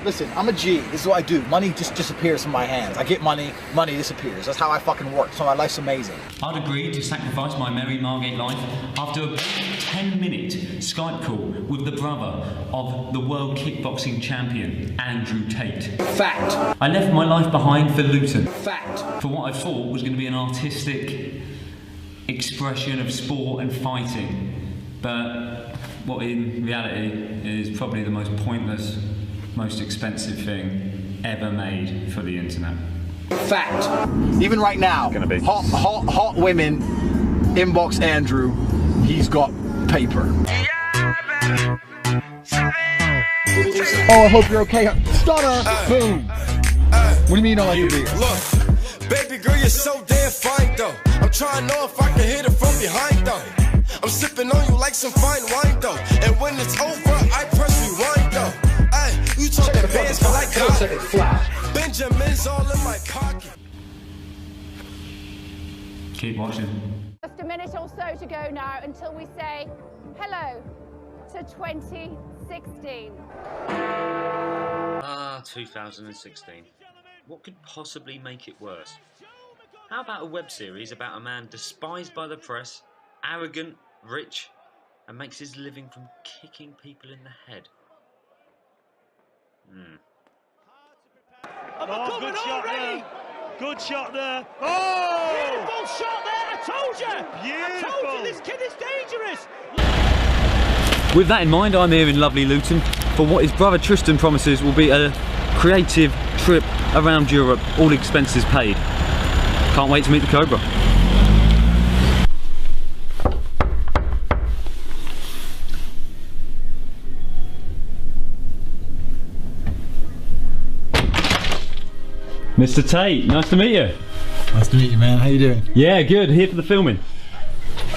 listen, I'm a G. This is what I do. Money just disappears from my hands. I get money, money disappears. That's how I fucking work. So my life's amazing. I'd agreed to sacrifice my merry Margate life after a 10-minute Skype call with the brother of the world kickboxing champion, Andrew Tate. Fact. I left my life behind for Luton. Fact. For what I thought was going to be an artistic expression of sport and fighting. But what in reality is probably the most pointless, most expensive thing ever made for the internet. Fact. Even right now, hot women inbox Andrew. He's got paper. Oh, I hope you're okay. Stutter. Boom. What do you mean you don't like your beer? Look, baby girl, you're so damn fine though. I'm trying to know if I can hit it from behind though. I'm sipping on you like some fine wine though. And when it's over, I press rewind though. Ay, you talking bands like that. Benjamin's all in my pocket. Keep watching. Just a minute or so to go now until we say hello to 2016. 2016. What could possibly make it worse? How about a web series about a man despised by the press, arrogant, rich, and makes his living from kicking people in the head? Oh, good shot there. Good shot there. Oh! Beautiful shot there. I told you. Beautiful. I told you this kid is dangerous. With that in mind, I'm here in lovely Luton for what his brother Tristan promises will be a creative trip around Europe, all expenses paid. Can't wait to meet the Cobra. Mr. Tate, nice to meet you. Nice to meet you, man. How you doing? Yeah, good. Here for the filming.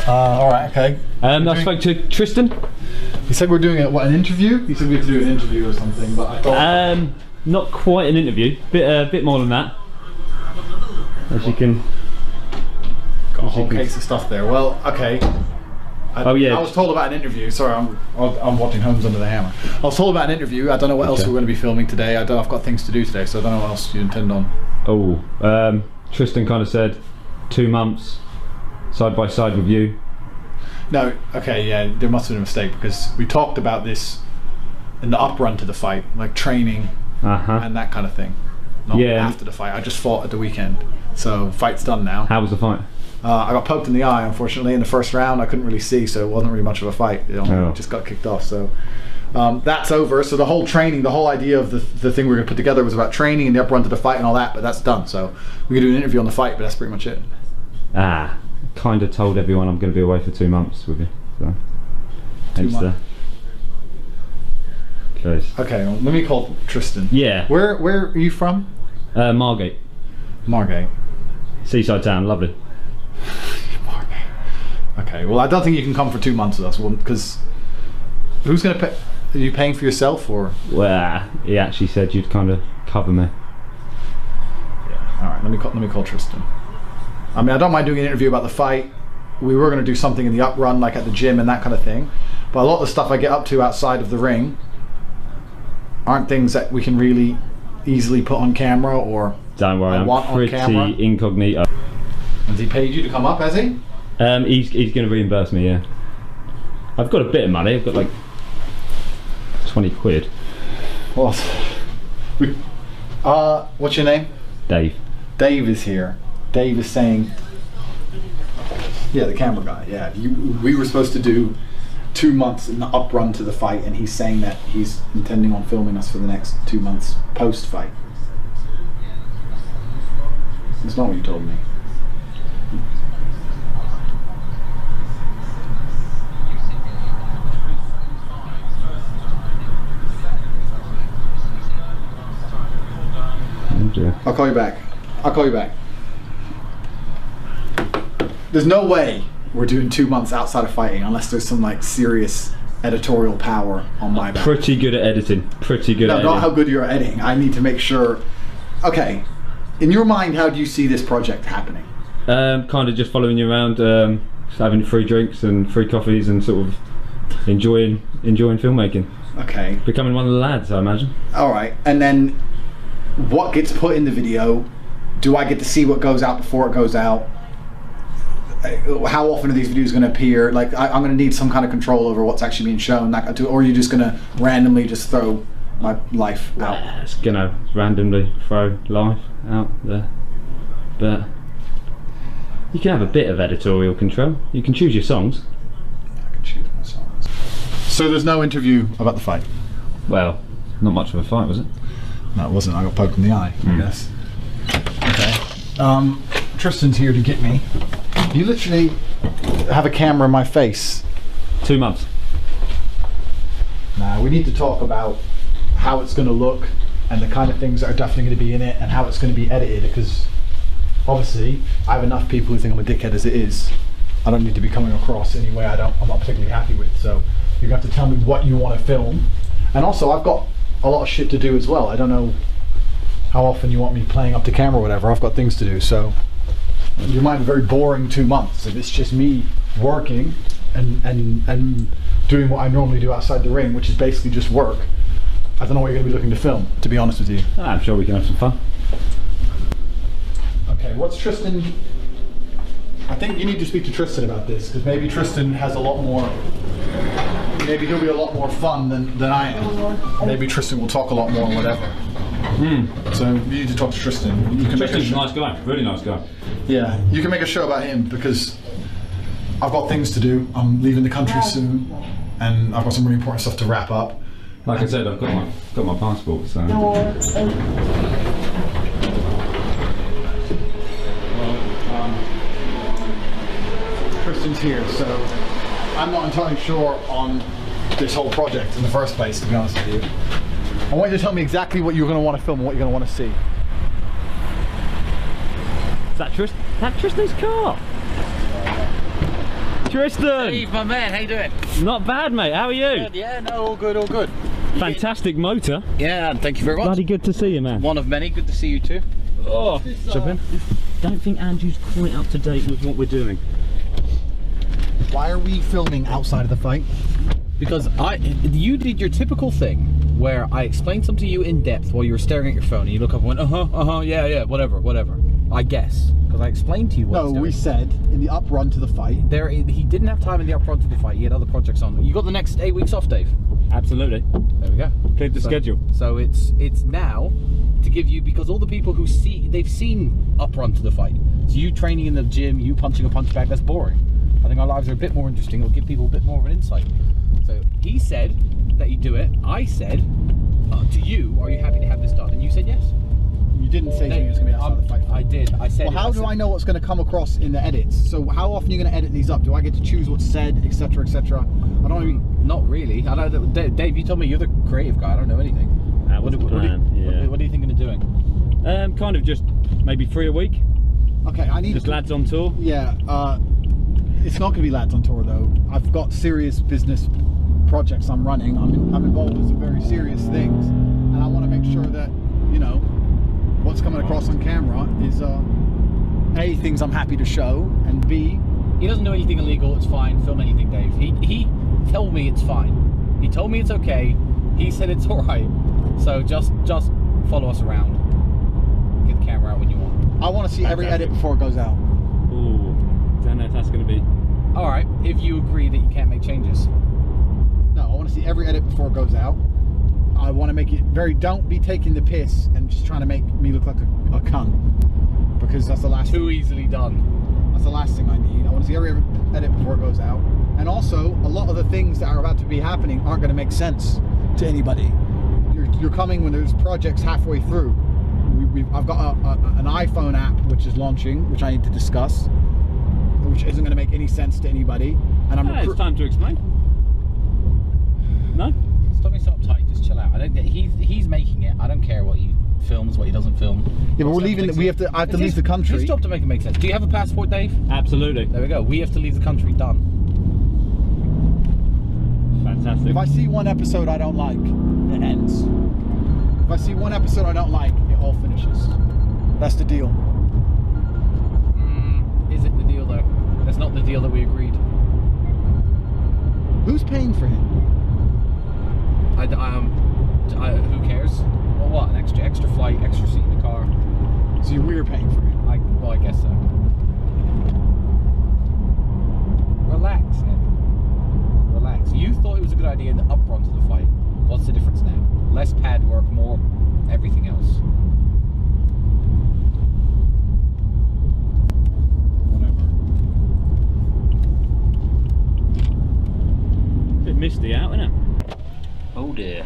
Alright, okay. I spoke to Tristan. He said we're doing an interview? He said we had to do an interview or something, but I thought... not quite an interview. Bit more than that. As you can... Got a whole case of stuff there. Well, okay. I was told about an interview. Sorry, I'm watching Homes Under the Hammer. I was told about an interview. I don't know what else we're going to be filming today. I've got things to do today, so I don't know what else you intend on. Oh, Tristan kind of said 2 months side by side with you. No, okay, yeah, there must have been a mistake because we talked about this in the up run to the fight, like training and that kind of thing. Not after the fight. I just fought at the weekend, so fight's done now. How was the fight? I got poked in the eye, unfortunately, in the first round. I couldn't really see, so it wasn't really much of a fight. Just got kicked off. So that's over. So the whole training, the whole idea of the thing we were going to put together was about training and the up run to the fight and all that, but that's done. So we're going to do an interview on the fight, but that's pretty much it. Kind of told everyone I'm going to be away for 2 months with you. So. 2 months. Okay, well, let me call Tristan. Yeah. Where are you from? Margate. Margate. Seaside town, lovely. Okay, well I don't think you can come for 2 months with us, because who's going to pay? Are you paying for yourself or? Well, he actually said you'd kind of cover me. Yeah. All right, let me call Tristan. I mean, I don't mind doing an interview about the fight. We were going to do something in the up run, like at the gym and that kind of thing. But a lot of the stuff I get up to outside of the ring aren't things that we can really easily put on camera or. Don't worry, I'm pretty incognito. Has he paid you to come up, has he? He's going to reimburse me, yeah. I've got a bit of money, I've got like 20 quid. What? What's your name? Dave. Dave is here. Dave is saying, yeah, the camera guy, yeah. We were supposed to do 2 months in the up run to the fight, and he's saying that he's intending on filming us for the next 2 months post-fight. That's not what you told me. I'll call you back. I'll call you back. There's no way we're doing 2 months outside of fighting unless there's some like serious editorial power on my back. Pretty good at editing. Pretty good at editing. No, not how good you're at editing. I need to make sure. Okay, in your mind, how do you see this project happening? Kind of just following you around, just having free drinks and free coffees and sort of enjoying filmmaking. Okay. Becoming one of the lads, I imagine. All right. And then what gets put in the video? Do I get to see what goes out before it goes out? How often are these videos going to appear? Like, I'm going to need some kind of control over what's actually being shown, or are you just going to randomly just throw my life out? It's going to randomly throw life out there. But you can have a bit of editorial control. You can choose your songs. I can choose my songs. So there's no interview about the fight? Well, not much of a fight, was it? No, it wasn't. I got poked in the eye, I guess. Okay. Tristan's here to get me. You literally have a camera in my face. 2 months. Nah, we need to talk about how it's going to look and the kind of things that are definitely going to be in it and how it's going to be edited, because obviously I have enough people who think I'm a dickhead as it is. I don't need to be coming across any way I'm not particularly happy with. So you're going to have to tell me what you want to film. And also I've got a lot of shit to do as well. I don't know how often you want me playing up to camera or whatever. I've got things to do, so you might have a very boring 2 months if it's just me working and doing what I normally do outside the ring, which is basically just work. I don't know what you're going to be looking to film, to be honest with you. I'm sure we can have some fun. Okay, what's Tristan? I think you need to speak to Tristan about this, because maybe Tristan has a lot more, maybe he'll be a lot more fun than I am. Maybe Tristan will talk a lot more or whatever. So you need to talk to Tristan. You can Tristan's a nice guy, really nice guy. Yeah, you can make a show about him, because I've got things to do. I'm leaving the country soon, and I've got some really important stuff to wrap up. Like I said, I've got my passport, so. Tristan's here, so I'm not entirely sure on this whole project in the first place, to be honest with you. I want you to tell me exactly what you're going to want to film and what you're going to want to see. Is that Tristan's car? Tristan! Steve, my man, how you doing? Not bad, mate. How are you? Good, yeah, no, all good, all good. Fantastic motor. Yeah, thank you very much. Bloody good to see you, man. One of many, good to see you too. Oh, jump in. Don't think Andrew's quite up to date with what we're doing. Why are we filming outside of the fight? Because you did your typical thing where I explained something to you in depth while you were staring at your phone, and you look up and went, yeah, whatever. I guess. Because I explained to you what No, we said in the up run to the fight. He didn't have time in the up run to the fight. He had other projects on. You got the next 8 weeks off, Dave? Absolutely. There we go. Cleared the schedule. So it's now to give you, because all the people who they've seen up run to the fight. So you training in the gym, you punching a punch bag, that's boring. I think our lives are a bit more interesting. It'll give people a bit more of an insight. So he said that you do it. I said to you, are you happy to have this done? And you said yes. You didn't say to me it was going to be outside the fight. I did. I said. Well, how do I know what's going to come across in the edits? So how often are you going to edit these up? Do I get to choose what's said, etc., etc.? I don't even. Not really. I don't. Dave, you told me you're the creative guy. I don't know anything. That was the plan. What are you thinking of doing? Kind of just maybe 3 a week. Okay, I need just lads on tour. Yeah. It's not going to be lads on tour though. I've got serious business projects I'm running. I'm involved in some very serious things, and I want to make sure that what's coming across on camera is A, things I'm happy to show, and B, he doesn't do anything illegal. It's fine. Film anything, Dave. He told me it's fine. He told me it's okay. He said it's all right. So just follow us around. Get the camera out when you want. I want to see every edit before it goes out. Ooh, don't know if that's going to be. All right, if you agree that you can't make changes. No, I want to see every edit before it goes out. I want to make it very. Don't be taking the piss and just trying to make me look like a cunt, because that's the last. Too easily done. That's the last thing I need. I want to see every edit before it goes out. And also, a lot of the things that are about to be happening aren't going to make sense to anybody. You're coming when there's projects halfway through. I've got an iPhone app which is launching, which I need to discuss, which isn't going to make any sense to anybody. And it's time to explain. No? Stop being so uptight. Just chill out. He's making it. I don't care what he films, what he doesn't film. Yeah, but we're leaving. I have to leave the country. His job to make it make sense. Do you have a passport, Dave? Absolutely. There we go. We have to leave the country. Done. Fantastic. If I see one episode I don't like, it ends. If I see one episode I don't like, it all finishes. That's the deal. Is it the deal though? That's not the deal that we agreed. Who's paying for him? Who cares? Well, what? An extra flight, extra seat in the car. So we're paying for it. Well, I guess so. Relax, Ed. Relax. You thought it was a good idea in the upfront of the fight. What's the difference now? Less pad work, more everything else. Whatever. Bit misty out, isn't it? Oh dear,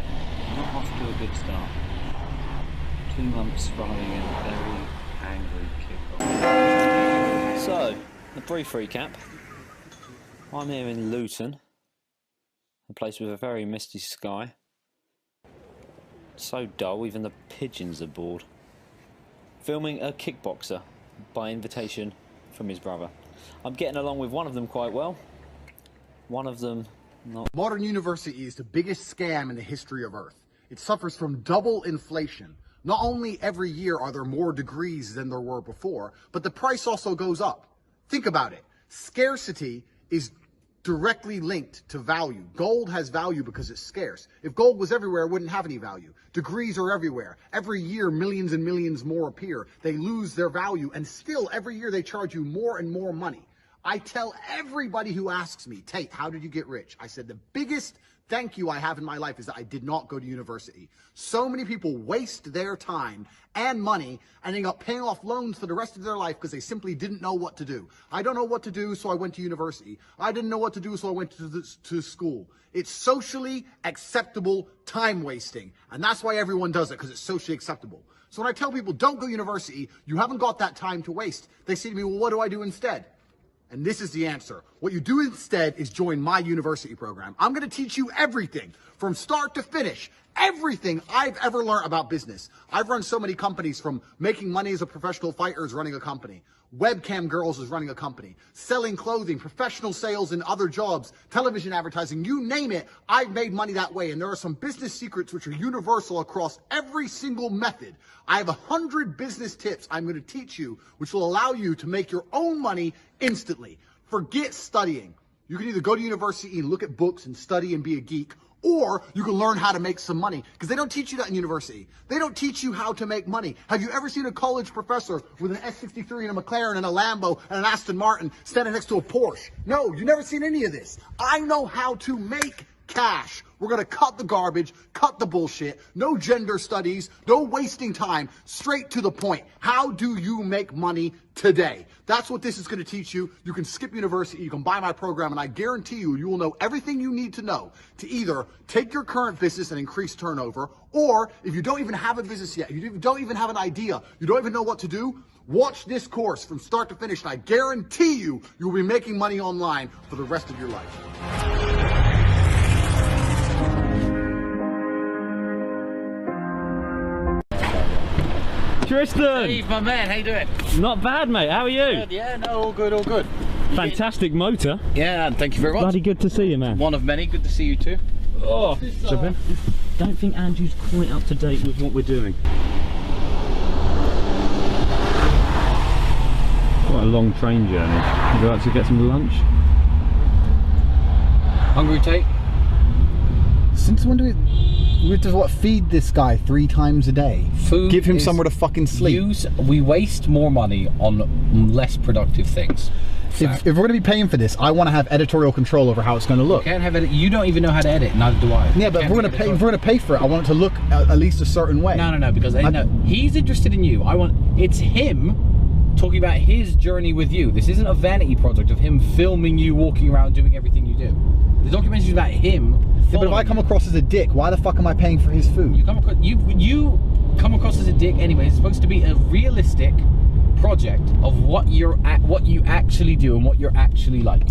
not off to a good start. 2 months following a very angry kickoff. So, a brief recap. I'm here in Luton, a place with a very misty sky. So dull, even the pigeons are bored. Filming a kickboxer by invitation from his brother. I'm getting along with one of them quite well. One of them not. Modern university is the biggest scam in the history of Earth. It suffers from double inflation. Not only every year are there more degrees than there were before, but the price also goes up. Think about it. Scarcity is directly linked to value. Gold has value because it's scarce. If gold was everywhere, it wouldn't have any value. Degrees are everywhere. Every year, millions and millions more appear. They lose their value, and still every year they charge you more and more money. I tell everybody who asks me, Tate, how did you get rich? I said the biggest thank you I have in my life is that I did not go to university. So many people waste their time and money and end up paying off loans for the rest of their life because they simply didn't know what to do. I don't know what to do, so I went to university. I didn't know what to do, so I went to school. It's socially acceptable time wasting, and that's why everyone does it, because it's socially acceptable. So when I tell people don't go to university, you haven't got that time to waste, they say to me, well, what do I do instead? And this is the answer. What you do instead is join my university program. I'm going to teach you everything from start to finish, everything I've ever learned about business. I've run so many companies, from making money as a professional fighter is running a company. Webcam girls is running a company. Selling clothing, professional sales and other jobs, television advertising, you name it, I've made money that way. And there are some business secrets which are universal across every single method. I have 100 business tips I'm going to teach you, which will allow you to make your own money instantly. Forget studying. You can either go to university and look at books and study and be a geek, or you can learn how to make some money, because they don't teach you that in university. They don't teach you how to make money. Have you ever seen a college professor with an S63 and a McLaren and a Lambo and an Aston Martin standing next to a Porsche? No, you've never seen any of this. I know how to make cash. We're going to cut the garbage, cut the bullshit, no gender studies, no wasting time, straight to the point. How do you make money today? That's what this is going to teach you. You can skip university, you can buy my program, and I guarantee you, you will know everything you need to know to either take your current business and increase turnover, or if you don't even have a business yet, you don't even have an idea, you don't even know what to do, watch this course from start to finish, and I guarantee you, you'll be making money online for the rest of your life. Tristan! Hey, my man, how you doing? Not bad, mate. How are you? Good, yeah, no, all good, all good. Fantastic motor. Yeah, thank you very much. Bloody good to see you, man. One of many, good to see you too. Oh, don't think Andrew's quite up to date with what we're doing. Quite a long train journey. Would you like to get some lunch? Hungry, Tate? Since when do we have to feed this guy 3 times a day? Food. Give him somewhere to fucking sleep. We waste more money on less productive things. If we're going to be paying for this, I want to have editorial control over how it's going to look. You can't have edit. You don't even know how to edit. Neither do I. Yeah, but if we're going to pay for it, I want it to look at least a certain way. No, because he's interested in you. It's him talking about his journey with you. This isn't a vanity project of him filming you walking around doing everything you do. The documentary is about him. Yeah, but if I come across as a dick, why the fuck am I paying for his food? You come across as a dick anyway. It's supposed to be a realistic project of what you actually do and what you're actually like.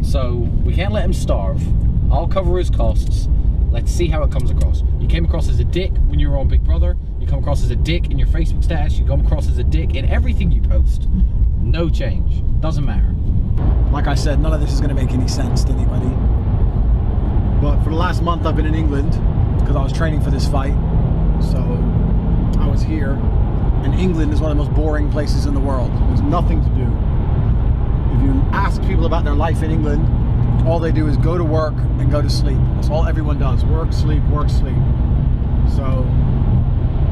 So we can't let him starve. I'll cover his costs. Let's see how it comes across. You came across as a dick when you were on Big Brother. You come across as a dick in your Facebook status. You come across as a dick in everything you post. No change. Doesn't matter. Like I said, none of this is going to make any sense to anybody. But for the last month I've been in England because I was training for this fight. So I was here. And England is one of the most boring places in the world. There's nothing to do. If you ask people about their life in England, all they do is go to work and go to sleep. That's all everyone does. Work, sleep, work, sleep. So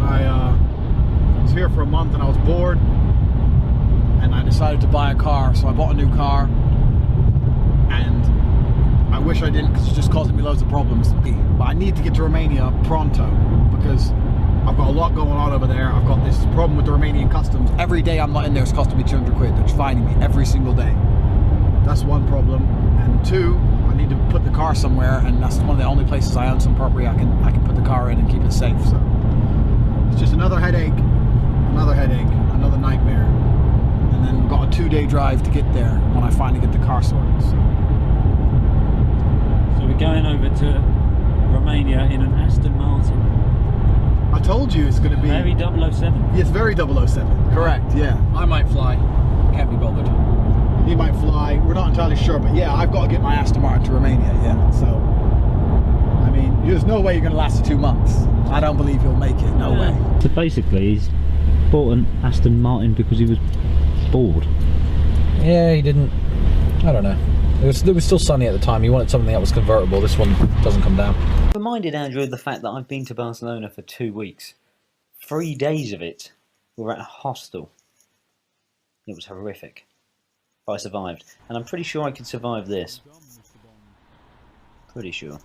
I was here for a month and I was bored, and I decided to buy a car. So I bought a new car, and I wish I didn't because it's just causing me loads of problems. But I need to get to Romania pronto because I've got a lot going on over there. I've got this problem with the Romanian customs. Every day I'm not in there, it's costing me 200 quid. They're finding me every single day. That's one problem. And two, I need to put the car somewhere, and that's one of the only places I own some property I can put the car in and keep it safe. So it's just another headache, another nightmare. And then we've got a 2-day drive to get there when I finally get the car sorted. So we're going over to Romania in an Aston Martin. I told you it's going to be... Very 007. Yes, very 007. Correct, yeah. I might fly. Can't be bothered. He might fly. We're not entirely sure, but yeah, I've got to get my Aston Martin to Romania, yeah. So, I mean, there's no way you're going to last 2 months. I don't believe he'll make it, no way. So basically, he's bought an Aston Martin because he was bored. Yeah, he didn't. I don't know. It was still sunny at the time. He wanted something that was convertible. This one doesn't come down. Reminded Andrew of the fact that I've been to Barcelona for 2 weeks. 3 days of it were at a hostel. It was horrific. But I survived. And I'm pretty sure I could survive this. Pretty sure.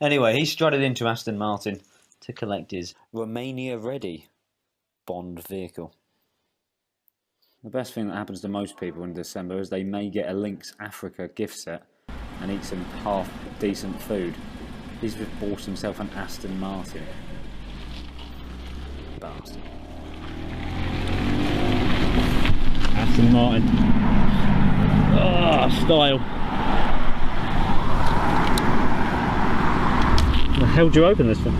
Anyway, he strutted into Aston Martin to collect his Romania-ready Bond vehicle. The best thing that happens to most people in December is they may get a Lynx Africa gift set and eat some half-decent food. He's just bought himself an Aston Martin. Bastard. Aston Martin. Ah, style. The hell do you open this for?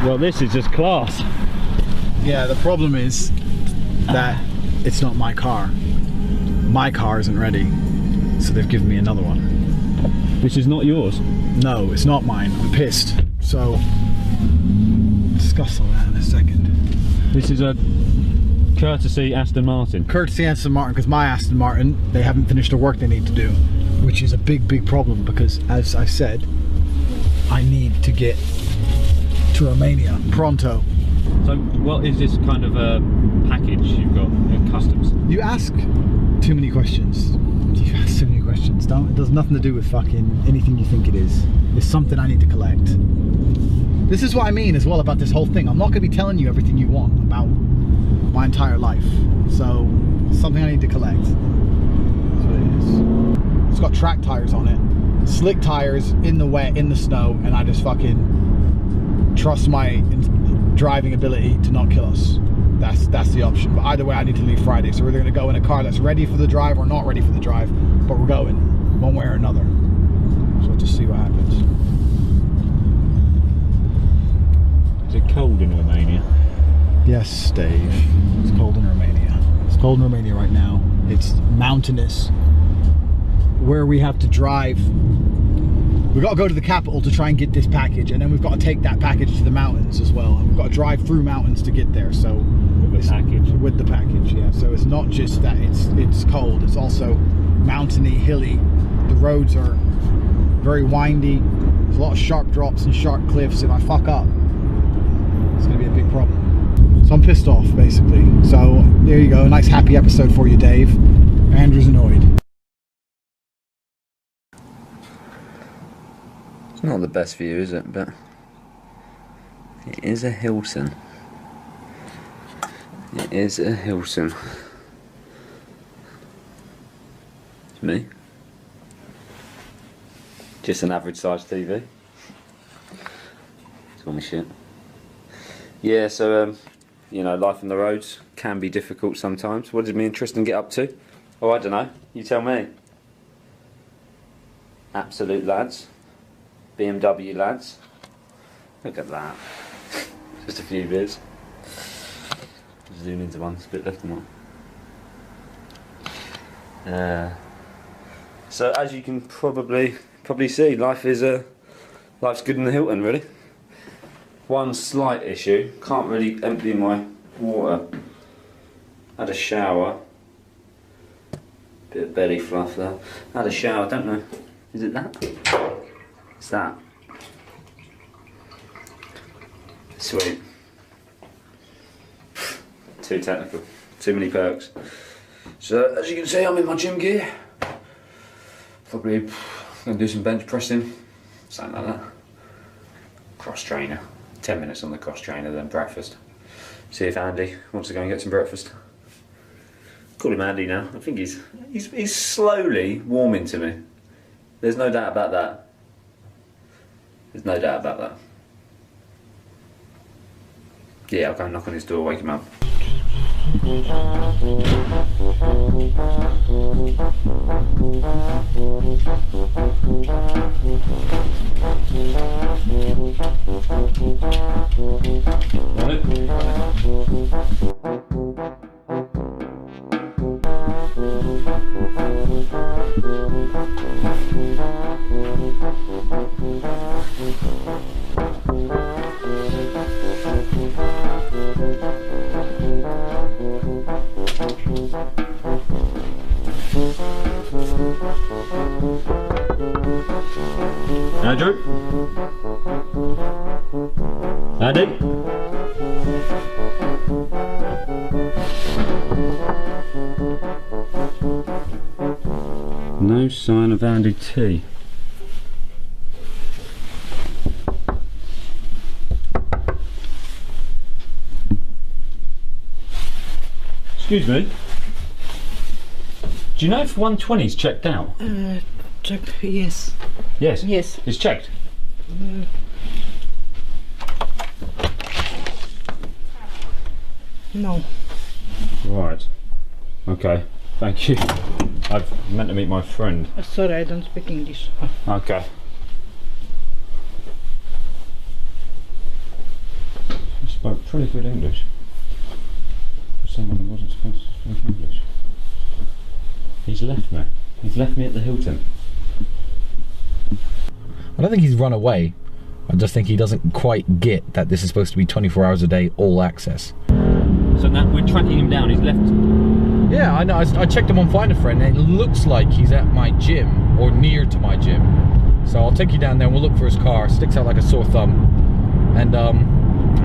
Well, this is just class. Yeah, the problem is that it's not my car. My car isn't ready, so they've given me another one. Which is not yours? No, it's not mine. I'm pissed. So, we'll discuss all that in a second. This is a courtesy Aston Martin. Courtesy Aston Martin, because my Aston Martin, they haven't finished the work they need to do, which is a big problem because, as I said, I need to get to Romania pronto. So what is this kind of a package you've got in customs? You ask too many questions. You ask too many questions. It does nothing to do with fucking anything you think it is. It's something I need to collect. This is what I mean as well about this whole thing. I'm not going to be telling you everything you want about my entire life. So, it's something I need to collect. That's what it is. It's got track tires on it. Slick tires in the wet, in the snow, and I just fucking trust my driving ability to not kill us. That's the option. But either way, I need to leave Friday. So we're either going to go in a car that's ready for the drive or not ready for the drive. But we're going one way or another. So we'll just see what happens. Is it cold in Romania? Yes, Dave. It's cold in Romania. It's cold in Romania right now. It's mountainous. Where we have to drive, we've got to go to the capital to try and get this package, and then we've got to take that package to the mountains as well. And we've got to drive through mountains to get there. So with the package. With the package, yeah. So it's not just that it's cold. It's also mountainy, hilly. The roads are very windy. There's a lot of sharp drops and sharp cliffs. If I fuck up, it's going to be a big problem. So I'm pissed off, basically. So there you go. A nice happy episode for you, Dave. Andrew's annoyed. Not the best view, is it? But it is a Hilton. It is a Hilton. It's me. Just an average sized TV. It's all my shit. Yeah, so you know, life on the roads can be difficult sometimes. What did me and Tristan get up to? Oh, I don't know. You tell me. Absolute lads. BMW lads. Look at that. Just a few bits. Zoom into one, it's a bit left than one. So as you can probably see, life is life's good in the Hilton, really. One slight issue, can't really empty my water. Had a shower. Bit of belly fluff there. I had a shower, don't know. Is it that? It's that. Sweet. Too technical. Too many perks. So, as you can see, I'm in my gym gear. Probably going to do some bench pressing. Something like that. Cross trainer. 10 minutes on the cross trainer, then breakfast. See if Andy wants to go and get some breakfast. Call him Andy now. I think he's slowly warming to me. There's no doubt about that. There's no doubt about that. Yeah, I'll go and knock on his door, wake him up. Andrew? Andy? No sign of Andy T. Excuse me. Do you know if 120's checked out? Check, yes. Yes? Yes. It's checked? No. Right. Okay. Thank you. I've meant to meet my friend. Sorry, I don't speak English. Okay. He spoke pretty good English. For someone who wasn't supposed to speak English. He's left me. He's left me at the Hilton. I don't think he's run away. I just think he doesn't quite get that this is supposed to be 24 hours a day, all access. So now we're tracking him down, he's left. Yeah, I know. I checked him on Find a Friend and it looks like he's at my gym or near to my gym. So I'll take you down there and we'll look for his car. Sticks out like a sore thumb. And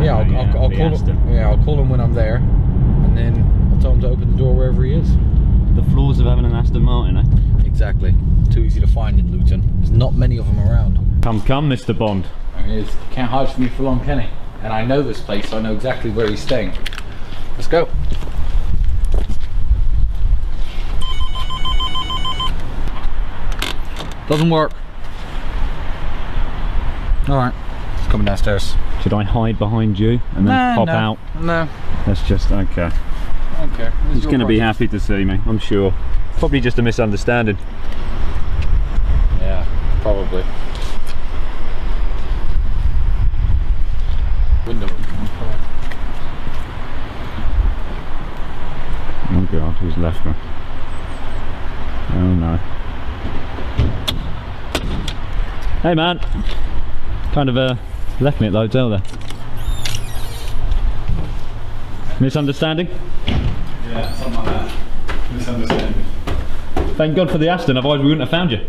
yeah, I'll call him. Yeah, I'll call him when I'm there, and then I'll tell him to open the door wherever he is. The flaws of having an Aston Martin, eh? Exactly. Too easy to find in Luton. There's not many of them around. Come, Mr. Bond. I mean, he can't hide from me for long, can he? And I know this place, so I know exactly where he's staying. Let's go. Doesn't work. Alright, it's coming downstairs. Should I hide behind you and then pop out? No. That's just, okay. Okay. He's going to be happy to see me, I'm sure. Probably just a misunderstanding. Yeah, probably. Window. Oh God, he's left me. Oh no. Hey man! Kind of left me at the hotel there. Misunderstanding? Yeah, something like that. Misunderstanding. Thank God for the Aston, otherwise we wouldn't have found you.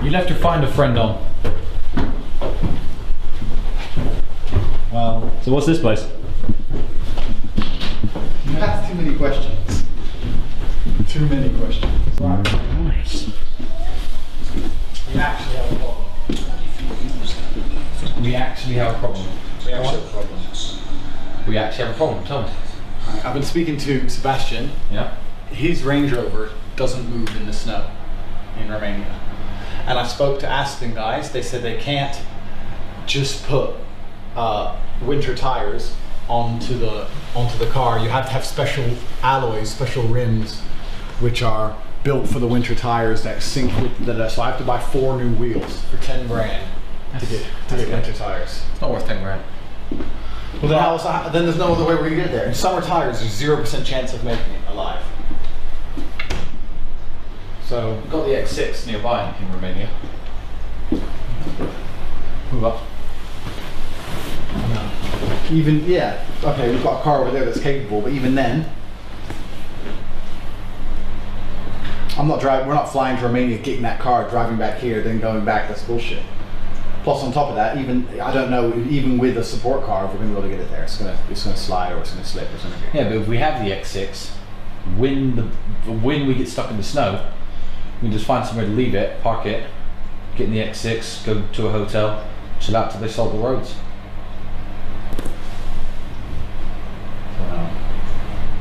You left your Find a Friend on. Well, so what's this place? You asked too many questions. Too many questions. Nice. we actually have a problem. We actually have a problem. We actually have a problem. Tell me. I've been speaking to Sebastian. Yeah. His Range Rover doesn't move in the snow in Romania. And I spoke to Aston guys. They said they can't just put winter tires onto the car. You have to have special alloys, special rims, which are built for the winter tires that sync with the. So I have to buy 4 new wheels for 10 grand to get winter tires. It's not worth 10 grand. Well, then there's no other way we're gonna get there. In summer tires, there's 0% chance of making it alive. So We've got the X6 nearby in Romania. move up. Even okay, we've got a car over there that's capable, but even then, I'm not driving. We're not flying to Romania, getting that car, driving back here, then going back. That's bullshit. Plus, on top of that, even I don't know, even with a support car, if we're gonna be able to get it there, it's gonna slide or it's gonna slip or something. Yeah, but if we have the X6, when we get stuck in the snow, we can just find somewhere to leave it, park it, get in the X6, go to a hotel, chill out till they solve the roads.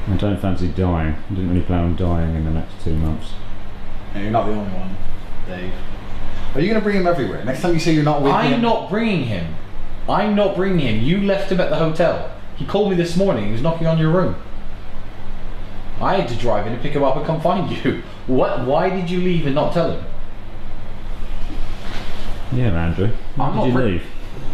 I don't fancy dying. I didn't really plan on dying in the next 2 months. Yeah, you're not the only one, Dave. Are you going to bring him everywhere? Next time you say you're not with him... I'm not bringing him. I'm not bringing him. You left him at the hotel. He called me this morning. He was knocking on your room. I had to drive in and pick him up and come find you. What? Why did you leave and not tell him? Yeah, Andrew. Why did you leave?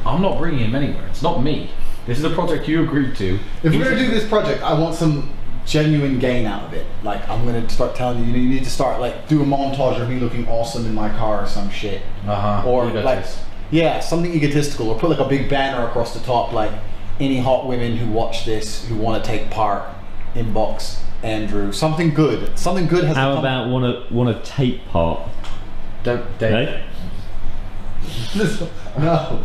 I'm not bringing him anywhere. It's not me. This is a project you agreed to. If we're going to do this project, I want some genuine gain out of it. Like, I'm going to start telling you, you need to start, like, do a montage of me looking awesome in my car or some shit. Or, like, yeah, something egotistical. Or put, like, a big banner across the top, like, any hot women who watch this, who want to take part, inbox Andrew. Something good. Something good has to come. How about want to take part? Don't, Dave. No.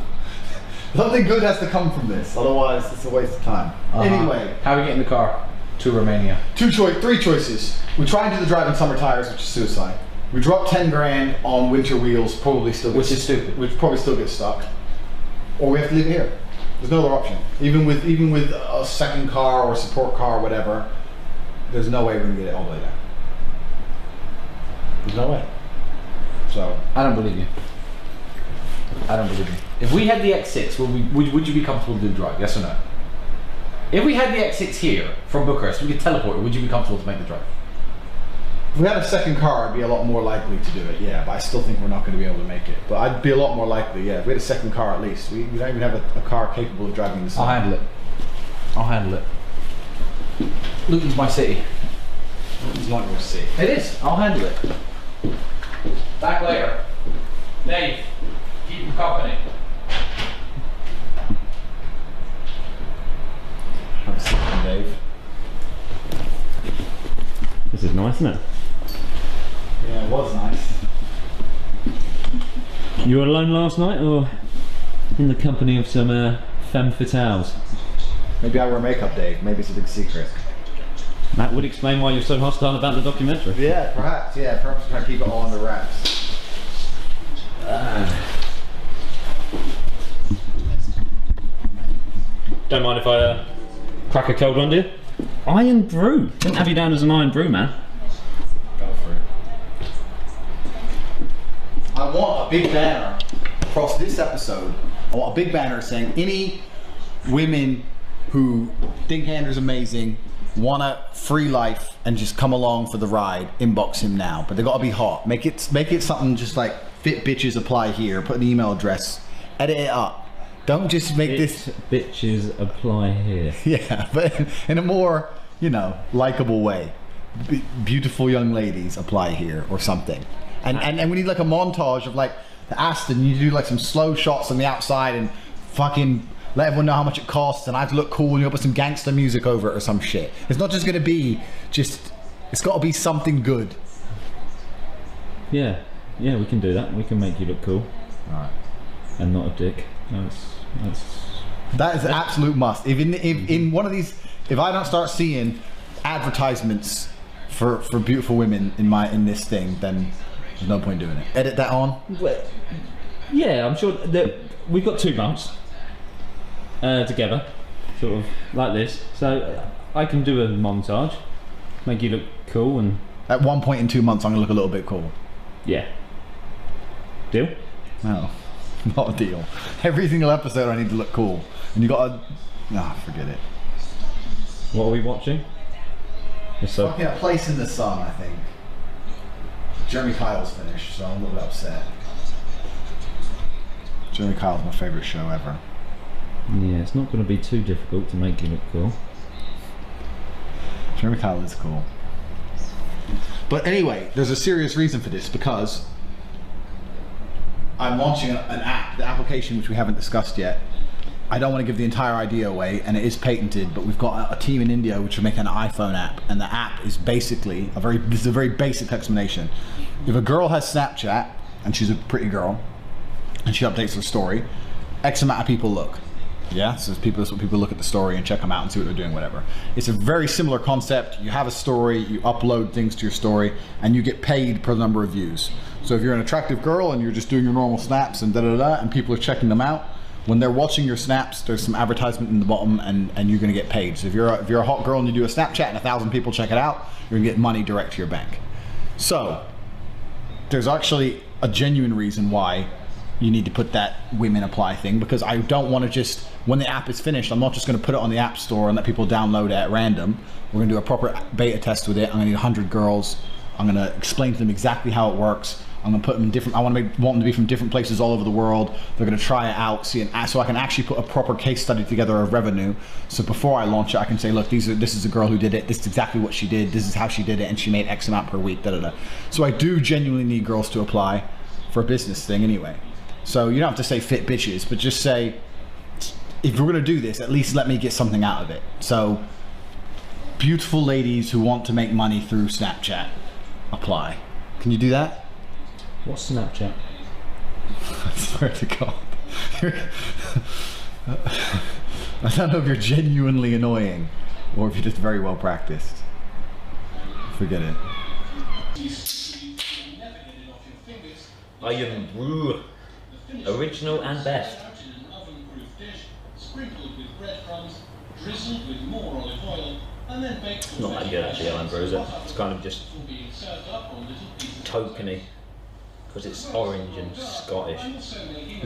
Something good has to come from this, otherwise it's a waste of time. Anyway. How do we get in the car to Romania? Three choices. We try and do the driving summer tires, which is suicide. We drop 10 grand on winter wheels, probably still which is stupid. Which probably still gets stuck. Or we have to leave it here. There's no other option. Even with a second car or a support car or whatever, there's no way we're gonna get it all the way there. There's no way. So I don't believe you. I don't believe you. If we had the X6, would you be comfortable to do the drive? Yes or no? If we had the X6 here from Bucharest, we could teleport. Would you be comfortable to make the drive? If we had a second car, I'd be a lot more likely to do it, yeah. But I still think we're not going to be able to make it. But I'd be a lot more likely, yeah. If we had a second car at least. We don't even have a car capable of driving the sun. I'll handle it. I'll handle it. Luton's my city. Luton's not your city. It is. I'll handle it. Back later. Dave, keep him company. Have a seat, Dave. This is nice, isn't it? Yeah, it was nice. You were alone last night, or in the company of some femme fatales? Maybe I wear makeup, Dave. Maybe it's a big secret. That would explain why you're so hostile about the documentary. Yeah, perhaps. Yeah, perhaps trying to keep it all under wraps. Don't mind if I crack a cold one, do you? Iron brew. Didn't have you down as an iron brew, man. Go for it. I want a big banner across this episode. I want a big banner saying any women who think Andrew's amazing, want a free life, and just come along for the ride, inbox him now. But they gotta be hot. Make it something just like fit bitches apply here. Put an email address. Edit it up. Don't just make this bitches apply here. Yeah, but in a more, you know, likable way. Beautiful young ladies apply here or something. And we need like a montage of like the Aston. You do like some slow shots on the outside and fucking let everyone know how much it costs, and I have to look cool, and you'll put some gangster music over it or some shit. It's not just gonna be just, it's gotta be something good. Yeah, we can do that. We can make you look cool. Alright. And not a dick. That is an absolute must. If in one of these, if I don't start seeing advertisements for beautiful women in this thing, then there's no point doing it. Edit that on. Well, yeah, I'm sure that we've got 2 months together, sort of like this. So I can do a montage, make you look cool, and at one point in 2 months, I'm gonna look a little bit cool. Yeah. Deal? No. Not a deal. Every single episode I need to look cool. And you gotta... Nah, forget it. What are we watching? Fucking A Place in the Sun, I think. Jeremy Kyle's finished, so I'm a little bit upset. Jeremy Kyle's my favourite show ever. Yeah, it's not going to be too difficult to make you look cool. Jeremy Kyle is cool. But anyway, there's a serious reason for this, because I'm launching an app, the application which we haven't discussed yet. I don't want to give the entire idea away, and it is patented, but we've got a team in India which are making an iPhone app, and the app is basically this is a very basic explanation. If a girl has Snapchat, and she's a pretty girl, and she updates her story, X amount of people look. Yeah, so that's what people look at the story and check them out and see what they're doing, whatever. It's a very similar concept. You have a story, you upload things to your story, and you get paid per number of views. So if you're an attractive girl and you're just doing your normal snaps and and people are checking them out, when they're watching your snaps, there's some advertisement in the bottom, and you're gonna get paid. So if you're a hot girl and you do a Snapchat and 1,000 people check it out, you're gonna get money direct to your bank. So there's actually a genuine reason why you need to put that women apply thing, because I don't want to just, when the app is finished, I'm not just going to put it on the app store and let people download it at random. We're going to do a proper beta test with it. I'm going to need 100 girls. I'm going to explain to them exactly how it works. I'm going to put them in different, I want them to be from different places all over the world. They're going to try it out, see it, so I can actually put a proper case study together of revenue. So before I launch it, I can say, look, this is a girl who did it. This is exactly what she did. This is how she did it, and she made X amount per week. So I do genuinely need girls to apply for a business thing anyway. So you don't have to say fit bitches, but just say, if we're gonna do this, at least let me get something out of it. So beautiful ladies who want to make money through Snapchat, apply. Can you do that? What's Snapchat? I swear to God. I don't know if you're genuinely annoying or if you're just very well practiced. Forget it. I am brew. Original and best. Not that good actually, Alan Brews. It's kind of just tokeny because it's orange and Scottish.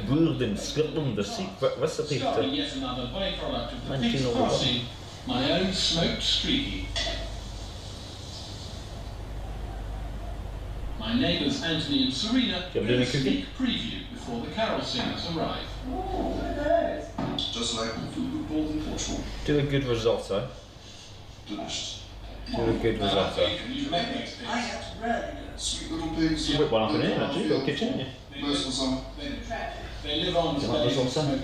Brewed in Scotland, the secret recipe to 1901. My own smoked streaky. My neighbours Anthony and Serena give a sneak preview before the carol singers arrive. Just like the food we bought in Portugal. Do a good risotto. Delicious. Do a good risotto. I had really good. Sweet little pigs. Whip one up in here actually, you've got a kitchen, haven't you? Most of some. They live on You like this one, son?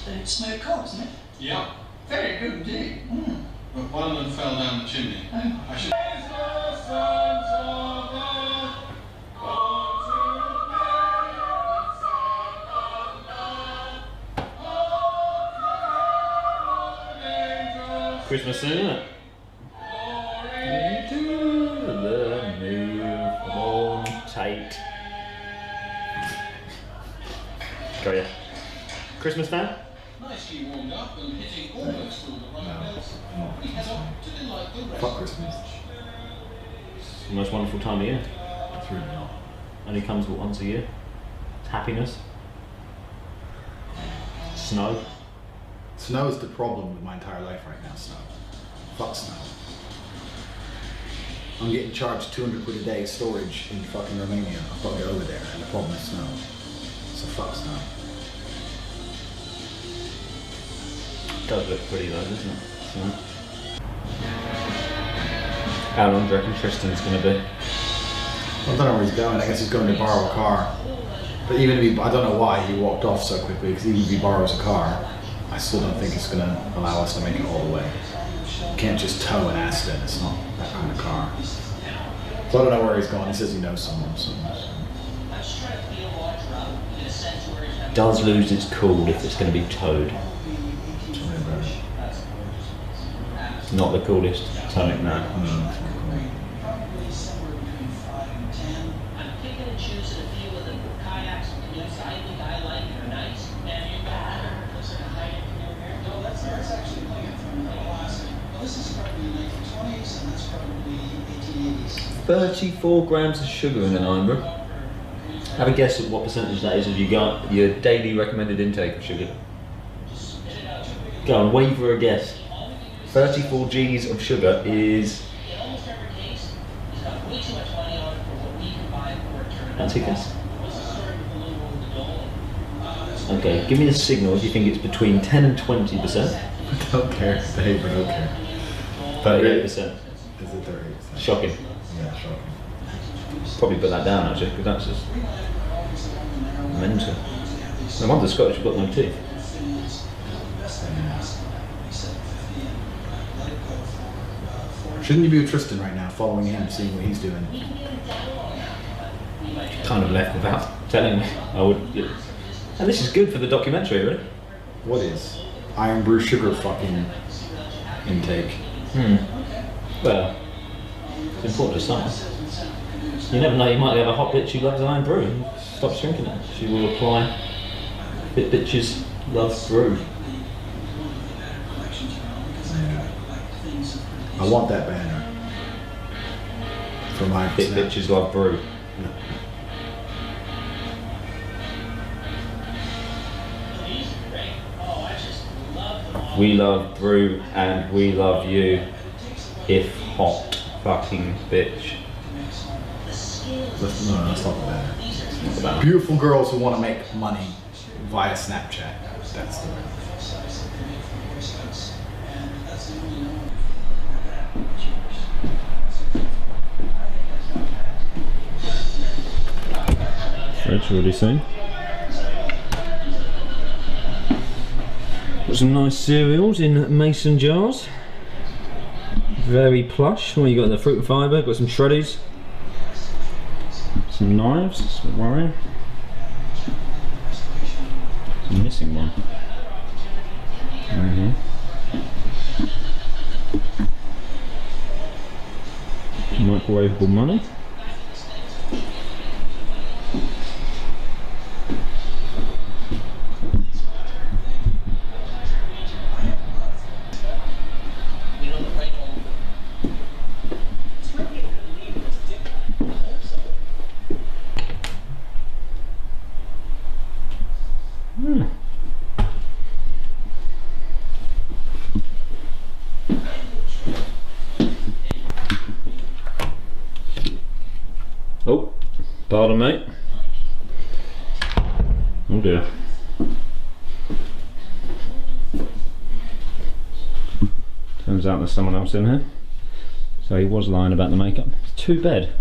They smoked cogs, isn't it? Yeah. Very good indeed. But one of them fell down the chimney. I should... Christmas soon, isn't it? Into the newborn Tate. Got ya. Christmas now? Nicely warmed up and hitting almost all the right notes. We head up to delight the rest. Fuck Christmas. It's the most wonderful time of year. It's really not. Only comes once a year. It's happiness. Snow. Snow is the problem with my entire life right now, snow. Fuck snow. I'm getting charged 200 quid a day storage in fucking Romania. I've got to get over there, and the problem is snow. So fuck snow. It does look pretty though, doesn't it? Snow. How long do you reckon Tristan's going to be? I don't know where he's going. I guess he's going to borrow a car. But even if I don't know why he walked off so quickly, because even if he borrows a car, I still don't think it's going to allow us to make it all the way. You can't just tow an Aston, it's not that kind of car. So I don't know where he's going. He says he knows someone. It does lose its cool if it's going to be towed. It's not the coolest towing, no. That's actually playing it from the classic. Well, this is probably the 1920s, and that's probably 1880s. 34 grams of sugar in an iron brew. Have a guess at what percentage that is of your daily recommended intake of sugar. Go on, waver a guess. 34 G's of sugar is... That's a guess. Okay, give me a signal if you think it's between 10 and 20%. I don't care, Dave, I don't care. 38%. Is it 38%? Shocking. Yeah, shocking. Probably put that down actually, because that's just mental. No wonder the Scottish have got no teeth. Shouldn't you be with Tristan right now, following him, seeing what he's doing? Kind of left without telling me. I would. Yeah. And this is good for the documentary, really. What is Iron Brew sugar fucking intake? Well, it's important to someone. You never know, you might have a hot bitch who loves Iron Brew and stops drinking it. She will apply Fit Bitches Love Brew. I want that banner for my Fit Bitches Love Brew. We love brew and we love you. If hot fucking bitch. No, that's not the banner. Not the banner. Beautiful girls who want to make money via Snapchat. That's the banner. Fridge already seen. Got some nice cereals in mason jars. Very plush. Well, you got the fruit and fibre, got some shreddies. Some knives, it's a bit worrying. There's a missing one. Microwavable money. Oh, pardon mate. Oh dear. Turns out there's someone else in here. So he was lying about the makeup. It's too bad.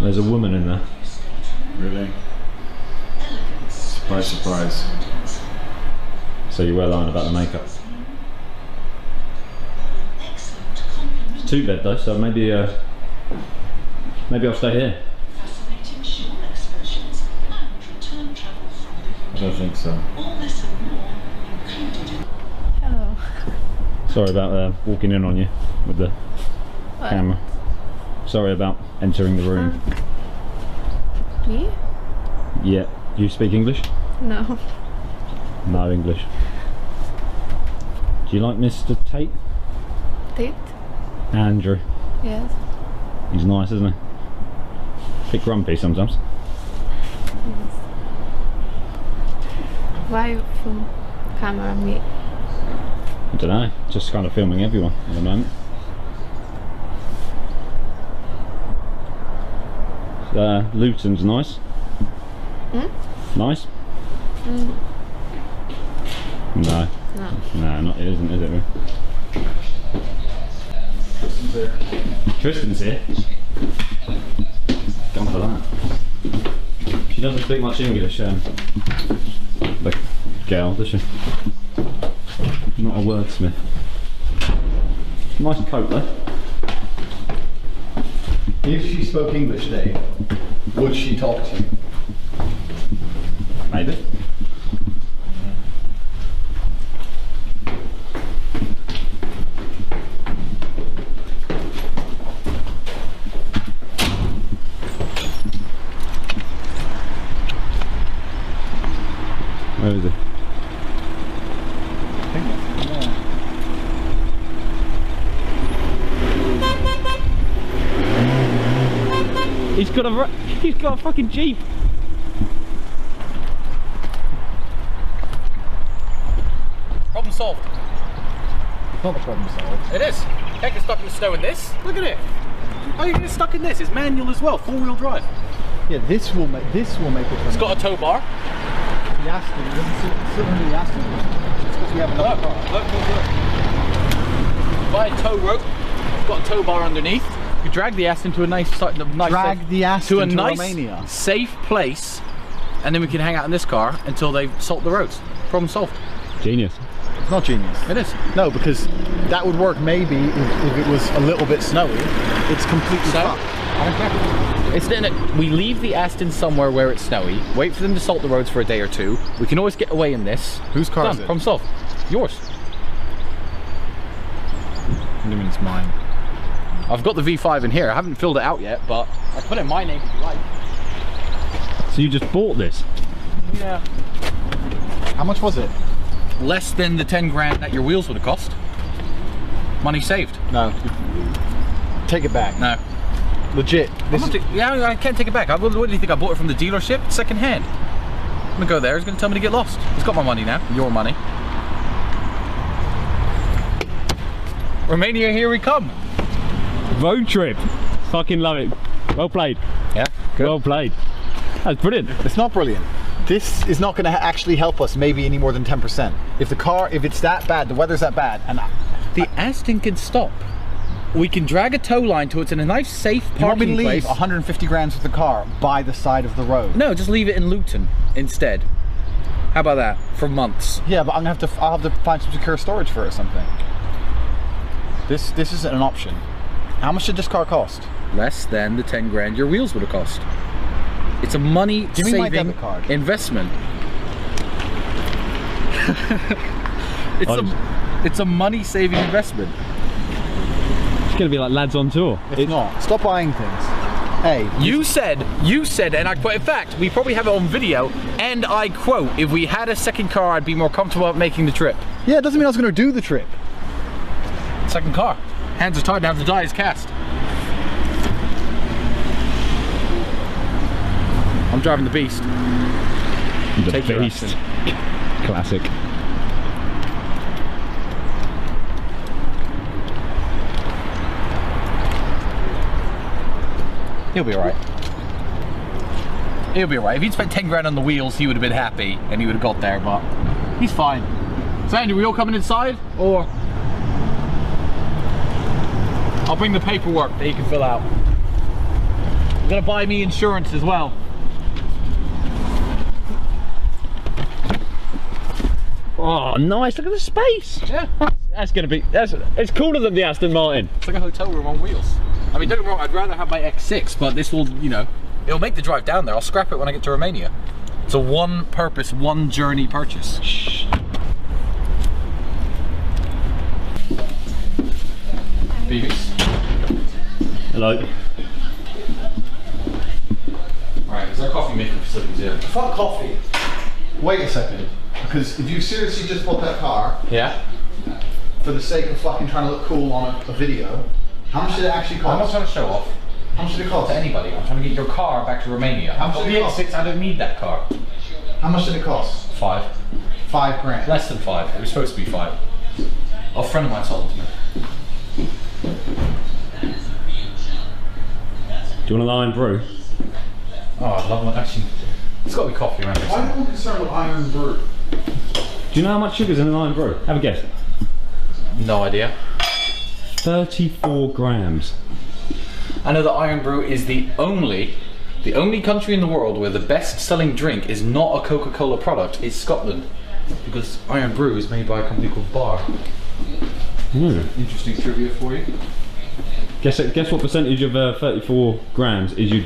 There's a woman in there. Really? Surprise, surprise. So you were lying about the makeup. It's too bad though, so maybe maybe I'll stay here. I don't think so. Hello. Sorry about walking in on you with the camera. Sorry about entering the room. Me? Yeah. Do you speak English? No. No English. Do you like Mr. Tate? Tate? Andrew. Yes. He's nice, isn't he? A bit grumpy sometimes. Yes. Why film camera me? I don't know, just kind of filming everyone at the moment. Luton's nice. Nice? No. No, not it isn't, is it? Tristan's here. Gone for that. She doesn't speak much English, the girl, does she? Not a wordsmith. Nice coat though. If she spoke English, Dave, would she talk to you? Maybe. Where is he? He's got a fucking Jeep. Problem solved. It's not the problem solved. It is. Can't get stuck in the snow in this. Look at it. Oh, you get stuck in this. It's manual as well, 4-wheel drive. Yeah, this will make it. It's got a tow bar. The Aston, it doesn't sit under the Aston. It's because we have another car. Look. Buy a tow rope. It's got a tow bar underneath. You drag the Aston to a nice Drag the Aston to a nice, Romania. safe place and then we can hang out in this car until they salt the roads. Problem solved. Genius. It's not genius. It is. No, because that would work maybe if it was a little bit snowy. It's completely fucked. I don't care. It's then we leave the Aston somewhere where it's snowy, wait for them to salt the roads for a day or two. We can always get away in this. Whose car is it? Problem solved. Yours. What do you mean it's mine? I've got the V5 in here. I haven't filled it out yet, but I put it in my name if you like. So you just bought this? Yeah. How much was it? Less than the 10 grand that your wheels would have cost. Money saved. No. Take it back. No. Legit. Yeah, I can't take it back. What do you think? I bought it from the dealership? Second hand. I'm gonna go there. He's gonna tell me to get lost. He's got my money now. Your money. Romania, here we come. Road trip. Fucking love it. Well played. Yeah. Good. Well played. That's brilliant. It's not brilliant. This is not going to actually help us maybe any more than 10%. If it's that bad, the weather's that bad, and the Aston can stop. We can drag a tow line to it in a nice, safe parking place. You want me to leave 150 grand with the car by the side of the road? No, just leave it in Luton instead. How about that? For months. Yeah, but I'll have to find some secure storage for it or something. This isn't an option. How much did this car cost? Less than the 10 grand your wheels would have cost. It's a money-saving investment. It's a money-saving investment. It's gonna be like lads on tour. It's not. Stop buying things. Hey, you said, and I quote, in fact, we probably have it on video, and I quote, if we had a second car, I'd be more comfortable at making the trip. Yeah, it doesn't mean I was going to do the trip. Second car. Hands are tied, now the die is cast. I'm driving the Beast. The Beast. Classic. He'll be alright. He'll be alright. If he'd spent 10 grand on the wheels, he would have been happy and he would have got there, but he's fine. So Andy, we all coming inside? Or I'll bring the paperwork that you can fill out. You're gonna buy me insurance as well. Oh, nice! Look at the space. Yeah, that's gonna be. It's cooler than the Aston Martin. It's like a hotel room on wheels. I mean, don't get me wrong. I'd rather have my X6, but this will, you know, it'll make the drive down there. I'll scrap it when I get to Romania. It's a one-purpose, one-journey purchase. Shh. Beavis. Hello. Alright, is there coffee making facilities here? Fuck coffee. Wait a second. Because if you seriously just bought that car, yeah, for the sake of fucking trying to look cool on a video, how much did it actually cost? I'm not trying to show off. How much did it cost? To anybody. I'm trying to get your car back to Romania. How much did it cost? X6, I don't need that car. How much did it cost? 5. 5 grand. Less than 5. It was supposed to be 5. A friend of mine sold it to me. Do you want an iron brew? Oh, I love it. Actually, it's got to be coffee around here. Why am I concerned with iron brew? Do you know how much sugar's in an iron brew? Have a guess. No idea. 34 grams. I know that iron brew is the only country in the world where the best-selling drink is not a Coca-Cola product. It's Scotland, because iron brew is made by a company called Bar. Interesting trivia for you. Guess what percentage of 34 grams is your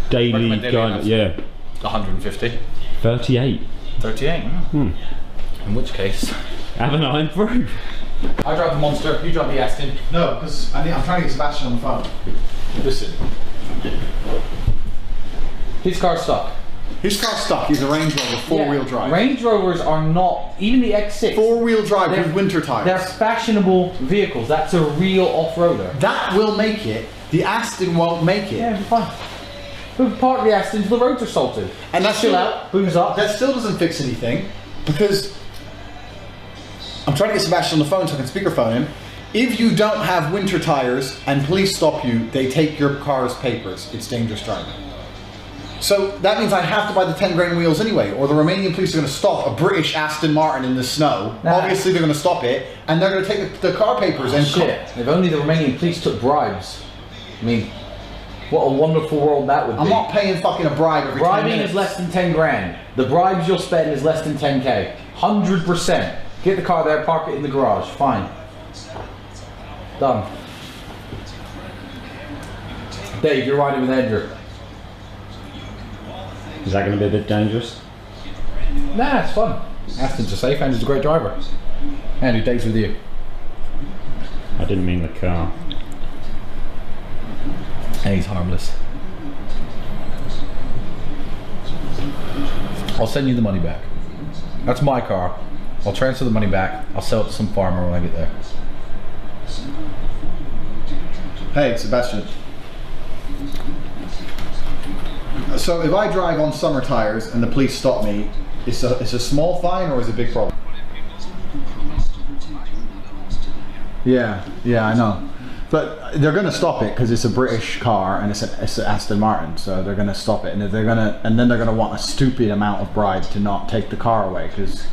daily guide? Yeah. 150. 38. 38. In which case, have an iron brew. I drive the Monster. You drive the Aston. No, because I'm trying to get Sebastian on the phone. Listen. His car's stuck. His car's stuck. He's a Range Rover, four-wheel drive. Range Rovers are not, even the X6. Four-wheel drive with winter tires. They're fashionable vehicles. That's a real off-roader. That will make it. The Aston won't make it. Yeah, it'll be fine. But part of the Aston's the roads are salted. And that's chill out, booms up. That still doesn't fix anything, because I'm trying to get Sebastian on the phone so I can speakerphone him. If you don't have winter tires and police stop you, they take your car's papers. It's dangerous driving. So that means I have to buy the 10 grand wheels anyway, or the Romanian police are going to stop a British Aston Martin in the snow. Nah. Obviously they're going to stop it, and they're going to take the car papers and shit. If only the Romanian police took bribes. I mean, What a wonderful world that would be. I'm not paying fucking a bribe every 10 Bribing minutes. is less than 10 grand. The bribes you'll spend is less than 10k. 100%. Get the car there, park it in the garage. Fine. Done. Dave, you're riding with Andrew. Is that going to be a bit dangerous? Nah, it's fun. Aston's a safe, Andrew's a great driver. Andrew, Dave's with you. I didn't mean the car. And he's harmless. I'll send you the money back. That's my car. I'll transfer the money back. I'll sell it to some farmer when I get there. Hey, Sebastian. So if I drive on summer tires and the police stop me, it's a small fine or is it a big problem? Yeah, I know. But they're going to stop it because it's a British car and it's an Aston Martin, so they're going to stop it, and if they're going to, and then they're going to want a stupid amount of bribe to not take the car away because.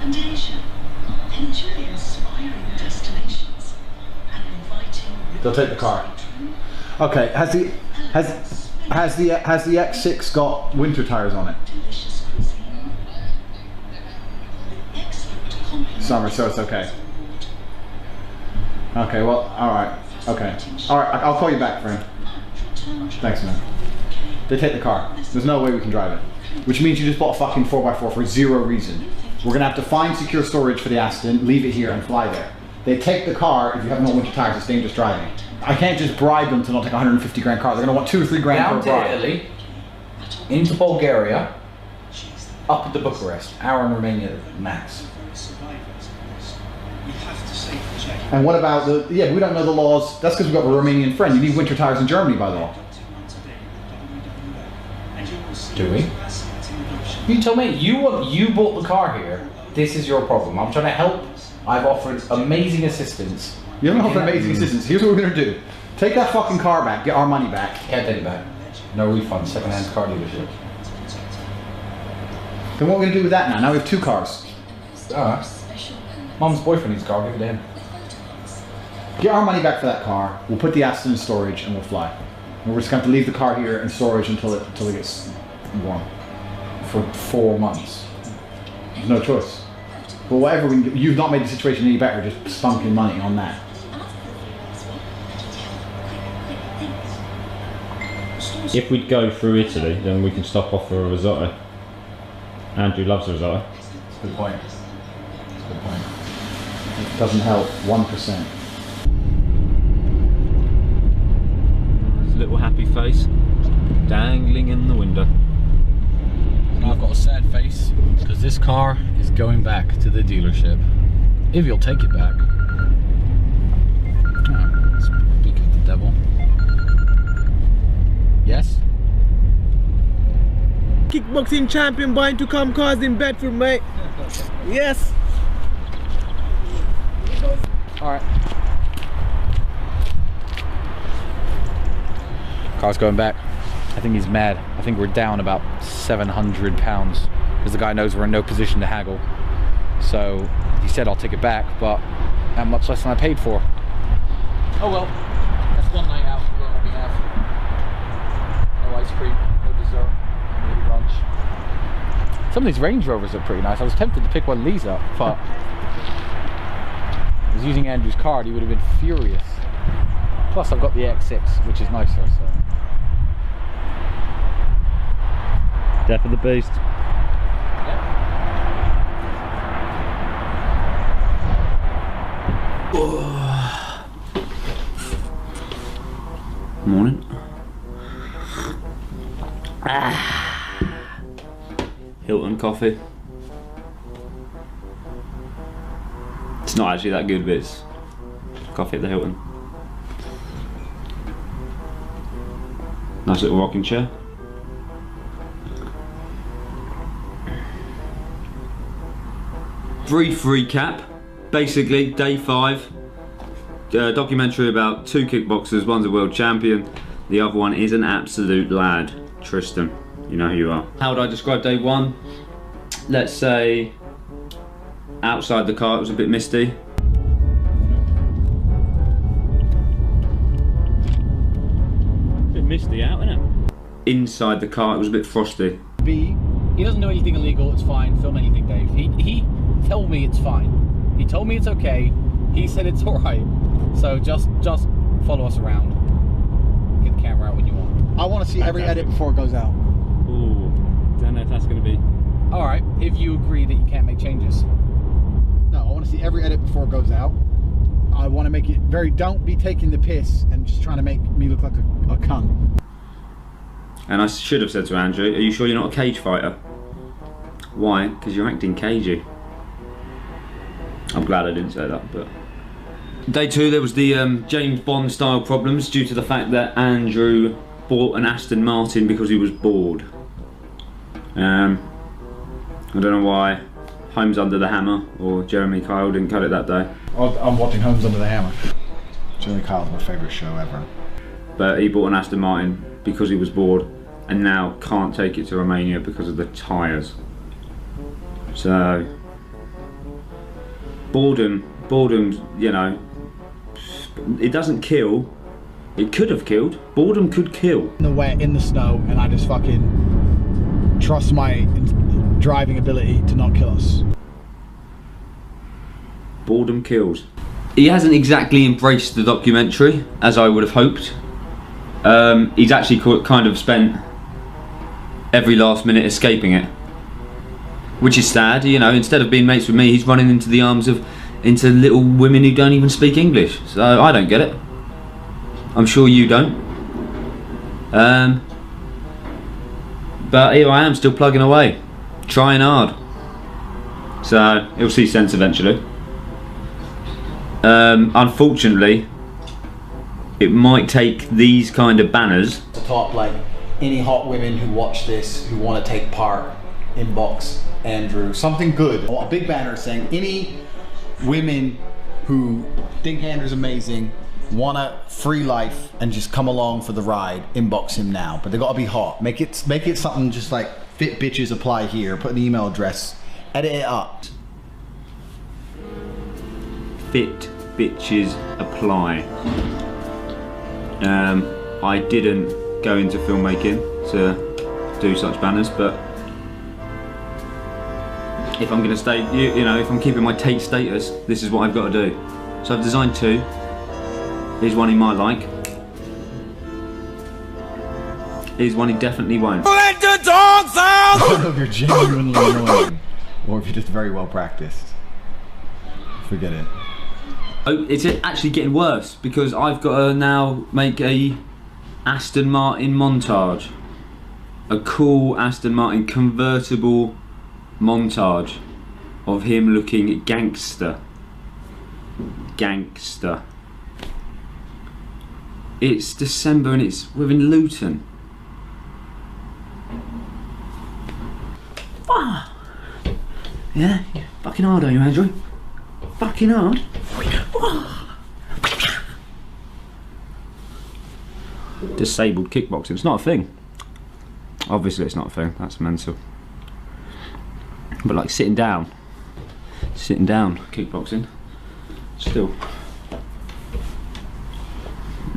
And Asia, enjoy inspiring destinations and inviting. They'll take the car. Okay, has the X6 got winter tires on it? Summer, so it's okay. Okay, well, alright. Okay. Alright, I'll call you back, friend. Thanks, man. They take the car. There's no way we can drive it. Which means you just bought a fucking 4x4 for zero reason. We're gonna have to find secure storage for the Aston, leave it here and fly there. They take the car if you have no winter tires, it's dangerous driving. I can't just bribe them to not take a 150 grand car. They're gonna want 2 or 3 grand Down per bribe. to Italy, into Bulgaria, up to Bucharest. Hour in Romania max. And what about the, yeah, we don't know the laws. That's because we've got a Romanian friend. You need winter tires in Germany by law. Do we? You tell me, you bought the car here. This is your problem. I'm trying to help. I've offered amazing assistance. You haven't offered amazing assistance. Here's what we're gonna do. Take that fucking car back, get our money back. Can't take it back. No refund, second-hand car dealership. Then what are we gonna do with that now? Now we have 2 cars. Alright. Mom's boyfriend needs a car, give it to him. Get our money back for that car. We'll put the Aston in storage and we'll fly. And we're just going to have to leave the car here in storage until it gets warm. For 4 months. There's no choice. But whatever we can do, you've not made the situation any better, just stunk in money on that. If we go through Italy, then we can stop off for a risotto. Andrew loves risotto. That's a good point. That's a good point. It doesn't help 1%. His little happy face dangling in the window. And I've got a sad face because this car is going back to the dealership. If you'll take it back. Oh, speak of the devil. Yes? Kickboxing champion buying to come cars in Bedford, mate. Yes. Alright. Car's going back. I think he's mad. I think we're down about £700 because the guy knows we're in no position to haggle. So he said I'll take it back, but how much less than I paid for. Oh well, that's one night out. We're going on behalf. No ice cream, no dessert, maybe lunch. Some of these Range Rovers are pretty nice. I was tempted to pick one of these up, but I was using Andrew's card, he would have been furious. Plus I've got the X6, which is nicer, so. Death of the beast. Morning. Hilton coffee. It's not actually that good, but it's coffee at the Hilton. Nice little rocking chair. Brief recap. Basically, day 5. Documentary about 2 kickboxers. One's a world champion. The other one is an absolute lad, Tristan. You know who you are. How would I describe day one? Let's say outside the car it was a bit misty. Bit misty out, isn't it? Inside the car it was a bit frosty. B, he doesn't do anything illegal, it's fine. Film anything, Dave. He told me it's fine. He told me it's okay. He said it's alright. So just follow us around. Get the camera out when you want. I want to see every edit before it goes out. Ooh, don't know if that's going to be... Alright, if you agree that you can't make changes. No, I want to see every edit before it goes out. I want to make it very, don't be taking the piss and just trying to make me look like a cunt. And I should have said to Andrew, are you sure you're not a cage fighter? Why? Because you're acting cagey. I'm glad I didn't say that, but... Day two, there was the James Bond style problems due to the fact that Andrew bought an Aston Martin because he was bored. I don't know why Homes Under the Hammer or Jeremy Kyle didn't cut it that day. I'm watching Homes Under the Hammer. Jeremy Kyle's my favourite show ever. But he bought an Aston Martin because he was bored and now can't take it to Romania because of the tyres. So, boredom, you know, it doesn't kill. It could have killed. Boredom could kill. In the wet, in the snow, and I just fucking trust my driving ability to not kill us. Boredom kills. He hasn't exactly embraced the documentary as I would have hoped. He's actually kind of spent every last minute escaping it, which is sad. You know, instead of being mates with me, he's running into the arms of little women who don't even speak English. So I don't get it. I'm sure you don't. But here I am, still plugging away, trying hard. So he'll see sense eventually. Unfortunately, it might take these kind of banners to top like any hot women who watch this who want to take part. Inbox Andrew something good. A big banner saying any women who think Andrew's amazing, want a free life and just come along for the ride, inbox him now. But they gotta be hot. Make it something just like fit bitches apply here. Put an email address. Edit it up. Fit bitches apply. I didn't go into filmmaking to do such banners, but if I'm gonna stay, you know, if I'm keeping my Tate status, this is what I've got to do. So I've designed two. Here's one he might like. Here's one he definitely won't. Let the dogs out! I don't know if you're genuinely annoying or if you're just very well practiced. Forget it. Oh, it's actually getting worse because I've got to now make a Aston Martin montage. A cool Aston Martin convertible montage of him looking gangster. Gangster. It's December and we're in Luton. Ah. Yeah, you're fucking hard, are you, Andrew? Fucking hard. Disabled kickboxing. It's not a thing. Obviously, it's not a thing. That's mental. But like sitting down kickboxing, still.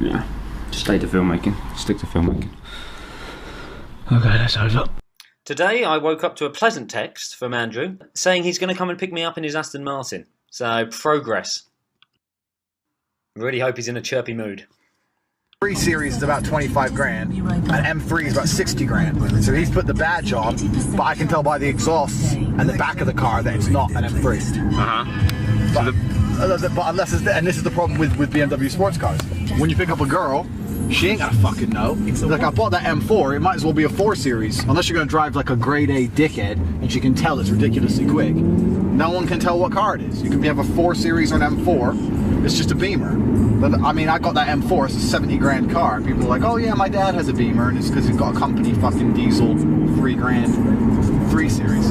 Yeah, stay to filmmaking. Stick to filmmaking. Okay, that's over. Today I woke up to a pleasant text from Andrew saying he's going to come and pick me up in his Aston Martin. So, progress. Really hope he's in a chirpy mood. 3 Series is about 25 grand, and M3 is about 60 grand. So he's put the badge on, but I can tell by the exhaust and the back of the car that it's not an M3. But unless it's and this is the problem with BMW sports cars. When you pick up a girl, she ain't gonna fucking know. Like, I bought that M4, it might as well be a 4 Series, unless you're gonna drive like a grade A dickhead, and she can tell it's ridiculously quick. No one can tell what car it is. You can have a 4 Series or an M4, it's just a Beamer. But I mean, I got that M4, it's a 70 grand car, and people are like, oh yeah, my dad has a Beamer, and it's because he's got a company fucking diesel 3 grand 3 Series.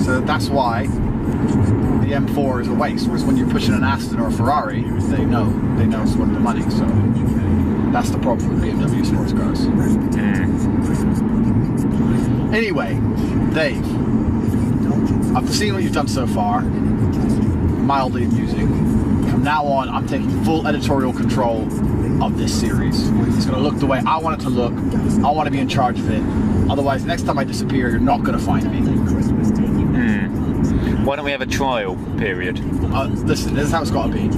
So that's why the M4 is a waste, whereas when you're pushing an Aston or a Ferrari, they know it's worth the money, so. That's the problem with BMW sports cars. Anyway, Dave, I've seen what you've done so far. Mildly amusing. From now on, I'm taking full editorial control of this series. It's going to look the way I want it to look. I want to be in charge of it. Otherwise, next time I disappear, you're not going to find me. Why don't we have a trial period? Listen, this is how it's got to be.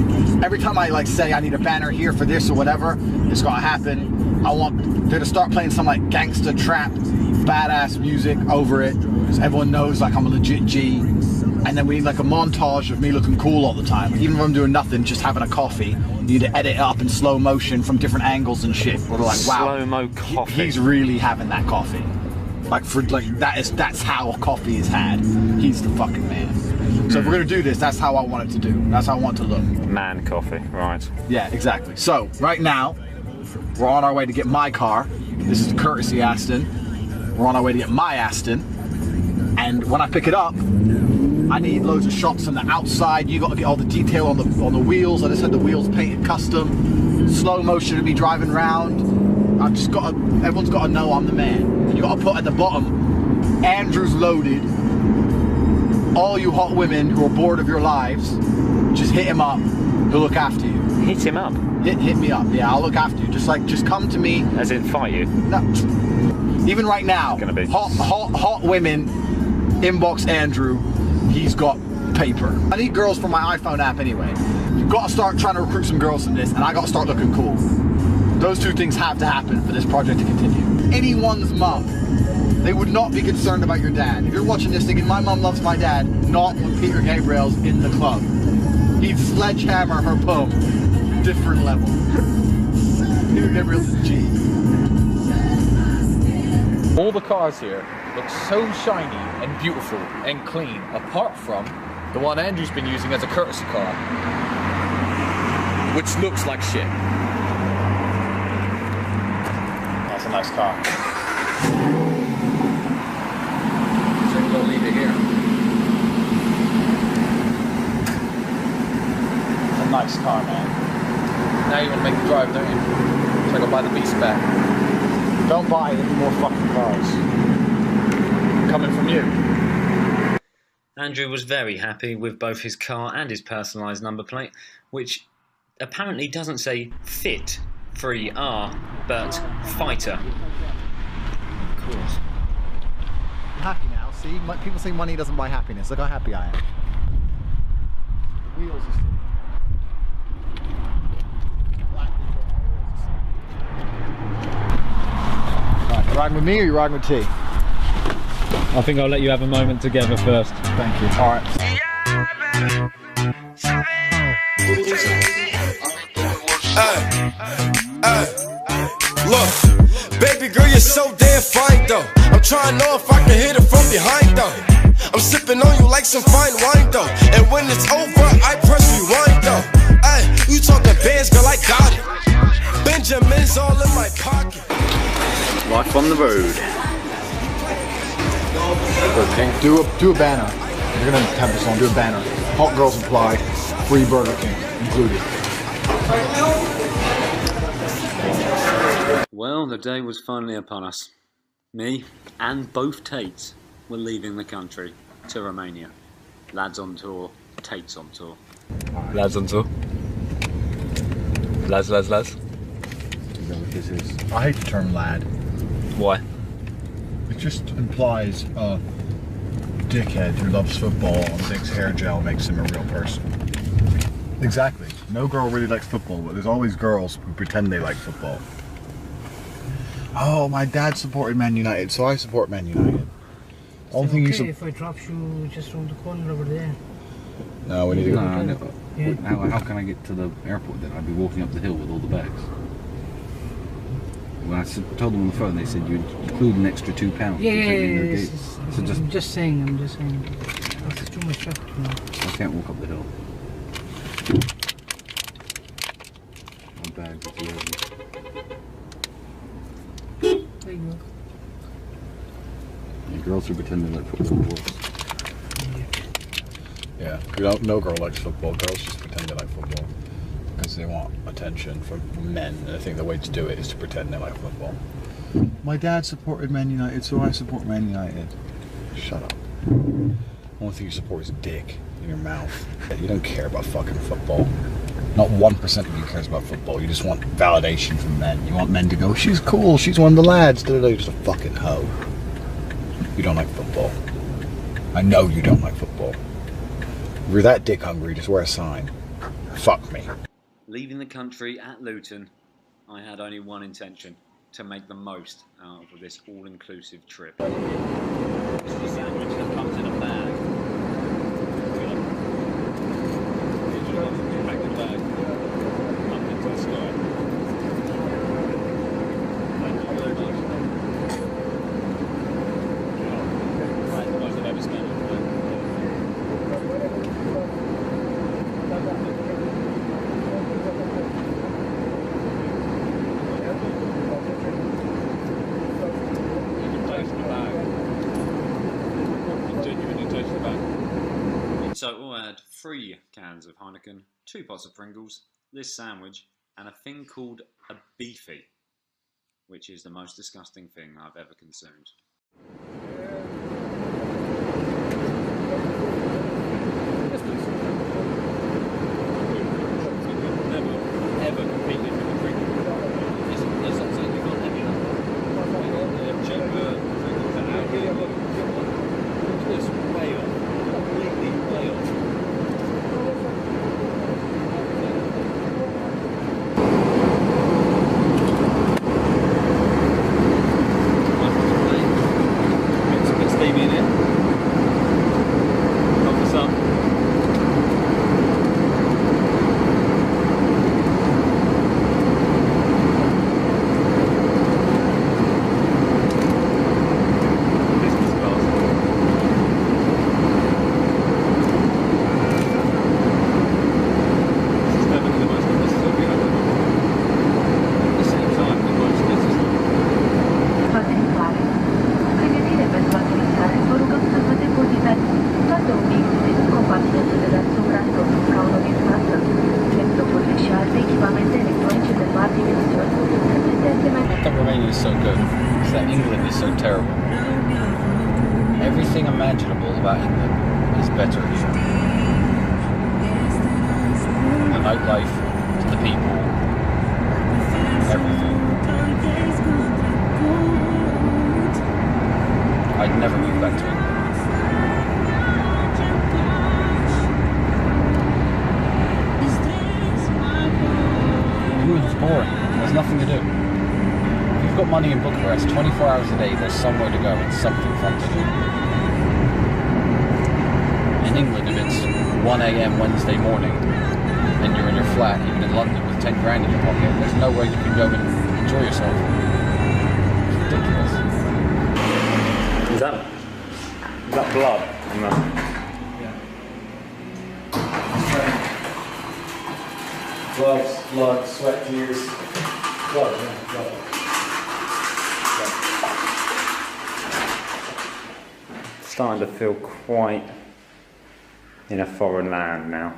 Every time I say I need a banner here for this or whatever, it's going to happen. I want there to start playing some like gangster trap, badass music over it, because everyone knows like I'm a legit G. And then we need like a montage of me looking cool all the time. Even if I'm doing nothing, just having a coffee, you need to edit it up in slow motion from different angles and shit. Or like, wow, slow-mo coffee. He's really having that coffee. That's how coffee is had. He's the fucking man. So if we're gonna do this, that's how I want it to do. That's how I want it to look. Man coffee, right. Yeah, exactly. So right now, we're on our way to get my car. This is the courtesy Aston. We're on our way to get my Aston. And when I pick it up, I need loads of shots on the outside. You got to get all the detail on the wheels. I just had the wheels painted custom. Slow motion of me driving around. I've just got to, everyone's got to know I'm the man. And you got to put at the bottom, Andrew's loaded. All you hot women who are bored of your lives, just hit him up. He'll look after you. Hit him up? Hit me up. Yeah, I'll look after you. Just come to me. As in fight you? No. Even right now, gonna be hot women, inbox Andrew. He's got paper. I need girls for my iPhone app anyway. You've got to start trying to recruit some girls from this, and I got to start looking cool. Those two things have to happen for this project to continue. Anyone's mum, they would not be concerned about your dad. If you're watching this thinking, my mum loves my dad, not when Peter Gabriel's in the club. He'd sledgehammer her poem. Different level. Peter Gabriel's a G. All the cars here look so shiny and beautiful and clean, apart from the one Andrew's been using as a courtesy car, which looks like shit. That's a nice car. So we'll leave it here. It's a nice car, man. Now you want to make the drive, don't you? So I go buy the beast back. Don't buy any more fucking cars. Coming from you. Andrew was very happy with both his car and his personalised number plate, which apparently doesn't say Fit 3R, but Fighter. Of course. I'm happy now, see? People say money doesn't buy happiness. Look how happy I am. The wheels are still. Alright, you riding with me or you riding with T? I think I'll let you have a moment together first. Thank you. Alright. Look, baby girl, you're so damn fine though. I'm trying to know if I can hit it from behind though. I'm sipping on you like some fine wine though. And when it's over, I press rewind though. Ay, you talking bands, girl, I got it. Benjamin's all in my pocket. Life on the road. Okay. Do a banner. You're gonna have this on. Do a banner. Hot girls apply. Free Burger King included. Well, the day was finally upon us. Me and both Tates were leaving the country to Romania. Lads on tour, Tates on tour. Lads on tour. Lads. Is that what this is? I hate the term lad. Why? It just implies a dickhead who loves football and thinks hair gel makes him a real person. Exactly. No girl really likes football, but there's always girls who pretend they like football. Oh, my dad supported Man United, so I support Man United. Only thing okay if I drop you just around the corner over there. No, we need to go. No. Yeah. How can I get to the airport then? I'd be walking up the hill with all the bags. When I told them on the phone, they said you'd include an extra £2. Yeah. So I'm just saying. It's too much traffic now. I can't walk up the hill. My bag is lovely. There you go. Yeah, girls who pretend they like football worse. Yeah, no girl likes football. Girls just pretend they like football. because they want attention from men, and I think the way to do it is to pretend they like football. My dad supported Man United, so I support Man United. Shut up. The only thing you support is dick in your mouth. You don't care about fucking football. Not 1% of you cares about football. You just want validation from men. You want men to go, she's cool, she's one of the lads. You're just a fucking hoe. You don't like football. I know you don't like football. If you're that dick hungry, just wear a sign. Fuck me. Leaving the country at Luton, I had only one intention: to make the most out of this all-inclusive trip. It's the sandwich that comes in a bag. Back the bag. Up into the sky. Thank you very much. Right, the most I've ever spent on food. In total, I had 3 cans of Heineken, 2 pots of Pringles, this sandwich, and a thing called a beefy, which is the most disgusting thing I've ever consumed. Never, ever competed with the Pringles. It's absolutely not heavy enough. They're cheaper Pringles than out here. It's way off. Completely way off. Get Stevie in it. Help us up. Romania is so good, is that England is so terrible. Everything imaginable about England is better here. The nightlife, the people, everything. I'd never move back to England. England's boring. There's nothing to do. If you've got money in Bucharest, 24 hours a day, there's somewhere to go and something fun to do. In England, if it's 1 a.m. Wednesday morning and you're in your flat, even in London, with 10 grand in your pocket, there's nowhere you can go and enjoy yourself. It's ridiculous. Is that blood? No. Blood, sweat, tears. Blood, yeah, blood. Starting to feel quite in a foreign land now.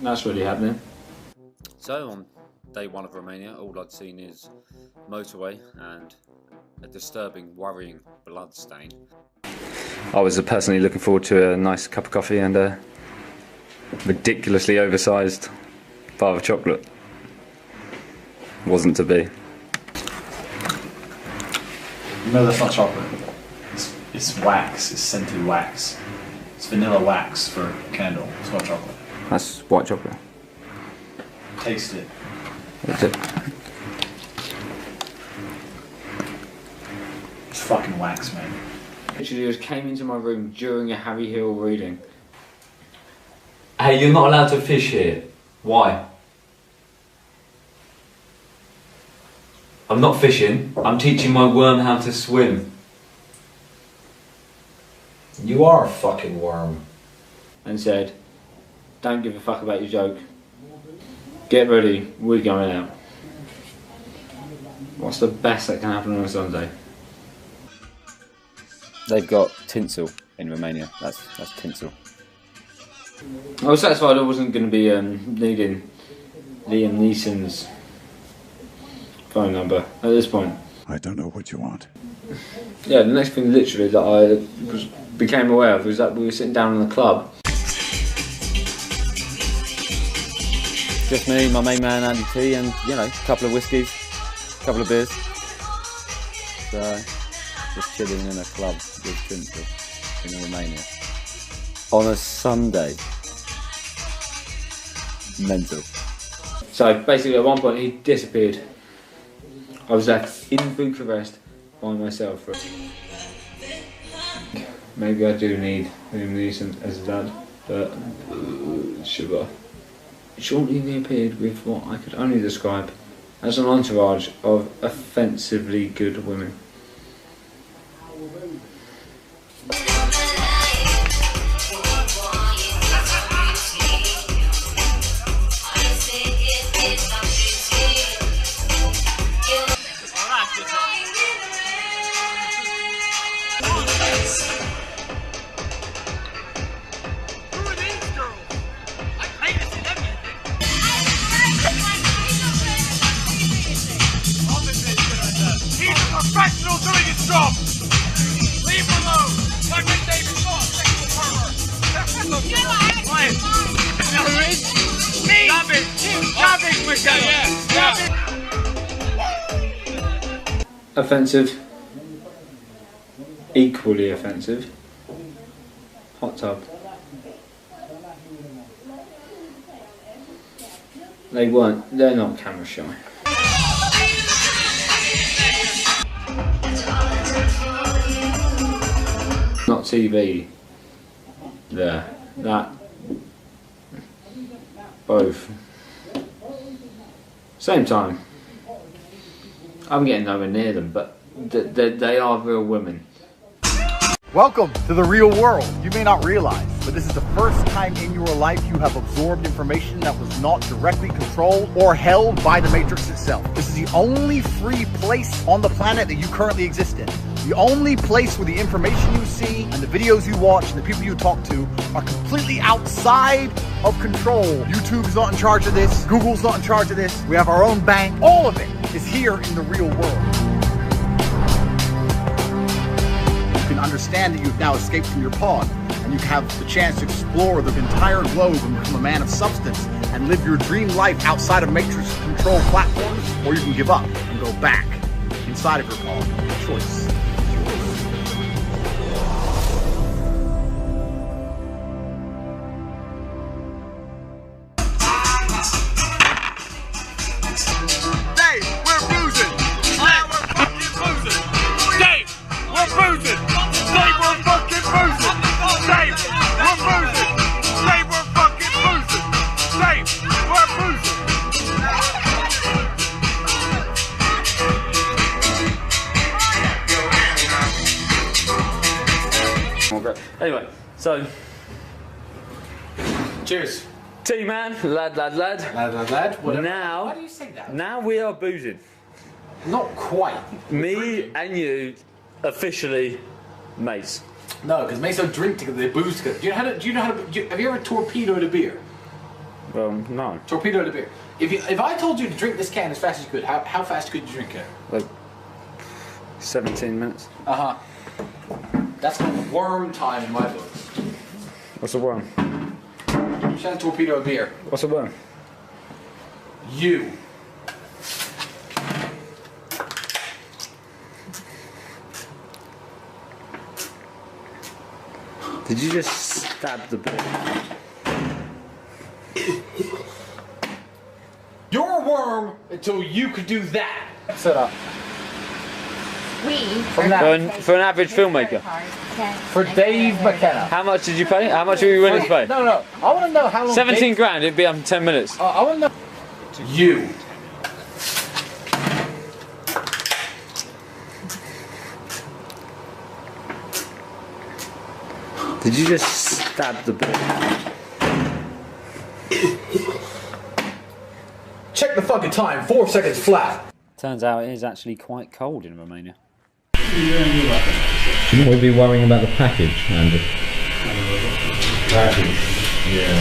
That's really happening. So on day 1 of Romania, all I'd seen is motorway and a disturbing, worrying blood stain. I was personally looking forward to a nice cup of coffee and a ridiculously oversized bar of chocolate. Wasn't to be. No, that's not chocolate. It's wax. It's scented wax. It's vanilla wax for a candle. It's not chocolate. That's white chocolate. Taste it. That's it. It's fucking wax, man. Literally just came into my room during a Harry Hill reading. Hey, you're not allowed to fish here. Why? I'm not fishing, I'm teaching my worm how to swim. You are a fucking worm. And said, don't give a fuck about your joke. Get ready, we're going out. What's the best that can happen on a Sunday? They've got tinsel in Romania. That's tinsel. I was satisfied I wasn't going to be needing Liam Neeson's phone number at this point. I don't know what you want. Yeah, the next thing literally that I became aware of was that we were sitting down in the club. Just me, my main man Andy T, and you know, a couple of whiskies, a couple of beers. So, just chilling in a club with Tristan in Romania on a Sunday. Mental. So basically, at one point he disappeared. I was left in Bucharest by myself. Maybe I do need Liam Neeson as a dad, but sugar. Shortly he appeared with what I could only describe as an entourage of offensively good women. Professional doing his job! Leave him alone! Like when David Scott, sexual pervert! Quiet! You know who it is? Me! David! David McKenna! Yeah! Offensive. Equally offensive. Hot tub. They're not camera shy. Not TV. There. That. Both. Same time. I'm getting nowhere near them, but they are real women. Welcome to the real world. You may not realize, but this is the first time in your life you have absorbed information that was not directly controlled or held by the Matrix itself. This is the only free place on the planet that you currently exist in. The only place where the information you see and the videos you watch and the people you talk to are completely outside of control. YouTube is not in charge of this. Google's not in charge of this. We have our own bank. All of it is here in the real world. Understand that you've now escaped from your pod and you have the chance to explore the entire globe and become a man of substance and live your dream life outside of Matrix control platforms, or you can give up and go back inside of your pod. Choice. Dave, we're boozing! We're fucking boozing! Dave, we're boozing! Dave, we're fucking boozing! Dave, we're boozing! Dave, we're fucking boozing! Dave, we're boozing! Anyway, so cheers. T-man, lad. Now, why do you say that? Now we are boozing. Not quite. Me and you, officially mates. No, because mates don't drink together; they booze together. Do you know how to? Have you ever torpedoed a beer? Well, no. Torpedoed a beer. If I told you to drink this can as fast as you could, how fast could you drink it? Like 17 minutes. That's called worm time in my book. What's a worm? You can't torpedo a beer. What's a worm? You. Did you just stab the beer? You're a worm until you could do that. Set up. For an average filmmaker. For Dave McKenna. How much did you pay? How much are you willing to pay? No. I want to know how long. 17 grand. It'd be up in 10 minutes. I want to know. You. Did you just stab the beer? Check the fucking time. 4 seconds flat. Turns out it is actually quite cold in Romania. Yeah, Shouldn't we be worrying about the package, Andrew? Package, yeah.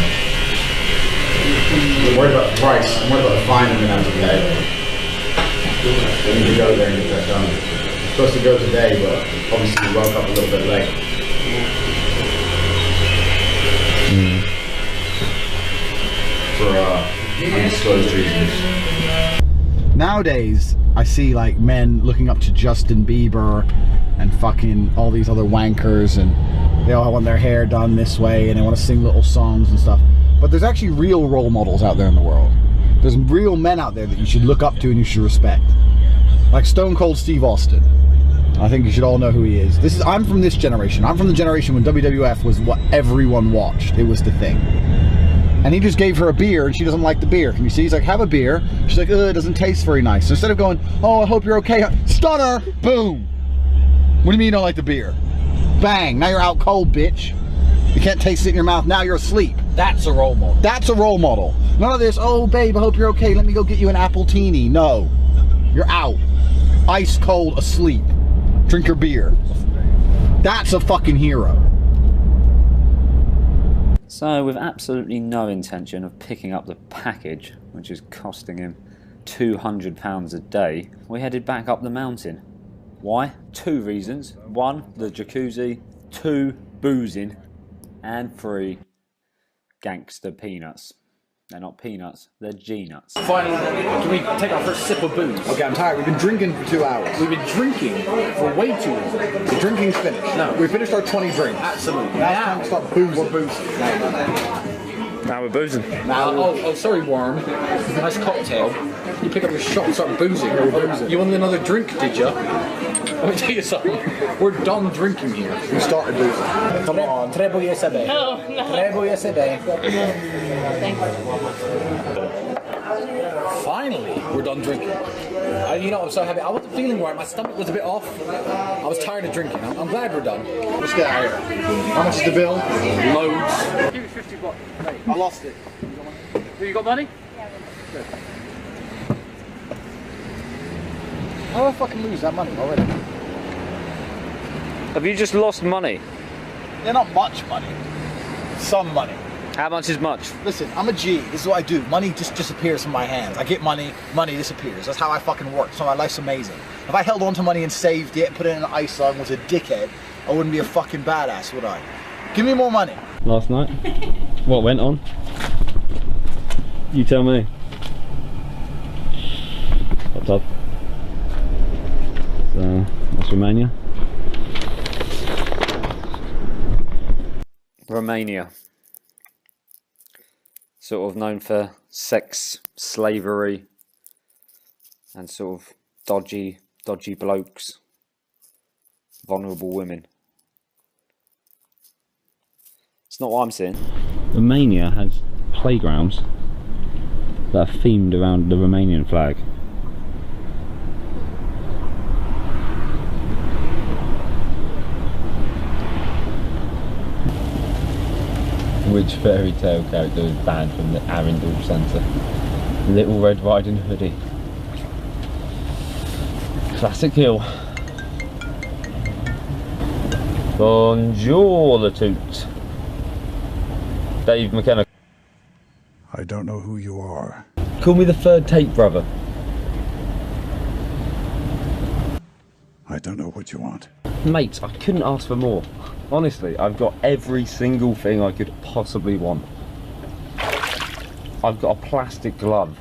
I'm worried about the price. I'm worried about the fine I'm going to have to pay. We need to go there and get that done. We're supposed to go today, but obviously we woke up a little bit late. For undisclosed reasons. Nowadays, I see like men looking up to Justin Bieber and fucking all these other wankers, and they all want their hair done this way and they want to sing little songs and stuff. But there's actually real role models out there in the world. There's real men out there that you should look up to and you should respect. Like Stone Cold Steve Austin. I think you should all know who he is. I'm from this generation. I'm from the generation when WWF was what everyone watched. It was the thing. And he just gave her a beer and she doesn't like the beer. Can you see? He's like, have a beer. She's like, ugh, it doesn't taste very nice. So instead of going, oh, I hope you're okay, stunner, boom. What do you mean you don't like the beer? Bang, now you're out cold, bitch. You can't taste it in your mouth, now you're asleep. That's a role model. That's a role model. None of this, oh babe, I hope you're okay, let me go get you an apple teeny. No, you're out. Ice cold, asleep. Drink your beer. That's a fucking hero. So, with absolutely no intention of picking up the package, which is costing him £200 a day, we headed back up the mountain. Why? 2 reasons. 1, the jacuzzi. 2, boozing. And 3, gangster peanuts. They're not peanuts, they're G-nuts. Finally, can we take our first sip of booze? Okay, I'm tired. We've been drinking for 2 hours. We've been drinking for way too long. The drinking's finished. No. We finished our 20 drinks. Absolutely. Now it's time to start boozing. We're boozing. Now we're boozing. Oh, sorry, Worm. Nice cocktail. You pick up your shot and start boozing. You wanted another drink, did you? Let me tell you something. We're done drinking here. We started boozing. Come on. Trebuję sobie. Oh, no. Trebuję sobie. Thanks. Finally, we're done drinking. You know, I'm so happy. I wasn't feeling right. My stomach was a bit off. I was tired of drinking. I'm glad we're done. Let's get out of here. How much is the bill? Loads. Give me 50 bucks. I lost it. You got money? Good. How do I fucking lose that money already? Have you just lost money? Yeah, not much money. Some money. How much is much? Listen, I'm a G. This is what I do. Money just disappears from my hands. I get money, money disappears. That's how I fucking work. So my life's amazing. If I held on to money and saved it, put it in an ice log and was a dickhead, I wouldn't be a fucking badass, would I? Give me more money. Last night? What went on? You tell me. Hot tub. So, that's Romania. Romania. Sort of known for sex, slavery, and sort of dodgy blokes, vulnerable women. It's not what I'm seeing. Romania has playgrounds that are themed around the Romanian flag. Which fairy tale character was banned from the Arundel Centre? Little Red Riding Hoodie. Classic hill. Bonjour, the toot. Dave McKenna. I don't know who you are. Call me the third Tate brother. I don't know what you want. Mate, I couldn't ask for more. Honestly, I've got every single thing I could possibly want. I've got a plastic glove.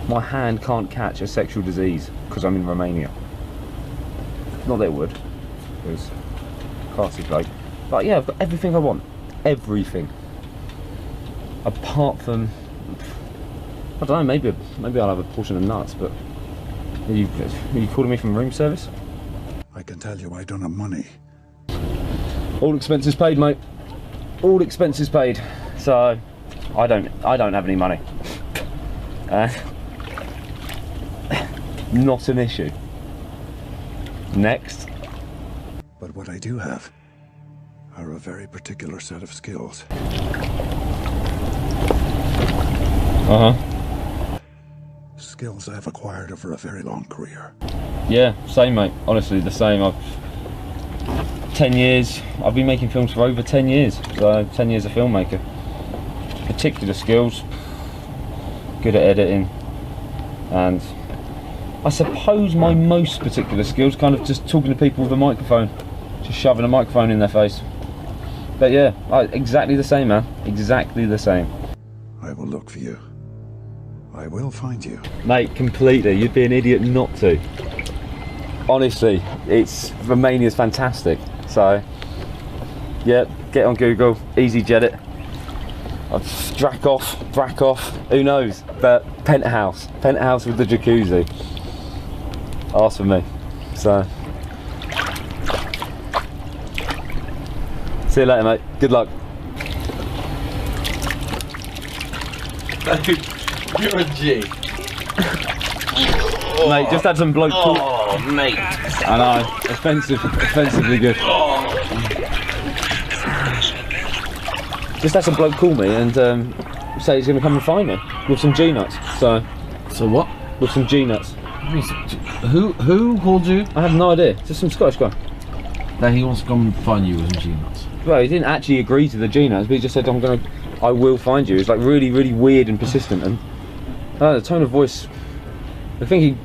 My hand can't catch a sexual disease because I'm in Romania. Not that it would, because classy bloke. But yeah, I've got everything I want. Everything. Apart from, I don't know, maybe I'll have a portion of nuts, but are you calling me from room service? I can tell you I don't have money. All expenses paid, mate. All expenses paid. So I don't have any money. Not an issue. Next. But what I do have are a very particular set of skills. Uh-huh. Skills I've acquired over a very long career. Yeah, same mate, honestly the same. 10 years, I've been making films for over 10 years, so 10 years a filmmaker. Particular skills, good at editing, and I suppose my most particular skills kind of just talking to people with a microphone, just shoving a microphone in their face. But yeah, exactly the same man, exactly the same. I will look for you. I will find you. Mate, completely, you'd be an idiot not to. Honestly, Romania's fantastic. So, yeah, get on Google, EasyJet it. Drac off, who knows? But penthouse with the jacuzzi. Ask for me. So, see you later, mate. Good luck. You're a G. Mate, just had some bloke call. Oh, mate. I know, offensively good. Just had some bloke call me and say he's going to come and find me with some G-nuts. So what? With some G-nuts. Who called you? I have no idea. Just some Scottish guy. That he wants to come and find you with some G-nuts. Well, he didn't actually agree to the G-nuts, but he just said, I will find you. It's like really, really weird and persistent, and the tone of voice. I think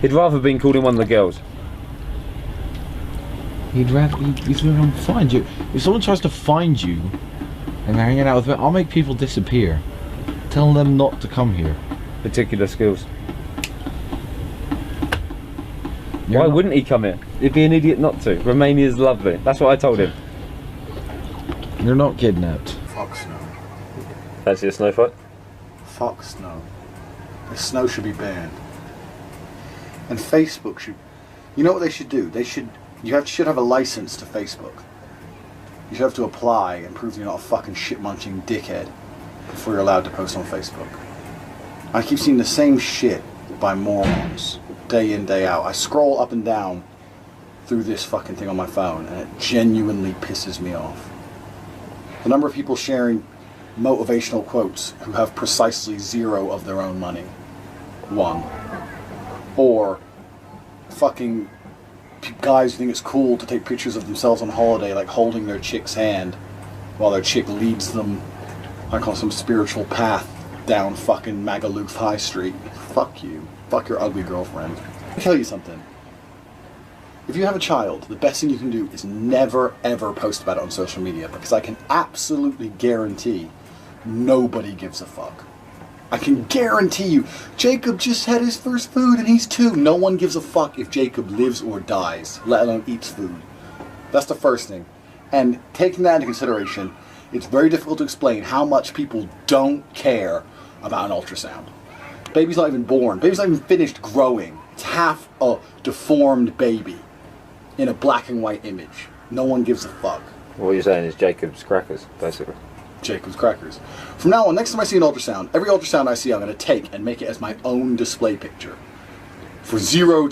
he'd rather have been called in one of the girls. He's gonna find you. If someone tries to find you and they're hanging out with me, I'll make people disappear. Tell them not to come here. Particular skills. Why wouldn't he come here? He'd be an idiot not to. Romania's lovely. That's what I told him. You're not kidnapped. Fuck snow. Fancy a snow fight? Fuck snow. The snow should be banned. And Facebook should... You know what they should do? Should have a license to Facebook. You should have to apply and prove you're not a fucking shit-munching dickhead before you're allowed to post on Facebook. I keep seeing the same shit by morons, day in, day out. I scroll up and down through this fucking thing on my phone, and it genuinely pisses me off. The number of people sharing motivational quotes who have precisely zero of their own money. One. Or fucking guys who think it's cool to take pictures of themselves on holiday, like holding their chick's hand while their chick leads them like on some spiritual path down fucking Magaluf High Street. Fuck you. Fuck your ugly girlfriend. I'll tell you something. If you have a child, the best thing you can do is never ever post about it on social media, because I can absolutely guarantee nobody gives a fuck. I can guarantee you, Jacob just had his first food and he's 2. No one gives a fuck if Jacob lives or dies, let alone eats food. That's the first thing. And taking that into consideration, it's very difficult to explain how much people don't care about an ultrasound. Baby's not even born. Baby's not even finished growing. It's half a deformed baby in a black and white image. No one gives a fuck. What you're saying is Jacob's crackers, basically. Jacob's crackers. From now on, next time I see an ultrasound, every ultrasound I see I'm going to take and make it as my own display picture. For zero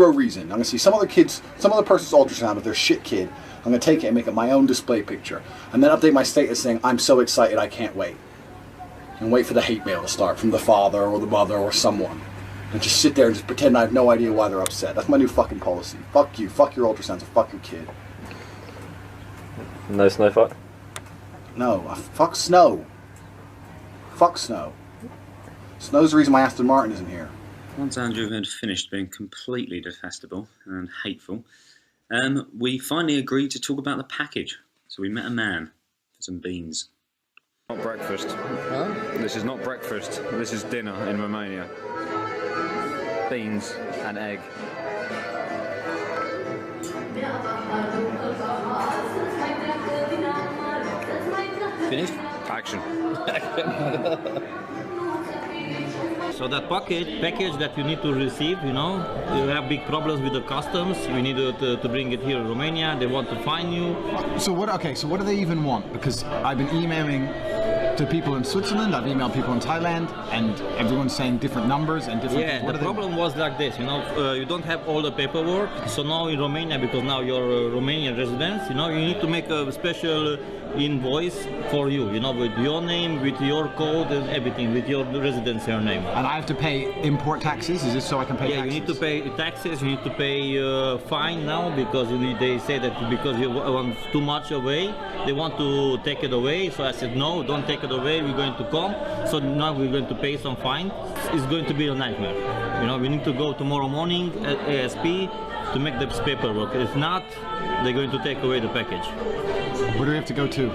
reason. I'm going to see some other person's ultrasound, if they're a shit kid, I'm going to take it and make it my own display picture. And then update my status saying, I'm so excited I can't wait. And wait for the hate mail to start from the father or the mother or someone. And just sit there and just pretend I have no idea why they're upset. That's my new fucking policy. Fuck you. Fuck your ultrasounds. Fuck your kid. No snow fight? No. Fuck snow. Fuck snow. Snow's the reason my Aston Martin isn't here. Once Andrew had finished being completely detestable and hateful, we finally agreed to talk about the package. So we met a man for some beans. Not breakfast. Huh? This is not breakfast. This is dinner in Romania. Beans and egg. Finished? Action. So that package that you need to receive, you know, you have big problems with the customs. We need to bring it here in Romania. They want to fine you. So what do they even want? Because I've been emailing to people in Switzerland, I've emailed people in Thailand, and everyone's saying different numbers and different... Yeah, the problem was like this, you know, you don't have all the paperwork. So now in Romania, because now you're a Romanian resident, you know, you need to make a special invoice for you, you know, with your name, with your code and everything, with your residence here name. And I have to pay import taxes? Is this so I can pay taxes? Yeah, you need to pay taxes, you need to pay fine now, because they say that because you want too much away, they want to take it away. So I said, no, don't take it away, we're going to come. So now we're going to pay some fine. It's going to be a nightmare. You know, we need to go tomorrow morning at ASP to make this paperwork. If not, they're going to take away the package. Where do we have to go to?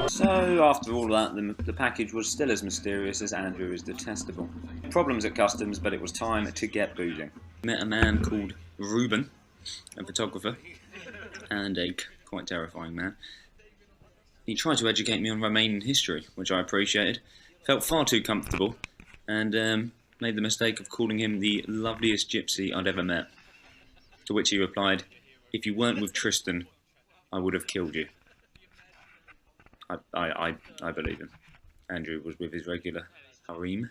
So, after all that, the package was still as mysterious as Andrew is detestable. Problems at customs, but it was time to get boozing. Met a man called Ruben, a photographer, and a quite terrifying man. He tried to educate me on Romanian history, which I appreciated. Felt far too comfortable, and made the mistake of calling him the loveliest gypsy I'd ever met. To which he replied, "If you weren't with Tristan, I would have killed you." I believe him. Andrew was with his regular harem.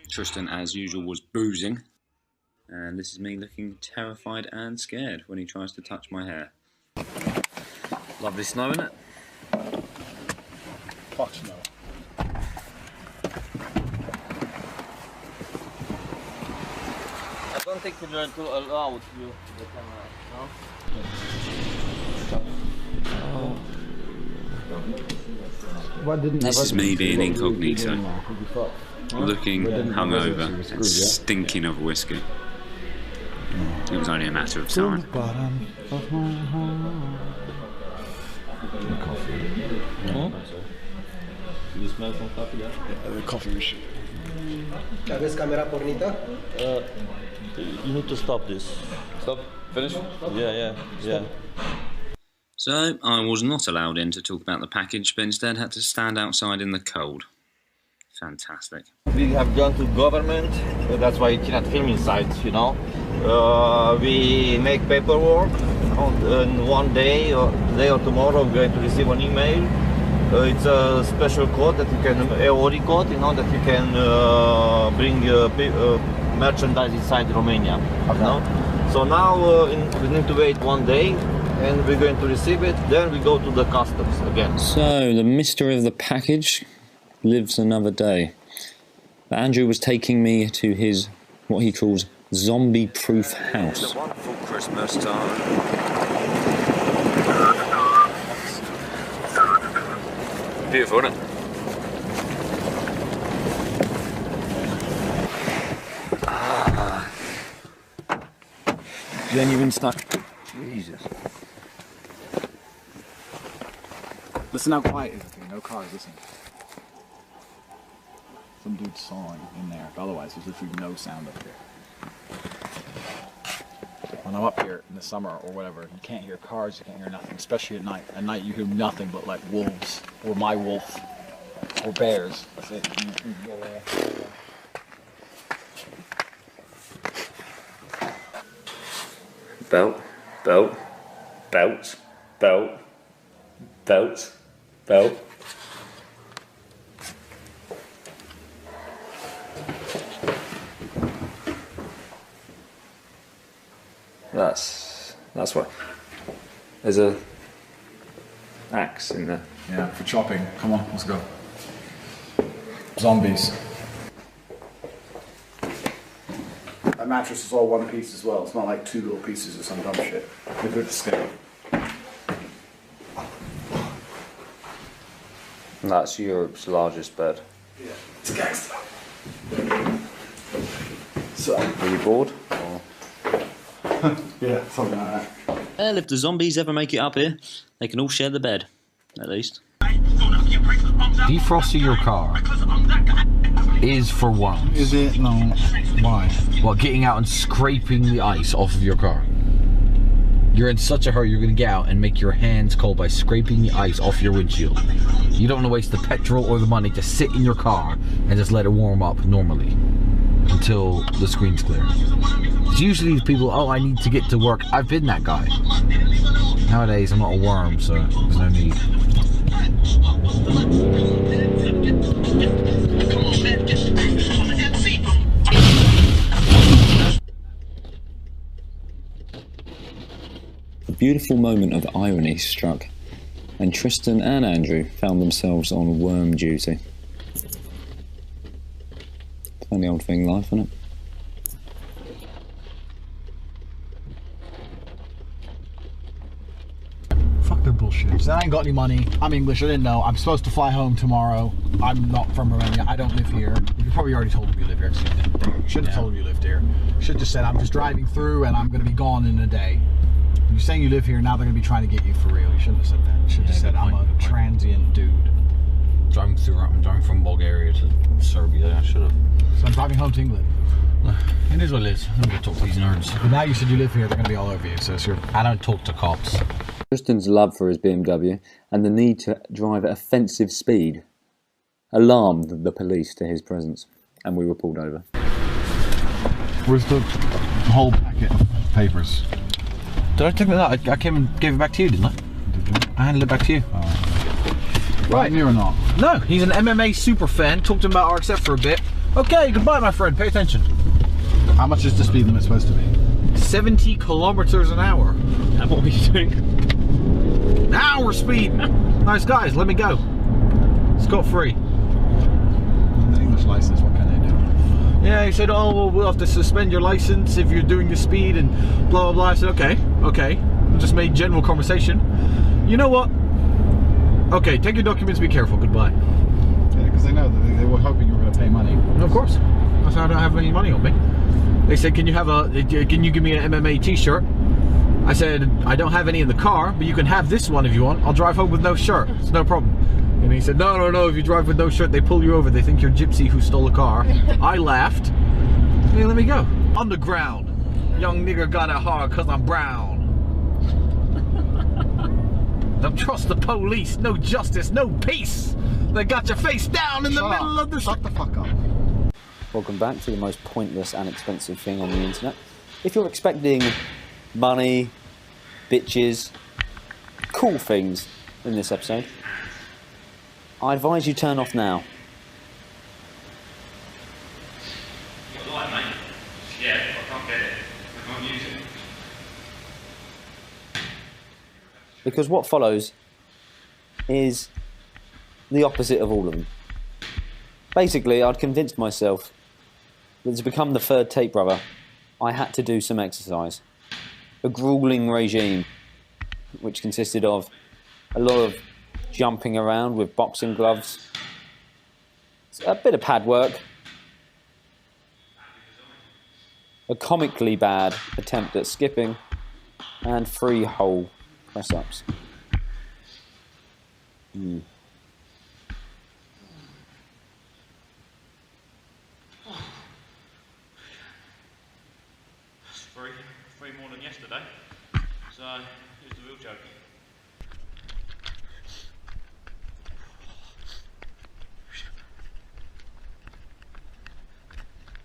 Tristan, as usual, was boozing. And this is me looking terrified and scared when he tries to touch my hair. Lovely snow, isn't it? Pot snow. I don't think you're to allow you the camera, no? This is me being incognito, looking hungover and stinking of whiskey. It was only a matter of time. You smell some coffee there? Yeah, the coffee machine. Aveți camera pornită? You need to stop this. Stop? Finish? Yeah. So, I was not allowed in to talk about the package, but instead had to stand outside in the cold. Fantastic. We have gone to government, that's why you cannot film inside, you know. We make paperwork, and one day or today or tomorrow we're going to receive an email. It's a special code that you can, EORI code, you know, that you can bring merchandise inside Romania. Okay. You know? So now we need to wait one day, and we're going to receive it, then we go to the customs again. So, the mystery of the package lives another day. Andrew was taking me to his, what he calls, zombie-proof house. It's a wonderful Christmas time. Beautiful, isn't it? Genuine stuff. Jesus. Listen how quiet it is. No cars, listen. Some dude sawing in there. Otherwise, there's literally no sound up here. When I'm up here in the summer or whatever, you can't hear cars, you can't hear nothing, especially at night. At night, you hear nothing but like wolves, or my wolf, or bears. That's it. Belt, belt, belt, belt, belt, belt. That's what. There's a axe in there. Yeah, for chopping. Come on, let's go. Zombies. That mattress is all one piece as well. It's not like two little pieces of some dumb shit. Look at the scale. That's Europe's largest bed. Yeah, it's gangster. So, are you bored? Or? Yeah, something like that. Well, if the zombies ever make it up here, they can all share the bed, at least. Defrosting your car is for worms. Is it? No. Why? Well, getting out and scraping the ice off of your car. You're in such a hurry, you're going to get out and make your hands cold by scraping the ice off your windshield. You don't want to waste the petrol or the money to sit in your car and just let it warm up normally until the screen's clear. It's usually these people, oh, I need to get to work. I've been that guy. Nowadays, I'm not a worm, so there's no need. A beautiful moment of irony struck and Tristan and Andrew found themselves on worm duty. Funny old thing, life, isn't it? Fuck their bullshit. So I ain't got any money. I'm English. I didn't know. I'm supposed to fly home tomorrow. I'm not from Romania. I don't live here. You probably already told him you live here. You should have told him you lived here. You should have just said, I'm just driving through and I'm going to be gone in a day. You're saying you live here, now they're going to be trying to get you for real. You shouldn't have said that. You should have just said, I'm a transient dude. I'm driving from Bulgaria to Serbia. I should have. So I'm driving home to England. It is what it is. I'm going to talk to these nerds. But now you said you live here, they're going to be all over you. So it's your... I don't talk to cops. Tristan's love for his BMW and the need to drive at offensive speed alarmed the police to his presence, and we were pulled over. Where's the whole packet of papers? Did I take that? I came and gave it back to you, didn't I? Did you? I handed it back to you. Right, me or not? No, he's an MMA super fan. Talked to him about RXF for a bit. Okay, goodbye, my friend. Pay attention. How much is the speed limit supposed to be? 70 kilometers an hour. And what were you doing? Now we're speeding. Nice guys, let me go. Scot free. The English license, what can they do? Yeah, he said, oh, well, we'll have to suspend your license if you're doing the speed and blah, blah, blah. I said, okay. Just made general conversation. You know what? Okay, take your documents, be careful, goodbye. Yeah, because they know that they were hoping you were going to pay money. Of course. That's why I don't have any money on me. They said, can you give me an MMA t-shirt? I said, I don't have any in the car, but you can have this one if you want. I'll drive home with no shirt. It's no problem. And he said, no, if you drive with no shirt, they pull you over. They think you're a gypsy who stole a car. I laughed. Hey, let me go. Underground. Young nigger got it hard because I'm brown. Don't trust the police. No justice, no peace. They got your face down in the middle of the... Shut the fuck up. Welcome back to the most pointless and expensive thing on the internet. If you're expecting money, bitches, cool things in this episode, I advise you turn off now. You're lying, mate. Yeah, I can't get it. I can't use it. Because what follows is the opposite of all of them. Basically, I'd convinced myself that to become the third Tate brother, I had to do some exercise. A grueling regime, which consisted of a lot of jumping around with boxing gloves, a bit of pad work, a comically bad attempt at skipping, and 3 whole press-ups. Three more than yesterday, so here's the real joke.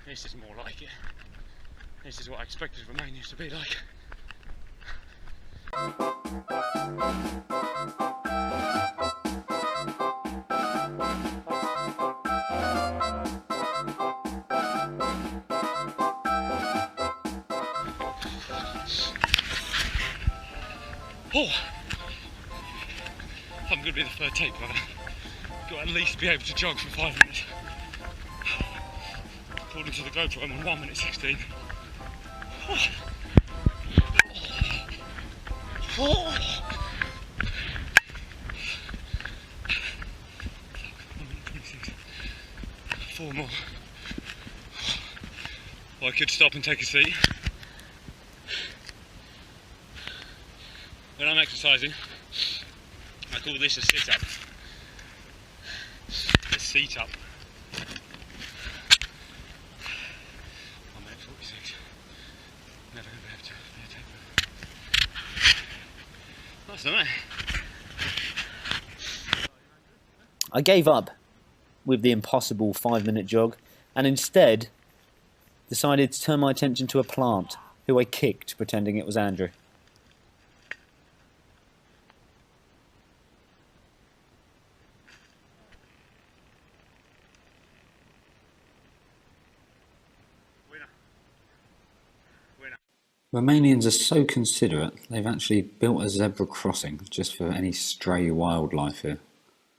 This is more like it. This is what I expected Romania to be like. Oh, I'm going to be the third Tate brother. Got to at least be able to jog for 5 minutes. According to the GoPro, I'm on 1 minute 16. Oh. Oh. 26. 4 more. Or I could stop and take a seat. When I'm exercising, I call this a sit-up. A seat-up. 1 minute 46. Never going to be able to be a Tate brother. That's not it. I gave up with the impossible 5-minute jog and instead decided to turn my attention to a plant who I kicked pretending it was Andrew. Romanians are so considerate, they've actually built a zebra crossing just for any stray wildlife here.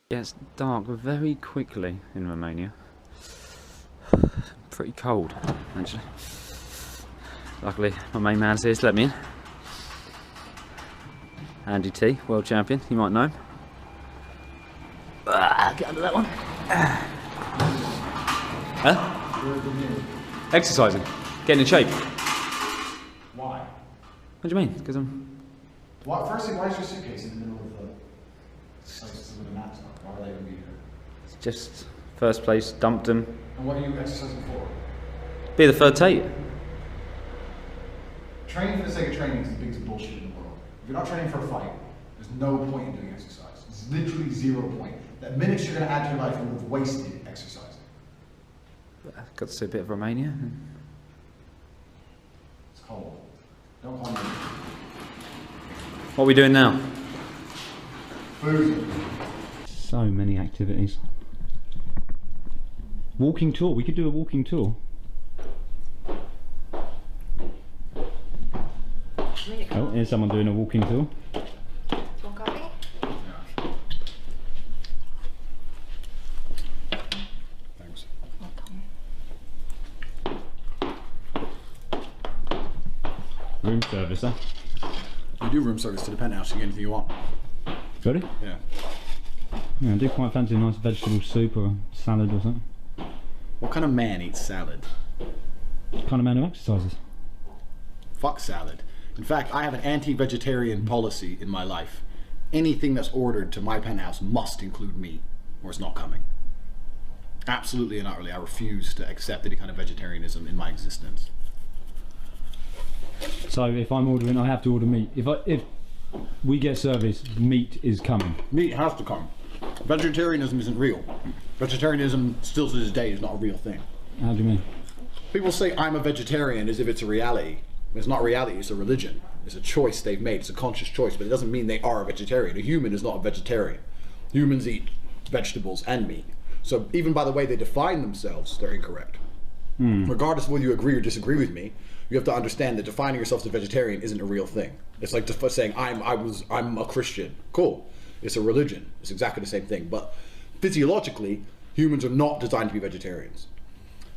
It gets dark very quickly in Romania. Pretty cold, actually. Luckily, my main man's here to let me in. Andy T, world champion, you might know him. Get under that one. Huh? Exercising, getting in shape. Why? What do you mean? Because I'm... Firstly, why is your suitcase in the middle of the place with the mats on? Why would they even be here? It's just first place, dumped them. And what are you exercising for? Be the third Tate. Training for the sake of training is the biggest bullshit in the world. If you're not training for a fight, there's no point in doing exercise. It's literally 0 point. That minutes you're going to add to your life, you would have wasted exercising. I've got to see a bit of Romania. It's cold. Don't call me. What are we doing now? Food. So many activities. Walking tour. We could do a walking tour. Oh, here's someone doing a walking tour. Want coffee? Thanks. Room service, huh? You do room service to the penthouse, you get anything you want. Got it? Yeah. Yeah, I do quite fancy a nice vegetable soup or a salad or something. What kind of man eats salad? What kind of man who exercises? Fuck salad. In fact, I have an anti-vegetarian policy in my life. Anything that's ordered to my penthouse must include meat, or it's not coming. Absolutely and utterly, I refuse to accept any kind of vegetarianism in my existence. So if I'm ordering, I have to order meat. If we get service, meat is coming. Meat has to come. Vegetarianism isn't real. Vegetarianism, still to this day, is not a real thing. How do you mean? People say I'm a vegetarian as if it's a reality. It's not reality, it's a religion. It's a choice they've made, it's a conscious choice, but it doesn't mean they are a vegetarian. A human is not a vegetarian. Humans eat vegetables and meat. So even by the way they define themselves, they're incorrect. Regardless of whether you agree or disagree with me, you have to understand that defining yourself as a vegetarian isn't a real thing. It's like just saying I'm a Christian. Cool. It's a religion. It's exactly the same thing. But physiologically, humans are not designed to be vegetarians.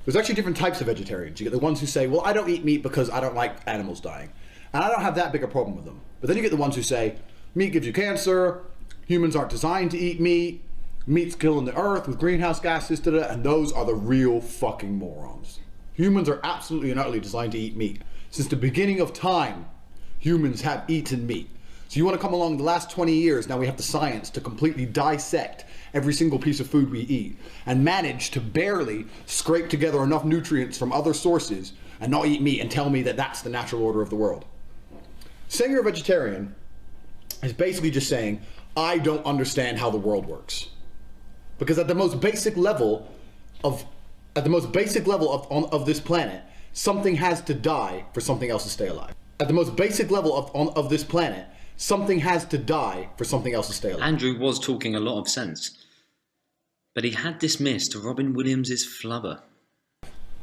There's actually different types of vegetarians. You get the ones who say, well, I don't eat meat because I don't like animals dying. And I don't have that big a problem with them. But then you get the ones who say, meat gives you cancer, humans aren't designed to eat meat, meat's killing the earth with greenhouse gases, and those are the real fucking morons. Humans are absolutely and utterly designed to eat meat. Since the beginning of time, humans have eaten meat. So you want to come along the last 20 years, now we have the science to completely dissect every single piece of food we eat and manage to barely scrape together enough nutrients from other sources and not eat meat and tell me that that's the natural order of the world. Saying you're a vegetarian is basically just saying, I don't understand how the world works. Because at the most basic level of this planet, something has to die for something else to stay alive. At the most basic level of this planet, something has to die for something else to stay alive. Andrew was talking a lot of sense, but he had dismissed Robin Williams' flubber.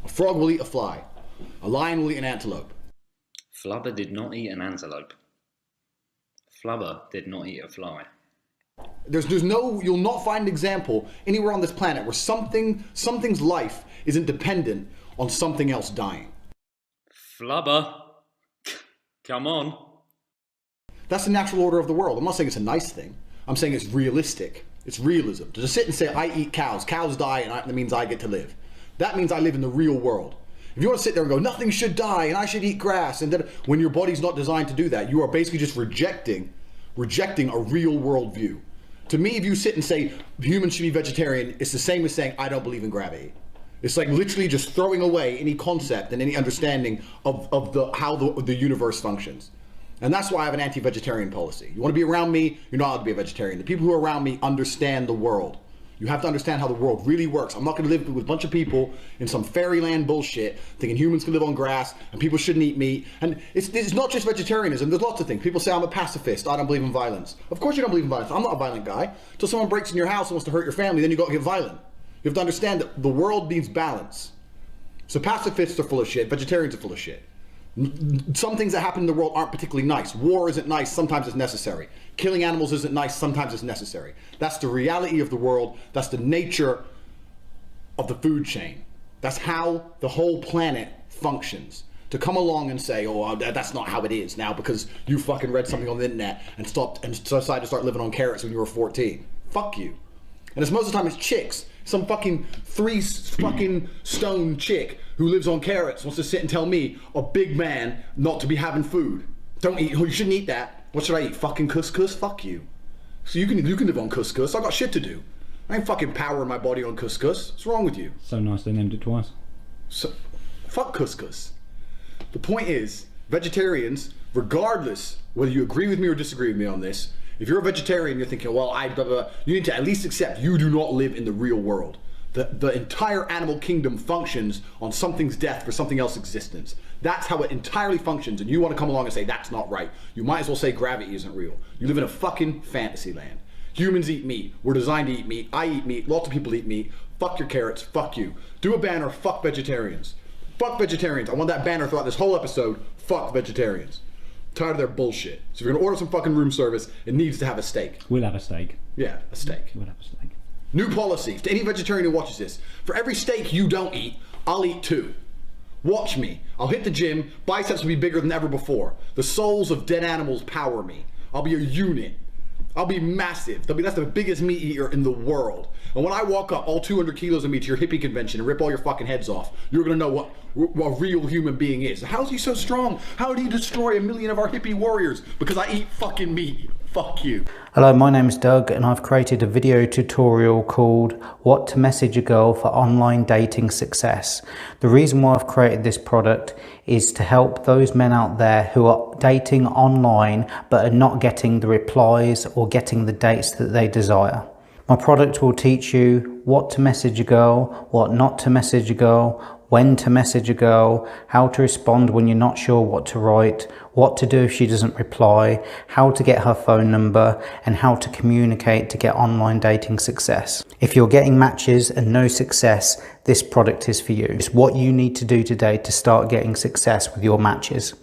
A frog will eat a fly. A lion will eat an antelope. Flubber did not eat an antelope. Flubber did not eat a fly. You'll not find an example anywhere on this planet where something's life isn't dependent on something else dying. Flubber, come on. That's the natural order of the world. I'm not saying it's a nice thing. I'm saying it's realistic. It's realism. To just sit and say, I eat cows, cows die, and that means I get to live. That means I live in the real world. If you want to sit there and go, nothing should die, and I should eat grass, and then when your body's not designed to do that, you are basically just rejecting a real world view. To me, if you sit and say humans should be vegetarian, it's the same as saying I don't believe in gravity. It's like literally just throwing away any concept and any understanding of how the universe functions. And that's why I have an anti-vegetarian policy. You want to be around me, you're not allowed to be a vegetarian. The people who are around me understand the world. You have to understand how the world really works. I'm not going to live with a bunch of people in some fairyland bullshit thinking humans can live on grass and people shouldn't eat meat. And it's not just vegetarianism. There's lots of things. People say I'm a pacifist. I don't believe in violence. Of course you don't believe in violence. I'm not a violent guy. Until someone breaks in your house and wants to hurt your family, then you got to get violent. You have to understand that the world needs balance. So pacifists are full of shit. Vegetarians are full of shit. Some things that happen in the world aren't particularly nice. War isn't nice, sometimes it's necessary. Killing animals isn't nice, sometimes it's necessary. That's the reality of the world. That's the nature of the food chain. That's how the whole planet functions. To come along and say, oh, that's not how it is now because you fucking read something on the internet and decided to start living on carrots when you were 14. Fuck you. And it's most of the time it's chicks. Some fucking 3 fucking stone chick who lives on carrots wants to sit and tell me, a big man, not to be having food. Don't eat, you shouldn't eat that. What should I eat? Fucking couscous? Fuck you. So you can live on couscous. I got shit to do. I ain't fucking powering my body on couscous. What's wrong with you? So nice they named it twice. So, fuck couscous. The point is, vegetarians, regardless whether you agree with me or disagree with me on this, if you're a vegetarian, you're thinking, well, you need to at least accept you do not live in the real world. The entire animal kingdom functions on something's death for something else's existence. That's how it entirely functions, and you want to come along and say that's not right. You might as well say gravity isn't real. You live in a fucking fantasy land. Humans eat meat. We're designed to eat meat. I eat meat. Lots of people eat meat. Fuck your carrots. Fuck you. Do a banner. Fuck vegetarians. Fuck vegetarians. I want that banner throughout this whole episode. Fuck vegetarians. I'm tired of their bullshit. So if you're gonna order some fucking room service, it needs to have a steak. We'll have a steak. Yeah, a steak. We'll have a steak. New policy. To any vegetarian who watches this, for every steak you don't eat, I'll eat 2. Watch me. I'll hit the gym. Biceps will be bigger than ever before. The souls of dead animals power me. I'll be a unit. I'll be massive. That's the biggest meat eater in the world. And when I walk up all 200 kilos of meat to your hippie convention and rip all your fucking heads off, you're gonna know what a real human being is. How is he so strong? How did he destroy 1 million of our hippie warriors? Because I eat fucking meat. Fuck you. Hello, my name is Doug and I've created a video tutorial called What to Message a Girl for Online Dating Success. The reason why I've created this product is to help those men out there who are dating online but are not getting the replies or getting the dates that they desire. My product will teach you what to message a girl, what not to message a girl, when to message a girl, how to respond when you're not sure what to write, what to do if she doesn't reply, how to get her phone number, and how to communicate to get online dating success. If you're getting matches and no success, this product is for you. It's what you need to do today to start getting success with your matches.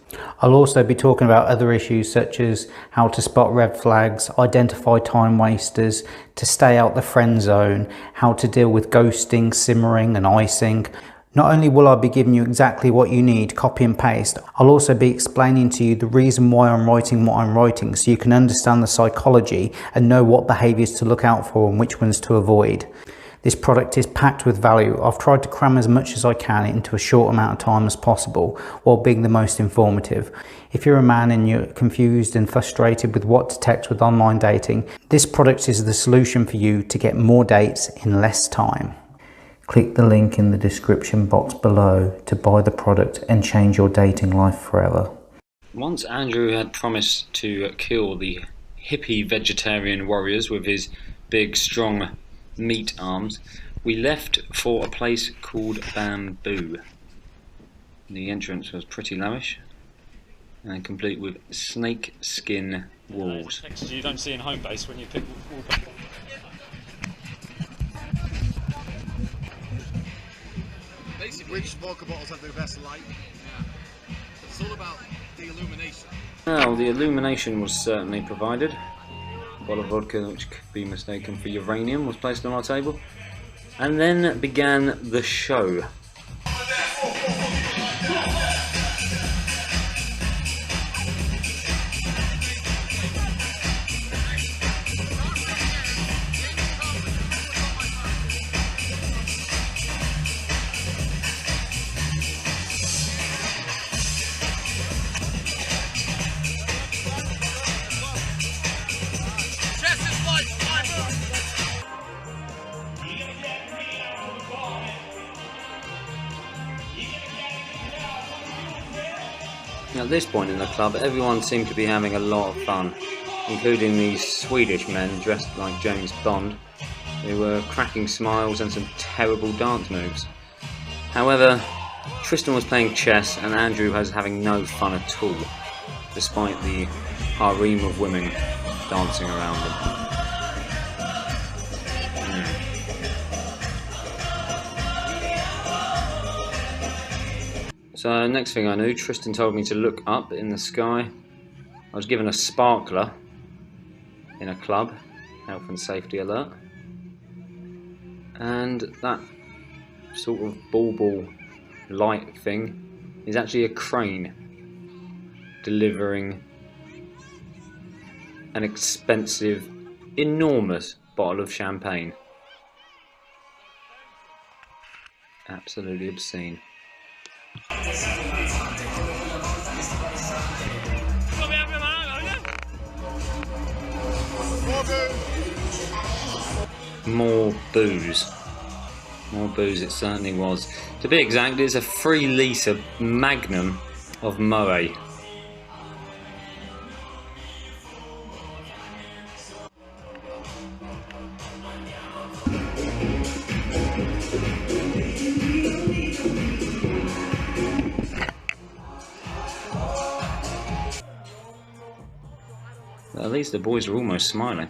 I'll also be talking about other issues such as how to spot red flags, identify time wasters, to stay out the friend zone, how to deal with ghosting, simmering and icing. Not only will I be giving you exactly what you need, copy and paste, I'll also be explaining to you the reason why I'm writing what I'm writing so you can understand the psychology and know what behaviours to look out for and which ones to avoid. This product is packed with value. I've tried to cram as much as I can into a short amount of time as possible while being the most informative. If you're a man and you're confused and frustrated with what to text with online dating, this product is the solution for you to get more dates in less time. Click the link in the description box below to buy the product and change your dating life forever. Once Andrew had promised to kill the hippie vegetarian warriors with his big strong meat arms, we left for a place called Bamboo. The entrance was pretty lavish and complete with snake skin walls. You don't see in home base when you pick wallpaper. Basically, British vodka bottles have the best light. Yeah. It's all about the illumination. Well, the illumination was certainly provided. A bottle of vodka, which could be mistaken for uranium, was placed on our table. And then began the show. At this point in the club, everyone seemed to be having a lot of fun, including these Swedish men dressed like James Bond, who were cracking smiles and some terrible dance moves. However, Tristan was playing chess and Andrew was having no fun at all, despite the harem of women dancing around them. So next thing I knew, Tristan told me to look up in the sky. I was given a sparkler in a club, health and safety alert. And that sort of bauble light thing is actually a crane delivering an expensive, enormous bottle of champagne. Absolutely obscene. More booze. More booze it certainly was. To be exact, it's a 3-litre magnum of Moet. At least the boys are almost smiling.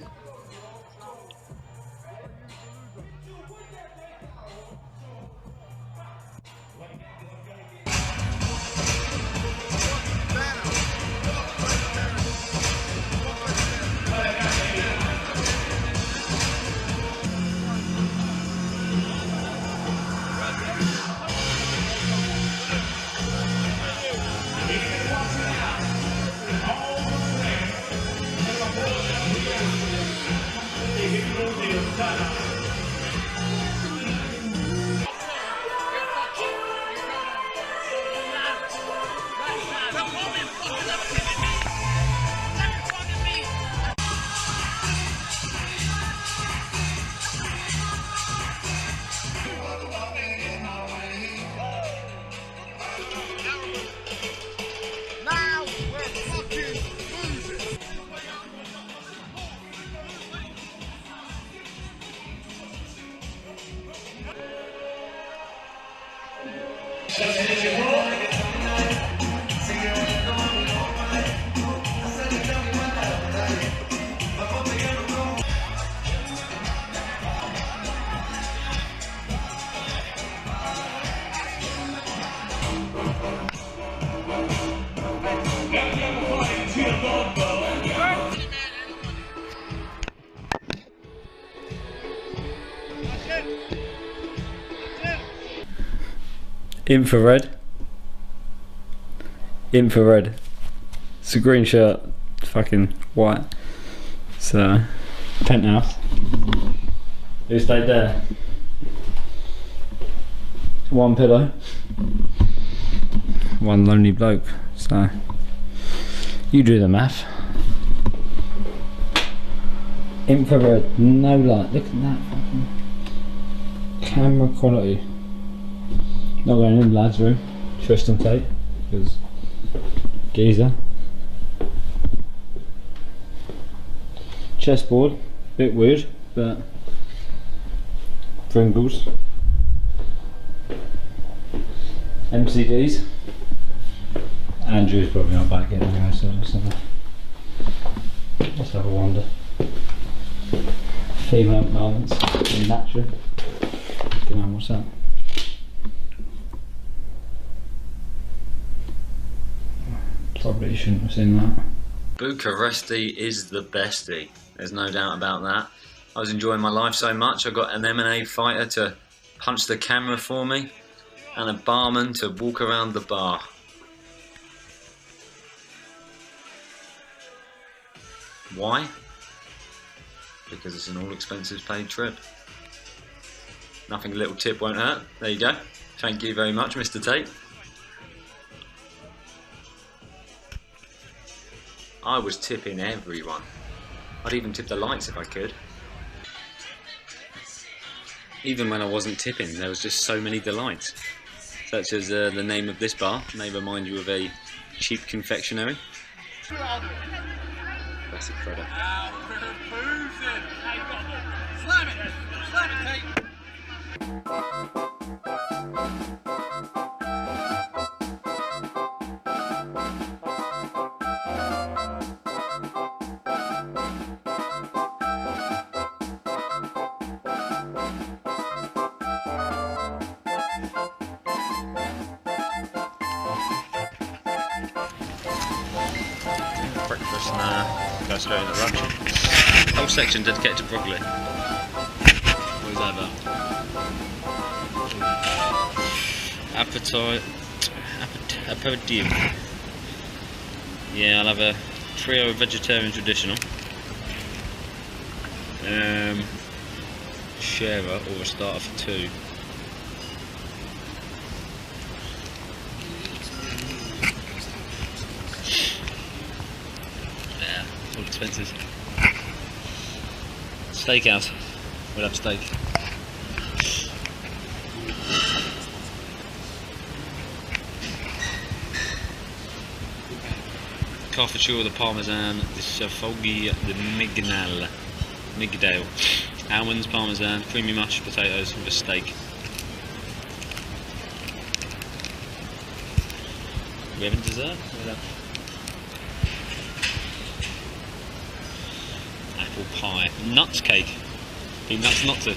Infrared. It's a green shirt, fucking white. So, penthouse. Who stayed there? One pillow. One lonely bloke. So, you do the math. Infrared, no light. Look at that fucking camera quality. Not going in the lads' room. Tristan Tate, because geezer. Chessboard, bit weird, but Pringles. MCDs. Andrew's probably not back yet anyway, so let's have a wander. Female garments in natural. Come on, what's that? Probably shouldn't have seen that. Bucharesti is the bestie. There's no doubt about that. I was enjoying my life so much. I got an MMA fighter to punch the camera for me, and a barman to walk around the bar. Why? Because it's an all expenses paid trip. Nothing a little tip won't hurt. There you go. Thank you very much, Mr. Tate. I was tipping everyone. I'd even tip the lights if I could. Even when I wasn't tipping, there was just so many delights. Such as the name of this bar may remind you of a cheap confectionery. Classic Freddo. Slam it! Slam it, Tate! breakfast and go straight into lunch. Whole section dedicated to broccoli. What is that about? Aperitif. Yeah, I'll have a trio of vegetarian traditional. Sharer or a starter for 2. Yeah, all expenses. Steakhouse. We'll have steak. Carpaccio with the parmesan, the Safoghi, the Migdale. Almonds, parmesan, creamy mashed potatoes with a steak. We having dessert? Apple pie. Nuts cake. Be nuts not to.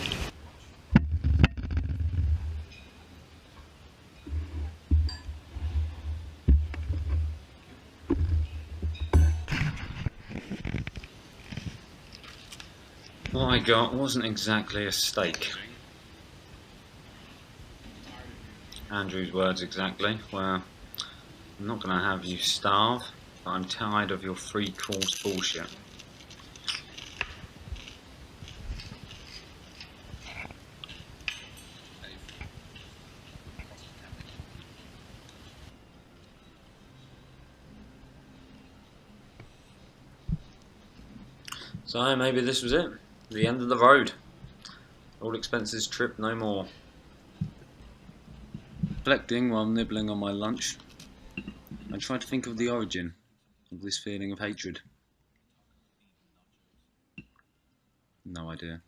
What I got wasn't exactly a steak. Andrew's words exactly. Well, I'm not going to have you starve, but I'm tired of your 3-course bullshit. So maybe this was it. The end of the road. All expenses trip no more. Reflecting while nibbling on my lunch, I try to think of the origin of this feeling of hatred. No idea.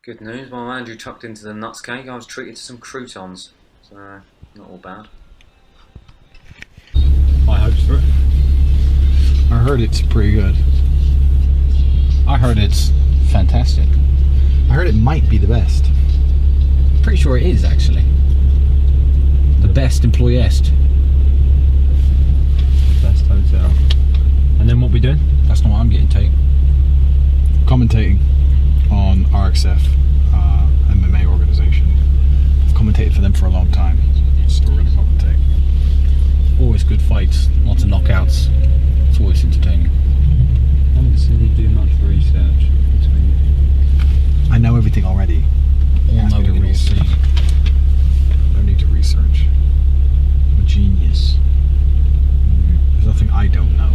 Good news, while Andrew tucked into the nuts cake, I was treated to some croutons. So, not all bad. My hopes for it. I heard it's pretty good. I heard it's fantastic. I heard it might be the best. Pretty sure it is, actually. The best employest. Best hotel. And then what we doing? That's not what I'm getting, Tate. Commentating on RXF, MMA organisation. I've commentated for them for a long time, so we're going to commentate. Always good fights, lots of knockouts. It's always entertaining. I haven't seen you do much research between. I know everything already. All knowing all seeing. No need to research. I'm a genius. There's nothing I don't know.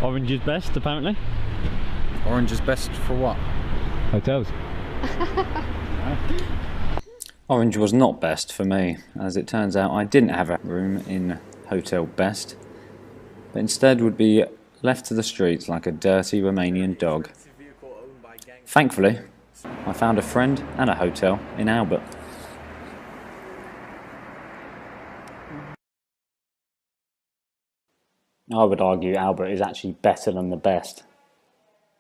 Orange is best, apparently. Orange is best for what? Hotels. Orange was not best for me, as it turns out I didn't have a room in Hotel Best, but instead would be left to the streets like a dirty Romanian dog. Thankfully, I found a friend and a hotel in Albert. I would argue Albert is actually better than the Best.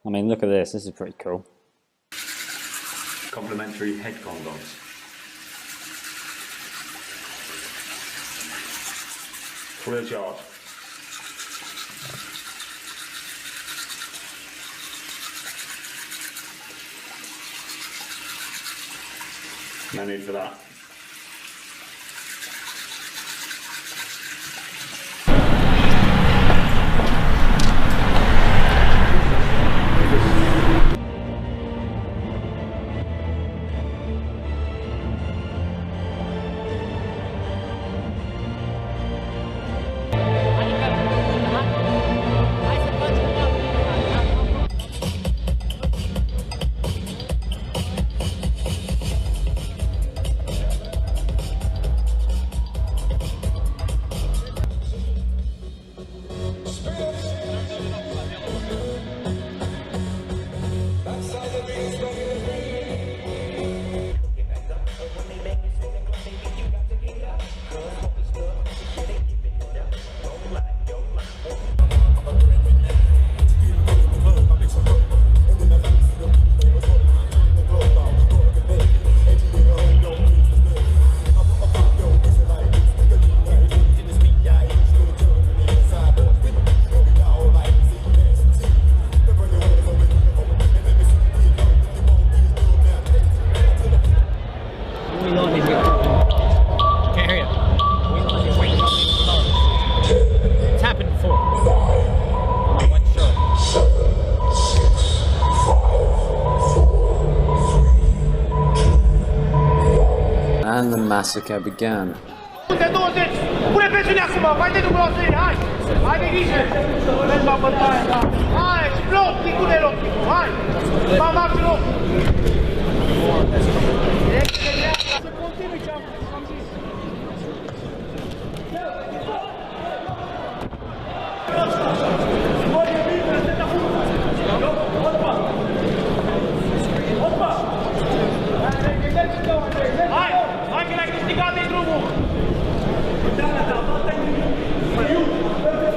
I mean, look at this is pretty cool. Complimentary head condoms. Free of charge. No need for that. massacre began. Pune presiune acum, mai de drumul la sări, hai! Hai de grijă! Vezi la bătaie, da! Hai, explod, ticule loc, hai! Mama, loc! Să continui ce am zis. Hai! Hai că l-ai câștigat de drumul!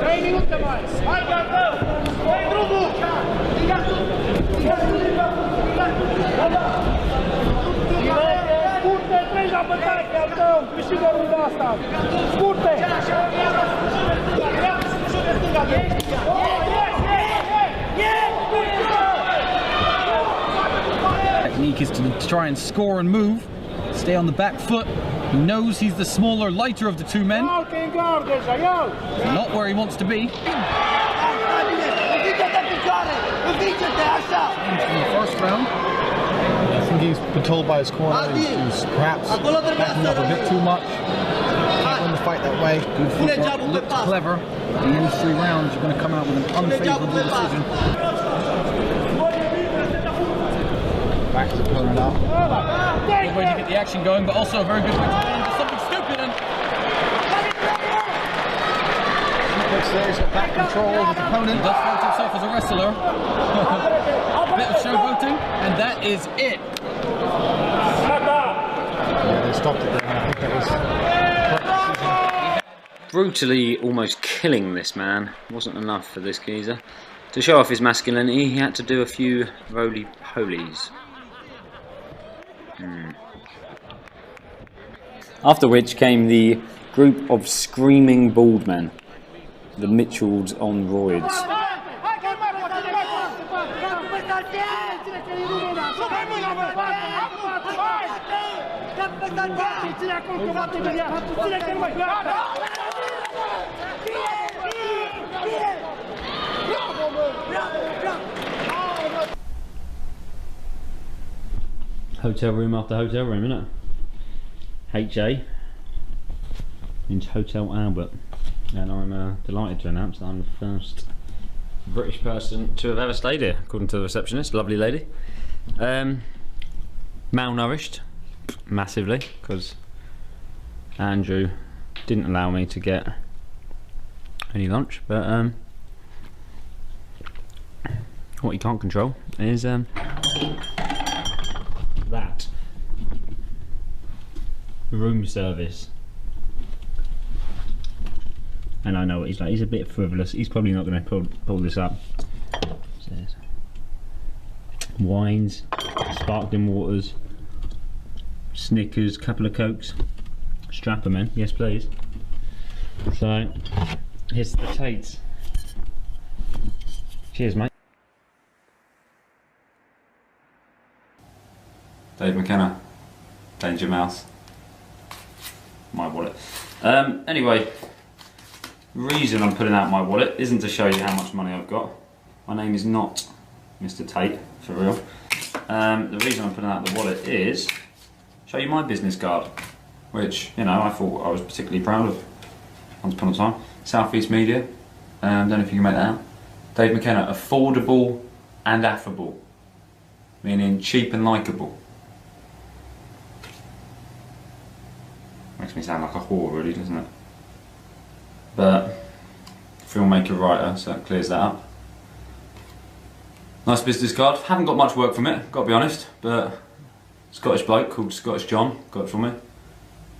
3 minute mai! Hai, gata! Hai drumul! Scurte, treci la bătaie, că al tău! Câștigă runda asta! Scurte! Technique is to try and score and move, stay on the back foot. He knows he's the smaller, lighter of the two men. Not where he wants to be. In the first round, I think he's been told by his corner he's perhaps backing up a bit too much. Can't win the fight that way. Good footwork, looked clever. The end 3 rounds, you're going to come out with an unfavourable decision. Back his opponent up. Good way to get the action going, but also a very good way to get into something stupid. And he's got back control of his opponent. He does find himself as a wrestler. A bit of showboating, and that is it. Yeah, they stopped it there, and I think that was correct decision. Brutally almost killing this man wasn't enough for this geezer. To show off his masculinity, he had to do a few roly-polies. After which came the group of screaming bald men, the Mitchells on roids. Hotel room after hotel room, isn't it? HA means Hotel Albert, and I'm delighted to announce that I'm the first British person to have ever stayed here, according to the receptionist, lovely lady. Malnourished, massively, because Andrew didn't allow me to get any lunch, but what you can't control is that room service. And I know what he's like, he's a bit frivolous, he's probably not going to pull this up. Says wines, sparkling waters, Snickers, couple of Cokes, strap 'em in, yes please. So here's the Tates. Cheers mate. Dave McKenna, Danger Mouse, my wallet. Anyway, reason I'm pulling out my wallet isn't to show you how much money I've got. My name is not Mr. Tate, for real. The reason I'm pulling out the wallet is show you my business card, which, you know, I thought I was particularly proud of once upon a time. Southeast Media, don't know if you can make that out. Dave McKenna, affordable and affable, meaning cheap and likeable. Makes me sound like a whore, really, doesn't it? But filmmaker, writer, so it clears that up. Nice business card. Haven't got much work from it, got to be honest, but Scottish bloke called Scottish John got it from me.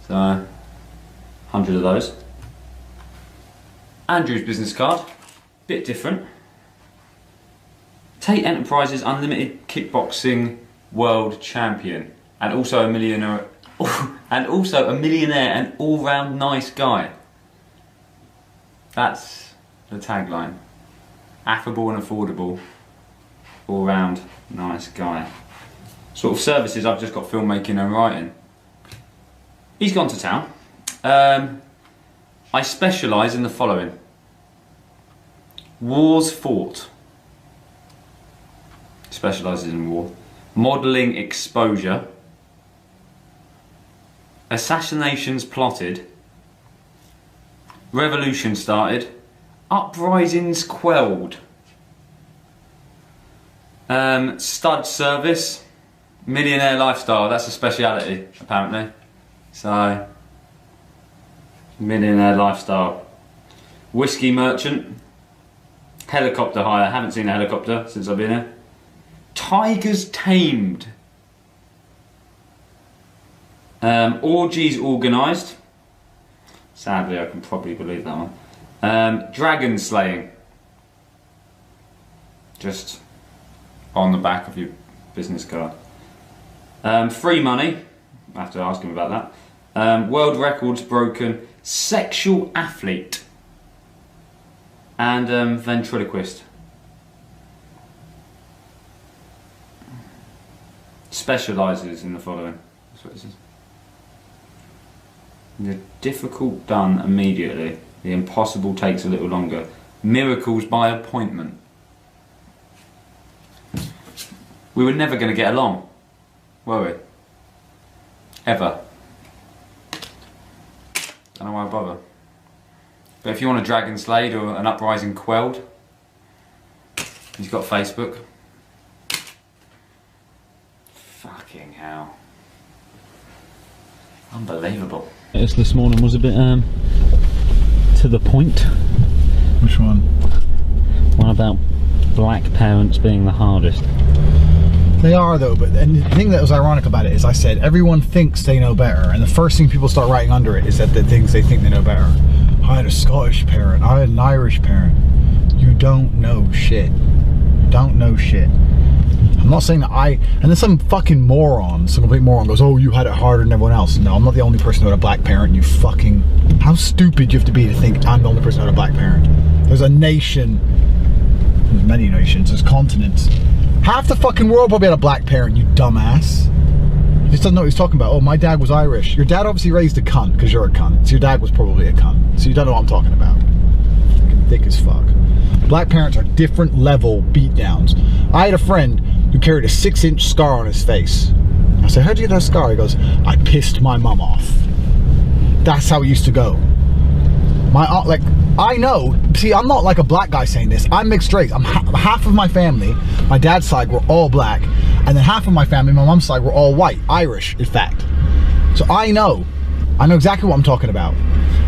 So 100 of those. Andrew's business card, bit different. Tate Enterprises Unlimited Kickboxing World Champion, and also a millionaire. And also a millionaire and all-round nice guy. That's the tagline. Affable and affordable, all-round nice guy. Sort of services, I've just got filmmaking and writing. He's gone to town. I specialise in the following. Wars fought. Specialises in war. Modelling exposure. assassinations plotted, revolution started, uprisings quelled, stud service, millionaire lifestyle, that's a speciality apparently. So, millionaire lifestyle. Whiskey merchant, helicopter hire, haven't seen a helicopter since I've been here. Tigers tamed. Orgies organised. Sadly, I can probably believe that one. Dragon slaying. Just on the back of your business card. Free money. I have to ask him about that. World records broken. Sexual athlete. And ventriloquist. Specialises in the following. That's what it says. The difficult done immediately. The impossible takes a little longer. Miracles by appointment. We were never going to get along, were we? Ever. Don't know why I bother. But if you want a dragon slayed or an uprising quelled, he's got Facebook. Fucking hell. Unbelievable. This morning was a bit to the point. Which one? One about black parents being the hardest. They are though, but and the thing that was ironic about it is I said everyone thinks they know better, and the first thing people start writing under it is that the things they think they know better. I had a Scottish parent, I had an Irish parent. You don't know shit. You don't know shit. I'm not saying that and then some fucking moron, some complete moron goes, oh, you had it harder than everyone else. No, I'm not the only person who had a black parent, you fucking, how stupid you have to be to think I'm the only person who had a black parent. There's a nation, there's many nations, there's continents. Half the fucking world probably had a black parent, you dumbass. He just doesn't know what he's talking about. Oh, my dad was Irish. Your dad obviously raised a cunt, because you're a cunt. So your dad was probably a cunt. So you don't know what I'm talking about. Fucking thick as fuck. Black parents are different level beatdowns. I had a friend who carried a 6-inch scar on his face. I said, how'd you get that scar? He goes, I pissed my mum off. That's how it used to go. My aunt, like, I know, see, I'm not like a black guy saying this. I'm mixed race. I'm half of my family, my dad's side, were all black. And then half of my family, my mom's side, were all white, Irish, in fact. So I know exactly what I'm talking about.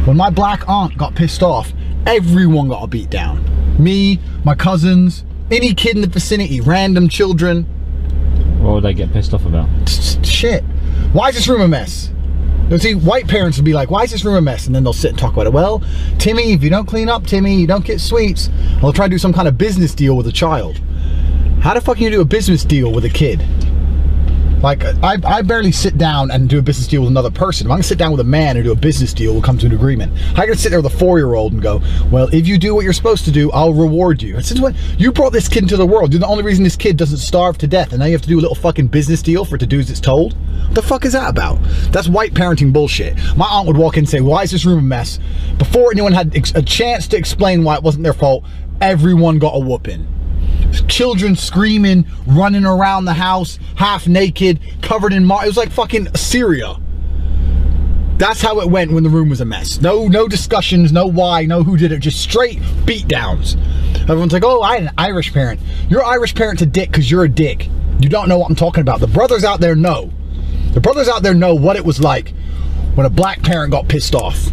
When my black aunt got pissed off, everyone got a beat down. Me, my cousins, any kid in the vicinity, random children. What would they get pissed off about? Shit. Why is this room a mess? You see, white parents would be like, why is this room a mess? And then they'll sit and talk about it. Well, Timmy, if you don't clean up, Timmy, you don't get sweets. They'll try to do some kind of business deal with a child. How the fuck can you do a business deal with a kid? Like, I barely sit down and do a business deal with another person. If I'm gonna sit down with a man and do a business deal, we'll come to an agreement. I gotta sit there with a 4-year-old and go, well, if you do what you're supposed to do, I'll reward you. And since when you brought this kid into the world, you're the only reason this kid doesn't starve to death, and now you have to do a little fucking business deal for it to do as it's told? What the fuck is that about? That's white parenting bullshit. My aunt would walk in and say, why is this room a mess? Before anyone had a chance to explain why it wasn't their fault, everyone got a whooping. Children screaming, running around the house, half naked, covered in mud. It was like fucking Syria. That's how it went when the room was a mess. No discussions, no why, no who did it, just straight beat downs. Everyone's like, oh, I had an Irish parent. Your Irish parent's a dick because you're a dick. You don't know what I'm talking about. The brothers out there know. The brothers out there know what it was like when a black parent got pissed off.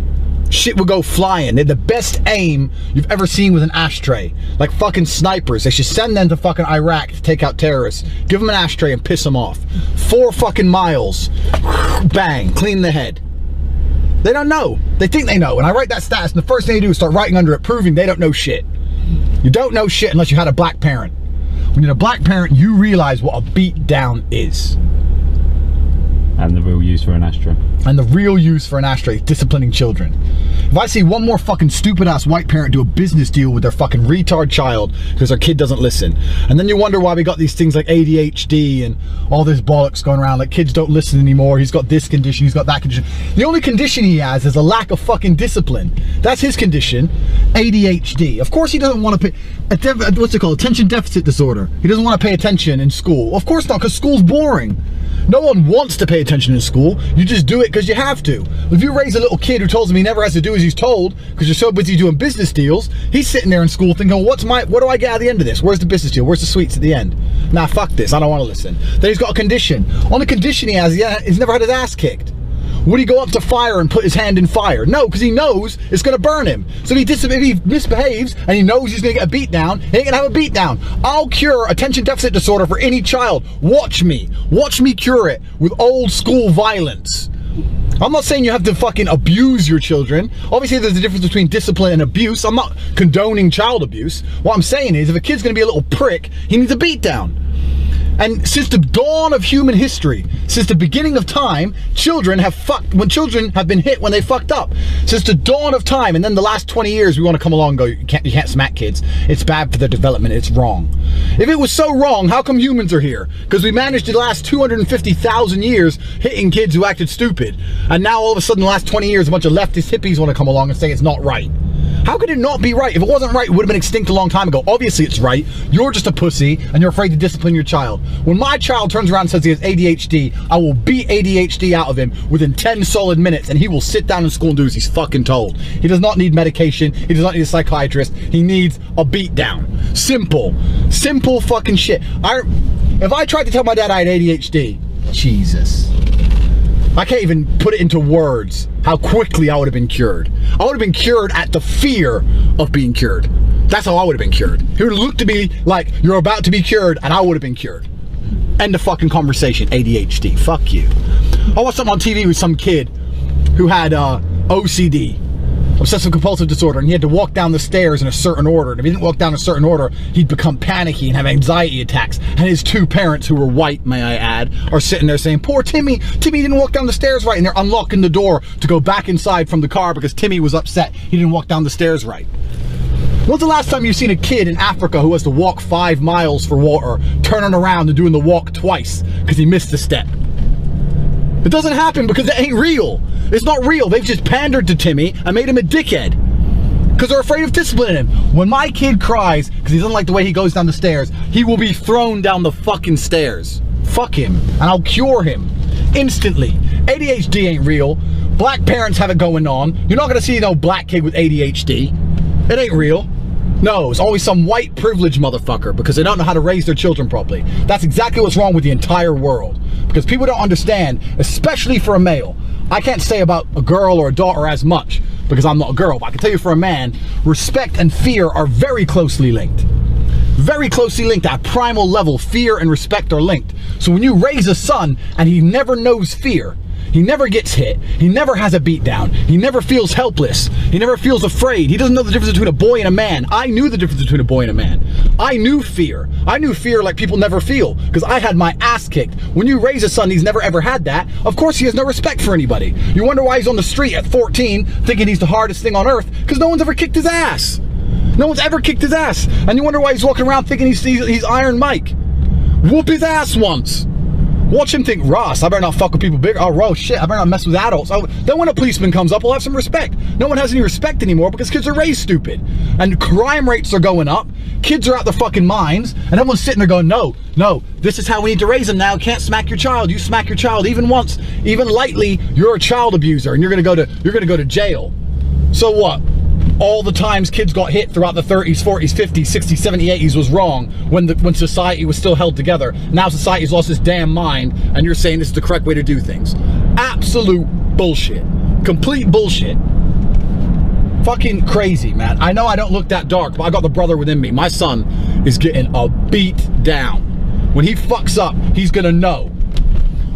Shit would go flying. They're the best aim you've ever seen with an ashtray. Like fucking snipers. They should send them to fucking Iraq to take out terrorists. Give them an ashtray and piss them off. 4 fucking miles. Bang. Clean the head. They don't know. They think they know. And I write that status, and the first thing they do is start writing under it, proving they don't know shit. You don't know shit unless you had a black parent. When you're a black parent, you realize what a beat down is. And the real use for an ashtray. And the real use for an ashtray is disciplining children. If I see one more fucking stupid ass white parent do a business deal with their fucking retard child because their kid doesn't listen, and then you wonder why we got these things like ADHD and all this bollocks going around, like kids don't listen anymore, he's got this condition, he's got that condition. The only condition he has is a lack of fucking discipline. That's his condition, ADHD. Of course he doesn't want to pay, what's it called, attention deficit disorder. He doesn't want to pay attention in school. Of course not, because school's boring. No one wants to pay attention in school. You just do it because you have to. If you raise a little kid who tells him he never has to do as he's told because you're so busy doing business deals, he's sitting there in school thinking, what do I get at the end of this? Where's the business deal? Where's the sweets at the end? Nah, fuck this. I don't want to listen. Then he's got a condition. On the condition he has, he's never had his ass kicked. Would he go up to fire and put his hand in fire? No, because he knows it's going to burn him. So if he misbehaves and he knows he's going to get a beat down, he ain't going to have a beat down. I'll cure attention deficit disorder for any child. Watch me. Watch me cure it with old school violence. I'm not saying you have to fucking abuse your children. Obviously there's a difference between discipline and abuse. I'm not condoning child abuse. What I'm saying is if a kid's going to be a little prick, he needs a beat down. And since the dawn of human history, since the beginning of time, children have been hit when they fucked up. Since the dawn of time, and then the last 20 years, we want to come along and go, you can't smack kids. It's bad for their development, it's wrong. If it was so wrong, how come humans are here? Because we managed to last 250,000 years hitting kids who acted stupid. And now all of a sudden, the last 20 years, a bunch of leftist hippies want to come along and say it's not right. How could it not be right? If it wasn't right, it would have been extinct a long time ago. Obviously it's right. You're just a pussy and you're afraid to discipline your child. When my child turns around and says he has ADHD, I will beat ADHD out of him within 10 solid minutes and he will sit down in school and do as he's fucking told. He does not need medication. He does not need a psychiatrist. He needs a beat down. Simple. Simple fucking shit. If I tried to tell my dad I had ADHD, Jesus. I can't even put it into words how quickly I would have been cured. I would have been cured at the fear of being cured. That's how I would have been cured. He would have looked at me like, you're about to be cured, and I would have been cured. End of fucking conversation. ADHD. Fuck you. I watched something on TV with some kid who had OCD, obsessive compulsive disorder, and he had to walk down the stairs in a certain order. And if he didn't walk down a certain order, he'd become panicky and have anxiety attacks. And his two parents, who were white, may I add, are sitting there saying, poor Timmy, Timmy didn't walk down the stairs right. And they're unlocking the door to go back inside from the car because Timmy was upset he didn't walk down the stairs right. When's the last time you've seen a kid in Africa who has to walk 5 miles for water, turning around and doing the walk twice because he missed a step? It doesn't happen because it ain't real. It's not real. They've just pandered to Timmy and made him a dickhead because they're afraid of disciplining him. When my kid cries because he doesn't like the way he goes down the stairs, he will be thrown down the fucking stairs. Fuck him, and I'll cure him instantly. ADHD ain't real. Black parents have it going on. You're not gonna see no black kid with ADHD. It ain't real. No, it's always some white privileged motherfucker because they don't know how to raise their children properly. That's exactly what's wrong with the entire world. Because people don't understand, especially for a male. I can't say about a girl or a daughter as much because I'm not a girl, but I can tell you for a man, respect and fear are very closely linked. Very closely linked at a primal level. Fear and respect are linked. So when you raise a son and he never knows fear, he never gets hit, he never has a beat down, he never feels helpless, he never feels afraid, he doesn't know the difference between a boy and a man. I knew the difference between a boy and a man. I knew fear. I knew fear like people never feel because I had my ass kicked. When you raise a son, he's never ever had that. Of course he has no respect for anybody. You wonder why he's on the street at 14 thinking he's the hardest thing on earth because no one's ever kicked his ass. No one's ever kicked his ass. And you wonder why he's walking around thinking he's Iron Mike. Whoop his ass once. Watch him think, Ross, I better not fuck with people bigger. Oh, Ross, shit, I better not mess with adults. Oh, then when a policeman comes up, we'll have some respect. No one has any respect anymore because kids are raised stupid. And crime rates are going up. Kids are out their fucking minds. And everyone's sitting there going, no, this is how we need to raise them now. Can't smack your child. You smack your child even once, even lightly, you're a child abuser and you're gonna go to jail. So what? All the times kids got hit throughout the 30s, 40s, 50s, 60s, 70s, 80s was wrong when society was still held together. Now society's lost its damn mind and you're saying this is the correct way to do things. Absolute bullshit. Complete bullshit. Fucking crazy, man. I know I don't look that dark, but I got the brother within me. My son is getting a beat down. When he fucks up, he's gonna know.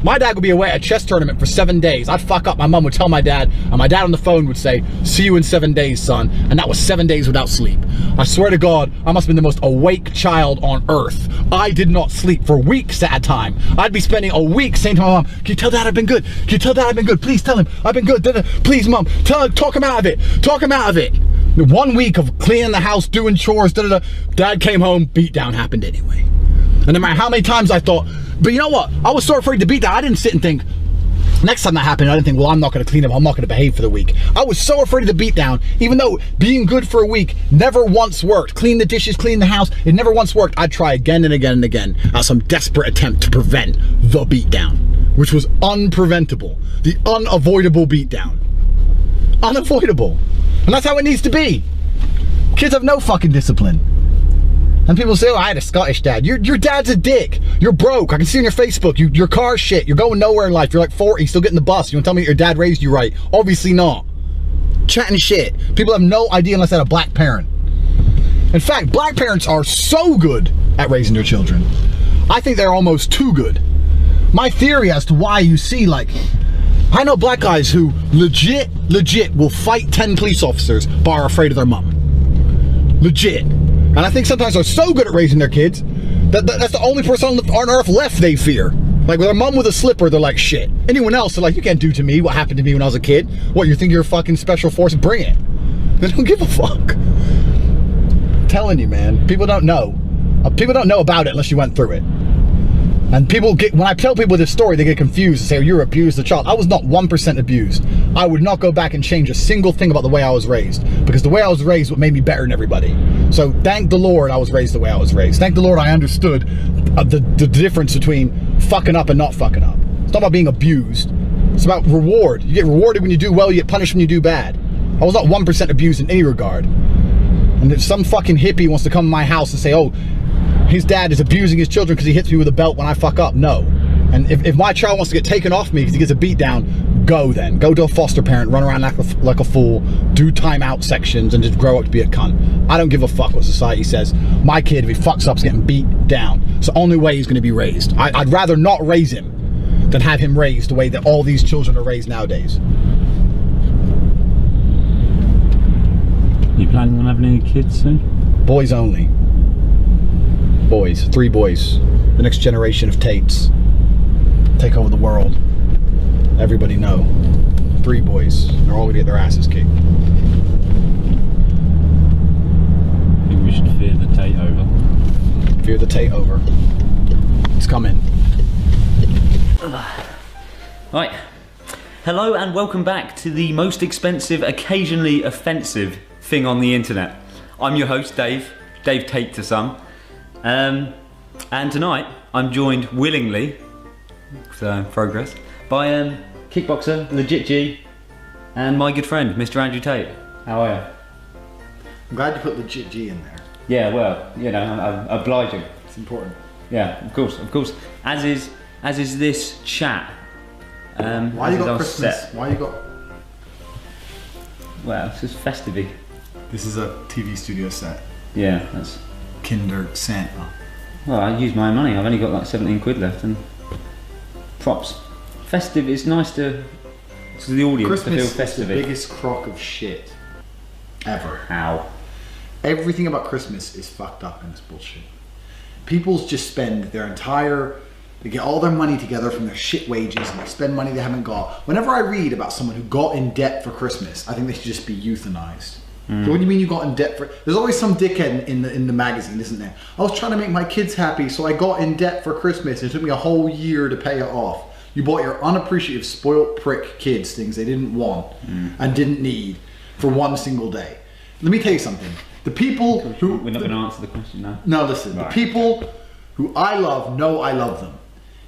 My dad would be away at a chess tournament for 7 days. I'd fuck up, my mom would tell my dad, and my dad on the phone would say, see you in 7 days, son. And that was 7 days without sleep. I swear to God, I must have been the most awake child on earth. I did not sleep for weeks at a time. I'd be spending a week saying to my mom, can you tell Dad I've been good? Can you tell Dad I've been good? Please tell him I've been good. Please, Mom, talk him out of it. Talk him out of it. 1 week of cleaning the house, doing chores, Dad came home, beat down happened anyway. And no matter how many times I thought, but you know what? I was so afraid to beat that. I didn't sit and think, next time that happened, I didn't think, well, I'm not going to clean up. I'm not going to behave for the week. I was so afraid of the beat down, even though being good for a week never once worked. Clean the dishes, clean the house. It never once worked. I'd try again and again and again as some desperate attempt to prevent the beat down. which was unpreventable. The unavoidable beatdown. Unavoidable. And that's how it needs to be. Kids have no fucking discipline. And people say, oh, I had a Scottish dad. Your dad's a dick. You're broke. I can see on your Facebook. Your car's shit. You're going nowhere in life. You're like 40, still getting the bus. You want to tell me your dad raised you right? Obviously not. Chatting shit. People have no idea unless they had a black parent. In fact, black parents are so good at raising their children. I think they're almost too good. My theory as to why you see, like, I know black guys who legit will fight 10 police officers but are afraid of their mom. Legit. And I think sometimes they're so good at raising their kids that that's the only person on earth left they fear. Like with their mom with a slipper, they're like, shit. Anyone else, they're like, you can't do to me what happened to me when I was a kid. What, you think you're a fucking special force? Bring it. They don't give a fuck. I'm telling you, man, people don't know. People don't know about it unless you went through it. And people get, when I tell people this story, they get confused and say, oh, you're abused as a child. I was not 1% abused. I would not go back and change a single thing about the way I was raised, because the way I was raised what made me better than everybody. So thank the Lord I was raised the way I was raised. Thank the Lord I understood the difference between fucking up and not fucking up. It's not about being abused. It's about reward. You get rewarded when you do well, you get punished when you do bad. I was not 1% abused in any regard. And if some fucking hippie wants to come to my house and say, oh, his dad is abusing his children because he hits me with a belt when I fuck up, no. And if my child wants to get taken off me because he gets a beat down, go then. Go to a foster parent, run around like a fool, do timeout sections, and just grow up to be a cunt. I don't give a fuck what society says. My kid, if he fucks up, is getting beat down. It's the only way he's going to be raised. I'd rather not raise him than have him raised the way that all these children are raised nowadays. You planning on having any kids soon? Boys only. Boys. 3 boys. The next generation of Tates. Take over the world. Everybody know. 3 boys. They're all gonna get their asses kicked. I think we should fear the Tate over. Fear the Tate over. It's coming. Right. Hello and welcome back to the most expensive, occasionally offensive thing on the internet. I'm your host, Dave Tate to some. And tonight I'm joined willingly, progress, by kickboxer, Legit G, and my good friend, Mr. Andrew Tate. How are you? I'm glad you put Legit G in there. Yeah, well, you know, I'm obliging. It's important. Yeah, of course. As is this chat. Why you got Christmas? Set. Why you got? Well, it's just festive. This is a TV studio set. Yeah, that's Kinder Santa. Well, I use my own money. I've only got like 17 quid left, and props. Festive. It's nice to the audience Christmas to feel festive. Is the biggest crock of shit ever. How? Everything about Christmas is fucked up and it's bullshit. People just spend their entire. They get all their money together from their shit wages and they spend money they haven't got. Whenever I read about someone who got in debt for Christmas, I think they should just be euthanized. So what do you mean you got in debt for? There's always some dickhead in the magazine, isn't there? I was trying to make my kids happy, so I got in debt for Christmas. It took me a whole year to pay it off. You bought your unappreciative, spoiled prick kids things they didn't want and didn't need for one single day. Let me tell you something. The people who... We're not going to answer the question now. No, listen. Right. The people who I love know I love them.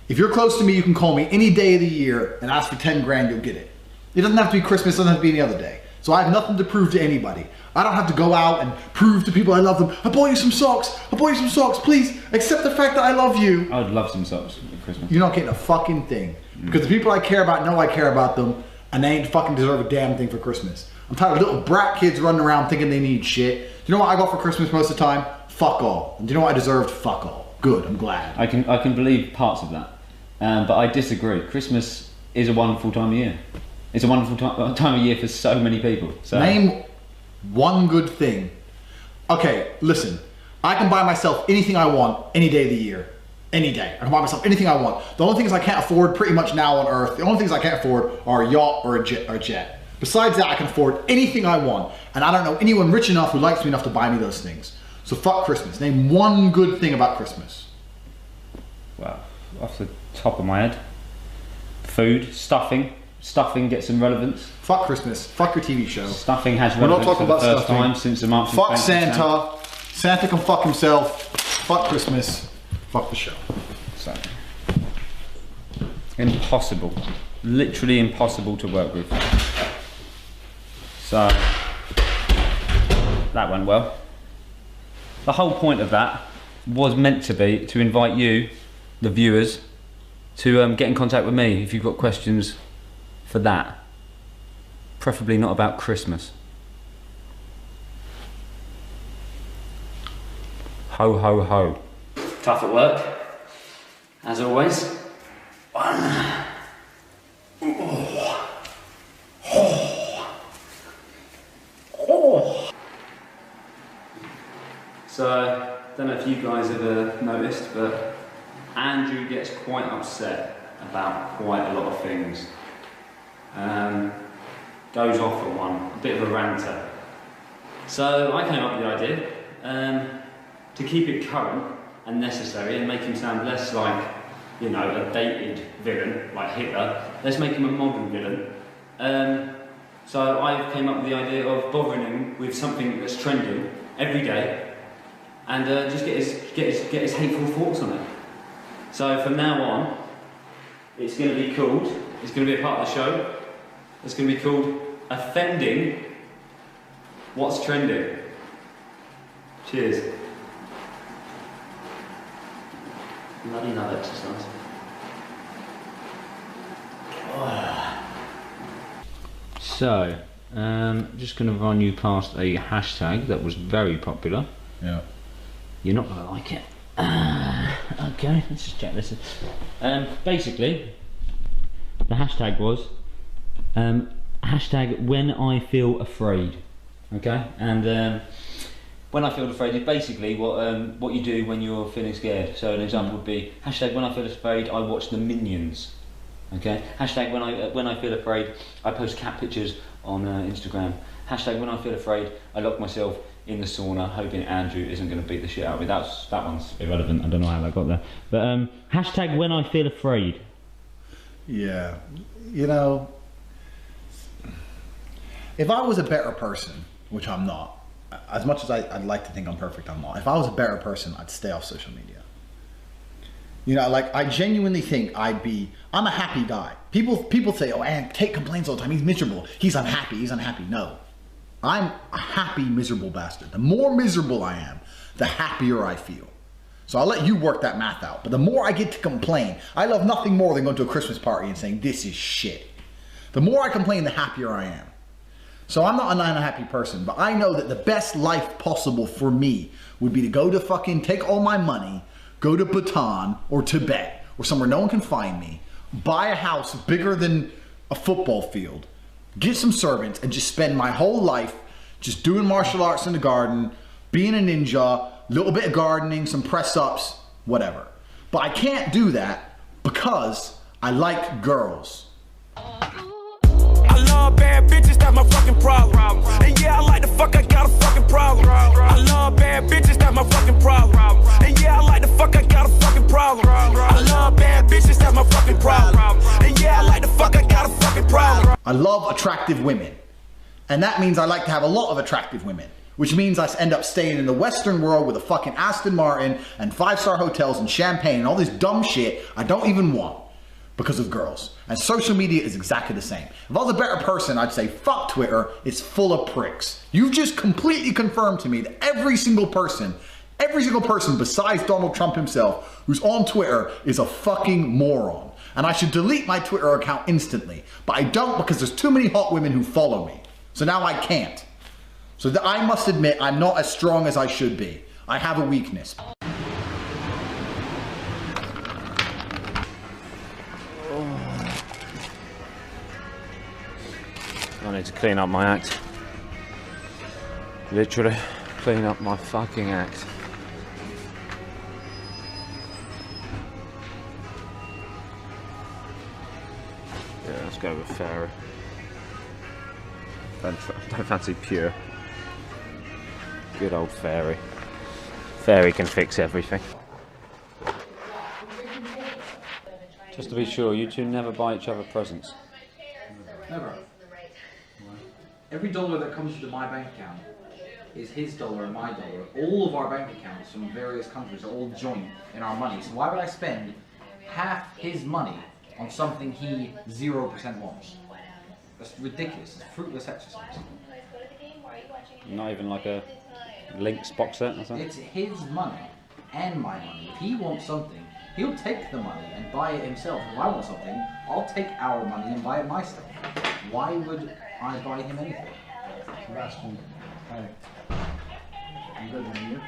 If you're close to me, you can call me any day of the year and ask for 10 grand, you'll get it. It doesn't have to be Christmas, it doesn't have to be any other day. So I have nothing to prove to anybody. I don't have to go out and prove to people I love them. I bought you some socks. I bought you some socks. Please accept the fact that I love you. I would love some socks at Christmas. You're not getting a fucking thing. Because the people I care about know I care about them, and they ain't fucking deserve a damn thing for Christmas. I'm tired of little brat kids running around thinking they need shit. Do you know what I got for Christmas most of the time? Fuck all. And do you know what I deserved? Fuck all. Good, I'm glad. I can believe parts of that. But I disagree. Christmas is a wonderful time of year. It's a wonderful time of year for so many people. So. Name one good thing. Okay, listen. I can buy myself anything I want any day of the year. Any day. I can buy myself anything I want. The only things I can't afford pretty much now on Earth, the only things I can't afford are a yacht or a jet. Besides that, I can afford anything I want. And I don't know anyone rich enough who likes me enough to buy me those things. So fuck Christmas. Name one good thing about Christmas. Well, off the top of my head. Food, stuffing. Stuffing gets some relevance. Fuck Christmas. Fuck your TV show. Stuffing has relevance for the first time since the March. Fuck Santa. Santa can fuck himself. Fuck Christmas. Fuck the show. So. impossible, literally impossible to work with. So that went well. The whole point of that was meant to be to invite you, the viewers, to get in contact with me if you've got questions for that. Preferably not about Christmas. Ho ho ho. Tough at work, as always. So, don't know if you guys have noticed, but Andrew gets quite upset about quite a lot of things. Goes off at one, a bit of a ranter. So I came up with the idea to keep it current and necessary and make him sound less like, you know, a dated villain like Hitler. Let's make him a modern villain. So I came up with the idea of bothering him with something that's trending every day, and just get his hateful thoughts on it. So from now on, it's going to be called. It's going to be a part of the show. It's going to be called Offending What's Trending. Cheers. Bloody love exercise. So, just going to run you past a hashtag that was very popular. Yeah. You're not going to like it. Okay, let's just check this. Basically, the hashtag was hashtag when I feel afraid. Okay, and when I feel afraid is basically what you do when you're feeling scared. So an example would be hashtag when I feel afraid I watch the Minions. Okay, hashtag when I feel afraid I post cat pictures on Instagram. Hashtag when I feel afraid I lock myself in the sauna, hoping Andrew isn't going to beat the shit out of me. That one's irrelevant. I don't know how that got there. But hashtag when I feel afraid. Yeah, you know, if I was a better person, which I'm not, as much as I'd like to think I'm perfect, I'm not. If I was a better person, I'd stay off social media. You know, like, I genuinely think I'm a happy guy. People say, oh, and Tate complains all the time, he's miserable, he's unhappy. No, I'm a happy, miserable bastard. The more miserable I am, the happier I feel. So I'll let you work that math out. But the more I get to complain, I love nothing more than going to a Christmas party and saying, this is shit. The more I complain, the happier I am. So I'm not an unhappy person, but I know that the best life possible for me would be to go to take all my money, go to Bhutan or Tibet or somewhere no one can find me, buy a house bigger than a football field, get some servants, and just spend my whole life just doing martial arts in the garden, being a ninja, little bit of gardening, some press-ups, whatever. But I can't do that because I like girls. I love bad bitches, that's my fucking problem. And yeah, I like the fuck, I got a fucking problem. I love bad bitches, that's my fucking problem. And yeah, I like the fuck, I got a fucking problem. I love bad bitches, that's my fucking problem. And yeah, I like the fuck, I got a fucking problem. I love attractive women. And that means I like to have a lot of attractive women. Which means I end up staying in the Western world with a fucking Aston Martin and 5-star hotels and champagne and all this dumb shit I don't even want because of girls. And social media is exactly the same. If I was a better person, I'd say, fuck Twitter, it's full of pricks. You've just completely confirmed to me that every single person besides Donald Trump himself who's on Twitter is a fucking moron. And I should delete my Twitter account instantly. But I don't because there's too many hot women who follow me. So now I can't. So I must admit, I'm not as strong as I should be. I have a weakness. I need to clean up my act. Literally, clean up my fucking act. Yeah, let's go with Fairy. Don't fancy Pure. Good old Fairy. Fairy can fix everything. Just to be sure, you two never buy each other presents. Never. Every dollar that comes into my bank account is his dollar and my dollar. All of our bank accounts from various countries are all joint in our money. So why would I spend half his money on something he 0% wants. That's ridiculous. It's a fruitless exercise. Not even like a Lynx box set or something? It's his money and my money. If he wants something, he'll take the money and buy it himself. If I want something, I'll take our money and buy it myself. Why would I buy him anything? Sebastian, hey. I'm good, man. You?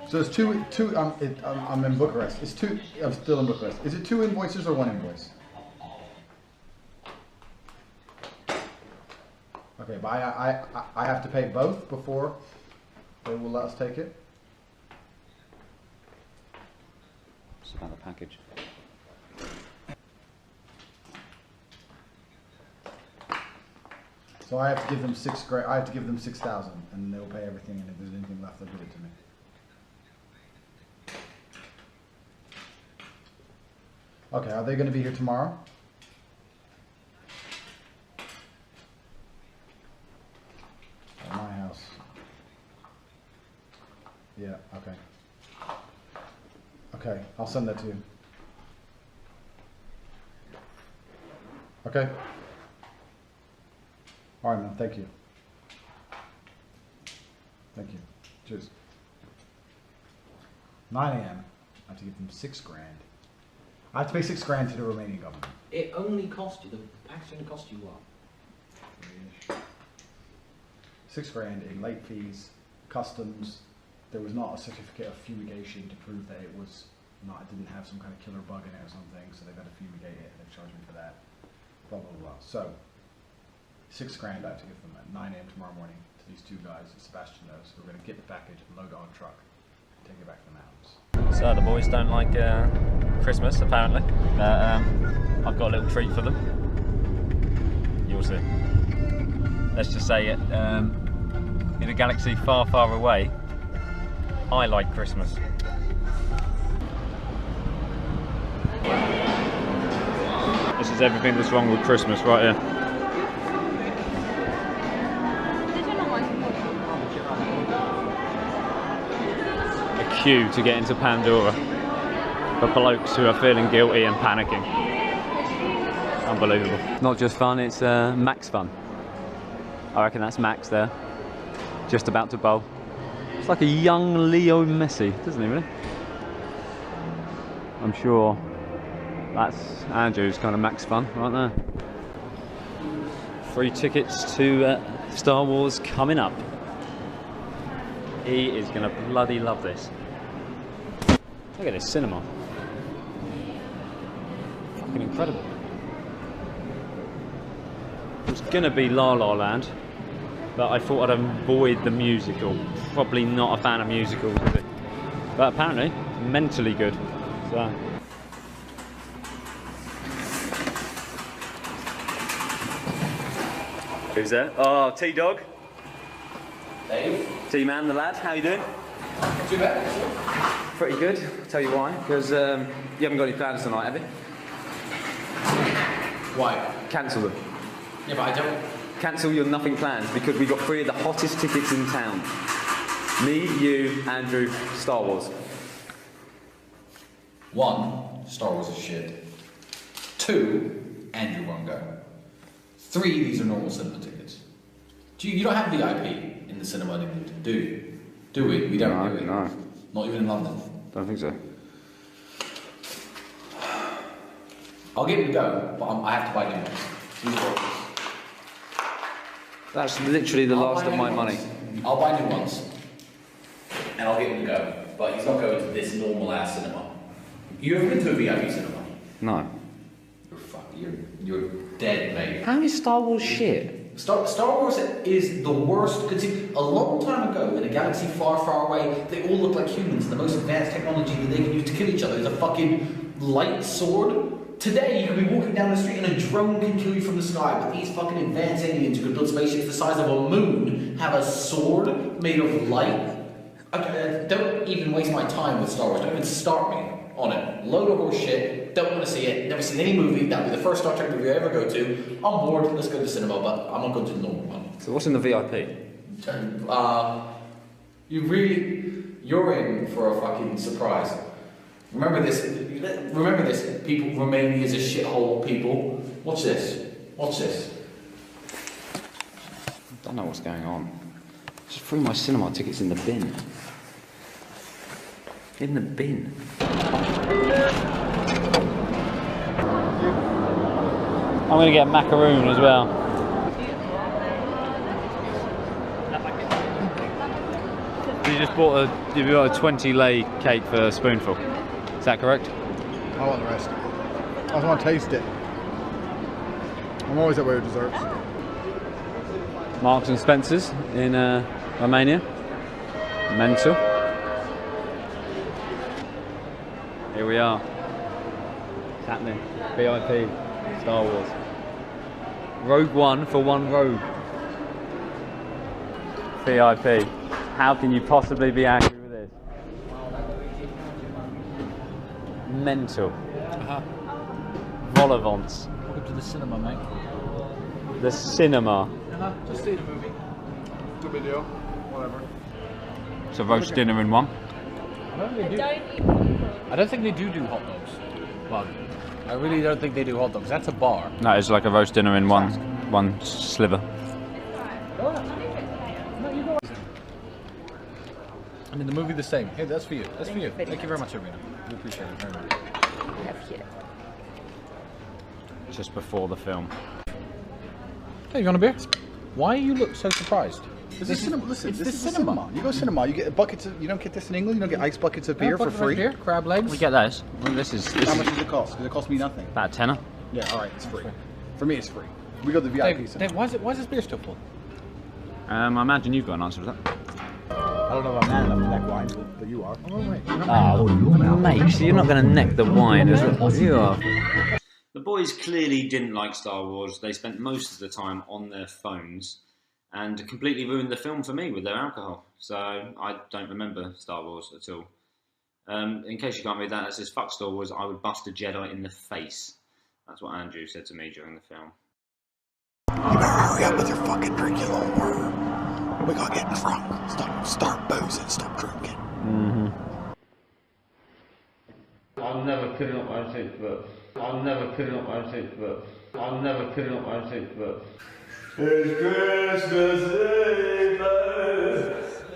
So it's two. I'm in Bucharest. It's two. I'm still in Bucharest. Is it 2 invoices or 1 invoice? Okay, but I have to pay both before they will let us take it. It's about the package. So I have to give them I have to give them 6,000, and they'll pay everything. And if there's anything left, they'll give it to me. Okay, are they going to be here tomorrow? At my house. Yeah, okay. Okay, I'll send that to you. Okay. All right, man, thank you. Thank you. Cheers. 9 a.m. I have to give them 6 grand. I have to pay 6 grand to the Romanian government. It only cost you, the package only cost you what? 6 grand in late fees, customs. There was not a certificate of fumigation to prove that it was not, it didn't have some kind of killer bug in it or something, so they've got to fumigate it and they've charged me for that. Blah, blah, blah. So, 6 grand I have to give them at 9 a.m. tomorrow morning to these 2 guys that Sebastian knows. We're going to get the package and load it on a truck and take it back to the mountains. So the boys don't like Christmas, apparently. I've got a little treat for them. You'll see. Let's just say it. In a galaxy far, far away, I like Christmas. This is everything that's wrong with Christmas right here. A queue to get into Pandora for blokes who are feeling guilty and panicking. Unbelievable. Not just fun, it's max fun. I reckon that's Max there, just about to bowl. It's like a young Leo Messi, doesn't he really? I'm sure that's Andrew's kind of Max fun right there. Free tickets to Star Wars coming up. He is going to bloody love this. Look at this cinema. Fucking incredible. It's going to be La La Land, but I thought I'd avoid the musical. Probably not a fan of musicals, is it? But apparently, mentally good. So. Who's there? Oh, T-Dog. Dave. T-Man, the lad. How you doing? Not too bad. Pretty good. I'll tell you why. Because you haven't got any plans tonight, have you? Why? Cancel them. Yeah, but I don't. Cancel your nothing plans because we got 3 of the hottest tickets in town. Me, you, Andrew, Star Wars. 1, Star Wars is shit. 2, Andrew won't go. 3, these are normal cinema tickets. You don't have VIP in the cinema in England, do you? Do we? We don't, do we? No. Not even in London? Don't think so. I'll give it a go, but I have to buy new ones. That's literally the last of my money. I'll buy new ones. And I'll give him a go. But he's not going to this normal ass cinema. You ever been to a VIP cinema? No. You're dead, mate. How is Star Wars shit? Star Wars is the worst. Because a long time ago, in a galaxy far, far away, they all look like humans. The most advanced technology that they can use to kill each other is a fucking light sword. Today, you could be walking down the street and a drone can kill you from the sky, but these fucking advanced aliens who could build spaceships the size of a moon have a sword made of light. Don't even waste my time with Star Wars. Don't even start me on it. Load of horse shit. Don't want to see it. Never seen any movie. That'll be the first Star Trek movie I ever go to. I'm bored. Let's go to the cinema, but I'm not going to the normal one. So what's in the VIP? You You're in for a fucking surprise. Remember this, people, Romania is a shithole, people. Watch this. Watch this. I don't know what's going on. Just threw my cinema tickets in the bin. In the bin. I'm going to get macaroon as well. You just bought a 20 lay cake for a spoonful. Is that correct? I want the rest. I just want to taste it. I'm always that way with desserts. Marks and Spencer's in Romania. Mental. Here we are. It's happening. VIP. Star Wars. Rogue One for one Rogue. VIP. How can you possibly be angry with this? Mental. Volavants. Welcome to the cinema, mate. The cinema. Just see the movie. No big deal. Whatever. It's a roast dinner in one. I don't think they do hot dogs. Well, I really don't think they do hot dogs. That's a bar. That is like a roast dinner in one sliver. And in the movie, the same. Hey, that's for you. That's for you. Thank you very much, Irina. We appreciate it very much. Just before the film. Hey, you want a beer? Why you look so surprised? This is cinema. Listen, this is cinema. You go cinema. You get buckets of. You don't get this in England. You don't get ice buckets of beer for free. Beer, crab legs. We get those. Well, this is. How much does it cost? Does it cost me nothing? About a tenner. Yeah. All right. It's free. For me, it's free. We go to the VIP. Dave, why is this beer still full? I imagine you've got an answer to that. I don't know if I'm man enough to neck wine, but you are. Oh wait. Oh, mate, so you're not going to neck the wine as you are. The boys clearly didn't like Star Wars. They spent most of the time on their phones and completely ruined the film for me with their alcohol. So I don't remember Star Wars at all. In case you can't read that, it says, "Fuck Star Wars, I would bust a Jedi in the face." That's what Andrew said to me during the film. You better hurry up with your fucking drink, you little worm. We gotta get drunk. Start boozing, stop drinking. I'm never killing up my seat, but I'm never killing up my seat, but I'm never killing up my seat, but it's Christmas Eve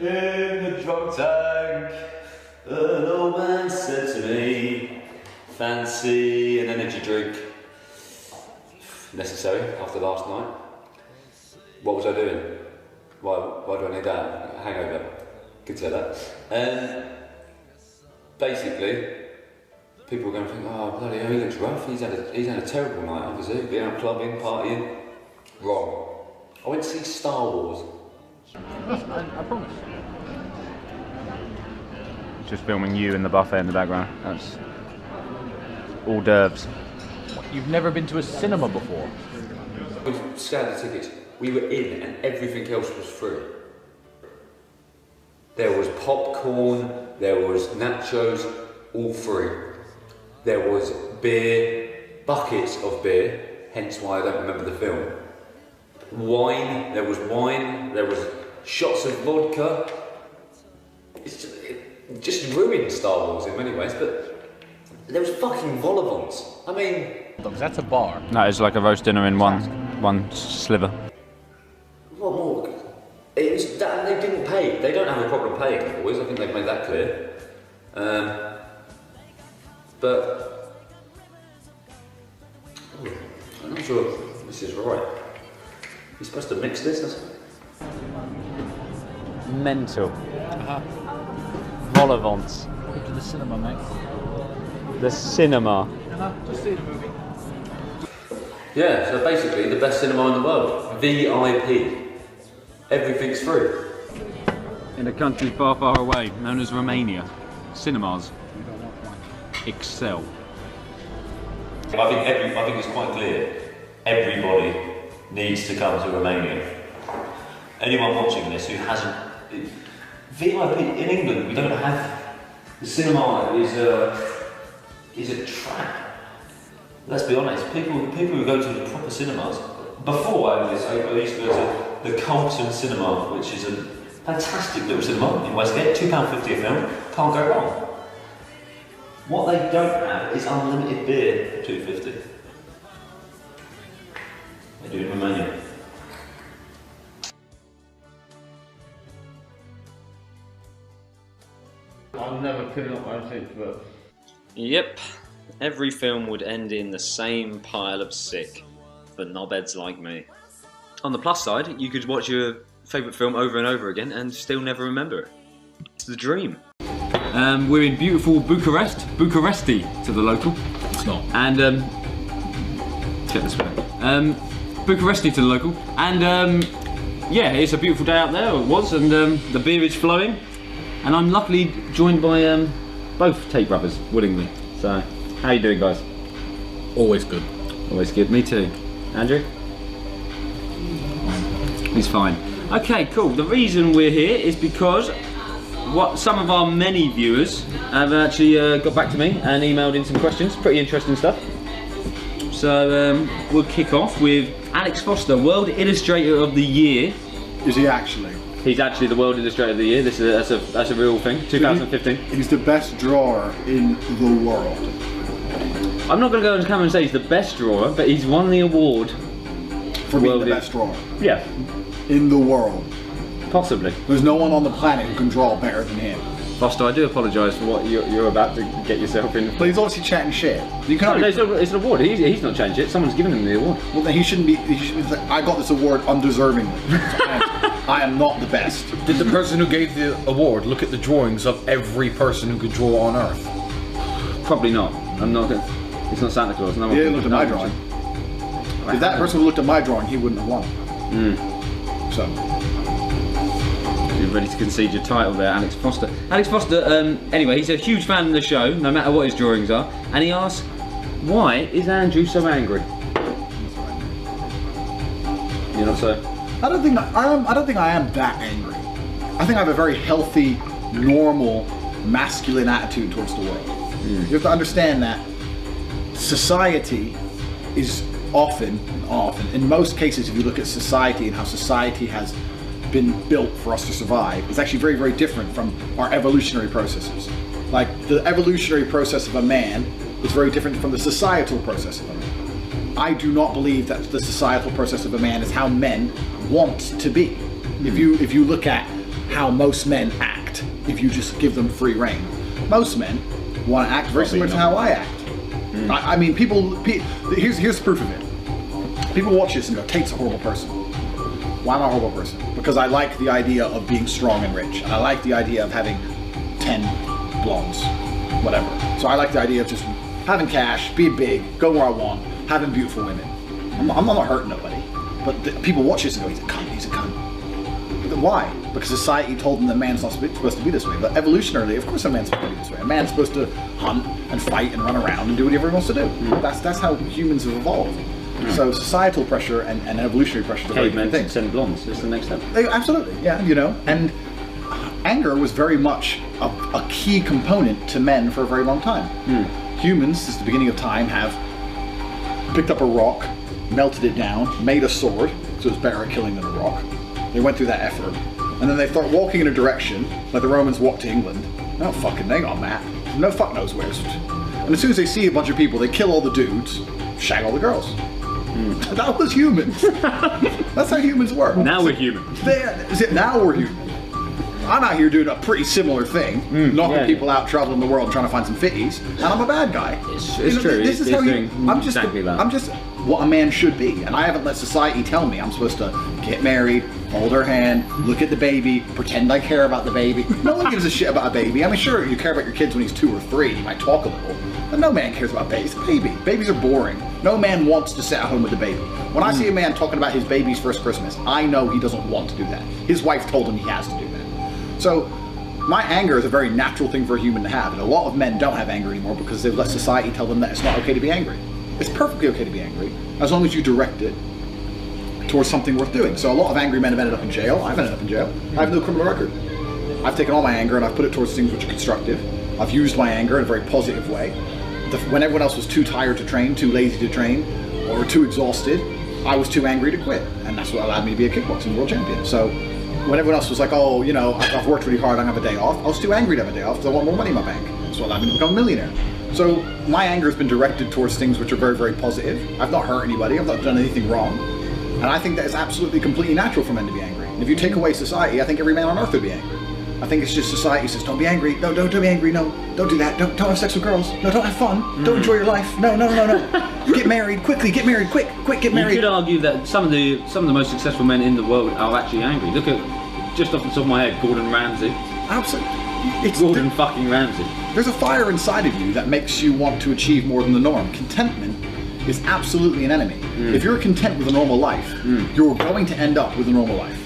in the drunk tank. An old man said to me, "Fancy an energy drink." Necessary after last night. What was I doing? Why do I need that? A hangover. Could say that. Basically, people are going to think, "Oh bloody hell, he looks rough. He's had a terrible night, obviously. Been out clubbing, partying." Wrong. I went to see Star Wars. I promise. Just filming you in the buffet in the background. That's hors d'oeuvres. You've never been to a cinema before? We scanned the tickets. We were in and everything else was free. There was popcorn, there was nachos, all free. There was beer, buckets of beer, hence why I don't remember the film. Wine, there was shots of vodka. It just ruined Star Wars in many ways, but there was fucking vol-au-vents. I mean... That's a bar. That is like a roast dinner in one sliver. What more? It was that, and they didn't pay. They don't have a problem paying, the boys. I think they've made that clear. But I'm not sure if this is right. You're supposed to mix this. Mental. Volavants. Welcome to the cinema, mate. The cinema. Just see the movie. Yeah, so basically the best cinema in the world. VIP. Everything's free. In a country far, far away, known as Romania, cinemas excel. I think it's quite clear. Everybody needs to come to Romania. Anyone watching this who hasn't... VIP in England, we don't have... The cinema is a trap. Let's be honest, people who go to the proper cinemas... Before I used to go to the Colton Cinema, which is a Fantastic little cinema in Westgate, £2.50 a film, can't go wrong. What they don't have is unlimited beer for £2.50. They do in Romania. I'm never putting up my seat, but... Yep, every film would end in the same pile of sick for knobheads like me. On the plus side, you could watch your favourite film over and over again and still never remember it. It's the dream. We're in beautiful Bucharesti to the local. It's not. And check this way. Bucharesti to the local, and yeah, it's a beautiful day out there. It was, and the beer is flowing, and I'm luckily joined by both Tate brothers willingly. So, how you doing, guys? Always good. Always good. Me too. Andrew? He's fine. Okay, cool. The reason we're here is because what some of our many viewers have actually got back to me and emailed in some questions. Pretty interesting stuff. So we'll kick off with Alex Foster, World Illustrator of the Year. Is he actually? He's actually the World Illustrator of the Year. That's a real thing. 2015. He's the best drawer in the world. I'm not going to go on camera and say he's the best drawer, but he's won the award for being the best drawer. Yeah. In the world. Possibly. There's no one on the planet who can draw better than him. Foster, I do apologise for what you're about to get yourself in. But he's obviously chatting shit. You can it's an award. He's not changed it. Someone's given him the award. Well, then he shouldn't be. I got this award undeservingly. I am not the best. Did the person who gave the award look at the drawings of every person who could draw on Earth? Probably not. I'm not. It's not Santa Claus. No one. He didn't look at my drawing. If that person looked at my drawing, he wouldn't have won. So. You're ready to concede your title there, Alex Foster. Alex Foster, anyway, he's a huge fan of the show, no matter what his drawings are, and he asks, why is Andrew so angry? You're not so? I don't think I am that angry. I think I have a very healthy, normal, masculine attitude towards the world. You have to understand that society is often, in most cases, if you look at society and how society has been built for us to survive, it's actually very, very different from our evolutionary processes. Like, the evolutionary process of a man is very different from the societal process of a man. I do not believe that the societal process of a man is how men want to be. If you look at how most men act, if you just give them free rein, most men want to act very similar to how I act. I mean, here's proof of it. People watch this and go, Tate's a horrible person. Why am I a horrible person? Because I like the idea of being strong and rich. And I like the idea of having 10 blondes, whatever. So I like the idea of just having cash, being big, go where I want, having beautiful women. I'm not hurting nobody. But people watch this and go, he's a cunt, he's a cunt. But why? Because society told them that man's not supposed to be this way. But evolutionarily, of course a man's supposed to be this way. A man's supposed to hunt and fight and run around and do whatever he wants to do. That's how humans have evolved. So societal pressure and evolutionary pressure are very different things. Send blondes, that's the next step. Absolutely, yeah, you know. And anger was very much a key component to men for a very long time. Humans, since the beginning of time, have picked up a rock, melted it down, made a sword, so it's better at killing than a rock. They went through that effort. And then they start walking in a direction, like the Romans walked to England. No fucking, they got a map. No fuck knows where. And as soon as they see a bunch of people, they kill all the dudes, shag all the girls. That was humans. That's how humans work. Now we're human. Now we're human. I'm out here doing a pretty similar thing, knocking people out, traveling the world, trying to find some fitties, and I'm a bad guy. It's true. This is how I'm just exactly that. I'm just what a man should be, and I haven't let society tell me I'm supposed to get married, hold her hand, look at the baby, pretend I care about the baby. No one gives a shit about a baby. I mean, sure, you care about your kids when he's 2 or 3, you might talk a little, but no man cares about babies. Babies are boring. No man wants to sit at home with a baby. When I see a man talking about his baby's first Christmas, I know he doesn't want to do that. His wife told him he has to do that. So my anger is a very natural thing for a human to have, and a lot of men don't have anger anymore because they've let society tell them that it's not okay to be angry. It's perfectly okay to be angry, as long as you direct it towards something worth doing. So a lot of angry men have ended up in jail. I've ended up in jail. I have no criminal record. I've taken all my anger and I've put it towards things which are constructive. I've used my anger in a very positive way. When everyone else was too tired to train, too lazy to train, or too exhausted, I was too angry to quit. And that's what allowed me to be a kickboxing world champion. So when everyone else was like, oh, you know, I've worked really hard, I don't have a day off, I was too angry to have a day off because I want more money in my bank. So allowed me to become a millionaire. So my anger has been directed towards things which are very, very positive. I've not hurt anybody, I've not done anything wrong. And I think that it's absolutely completely natural for men to be angry. And if you take away society, I think every man on earth would be angry. I think it's just society says, don't be angry, no, don't be angry, no, don't do that, don't have sex with girls, no, don't have fun, don't enjoy your life, no. Get married, quickly, get married, quick, get married. You could argue that some of the most successful men in the world are actually angry. Look at, just off the top of my head, Gordon Ramsay. Absolutely. It's Gordon fucking Ramsay. There's a fire inside of you that makes you want to achieve more than the norm. Contentment is absolutely an enemy. If you're content with a normal life, you're going to end up with a normal life.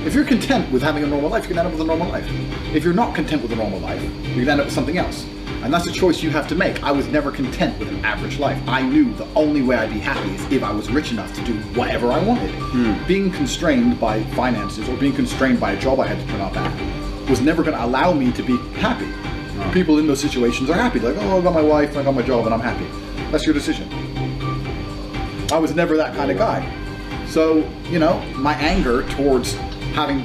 If you're content with having a normal life, you're going to end up with a normal life. If you're not content with a normal life, you're going to end up with something else. And that's a choice you have to make. I was never content with an average life. I knew the only way I'd be happy is if I was rich enough to do whatever I wanted. Being constrained by finances or being constrained by a job I had to turn up at was never going to allow me to be happy. People in those situations are happy. Like, oh, I got my wife, I got my job, and I'm happy. That's your decision. I was never that kind of guy. So, you know, my anger towards having,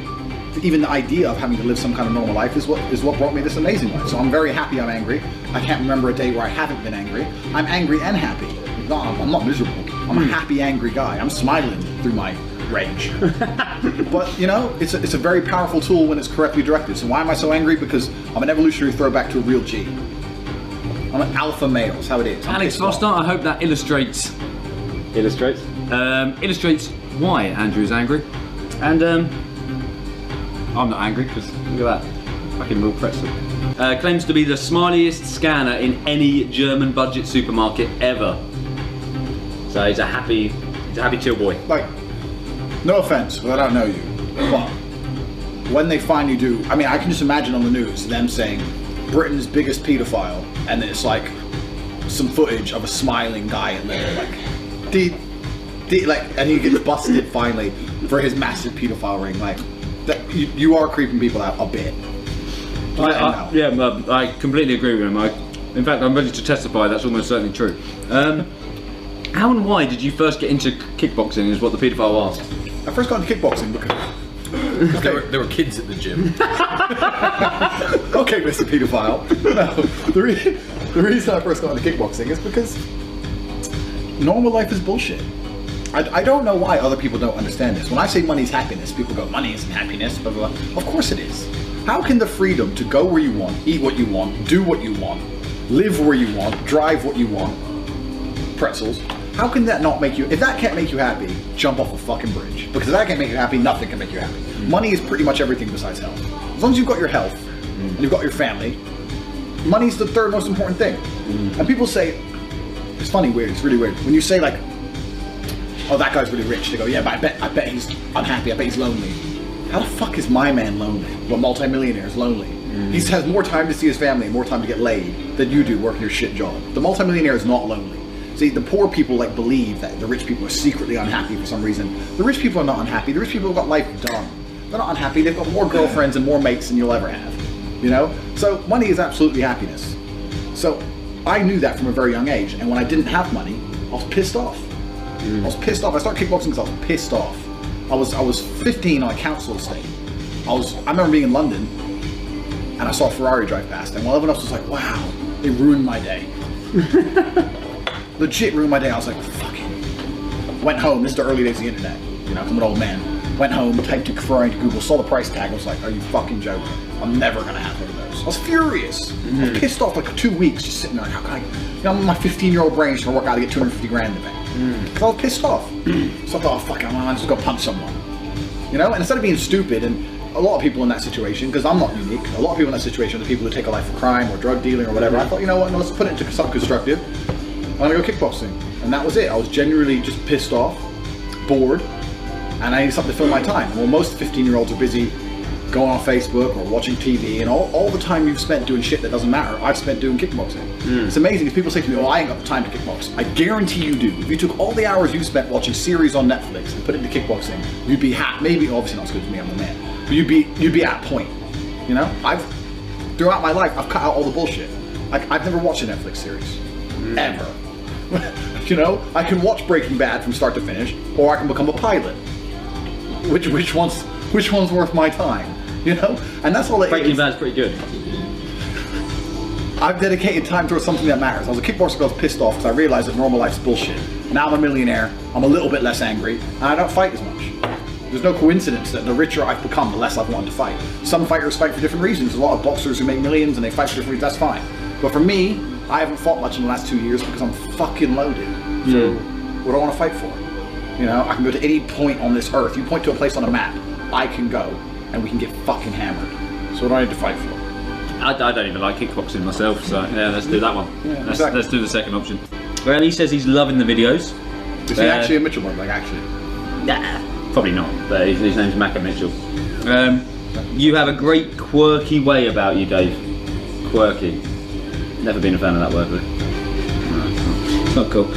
even the idea of having to live some kind of normal life is what brought me this amazing life. So I'm very happy I'm angry. I can't remember a day where I haven't been angry. I'm angry and happy. No, I'm not miserable. I'm a happy, angry guy. I'm smiling through my rage. But, you know, it's a very powerful tool when it's correctly directed. So why am I so angry? Because I'm an evolutionary throwback to a real G. I'm an alpha male, that's how it is. Alex Foster, I hope that illustrates why Andrew is angry. And I'm not angry because look at that, fucking real pretzel. Claims to be the smiliest scanner in any German budget supermarket ever. So he's a happy chill boy. Like, no offense, but I don't know you. But when they finally do, I mean, I can just imagine on the news them saying Britain's biggest paedophile, and then it's like some footage of a smiling guy at Lidl, like, and he gets busted finally for his massive paedophile ring. Like, that you are creeping people out a bit. I completely agree with him. In fact, I'm ready to testify that's almost certainly true. How and why did you first get into kickboxing is what the paedophile asked. I first got into kickboxing because there were kids at the gym. Okay, Mr. Pedophile. No, the reason I first got into kickboxing is because normal life is bullshit. I don't know why other people don't understand this. When I say money's happiness, people go, money isn't happiness, blah, blah, blah. Of course it is. How can the freedom to go where you want, eat what you want, do what you want, live where you want, drive what you want, pretzels, how can that not make you, if that can't make you happy, jump off a fucking bridge. Because if that can't make you happy, nothing can make you happy. Money is pretty much everything besides health. As long as you've got your health, and you've got your family, money's the third most important thing. And people say, it's funny, weird, it's really weird. When you say like, oh, that guy's really rich, they go, yeah, but I bet he's unhappy, I bet he's lonely. How the fuck is my man lonely? Well, multi-millionaire is lonely. He has more time to see his family, more time to get laid than you do working your shit job. The multi-millionaire is not lonely. See, the poor people like believe that the rich people are secretly unhappy for some reason. The rich people are not unhappy. The rich people have got life done. They're not unhappy. They've got more girlfriends and more mates than you'll ever have. You know? So money is absolutely happiness. So I knew that from a very young age. And when I didn't have money, I was pissed off. I was pissed off. I started kickboxing because I was pissed off. I was 15 on a council estate. I remember being in London and I saw a Ferrari drive past, and while everyone else was like, wow, it ruined my day. Legit ruined my day. I was like, fucking. Went home, this is the early days of the internet, you know, I'm an old man. Went home, typed Ferrari into Google, saw the price tag, I was like, are you fucking joking? I'm never gonna have one of those. I was furious. I was pissed off like 2 weeks just sitting there, how can I, you know, my 15-year-old brain is trying to work out to get 250 grand in the bank. Because I was pissed off. So I thought, oh fuck it, I'm just gonna punch someone. You know, and instead of being stupid, and a lot of people in that situation, because I'm not unique, a lot of people in that situation are the people who take a life for crime or drug dealing or whatever. I thought, you know what, no, let's put it into something constructive. I'm gonna go kickboxing. And that was it. I was genuinely just pissed off, bored, and I needed something to fill my time. Well, most 15-year-olds are busy going on Facebook or watching TV, and all the time you've spent doing shit that doesn't matter, I've spent doing kickboxing. It's amazing if people say to me, oh, I ain't got the time to kickbox. I guarantee you do. If you took all the hours you spent watching series on Netflix and put it into kickboxing, you'd be maybe, obviously not as good as me, I'm the man, but you'd be at a point. You know? Throughout my life, I've cut out all the bullshit. I've never watched a Netflix series. Ever. You know? I can watch Breaking Bad from start to finish, or I can become a pilot. Which one's Which one's worth my time? You know? And that's all it is. Breaking Bad's pretty good. I've dedicated time towards something that matters. I was a kickboxer, I was pissed off because I realized that normal life's bullshit. Now I'm a millionaire, I'm a little bit less angry, and I don't fight as much. There's no coincidence that the richer I've become, the less I've wanted to fight. Some fighters fight for different reasons. There's a lot of boxers who make millions and they fight for different reasons, that's fine. But for me, I haven't fought much in the last 2 years because I'm fucking loaded. So what do I want to fight for? You know, I can go to any point on this earth. You point to a place on a map, I can go, and we can get fucking hammered. So what do I need to fight for? I don't even like kickboxing myself, so yeah, let's do that one. Yeah, let's do the second option. Well, he says he's loving the videos. Is he actually a Mitchell boy? Like actually? Nah, probably not, but his name's Macca Mitchell. You have a great quirky way about you, Dave. Quirky. Never been a fan of that word, though. No, it's not cool.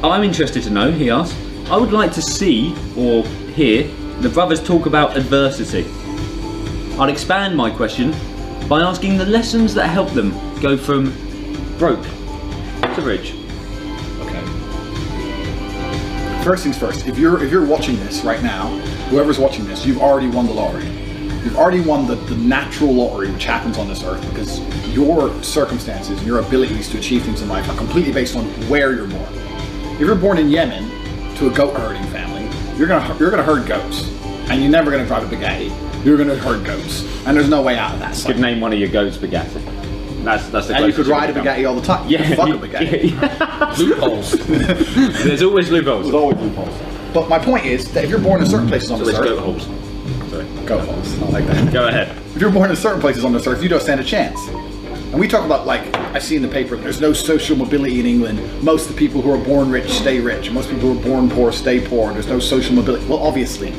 I'm interested to know, he asks, I would like to see or hear the brothers talk about adversity. I'll expand my question by asking the lessons that help them go from broke to rich. Okay. First things first, if you're watching this right now, whoever's watching this, you've already won the lottery. You've already won the natural lottery which happens on this earth because your circumstances and your abilities to achieve things in life are completely based on where you're born. If you're born in Yemen to a goat herding family, you're gonna herd goats, and you're never gonna drive a Bugatti. You're gonna herd goats, and there's no way out of that. You could name one of your goats Bugatti. That's the and you could ride a Bugatti all the time. You could fuck a Bugatti. Loopholes. There's always loopholes. There's always loopholes. But my point is that if you're born in certain places on this earth, goat holes. Sorry. Goat holes. I like that. Go ahead. If you're born in certain places on this earth, you don't stand a chance. And we talk about, like, I see in the paper, there's no social mobility in England. Most of the people who are born rich stay rich. Most people who are born poor stay poor. There's no social mobility. Well, obviously.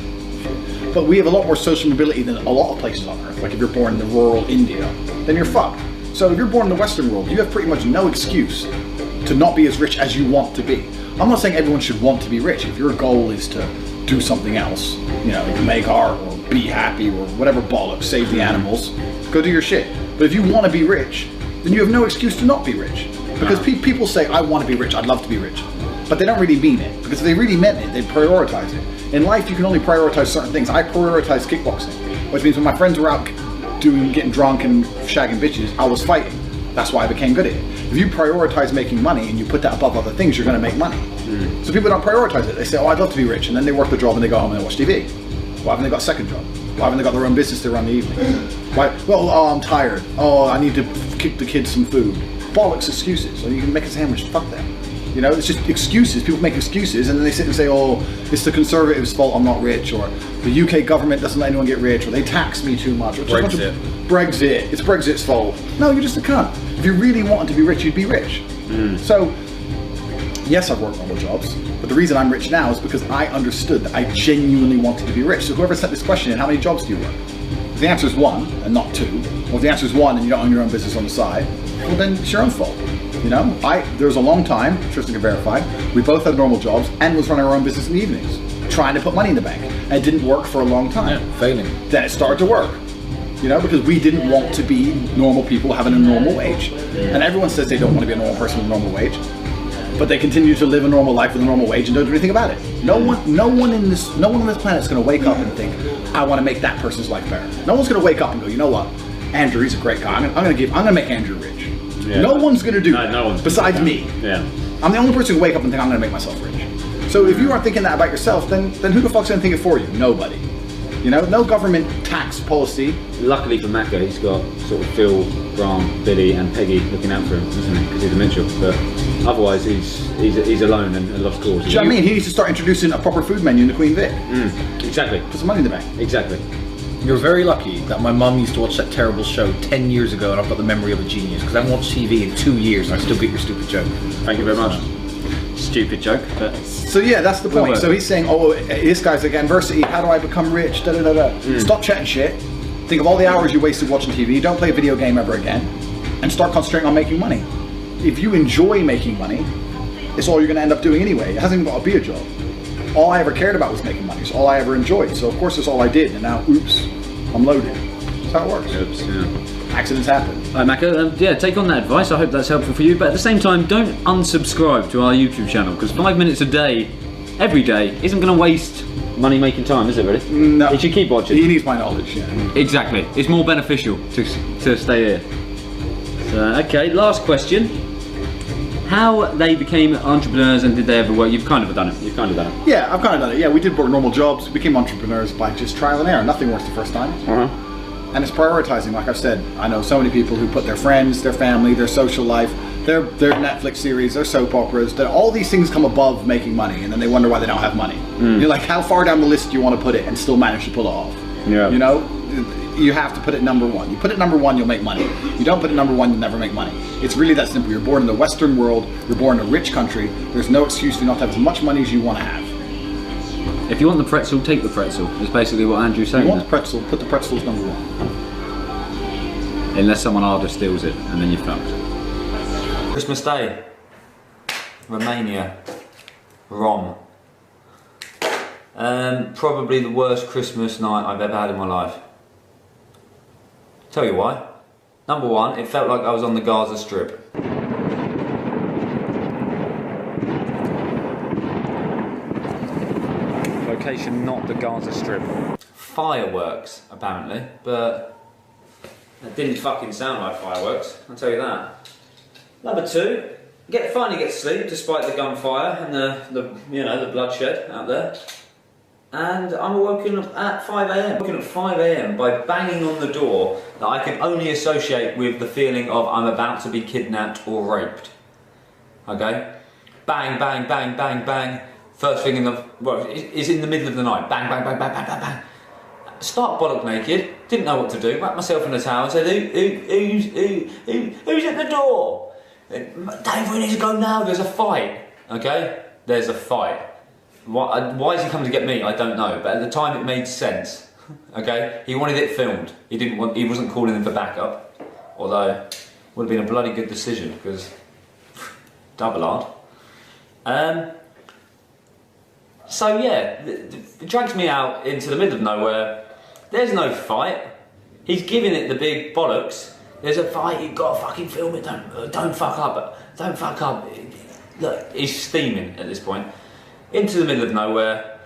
But we have a lot more social mobility than a lot of places on earth. Like if you're born in the rural India, then you're fucked. So if you're born in the Western world, you have pretty much no excuse to not be as rich as you want to be. I'm not saying everyone should want to be rich. If your goal is to do something else, you know, make art or be happy or whatever bollocks, save the animals, go do your shit. But if you want to be rich, then you have no excuse to not be rich. Because people say, I want to be rich, I'd love to be rich. But they don't really mean it. Because if they really meant it, they'd prioritize it. In life, you can only prioritize certain things. I prioritize kickboxing, which means when my friends were out getting drunk and shagging bitches, I was fighting. That's why I became good at it. If you prioritize making money and you put that above other things, you're going to make money. So people don't prioritize it. They say, oh, I'd love to be rich. And then they work the job and they go home and they watch TV. Why haven't they got a second job? Why haven't they got their own business to run the evening? Why? Well, oh, I'm tired. Oh, I need to kick the kids some food. Bollocks excuses. So you can make a sandwich. Fuck that. You know, it's just excuses. People make excuses and then they sit and say, oh, it's the Conservatives' fault I'm not rich, or the UK government doesn't let anyone get rich, or they tax me too much. Or Brexit. Brexit. It's Brexit's fault. No, you're just a cunt. If you really wanted to be rich, you'd be rich. So, yes, I've worked normal jobs, but the reason I'm rich now is because I understood that I genuinely wanted to be rich. So whoever sent this question in, how many jobs do you work? If the answer is 1 and not 2, or if the answer is 1 and you don't own your own business on the side, well then it's your own fault. You know, there was a long time, Tristan can verify, we both had normal jobs and was running our own business in the evenings, trying to put money in the bank. And it didn't work for a long time. Yeah, failing. Then it started to work. You know, because we didn't want to be normal people having a normal wage. And everyone says they don't want to be a normal person with a normal wage, but they continue to live a normal life with a normal wage and don't do anything about it. No one on this planet is going to wake up and think, I want to make that person's life better. No one's going to wake up and go, you know what, Andrew, he's a great guy. I'm going to make Andrew rich. Yeah. No one's going to do that. No one's besides me. Yeah. I'm the only person who wake up and think I'm going to make myself rich. So if you aren't thinking that about yourself, then who the fuck's going to think it for you? Nobody. You know, no government tax policy. Luckily for Macca, he's got sort of Phil, Grant, Billy, and Peggy looking out for him, isn't he? Because he's a Mitchell. But otherwise, he's alone and a lost cause. Do you know what I mean? He needs to start introducing a proper food menu in the Queen Vic. Exactly. Put some money in the bank. Exactly. You're very lucky that my mum used to watch that terrible show 10 years ago, and I've got the memory of a genius, because I haven't watched TV in 2 years and I still get your stupid joke. Thank you very much. Stupid joke, but... So yeah, that's the point. So he's saying, oh, this guy's like, adversity, how do I become rich, da da da da. Stop chatting shit, think of all the hours you wasted watching TV, don't play a video game ever again, and start concentrating on making money. If you enjoy making money, it's all you're going to end up doing anyway. It hasn't even got to be a job. All I ever cared about was making money. It's all I ever enjoyed. So of course it's all I did, and now, oops, I'm loaded. That's how it works. Oops, yeah. Accidents happen. Alright, Macca, yeah, take on that advice. I hope that's helpful for you. But at the same time, don't unsubscribe to our YouTube channel, because 5 minutes a day, every day, isn't going to waste money making time, is it really? No. You should keep watching. He needs my knowledge, yeah. Exactly. It's more beneficial to stay here. So, okay, last question. How they became entrepreneurs and did they ever work? You've kind of done it. You've kind of done it. Yeah, I've kind of done it. Yeah, we did work normal jobs, became entrepreneurs by just trial and error. Nothing works the first time. And it's prioritizing, like I've said. I know so many people who put their friends, their family, their social life, their Netflix series, their soap operas, that all these things come above making money, and then they wonder why they don't have money. You're like, how far down the list do you want to put it and still manage to pull it off? Yeah. You know, you have to put it number one. You put it number one, you'll make money. You don't put it number one, you'll never make money. It's really that simple. You're born in the Western world, you're born in a rich country, there's no excuse for you not to have as much money as you want to have. If you want the pretzel, take the pretzel. Is basically what Andrew's saying. If you want the pretzel, put the pretzel as number one. Unless someone harder steals it, and then you're fucked. Christmas Day, Romania, Rom. Probably the worst Christmas night I've ever had in my life. Tell you why. Number one, it felt like I was on the Gaza Strip. Location not the Gaza Strip. Fireworks, apparently, but that didn't fucking sound like fireworks, I'll tell you that. Number two, finally get to sleep despite the gunfire and the bloodshed out there. And I'm woken up at 5 AM. Woken at 5 AM by banging on the door that I can only associate with the feeling of I'm about to be kidnapped or raped. Okay? Bang, bang, bang, bang, bang. First thing it's in the middle of the night. Bang, bang, bang, bang, bang, bang, bang. Stark bollock naked, didn't know what to do, wrapped myself in a towel and said, who's at the door? Dave, we need to go now, there's a fight. Okay? There's a fight. Why is he coming to get me? I don't know, but at the time it made sense. Okay? He wanted it filmed. He wasn't calling in for backup. Although, it would have been a bloody good decision, because double hard. So yeah, it drags me out into the middle of nowhere. There's no fight. He's giving it the big bollocks. There's a fight, you've got to fucking film it, don't fuck up, don't fuck up. Look, he's steaming at this point. Into the middle of nowhere,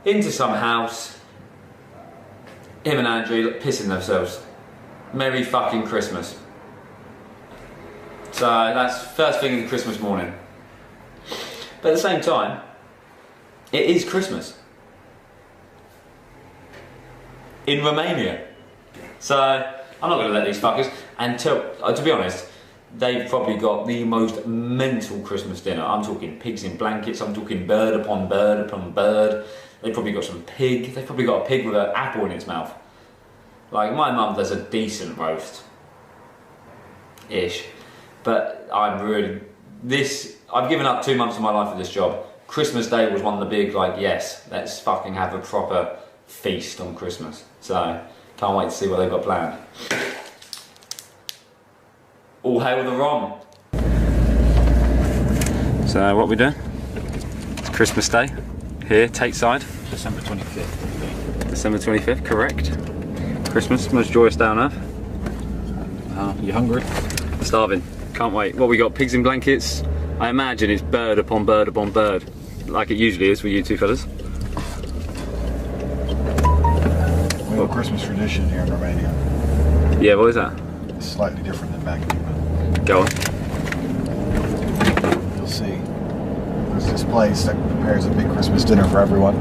into some house. Him and Andrew pissing themselves. Merry fucking Christmas. So that's first thing in the Christmas morning. But at the same time, it is Christmas. In Romania. So, I'm not going to let these fuckers, and to be honest, they've probably got the most mental Christmas dinner. I'm talking pigs in blankets, I'm talking bird upon bird upon bird. They've probably got some pig, they've probably got a pig with an apple in its mouth. Like, my mum does a decent roast. Ish. But I've given up 2 months of my life for this job. Christmas Day was one of the big, like, yes, let's fucking have a proper feast on Christmas. So, can't wait to see what they've got planned. All hail the Rom. So, what we doing? It's Christmas Day, here, Tate side. December 25th. December 25th, correct. Christmas, most joyous day on earth. You hungry? Starving, can't wait. What we got, pigs in blankets? I imagine it's bird upon bird upon bird, like it usually is for you two fellas. We have a Christmas tradition here in Romania. Yeah, what is that? It's slightly different than back in England. Go on. You'll see. There's this place that prepares a big Christmas dinner for everyone.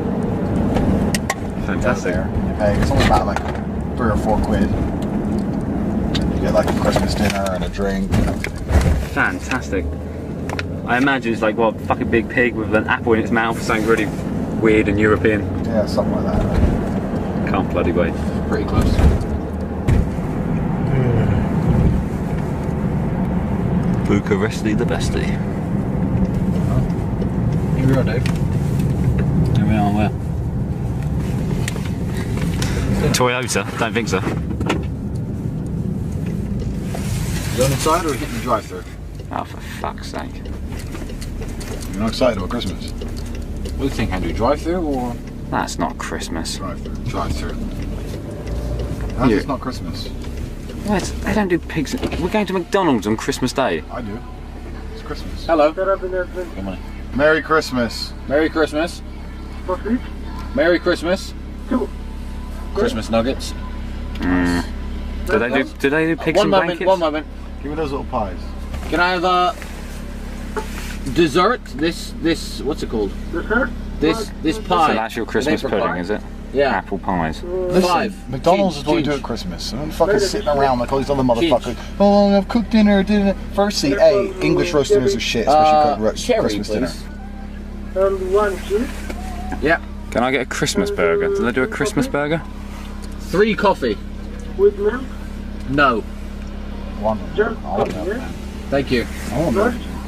Fantastic. You pay, it's only about like 3 or 4 quid. And you get like a Christmas dinner and a drink. Fantastic. I imagine it's like, what, fucking big pig with an apple in its mouth, something really weird and European. Yeah, something like that. Can't bloody wait. Pretty close. Bucharesti the bestie. Here we are, Dave. Here we are, where? Toyota? Don't think so. Going inside or hitting the drive-thru? Oh, for fuck's sake. You're not excited about Christmas? What do you think, Andrew? Drive-thru or? That's not Christmas. Drive-thru. Drive-thru. How's it's not Christmas? What? They don't do pigs. We're going to McDonald's on Christmas Day. I do. It's Christmas. Hello. Good morning. Merry Christmas. Merry Christmas. Merry Christmas. Christmas nuggets. Do they do pigs and blankets? One moment. Give me those little pies. Can I have a dessert? This what's it called? Dessert? This pie. So that's your Christmas pudding, is it? Yeah. Apple pies. Listen, McDonald's is what we do at Christmas. I'm fucking sitting around like all these other motherfuckers. Oh, I've cooked dinner. Firstly, English roast dinners are shit, especially cooked Christmas dinner. And 1 cheese. Yeah. Can I get a Christmas burger? Do they do a Christmas burger? 3 coffee. With milk? No. 1. Just coffee, yeah? Thank you.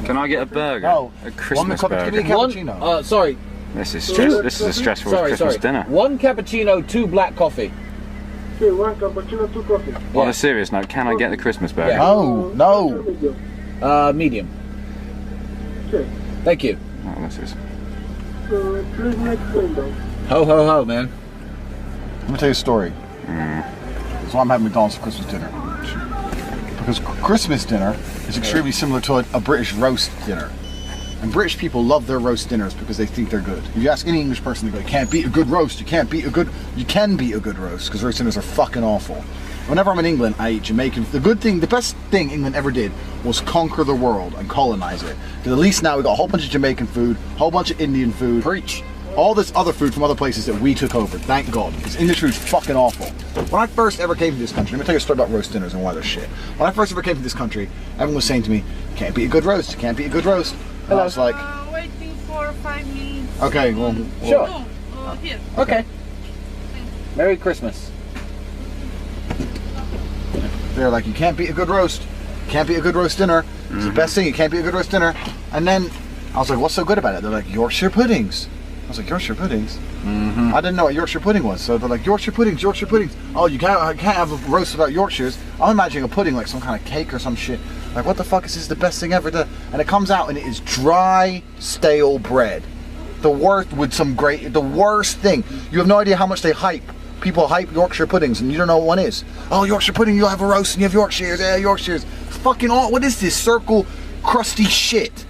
Can I get a burger? No. A Christmas burger. Give me a cappuccino. Sorry. This is a stressful Christmas dinner. 1 cappuccino, 2 black coffee. Okay, 1 cappuccino, 2 coffee. On a serious note, can I get the Christmas burger? No. Medium. Okay. Thank you. Oh, this is. Please make window. Ho ho ho, man. Let me tell you a story. That's why I'm having McDonald's for Christmas dinner. Because Christmas dinner is extremely similar to a British roast dinner. And British people love their roast dinners because they think they're good. If you ask any English person, they go, you can't beat a good roast, you can beat a good roast, because roast dinners are fucking awful. Whenever I'm in England, I eat Jamaican. The best thing England ever did was conquer the world and colonize it. Because at least now we got a whole bunch of Jamaican food, a whole bunch of Indian food. Preach. All this other food from other places that we took over, thank God, because English food's fucking awful. When I first ever came to this country, let me tell you a story about roast dinners and why they're shit. When I first ever came to this country, everyone was saying to me, you can't beat a good roast, you can't beat a good roast. And I was like, waiting for 5 minutes. okay, well, sure. Here. Okay. Merry Christmas. They're like, you can't beat a good roast. You can't beat a good roast dinner. It's the best thing, you can't beat a good roast dinner. And then I was like, what's so good about it? They're like, Yorkshire puddings. I was like, Yorkshire puddings? I didn't know what Yorkshire pudding was. So they're like, Yorkshire puddings, Yorkshire puddings. Oh, you can't have a roast without Yorkshires. I'm imagining a pudding like some kind of cake or some shit. Like, what the fuck is this the best thing ever done? And it comes out and it is dry, stale bread. The worst thing. You have no idea how much they hype. People hype Yorkshire puddings and you don't know what one is. Oh, Yorkshire pudding, you'll have a roast and you have Yorkshires. Yeah, Yorkshires. Fucking all, what is this circle, crusty shit?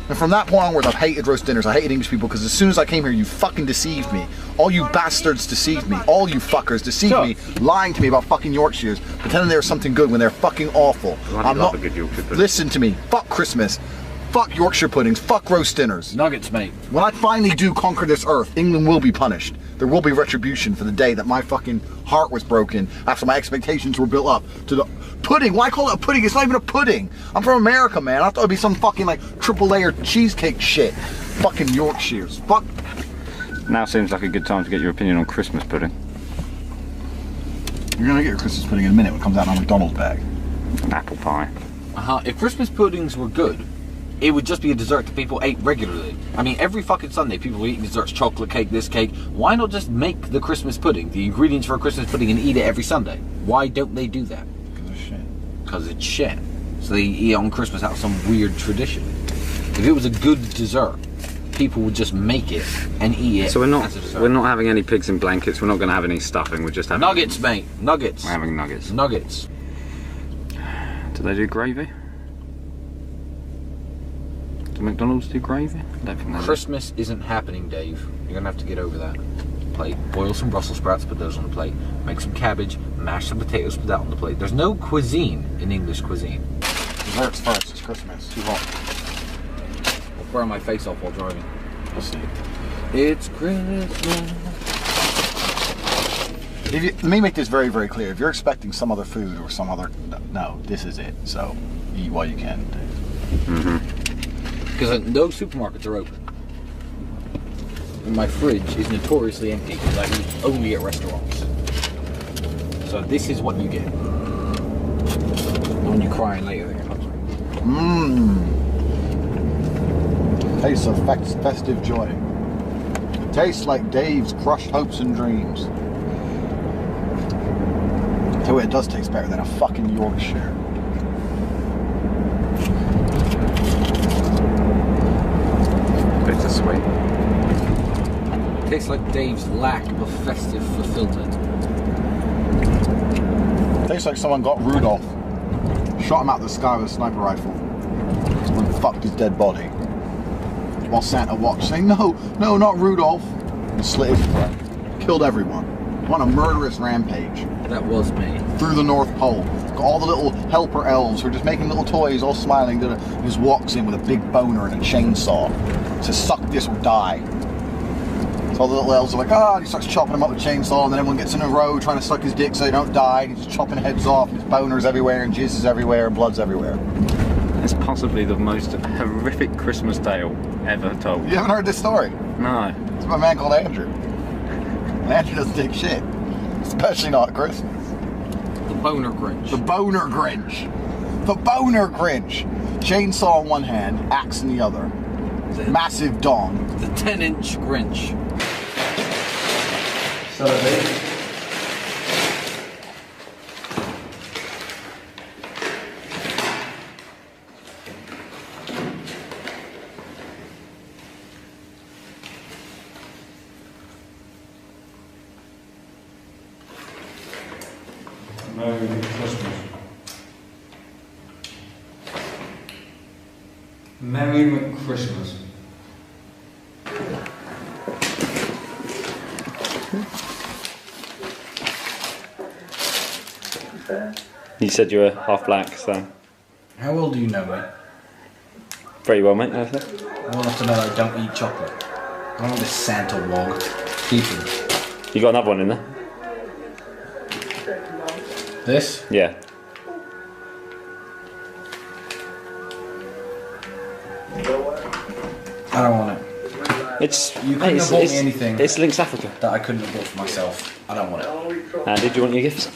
And from that point onwards, I've hated roast dinners. I hated English people because as soon as I came here, you fucking deceived me. All you bastards deceived me. All you fuckers deceived me, lying to me about fucking Yorkshires, pretending they were something good when they're fucking awful. I'm not. Listen to me. Fuck Christmas. Fuck Yorkshire puddings. Fuck roast dinners. Nuggets, mate. When I finally do conquer this earth, England will be punished. There will be retribution for the day that my fucking heart was broken after my expectations were built up to the pudding. Why call it a pudding? It's not even a pudding. I'm from America, man. I thought it'd be some fucking like triple layer cheesecake shit. Fucking Yorkshires. Fuck. Now seems like a good time to get your opinion on Christmas pudding. You're gonna get your Christmas pudding in a minute when it comes out in a McDonald's bag. An apple pie. If Christmas puddings were good, it would just be a dessert that people ate regularly. I mean, every fucking Sunday people were eating desserts, chocolate cake, this cake. Why not just make the Christmas pudding, the ingredients for a Christmas pudding, and eat it every Sunday? Why don't they do that? Because it's shit. Because it's shit. So they eat it on Christmas out of some weird tradition. If it was a good dessert, people would just make it and eat it. So we're not having any pigs in blankets. We're not going to have any stuffing. We're just having nuggets, mate. Nuggets. We're having nuggets. Nuggets. Do they do gravy? Do McDonald's do gravy? I don't think they do. Christmas isn't happening, Dave. You're gonna have to get over that. Plate. Boil some Brussels sprouts, put those on the plate. Make some cabbage, mash some potatoes, put that on the plate. There's no cuisine in English cuisine. Desserts first. It's Christmas. Too hot. I'll burn my face off while driving. We'll see. It's Christmas. Let me make this very, very clear. If you're expecting some other food or some other, no, this is it. So eat while you can, Dave. Because no supermarkets are open. And my fridge is notoriously empty because I eat only at restaurants. So this is what you get. When you're crying later, you're hungry. Tastes of festive joy. It tastes like Dave's crushed hopes and dreams. Tell you what, it does taste better than a fucking Yorkshire. Bittersweet. Tastes like Dave's lack of festive fulfillment. Tastes like someone got Rudolph, shot him out of the sky with a sniper rifle, and fucked his dead body. While Santa watched, saying, no, not Rudolph. and slit his throat. Killed everyone. On a murderous rampage. That was me. Through the North Pole. All the little helper elves who are just making little toys, all smiling. He just walks in with a big boner and a chainsaw. Says, suck this or die. So all the little elves are like, ah, and he starts chopping them up with a chainsaw, and then everyone gets in a row trying to suck his dick so they don't die, and he's just chopping heads off, and his boner's everywhere, and jizz is everywhere, and blood's everywhere. It's possibly the most horrific Christmas tale ever told. You haven't heard this story? No. It's by a man called Andrew. And Andrew doesn't take shit. Especially not at Christmas. The Boner Grinch. The Boner Grinch. The Boner Grinch. Chainsaw in one hand, axe in the other. Massive dong. The 10-inch Grinch. Celebrate. Merry Christmas. Merry Christmas. You said you were half black, so. How well do you know me? Very well, mate. I think. Well enough to know I don't eat chocolate. I don't want this Santa wog. Keep it. You got another one in there? This? Yeah. I don't want it. It's You couldn't have bought me anything It's Lynx Africa that I couldn't have bought for myself. I don't want it. And did you want your gifts?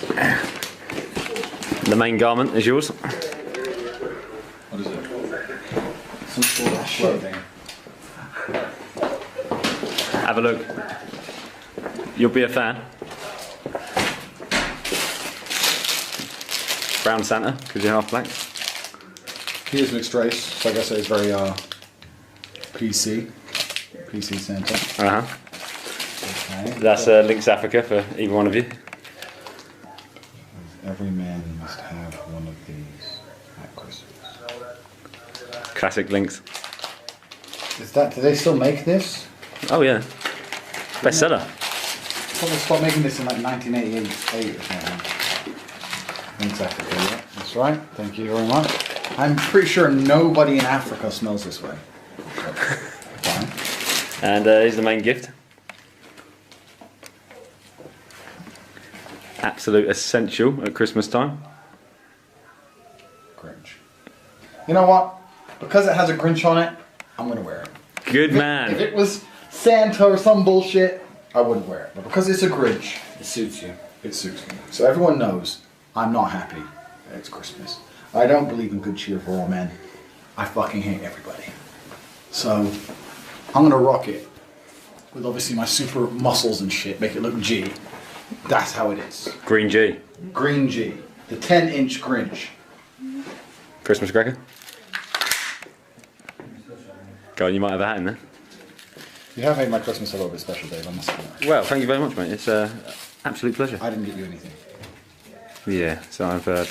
The main garment is yours. What is it? Some sort of clothing. Have a look. You'll be a fan. Brown Santa, because you're half black. He is mixed race, so I guess it's very PC Santa. Okay. That's Lynx Africa for either one of you. Every man must have one of these at Christmas. Classic Lynx. Is that? Do they still make this? Oh yeah. Bestseller. Probably stopped making this in like 1988 or something. Lynx Africa, yeah, that's right. Thank you very much. I'm pretty sure nobody in Africa smells this way. And here's the main gift. Absolute essential at Christmas time. Grinch. You know what? Because it has a Grinch on it, I'm gonna wear it. Good man. If it was Santa or some bullshit, I wouldn't wear it. But because it's a Grinch, it suits you. It suits me. So everyone knows I'm not happy that it's Christmas. I don't believe in good cheer for all men. I fucking hate everybody. So I'm gonna rock it with obviously my super muscles and shit, make it look G. That's how it is. Green G. Green G. The 10-inch Grinch. Christmas cracker. Go on, you might have a hat in there. You have made my Christmas a little bit special, Dave, I must admit. Well, thank you very much, mate. It's an absolute pleasure. I didn't get you anything. Yeah, so I've heard.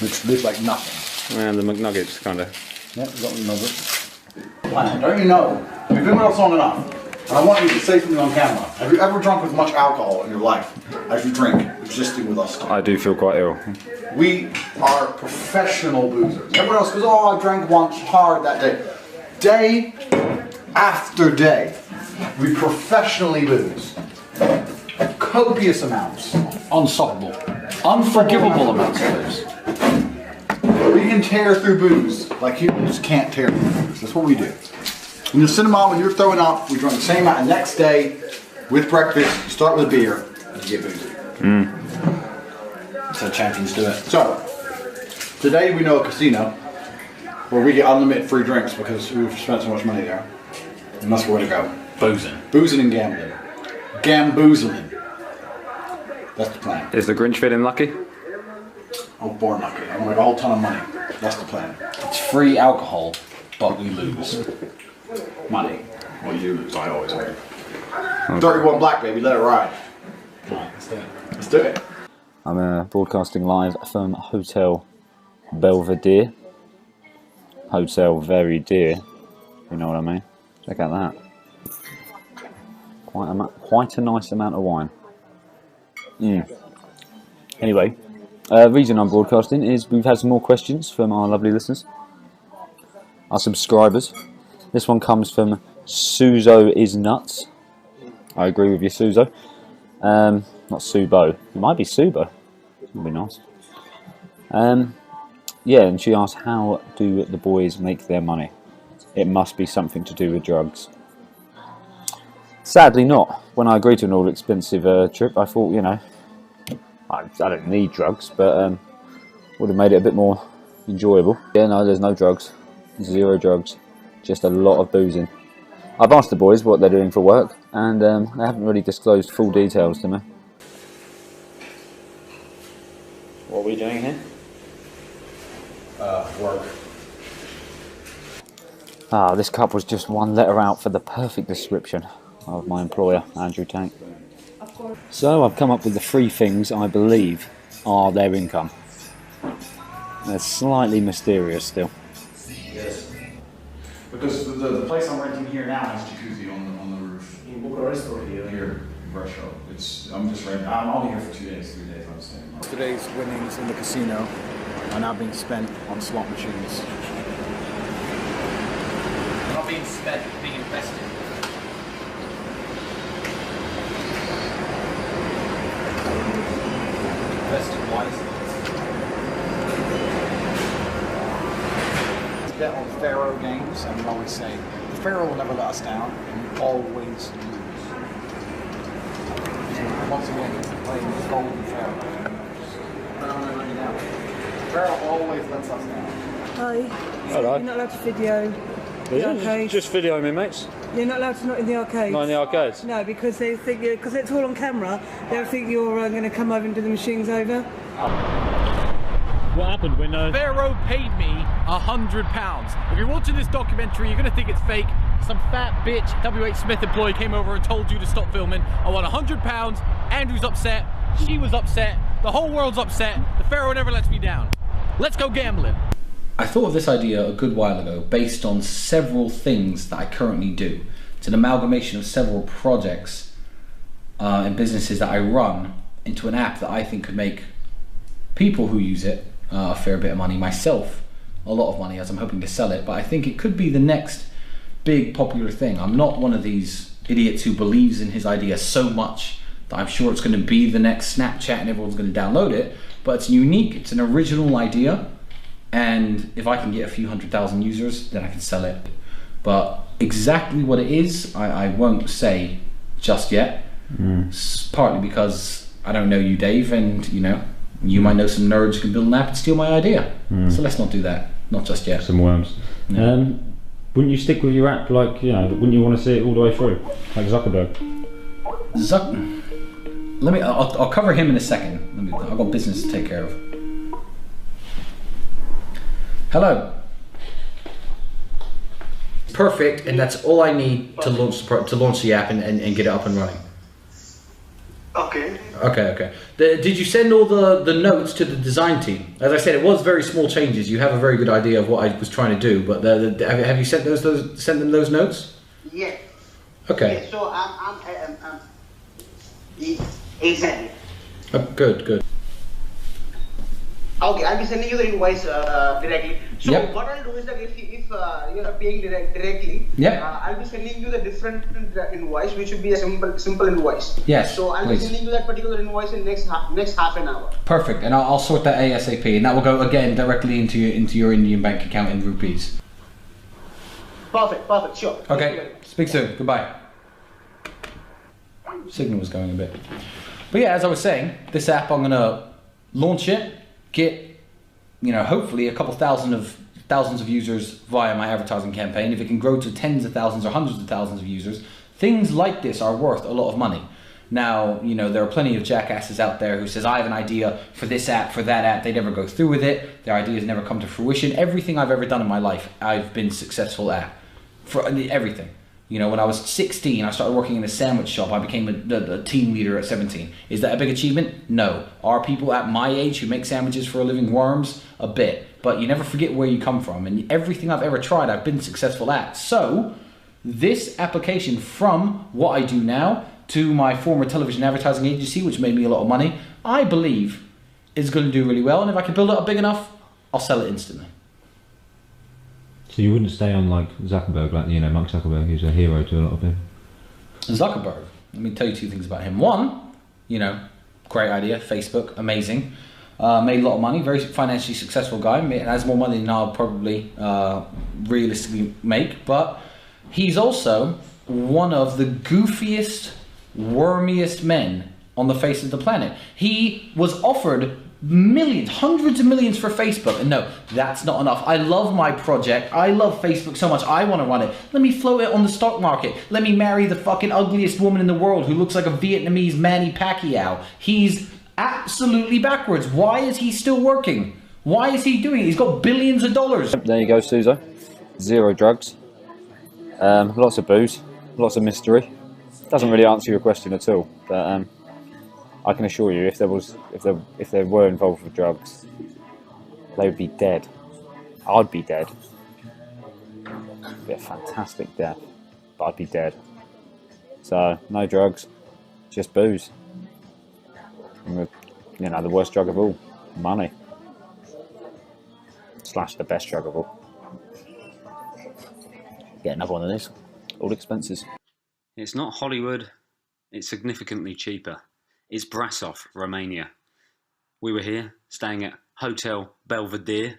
Looks like nothing. And the McNuggets, kind of. Yeah, we got McNuggets. Don't you know? We've been with us long enough. And I want you to say something on camera. Have you ever drunk with much alcohol in your life as you drink, existing with us? I do feel quite ill. We are professional boozers. Everyone else goes, oh, I drank once hard that day. Day after day, we professionally booze. Copious amounts. Unstoppable. Unforgivable amounts of booze. We can tear through booze like humans can't tear through booze. That's what we do. In the cinema, when you're throwing up, we drink the same amount the next day with breakfast. You start with a beer and you get boozy. That's how champions do it. So, today we know a casino where we get unlimited free drinks because we've spent so much money there. And that's where to go. Boozing. Boozing and gambling. Gamboozling. That's the plan. Is the Grinch feeling lucky? Oh, born lucky. I'm gonna make a whole ton of money. That's the plan. It's free alcohol, but we lose. Money. Well, you lose. I always win. 31 black, baby. Let it ride. Right, let's do it. Let's do it. I'm broadcasting live from Hotel Belvedere. Hotel very dear. You know what I mean? Check out that. quite a nice amount of wine. Anyway, reason I'm broadcasting is we've had some more questions from our lovely listeners, our subscribers. This one comes from Suzo is nuts. I agree with you, Suzo. Not Subo. It might be Subo. It would be nice. Yeah, and she asked, how do the boys make their money? It must be something to do with drugs. Sadly not. When I agreed to an all-expensive trip, I thought, you know, I don't need drugs, but would have made it a bit more enjoyable. Yeah, no, there's no drugs. 0 drugs. Just a lot of boozing. I've asked the boys what they're doing for work, and they haven't really disclosed full details to me. What are we doing here? Work. This cup was just one letter out for the perfect description of my employer, Andrew Tate. So I've come up with the 3 things I believe are their income. They're slightly mysterious still. Yes. Because the place I'm renting here now has jacuzzi on the roof. In Bucharest or here? Here, in Russia. I'm just renting. I'm only here for 2 days, 3 days. I'm staying. Today's winnings in the casino are now being spent on slot machines. They're not being spent, being invested. Invested wisely. Bet on Pharaoh games, and we always say, the Pharaoh will never let us down, and we always lose. So once again, playing the golden Pharaoh. Pharaoh always lets us down. Hi. Hello. You're not allowed to video the arcade. Just video me, mates. You're not allowed to, not in the arcades. Not in the arcades? No, because they think, because it's all on camera, they'll think you're going to come over and do the machines over. What happened when... Pharaoh paid me £100. If you're watching this documentary, you're going to think it's fake. Some fat bitch WH Smith employee came over and told you to stop filming. I want £100. Andrew's upset. She was upset. The whole world's upset. The Pharaoh never lets me down. Let's go gambling. I thought of this idea a good while ago based on several things that I currently do. It's an amalgamation of several projects and businesses that I run into an app that I think could make people who use it a fair bit of money, myself a lot of money, as I'm hoping to sell it, but I think it could be the next big popular thing. I'm not one of these idiots who believes in his idea so much that I'm sure it's going to be the next Snapchat and everyone's going to download it, but it's unique, it's an original idea, and if I can get a few 100,000 users, then I can sell it. But exactly what it is, I won't say just yet, partly because I don't know you, Dave, and you know, you might know some nerds who can build an app and steal my idea. So let's not do that, not just yet. Some worms. Yeah. Wouldn't you stick with your app, like, you know, wouldn't you want to see it all the way through, like Zuckerberg? I'll cover him in a second. I've got business to take care of. Hello. Perfect, and that's all I need to launch the app and get it up and running. Okay. Okay. Did you send all the notes to the design team? As I said, it was very small changes. You have a very good idea of what I was trying to do, but have you sent them those notes? Yes. Okay. Yes, so exactly. Good. Okay, I'll be sending you the invoice directly. So Yep. what I'll do is that if you are paying directly, I'll be sending you the different invoice, which would be a simple invoice. Yes, So I'll please. be sending you that particular invoice in next half an hour. Perfect, and I'll sort that ASAP, and that will go again directly into your Indian bank account in rupees. Perfect, sure. Okay, speak soon. Goodbye. Signal was going a bit. But yeah, as I was saying, this app, I'm gonna launch it, get, you know, hopefully a couple thousands of users via my advertising campaign. If it can grow to tens of thousands or hundreds of thousands of users, things like this are worth a lot of money. Now, you know, there are plenty of jackasses out there who says, I have an idea for this app, for that app. They never go through with it. Their ideas never come to fruition. Everything I've ever done in my life, I've been successful at. For everything. You know, when I was 16, I started working in a sandwich shop. I became a team leader at 17. Is that a big achievement? No. Are people at my age who make sandwiches for a living worms? A bit. But you never forget where you come from. And everything I've ever tried, I've been successful at. So, this application from what I do now to my former television advertising agency, which made me a lot of money, I believe is going to do really well. And if I can build it up big enough, I'll sell it instantly. So you wouldn't stay on like Zuckerberg, like, you know, Mark Zuckerberg, who's a hero to a lot of people. Zuckerberg, let me tell you two things about him. One, you know, great idea, Facebook, amazing. Made a lot of money, very financially successful guy, has more money than I'll probably realistically make, but he's also one of the goofiest, wormiest men on the face of the planet. He was offered millions, hundreds of millions for Facebook, and no, that's not enough. I love my project, I love Facebook so much, I want to run it. Let me float it on the stock market. Let me marry the fucking ugliest woman in the world who looks like a Vietnamese Manny Pacquiao. He's absolutely backwards. Why is he still working? Why is he doing it? He's got billions of dollars. There you go, Suzo. 0 drugs. Lots of booze. Lots of mystery. Doesn't really answer your question at all. But I can assure you, if they were involved with drugs, they would be dead. I'd be dead. It'd be a fantastic death, but I'd be dead. So no drugs, just booze. And you know, the worst drug of all, money. / the best drug of all. Get another one of these. All expenses. It's not Hollywood, it's significantly cheaper. It's Brasov, Romania. We were here, staying at Hotel Belvedere,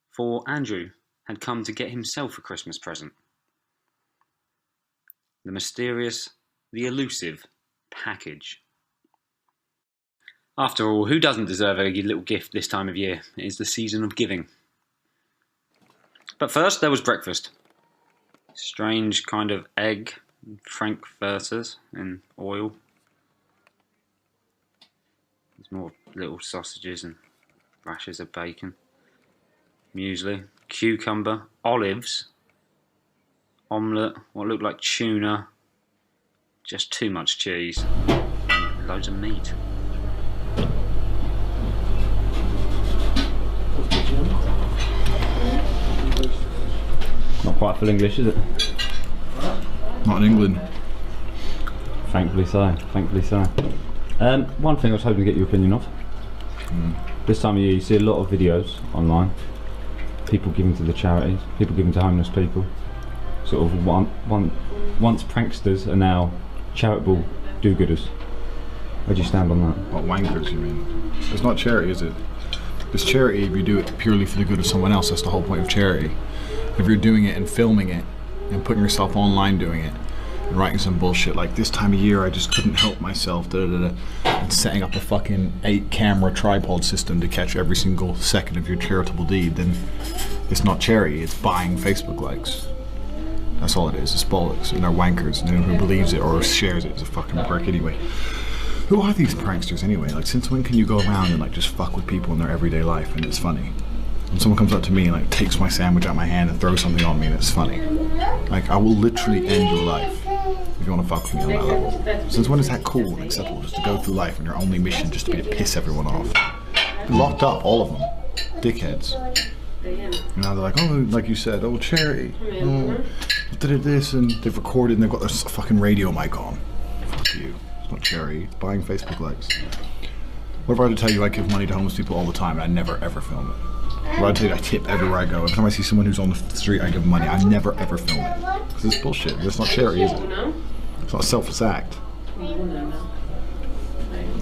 for Andrew had come to get himself a Christmas present. The mysterious, the elusive package. After all, who doesn't deserve a little gift this time of year? It is the season of giving. But first, there was breakfast. Strange kind of egg, frankfurters in oil. There's more little sausages and rashers of bacon. Muesli, cucumber, olives, omelette, what looked like tuna, just too much cheese, and loads of meat. Not quite full English, is it? Not in England. Thankfully so, thankfully so. One thing I was hoping to get your opinion of. This time of year you see a lot of videos online. People giving to the charities, people giving to homeless people. Sort of once pranksters are now charitable do-gooders. Where do you stand on that? What, wankers you mean? It's not charity, is it? It's charity if you do it purely for the good of someone else. That's the whole point of charity. If you're doing it and filming it and putting yourself online doing it and writing some bullshit like this time of year I just couldn't help myself, and setting up a fucking 8-camera tripod system to catch every single second of your charitable deed, then it's not charity, it's buying Facebook likes. That's all it is, it's bollocks, and they're wankers, and anyone who believes it or shares it is a fucking prick anyway. Who are these pranksters anyway? Like, since when can you go around and like just fuck with people in their everyday life and it's funny? When someone comes up to me and like takes my sandwich out of my hand and throws something on me and it's funny. Like, I will literally end your life if you want to fuck with me on that level. Since when is that cool and acceptable, just to go through life and your only mission just to be to piss everyone off? Locked up, all of them. Dickheads. And now they're like, oh, like you said, oh, charity. Oh, did this, and they've recorded and they've got their fucking radio mic on. Fuck you. It's not charity, it's buying Facebook likes. What if I were to tell you I give money to homeless people all the time and I never ever film it? What if I tell you I tip everywhere I go? Every time I see someone who's on the street I give them money, I never ever film it. Because it's bullshit. It's not charity, is it? It's not a selfless act.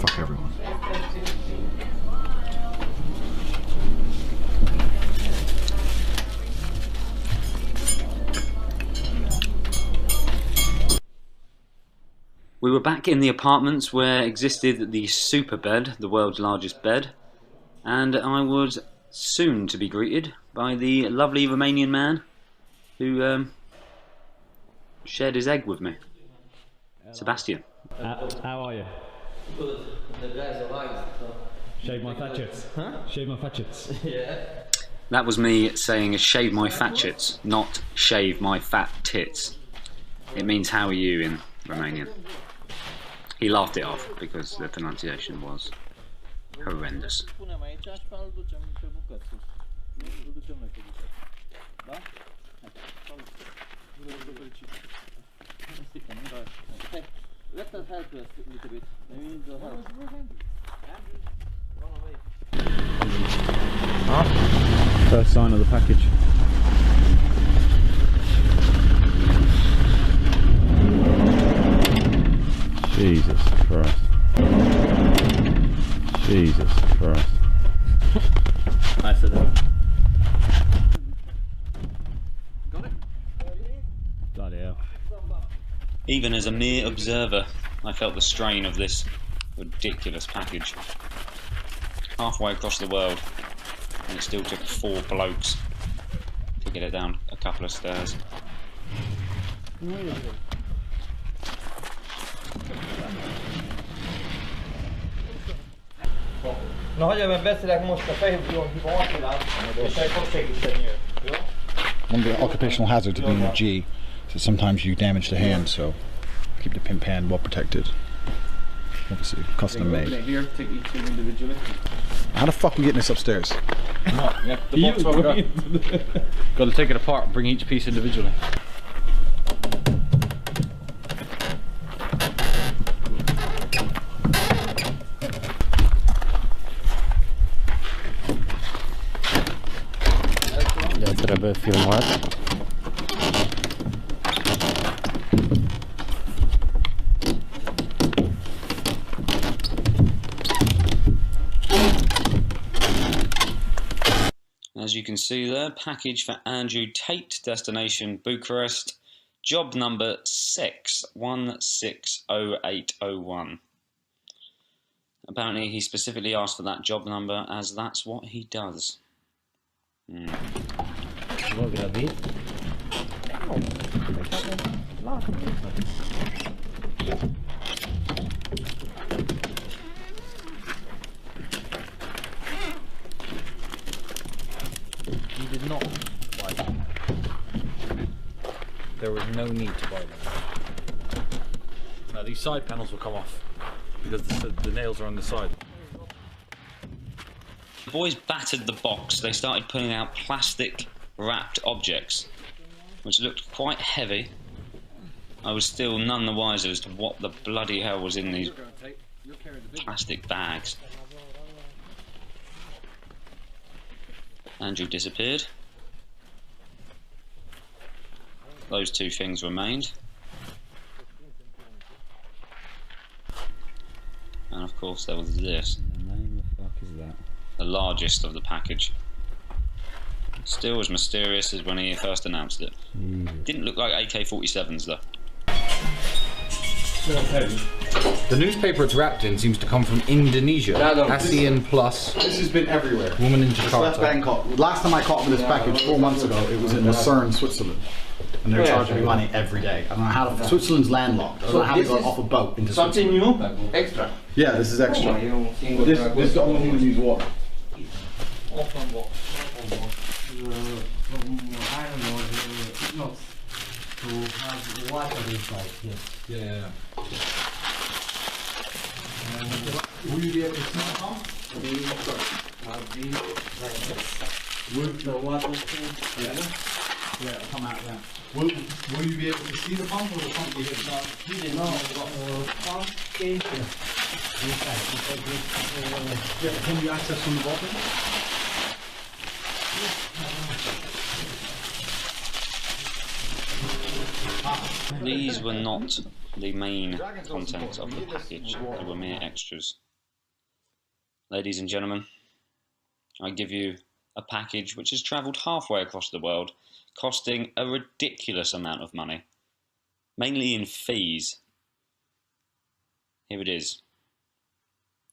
Fuck everyone. We were back in the apartments where existed the super bed, the world's largest bed, and I was soon to be greeted by the lovely Romanian man who shared his egg with me. Sebastian. How are you? Good. The guy's alive. Shave my fatchets. Huh? Shave my fatchets. Yeah. That was me saying shave my fatchets, not shave my fat tits. It means how are you in Romanian. He laughed it off because the pronunciation was horrendous. Let us help us a little bit. Maybe we need the help. First sign of the package. Jesus Christ. Jesus Christ. I said that. Bloody hell. Even as a mere observer, I felt the strain of this ridiculous package. Halfway across the world, and it still took 4 blokes to get it down a couple of stairs. Na hagyja, mert beszélek most a fejükről, hiba alapilát, és egy fog segíteni őt, jó? One of the occupational hazards of being a G is that sometimes you damage the hand, so keep the pimp hand well protected. Obviously, custom made. Here, take each thing individually. How the fuck are we getting this upstairs? No, yeah, the box got to take it apart and bring each piece individually. Ja trebuie filmat. As you can see there, package for Andrew Tate, destination Bucharest, job number 6160801. Apparently he specifically asked for that job number as that's what he does. Vad gravid? You did not buy them. There was no need to buy them. Now these side panels will come off because the nails are on the side. The boys battered the box. They started putting out plastic wrapped objects, which looked quite heavy. I was still none the wiser as to what the bloody hell was in these plastic bags. Andrew disappeared. Those 2 things remained. And of course there was this. The fuck is that? The largest of the package. Still as mysterious as when he first announced it. Didn't look like AK-47s though. The newspaper it's wrapped in seems to come from Indonesia. ASEAN Plus. This has been everywhere. Woman in It's left Jakarta. Bangkok. Last time I caught them in this package 4 months ago, it was in Lucerne, Switzerland. And they were charging me money every day. I don't know how to, Switzerland's landlocked. I don't know how to go off a boat into Something Switzerland. new? Extra? Yeah, this is extra. This is the only thing that needs water. Open box. Open box. I don't know, not to have water inside, yes. Yeah. Will you be able to see the pump? With the water Yeah. Yeah, it'll come out then. Will you be able to see the pump or the pump will hit down? pump station. Can you access from the bottom? These were not the main contents of the package, they were mere extras. Ladies and gentlemen, I give you a package which has travelled halfway across the world, costing a ridiculous amount of money, mainly in fees. Here it is,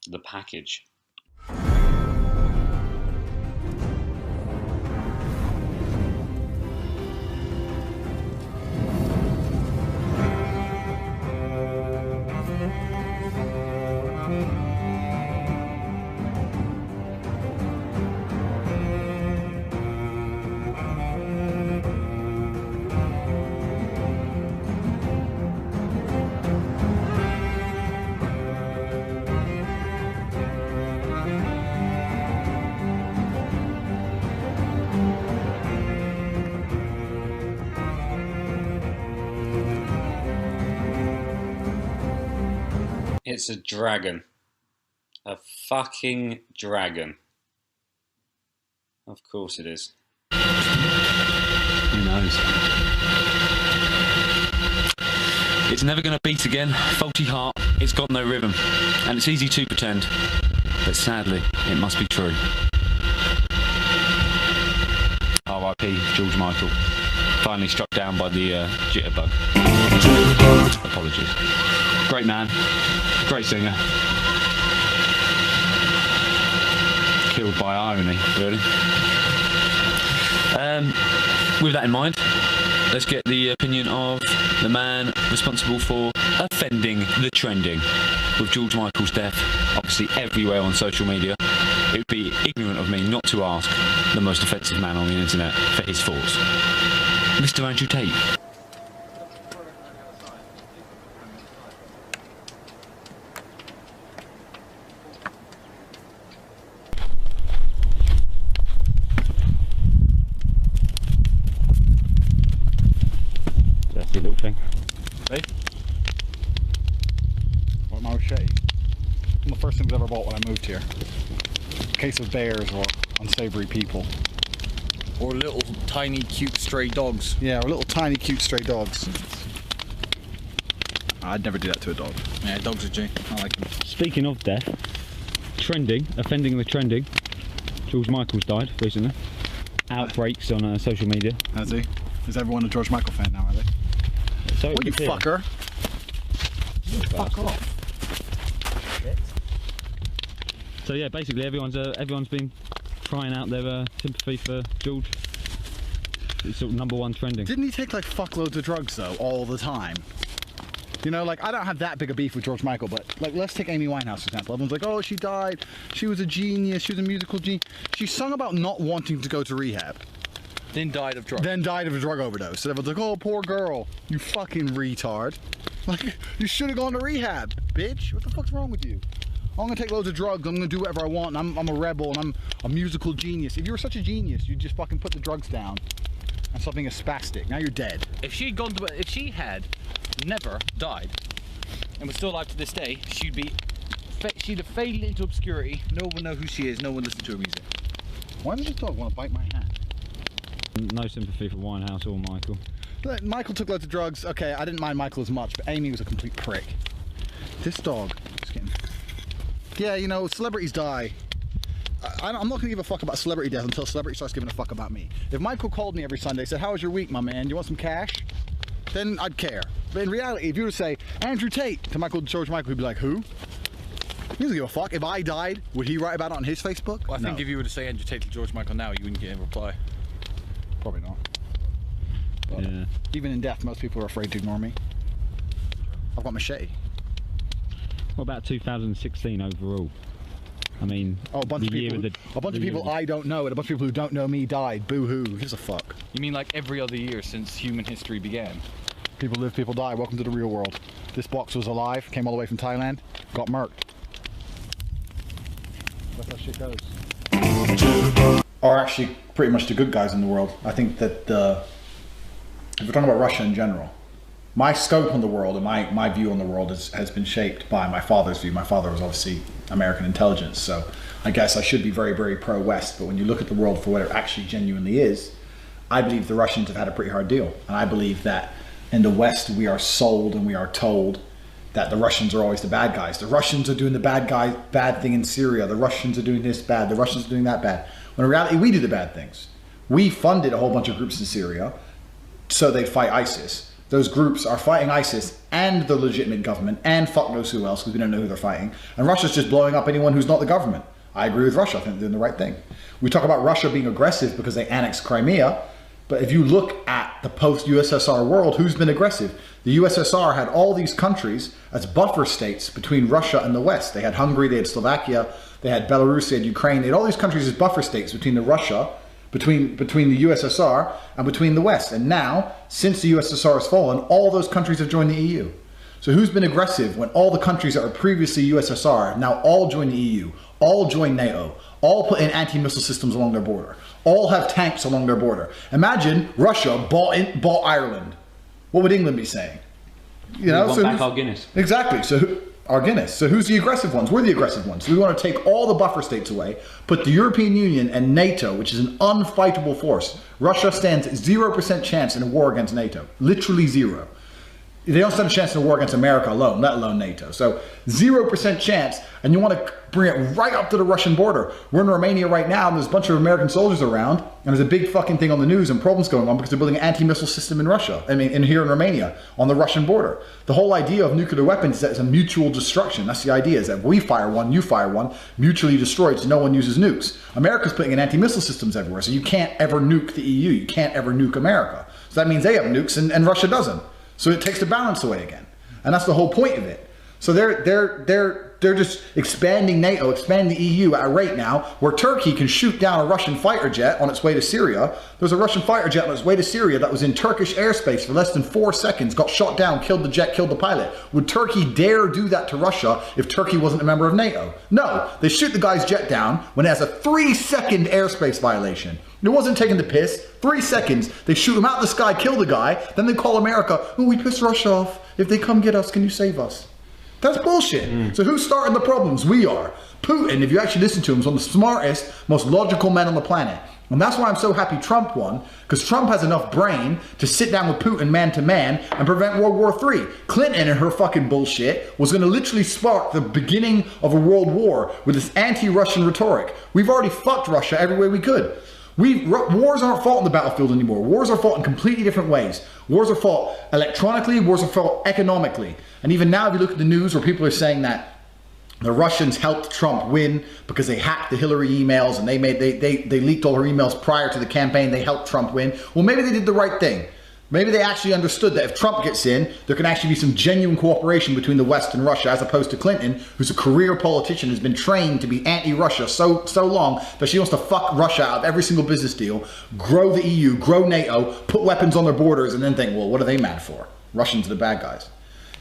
the package. It's a dragon. A fucking dragon. Of course it is. Who knows? It's never going to beat again. Faulty heart. It's got no rhythm. And it's easy to pretend. But sadly, it must be true. R.I.P. George Michael. Finally struck down by the jitterbug. Apologies. Great man. Great singer. Killed by irony, really. With that in mind, let's get the opinion of the man responsible for offending the trending. With George Michael's death obviously everywhere on social media, it would be ignorant of me not to ask the most offensive man on the internet for his thoughts. Mr. Andrew Tate. That's the little thing. Hey? What, my machete? One of the first things I ever bought when I moved here. A case of bears or unsavory people. Or little tiny cute stray dogs. Yeah, or little tiny cute stray dogs. I'd never do that to a dog. Yeah, dogs are G. I like them. Speaking of death, trending, offending the trending. George Michael's died recently. Outbreaks on social media. Has he? Is everyone a George Michael fan now, are they? So what, you fucker? Fuck off. So yeah, basically everyone's been crying out their sympathy for George. It's sort of #1 trending. Didn't he take like fuckloads of drugs though, all the time? You know, like I don't have that big a beef with George Michael, but like let's take Amy Winehouse for example. Everyone's like, oh, she died. She was a genius. She was a musical genius. She sung about not wanting to go to rehab. Then died of drugs. Then died of a drug overdose. So everyone's like, oh, poor girl. You fucking retard. Like, you should have gone to rehab, bitch. What the fuck's wrong with you? I'm gonna take loads of drugs, I'm gonna do whatever I want, and I'm a rebel, and I'm a musical genius. If you were such a genius, you'd just fucking put the drugs down and stop being a spastic. Now you're dead. If she had never died and was still alive to this day, she'd have faded into obscurity. No one would know who she is, no one would listen to her music. Why does this dog want to bite my hand? No sympathy for Winehouse or Michael. Look, Michael took loads of drugs. Okay, I didn't mind Michael as much, but Amy was a complete prick. This dog is getting... Yeah, you know, celebrities die. I'm not going to give a fuck about celebrity death until celebrity starts giving a fuck about me. If Michael called me every Sunday, said, how was your week, my man? Do you want some cash? Then I'd care. But in reality, if you were to say, Andrew Tate to George Michael, he'd be like, who? He doesn't give a fuck. If I died, would he write about it on his Facebook? Well, I think if you were to say Andrew Tate to George Michael now, you wouldn't get a reply. Probably not. But yeah. Even in death, most people are afraid to ignore me. I've got machete. What about 2016 overall? I mean, oh, a bunch of people I don't know, and a bunch of people who don't know me died. Boo-hoo. Who gives a fuck? You mean like every other year since human history began? People live, people die. Welcome to the real world. This box was alive, came all the way from Thailand, got murked. That's how shit goes. Are actually pretty much the good guys in the world. I think that if we're talking about Russia in general, my scope on the world and my view on the world has been shaped by my father's view. My father was obviously American intelligence, so I guess I should be very, very pro-West. But when you look at the world for what it actually genuinely is, I believe the Russians have had a pretty hard deal. And I believe that in the West, we are sold and we are told that the Russians are always the bad guys. The Russians are doing the bad thing in Syria. The Russians are doing this bad. The Russians are doing that bad. When in reality, we do the bad things. We funded a whole bunch of groups in Syria so they'd fight ISIS. Those groups are fighting ISIS and the legitimate government and fuck knows who else, because we don't know who they're fighting. And Russia's just blowing up anyone who's not the government. I agree with Russia. I think they're doing the right thing. We talk about Russia being aggressive because they annexed Crimea, but if you look at the post-USSR world, who's been aggressive? The USSR had all these countries as buffer states between Russia and the West. They had Hungary, they had Slovakia, they had Belarus, they had Ukraine. They had all these countries as buffer states between the USSR and between the West. And now, since the USSR has fallen, all those countries have joined the EU. So who's been aggressive when all the countries that were previously USSR have now all joined the EU, all joined NATO, all put in anti-missile systems along their border, all have tanks along their border? Imagine Russia bought Ireland. What would England be saying? You know, back our Guinness. Exactly. So Our Guinness. So who's the aggressive ones? We're the aggressive ones. We want to take all the buffer states away, put the European Union and NATO, which is an unfightable force. Russia stands 0% chance in a war against NATO. Literally zero. They don't stand a chance in a war against America alone, let alone NATO. So 0% chance, and you want to bring it right up to the Russian border. We're in Romania right now, and there's a bunch of American soldiers around, and there's a big fucking thing on the news and problems going on because they're building an anti-missile system in Russia. I mean, here in Romania, on the Russian border. The whole idea of nuclear weapons is that it's a mutual destruction. That's the idea, is that we fire one, you fire one, mutually destroyed, so no one uses nukes. America's putting in anti-missile systems everywhere, so you can't ever nuke the EU. You can't ever nuke America. So that means they have nukes and Russia doesn't. So it takes the balance away again. And that's the whole point of it. So they're just expanding NATO, expanding the EU at a rate now where Turkey can shoot down a Russian fighter jet on its way to Syria. There's a Russian fighter jet on its way to Syria that was in Turkish airspace for less than 4 seconds, got shot down, killed the jet, killed the pilot. Would Turkey dare do that to Russia if Turkey wasn't a member of NATO? No, they shoot the guy's jet down when it has a 3-second airspace violation. It wasn't taking the piss. 3 seconds, they shoot him out of the sky, kill the guy, then they call America, oh, we pissed Russia off. If they come get us, can you save us? That's bullshit. So who's starting the problems? We are. Putin, if you actually listen to him, is one of the smartest, most logical men on the planet. And that's why I'm so happy Trump won, because Trump has enough brain to sit down with Putin man to man and prevent World War III. Clinton and her fucking bullshit was going to literally spark the beginning of a world war with this anti-Russian rhetoric. We've already fucked Russia every way we could. Wars aren't fought on the battlefield anymore. Wars are fought in completely different ways. Wars are fought electronically, wars are fought economically. And even now, if you look at the news where people are saying that the Russians helped Trump win because they hacked the Hillary emails and they leaked all her emails prior to the campaign, they helped Trump win. Well, maybe they did the right thing. Maybe they actually understood that if Trump gets in, there can actually be some genuine cooperation between the West and Russia, as opposed to Clinton, who's a career politician, who's been trained to be anti-Russia so long that she wants to fuck Russia out of every single business deal, grow the EU, grow NATO, put weapons on their borders, and then think, well, what are they mad for? Russians are the bad guys.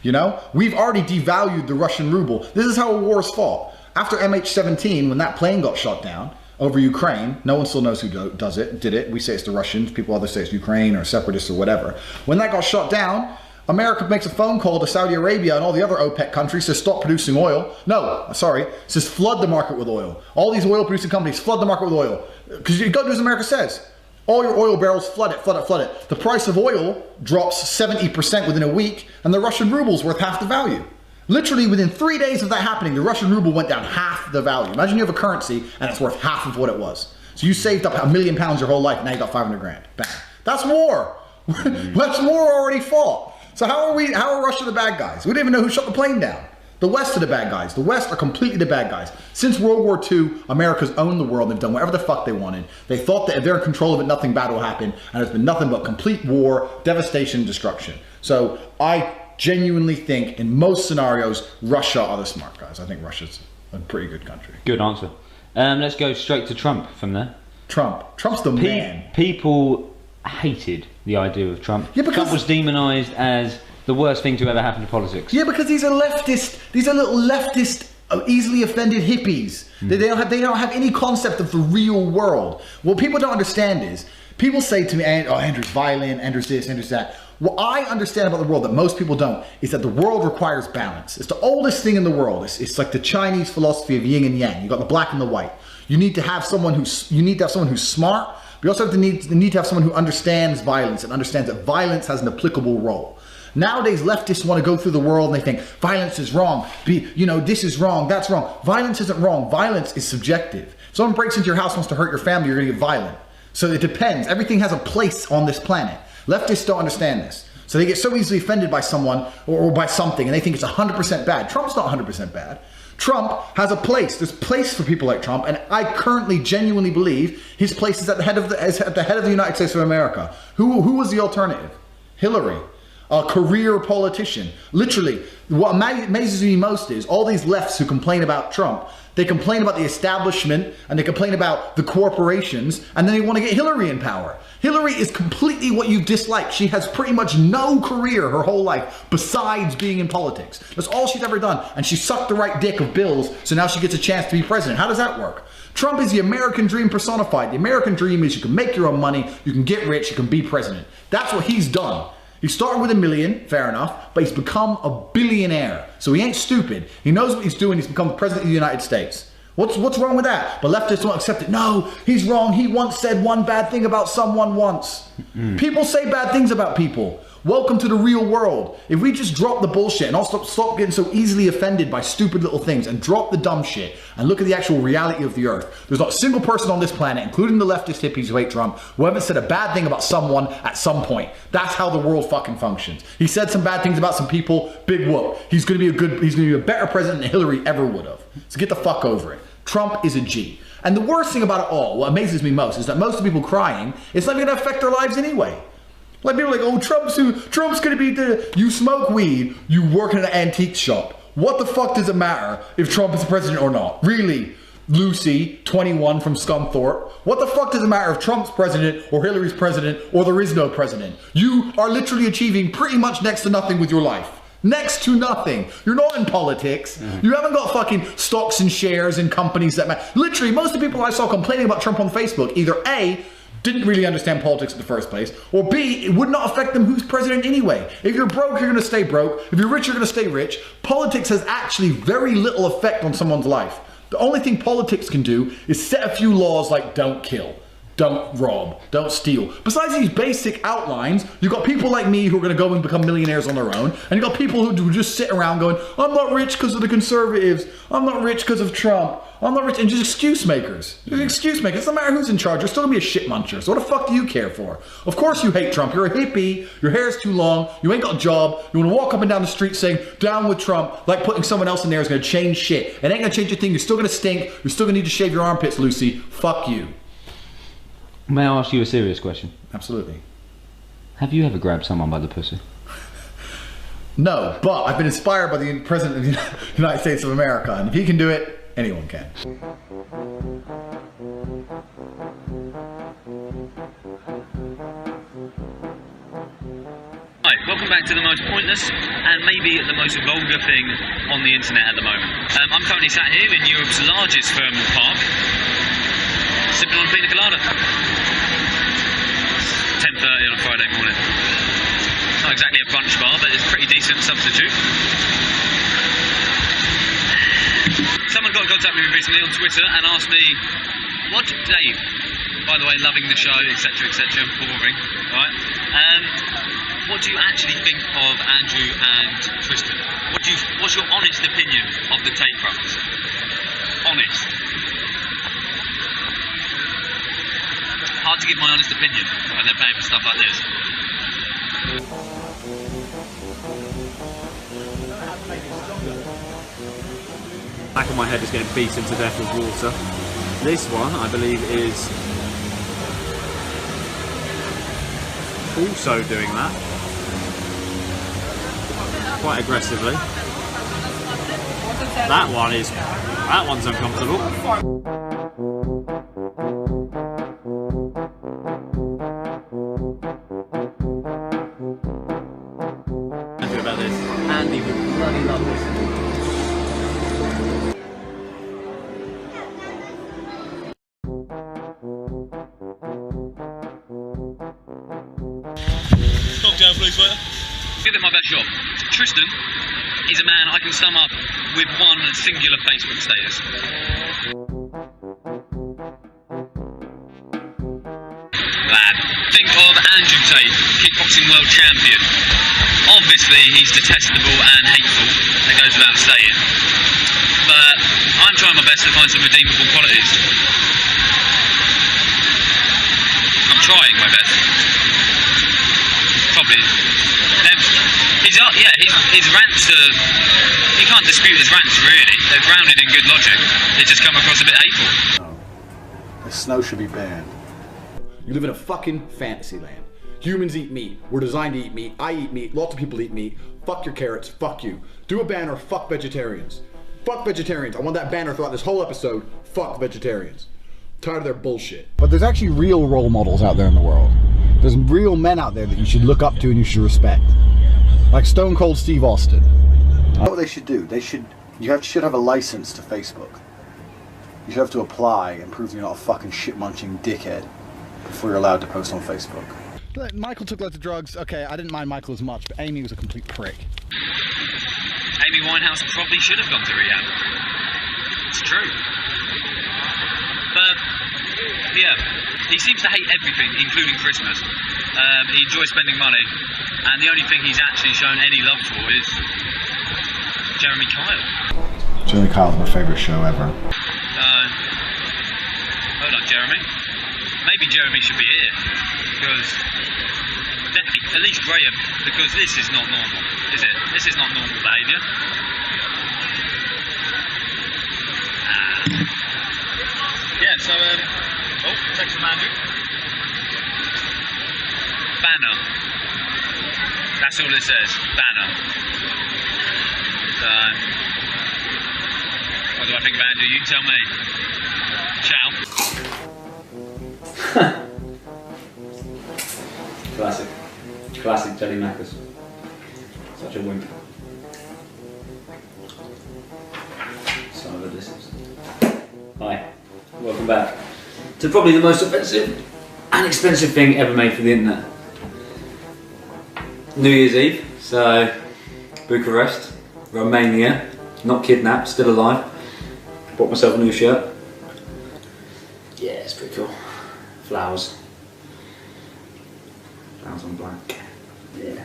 You know? We've already devalued the Russian ruble. This is how a war is fought. After MH17, when that plane got shot down over Ukraine, no one still knows who did it. We say it's the Russians, people others say it's Ukraine or separatists or whatever. When that got shot down, America makes a phone call to Saudi Arabia and all the other OPEC countries to stop producing oil. No, sorry, it says flood the market with oil. All these oil producing companies flood the market with oil. Because you got to do as America says. All your oil barrels, flood it, flood it, flood it. The price of oil drops 70% within a week, and the Russian ruble's worth half the value. Literally within 3 days of that happening, the Russian ruble went down half the value. Imagine you have a currency and it's worth half of what it was. So you saved up £1 million your whole life, now you got 500 grand. Bang. That's war. That's war already fought. So how are Russia the bad guys? We don't even know who shot the plane down. The West are the bad guys. The West are completely the bad guys. Since World War II, America's owned the world. They've done whatever the fuck they wanted. They thought that if they're in control of it, nothing bad will happen. And it's been nothing but complete war, devastation, destruction. So I genuinely think in most scenarios, Russia are the smart guys. I think Russia's a pretty good country. Good answer. Let's go straight to Trump from there. Trump's the man. People hated the idea of Trump. Yeah, because Trump was demonized as the worst thing to ever happen to politics. Yeah, because these are leftist, these are little leftist, easily offended hippies. They don't have any concept of the real world. What people don't understand is, people say to me, oh, Andrew's violent, Andrew's this, Andrew's that. What I understand about the world that most people don't is that the world requires balance. It's the oldest thing in the world. It's like the Chinese philosophy of yin and yang. You got the black and the white. You need to have someone who's smart. But you also need to have someone who understands violence and understands that violence has an applicable role. Nowadays, leftists want to go through the world and they think violence is wrong. This is wrong, that's wrong. Violence isn't wrong. Violence is subjective. If someone breaks into your house and wants to hurt your family, you're going to get violent. So it depends. Everything has a place on this planet. Leftists don't understand this. So they get so easily offended by someone or by something and they think it's 100% bad. Trump's not 100% bad. Trump has a place. There's place for people like Trump, and I currently genuinely believe his place is at the head of the United States of America. Who was the alternative? Hillary. A career politician. Literally, what amazes me most is all these lefts who complain about Trump, they complain about the establishment and they complain about the corporations, and then they want to get Hillary in power. Hillary is completely what you dislike. She has pretty much no career her whole life besides being in politics. That's all she's ever done. And she sucked the right dick of Bill's, so now she gets a chance to be president. How does that work? Trump is the American dream personified. The American dream is you can make your own money, you can get rich, you can be president. That's what he's done. He started with $1 million, fair enough, but he's become a billionaire. So he ain't stupid. He knows what he's doing. He's become the president of the United States. What's wrong with that? But leftists won't accept it. No, he's wrong. He once said one bad thing about someone once. People say bad things about people. Welcome to the real world. If we just drop the bullshit and all stop getting so easily offended by stupid little things and drop the dumb shit and look at the actual reality of the earth, there's not a single person on this planet, including the leftist hippies who hate Trump, who haven't said a bad thing about someone at some point. That's how the world fucking functions. He said some bad things about some people, big whoop. He's gonna be a better president than Hillary ever would have. So get the fuck over it. Trump is a G. And the worst thing about it all, what amazes me most, is that most of the people crying, it's not even gonna affect their lives anyway. Like people are like, oh, Trump's gonna be you smoke weed, you work in an antique shop. What the fuck does it matter if Trump is the president or not? Really, Lucy, 21 from Scunthorpe, what the fuck does it matter if Trump's president or Hillary's president or there is no president? You are literally achieving pretty much next to nothing with your life. Next to nothing. You're not in politics. You haven't got fucking stocks and shares in companies that matter. Literally, most of the people I saw complaining about Trump on Facebook, either A, didn't really understand politics in the first place, or B, it would not affect them who's president anyway. If you're broke, you're gonna stay broke. If you're rich, you're gonna stay rich. Politics has actually very little effect on someone's life. The only thing politics can do is set a few laws like don't kill, don't rob, don't steal. Besides these basic outlines, you've got people like me who are gonna go and become millionaires on their own, and you've got people who just sit around going, I'm not rich because of the conservatives, I'm not rich because of Trump, I'm not rich, and just excuse makers. Just excuse makers. It doesn't matter who's in charge, you're still gonna be a shit muncher. So what the fuck do you care for? Of course you hate Trump. You're a hippie, your hair's too long, you ain't got a job, you wanna walk up and down the street saying, down with Trump, like putting someone else in there is gonna change shit. It ain't gonna change a thing, you're still gonna stink, you're still gonna need to shave your armpits, Lucy. Fuck you. May I ask you a serious question? Absolutely. Have you ever grabbed someone by the pussy? No, but I've been inspired by the President of the United States of America, and if he can do it, anyone can. Hi, welcome back to the most pointless and maybe the most vulgar thing on the internet at the moment. I'm currently sat here in Europe's largest thermal park, sipping on a pina colada. 10:30 on a Friday morning. Not exactly a brunch bar, but it's a pretty decent substitute. Someone got in contact with me recently on Twitter and asked me, what, Dave, by the way, loving the show, etc, boring, right? What do you actually think of Andrew and Tristan? What's your honest opinion of the Tate brothers? Honest. Hard to give my honest opinion when they're paying for stuff like this. Back of my head is getting beaten to death with water. This one, I believe, is also doing that. Quite aggressively. That one's uncomfortable. About this. Andy would bloody love this. Cocktail, please, waiter. Give it my best shot. Tristan is a man I can sum up with one singular Facebook status. Lad, think of Andrew Tate, kickboxing world champion. Obviously, he's detestable and hateful, that goes without saying, but I'm trying my best to find some redeemable qualities. I'm trying my best. Probably. His rants are, you can't dispute his rants really, they're grounded in good logic, they just come across a bit hateful. The snow should be banned. You live in a fucking fantasy land. Humans eat meat. We're designed to eat meat. I eat meat. Lots of people eat meat. Fuck your carrots. Fuck you. Do a banner. Fuck vegetarians. Fuck vegetarians. I want that banner throughout this whole episode. Fuck vegetarians. Tired of their bullshit. But there's actually real role models out there in the world. There's real men out there that you should look up to and you should respect. Like Stone Cold Steve Austin. You know what they should do? Should have a license to Facebook. You should have to apply and prove you're not a fucking shit munching dickhead before you're allowed to post on Facebook. Michael took loads of drugs. Okay, I didn't mind Michael as much, but Amy was a complete prick. Amy Winehouse probably should have gone to rehab. It's true. But, yeah, he seems to hate everything, including Christmas. He enjoys spending money, and the only thing he's actually shown any love for is Jeremy Kyle. Jeremy Kyle's my favourite show ever. Hold on, Jeremy. Maybe Jeremy should be here, because at least Graham, because this is not normal, is it? This is not normal behaviour. Yeah, so, text from Andrew. Banner. That's all it says, banner. So, what do I think of Andrew? You tell me. Ciao. Classic. Classic Jelly Maccas. Such a wimp. Son of a distance. Hi. Welcome back to probably the most offensive and expensive thing ever made for the internet. New Year's Eve, so Bucharest, Romania, not kidnapped, still alive. Bought myself a new shirt. Yeah, it's pretty cool. Flowers. Flowers on black. Yeah.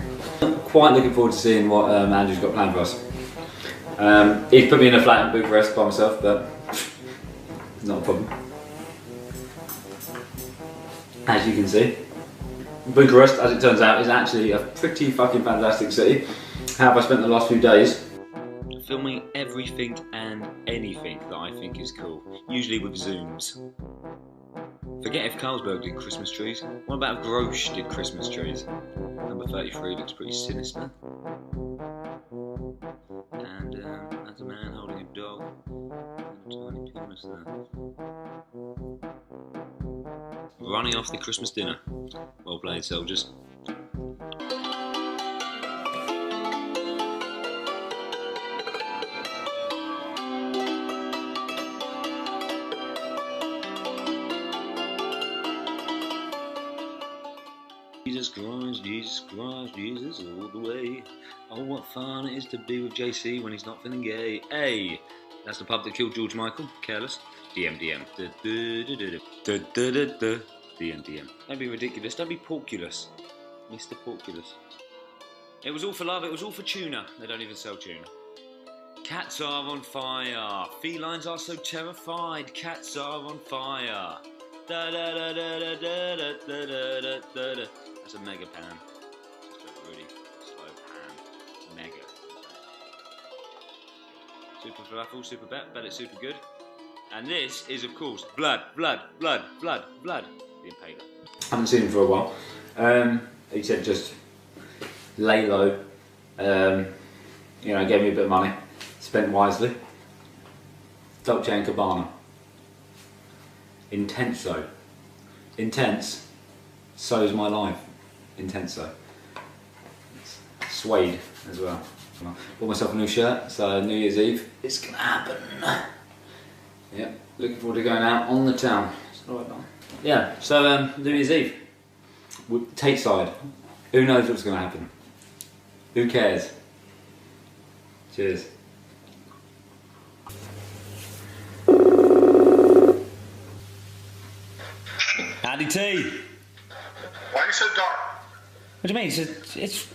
Quite looking forward to seeing what Andrew's got planned for us. He's put me in a flat in Bucharest by myself, but not a problem. As you can see, Bucharest, as it turns out, is actually a pretty fucking fantastic city. How have I spent the last few days? Filming everything and anything that I think is cool, usually with zooms. Forget if Carlsberg did Christmas trees. What about if Grosch did Christmas trees? Number 33 looks pretty sinister. And that's a man holding a dog and a tiny penis there. Running off the Christmas dinner. Well played, soldiers. Jesus Christ, Jesus Christ, Jesus all the way. Oh, what fun it is to be with JC when he's not feeling gay. Hey, that's the pub that killed George Michael. Careless. DM. DM. Don't be ridiculous. Don't be porculous. Mr. Porculous. It was all for love. It was all for tuna. They don't even sell tuna. Cats are on fire. Felines are so terrified. Cats are on fire. Da da da da da da da da da da da. That's a mega pan. Just a really slow pan. Mega. Super falafel, super bet it's super good. And this is, of course, blood. The Impaler. Haven't seen him for a while. He said just lay low. You know, gave me a bit of money. Spent wisely. Dolce & Gabbana. Intenso. Intense. So is my life. Intenso. Suede as well. Bought myself a new shirt, so New Year's Eve. It's gonna happen. Yeah, looking forward to going out on the town. Yeah, so New Year's Eve. Tate side. Who knows what's gonna happen? Who cares? Cheers. Howdy T. Why are you so dark? What do you mean? It's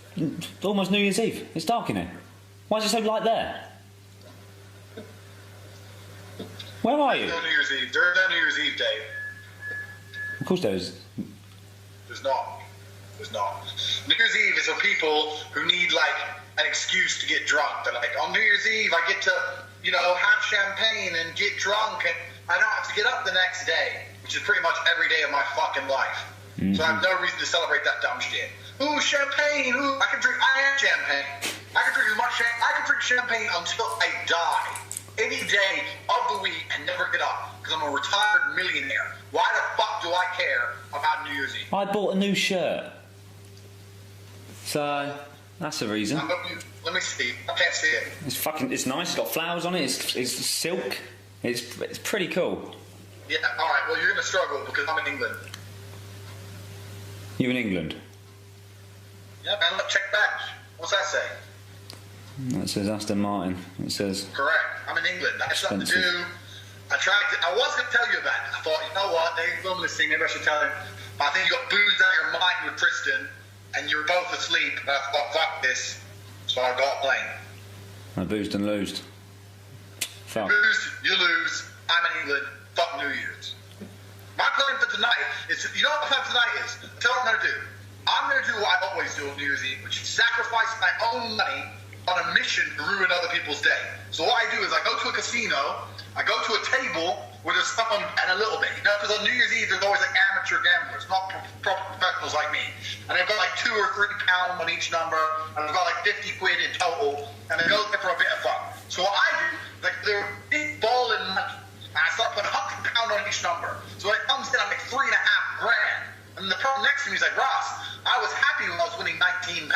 almost New Year's Eve. It's dark in here. Why is it so light there? Where are you? There's no New Year's Eve. There's no New Year's Eve, Dave. Of course there is. There's not. There's not. New Year's Eve is for people who need, like, an excuse to get drunk. They're like, on New Year's Eve, I get to, you know, have champagne and get drunk, and I don't have to get up the next day, which is pretty much every day of my fucking life. Mm-hmm. So I have no reason to celebrate that dumb shit. Ooh, champagne! Ooh, I am champagne. I can drink as much champagne. I can drink champagne until I die. Any day of the week and never get up because I'm a retired millionaire. Why the fuck do I care about New Year's Eve? I bought a new shirt. So, that's the reason. Let me see. I can't see it. It's nice. It's got flowers on it. It's silk. It's pretty cool. Yeah, alright. Well, you're going to struggle because I'm in England. You in England? Yeah, man, look, check back. What's that say? That says Aston Martin. It says... Correct. I'm in England. I have something to do. I was going to tell you about it. I thought, you know what, they're filming this thing, maybe I should tell him. But I think you got boozed out of your mind with Tristan, and you were both asleep, and I thought, fuck this. So I got playing. I boozed and loosed. Fuck. You boozed, you lose, I'm in England, fuck New Year's. My plan for tonight is, you know what my plan for tonight is? Tell me what I'm going to do. I'm going to do what I always do on New Year's Eve, which is sacrifice my own money on a mission to ruin other people's day. So what I do is I go to a casino, I go to a table where there's someone and a little bit, you know, because on New Year's Eve there's always like amateur gamblers, not proper professionals like me. And they've got like £2 or £3 on each number, and they've got like 50 quid in total, and they go there for a bit of fun. So what I do, like they're big ball in money, and I start putting £100 on each number. So when it comes in, I'm like $3.5 grand. And the person next to me is like, Ross, I was happy when I was winning £19.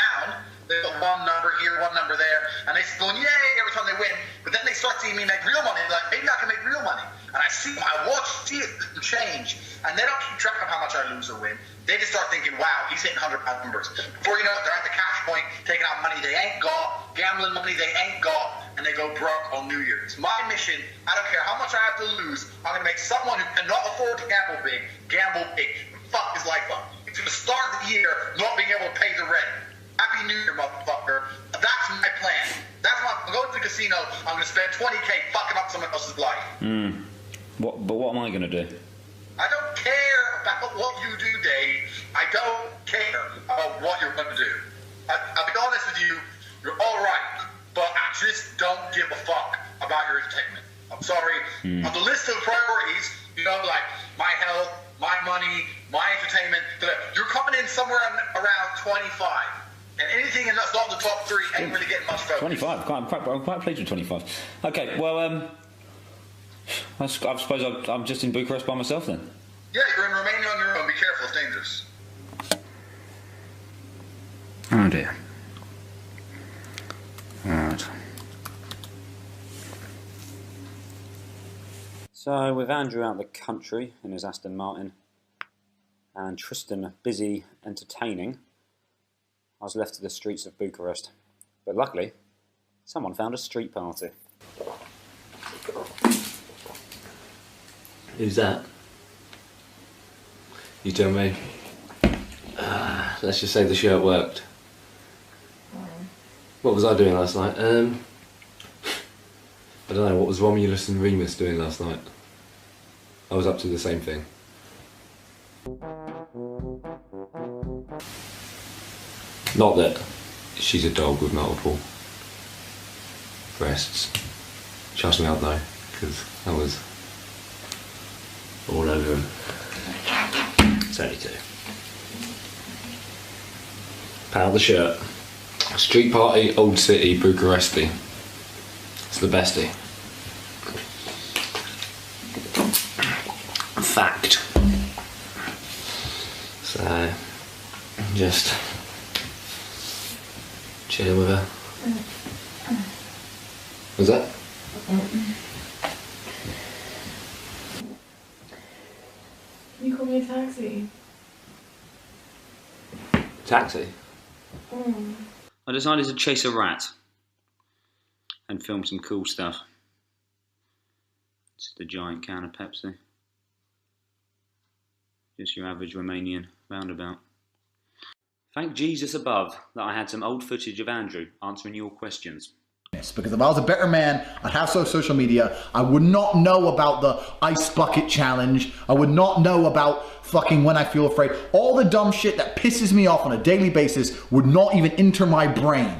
They got one number here, one number there, and they going, yay, every time they win. But then they start seeing me make real money. They're like, maybe I can make real money. And I see it change, and they don't keep track of how much I lose or win. They just start thinking, wow, he's hitting £100 numbers. Before you know it, they're at the cash point, taking out money they ain't got, gambling money they ain't got, and they go broke on New Year's. My mission, I don't care how much I have to lose, I'm going to make someone who cannot afford to gamble big. Fuck his life up. It's going to start the year not being able to pay the rent. Happy New Year, motherfucker. That's my plan. That's why I'm going to the casino. I'm going to spend 20K fucking up someone else's life. But what am I going to do? I don't care about what you do, Dave. I don't care about what you're going to do. I'll be honest with you. You're all right. But I just don't give a fuck about your entertainment. I'm sorry. On the list of priorities, you know, like my health, my money, my entertainment, you're coming in somewhere around 25. And anything that's not the top 3 ain't really getting much focus. 25. I'm quite pleased with 25. Okay, well, I suppose I'm just in Bucharest by myself then. Yeah, you're in Romania on your own. Be careful, it's dangerous. Oh dear. Alright. So, with Andrew out of the country in his Aston Martin, and Tristan busy entertaining, I was left to the streets of Bucharest. But luckily, someone found a street party. Who's that? You tell me. Let's just say the shirt worked. What was I doing last night? I don't know, what was Romulus and Remus doing last night? I was up to the same thing. Not that she's a dog with multiple breasts. Trust me, I'd know, because I was all over him. It's only 2. Pound the shirt. Street party, Old City, Bucharesti. It's the bestie. Fact. So, just chilling with her. Was that? Can you call me a taxi? Taxi? I decided to chase a rat and film some cool stuff. It's the giant can of Pepsi. Just your average Romanian roundabout. Thank Jesus above that I had some old footage of Andrew answering your questions. Because if I was a better man, I'd have social media. I would not know about the ice bucket challenge. I would not know about fucking when I feel afraid. All the dumb shit that pisses me off on a daily basis would not even enter my brain.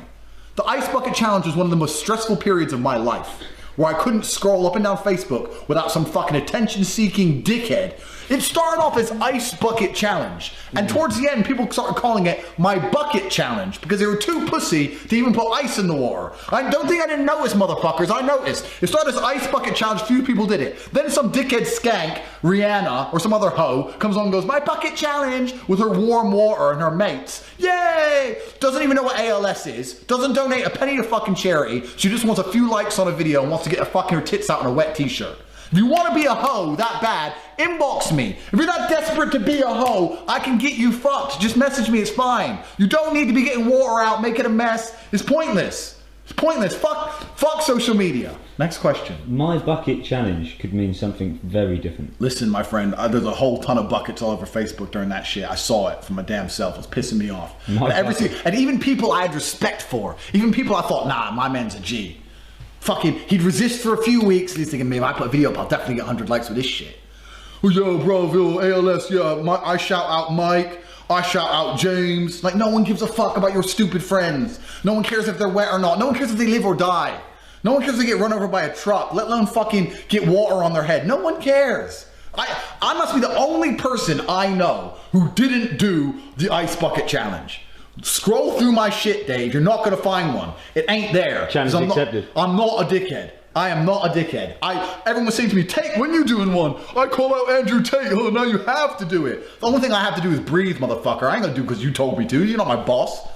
The ice bucket challenge was one of the most stressful periods of my life, where I couldn't scroll up and down Facebook without some fucking attention-seeking dickhead. It started off as Ice Bucket Challenge, and towards the end, people started calling it My Bucket Challenge, because they were too pussy to even put ice in the water. I don't think I didn't notice, motherfuckers. I noticed. It started as Ice Bucket Challenge, few people did it. Then some dickhead skank, Rihanna, or some other hoe, comes on and goes, My Bucket Challenge, with her warm water and her mates. Yay! Doesn't even know what ALS is, doesn't donate a penny to fucking charity, she just wants a few likes on a video and wants to get her fucking her tits out in a wet t-shirt. If you want to be a hoe that bad, inbox me. If you're that desperate to be a hoe, I can get you fucked. Just message me, it's fine. You don't need to be getting water out, making a mess. It's pointless. It's pointless. Fuck social media. Next question. My bucket challenge could mean something very different. Listen, my friend, there's a whole ton of buckets all over Facebook during that shit. I saw it for my damn self. It was pissing me off. And even people I had respect for, even people I thought, nah, my man's a G. Fucking, he'd resist for a few weeks, and he's thinking, maybe I put a video up, I'll definitely get 100 likes with this shit. Oh, yo, bro, yo, ALS, yeah, I shout out Mike, I shout out James. Like, no one gives a fuck about your stupid friends. No one cares if they're wet or not. No one cares if they live or die. No one cares if they get run over by a truck, let alone fucking get water on their head. No one cares. I must be the only person I know who didn't do the ice bucket challenge. Scroll through my shit, Dave. You're not gonna find one. It ain't there. Challenge accepted. I'm not a dickhead. I am not a dickhead. Everyone was saying to me, Tate, when you doing one? I call out Andrew Tate. Oh, now you have to do it. The only thing I have to do is breathe, motherfucker. I ain't gonna do it because you told me to. You're not my boss.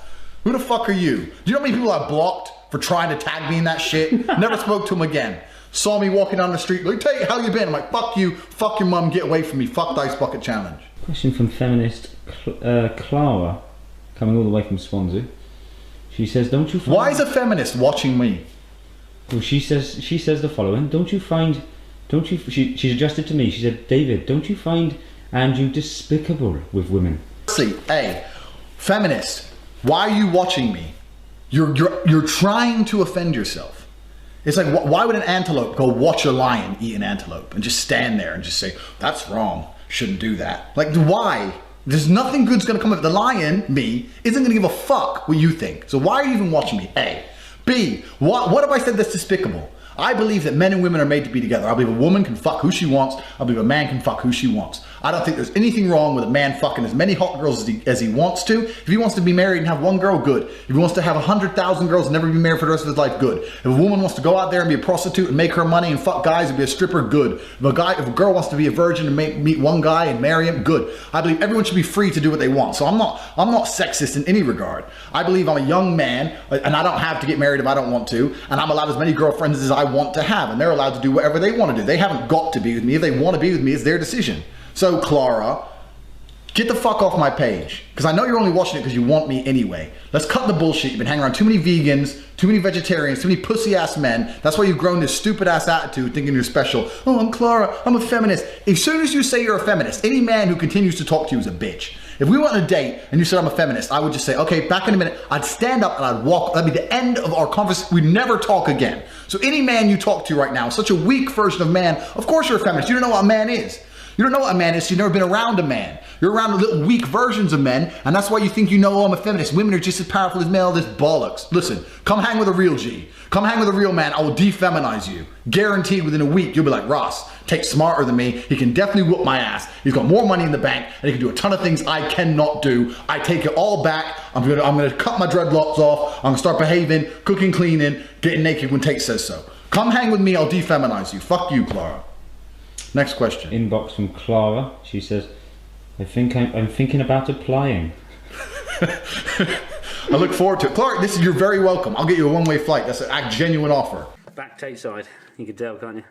Who the fuck are you? Do you know how many people I blocked for trying to tag me in that shit? Never spoke to him again. Saw me walking down the street, like, Tate, how you been? I'm like, fuck you, fuck your mum, get away from me. Fuck the ice bucket challenge. Question from feminist Clara, coming all the way from Swansea. She says, don't you find... Why is a feminist watching me? Well, she says the following. She's addressed it to me. She said, David, don't you find Andrew despicable with women? See, hey, feminist, why are you watching me? You're trying to offend yourself. It's like, why would an antelope go watch a lion eat an antelope and just stand there and just say, that's wrong, shouldn't do that? Like, why? There's nothing good's gonna come of it. The lion, me, isn't gonna give a fuck what you think. So why are you even watching me? A. B. What have I said that's despicable? I believe that men and women are made to be together. I believe a woman can fuck who she wants. I believe a man can fuck who she wants. I don't think there's anything wrong with a man fucking as many hot girls as he wants to. If he wants to be married and have one girl, good. If he wants to have 100,000 girls and never be married for the rest of his life, good. If a woman wants to go out there and be a prostitute and make her money and fuck guys and be a stripper, good. If a girl wants to be a virgin and meet one guy and marry him, good. I believe everyone should be free to do what they want. So I'm not sexist in any regard. I believe I'm a young man and I don't have to get married if I don't want to, and I'm allowed as many girlfriends as I want to have, and they're allowed to do whatever they want to do. They haven't got to be with me. If they want to be with me, it's their decision. So Clara, get the fuck off my page, because I know you're only watching it because you want me anyway. Let's cut the bullshit. You've been hanging around too many vegans, too many vegetarians, too many pussy ass men. That's why you've grown this stupid ass attitude thinking you're special. Oh, I'm Clara, I'm a feminist. As soon as you say you're a feminist, any man who continues to talk to you is a bitch. If we went on a date and you said I'm a feminist, I would just say, okay, back in a minute. I'd stand up and I'd walk. That'd be the end of our conversation. We'd never talk again. So any man you talk to right now, such a weak version of man, of course you're a feminist. You don't know what a man is. You don't know what a man is, so you've never been around a man. You're around little weak versions of men, and that's why you think you know, oh, I'm a feminist. Women are just as powerful as male. This bollocks. Listen, come hang with a real G. Come hang with a real man. I will defeminize you. Guaranteed within a week, you'll be like, Ross, Tate's smarter than me. He can definitely whoop my ass. He's got more money in the bank, and he can do a ton of things I cannot do. I take it all back. I'm gonna cut my dreadlocks off. I'm gonna start behaving, cooking, cleaning, getting naked when Tate says so. Come hang with me, I'll defeminize you. Fuck you, Clara. Next question. Inbox from Clara. She says, I'm thinking about applying. I look forward to it. Clara, you're very welcome. I'll get you a one-way flight. That's a genuine offer. Back Tate side, you can tell, can't you?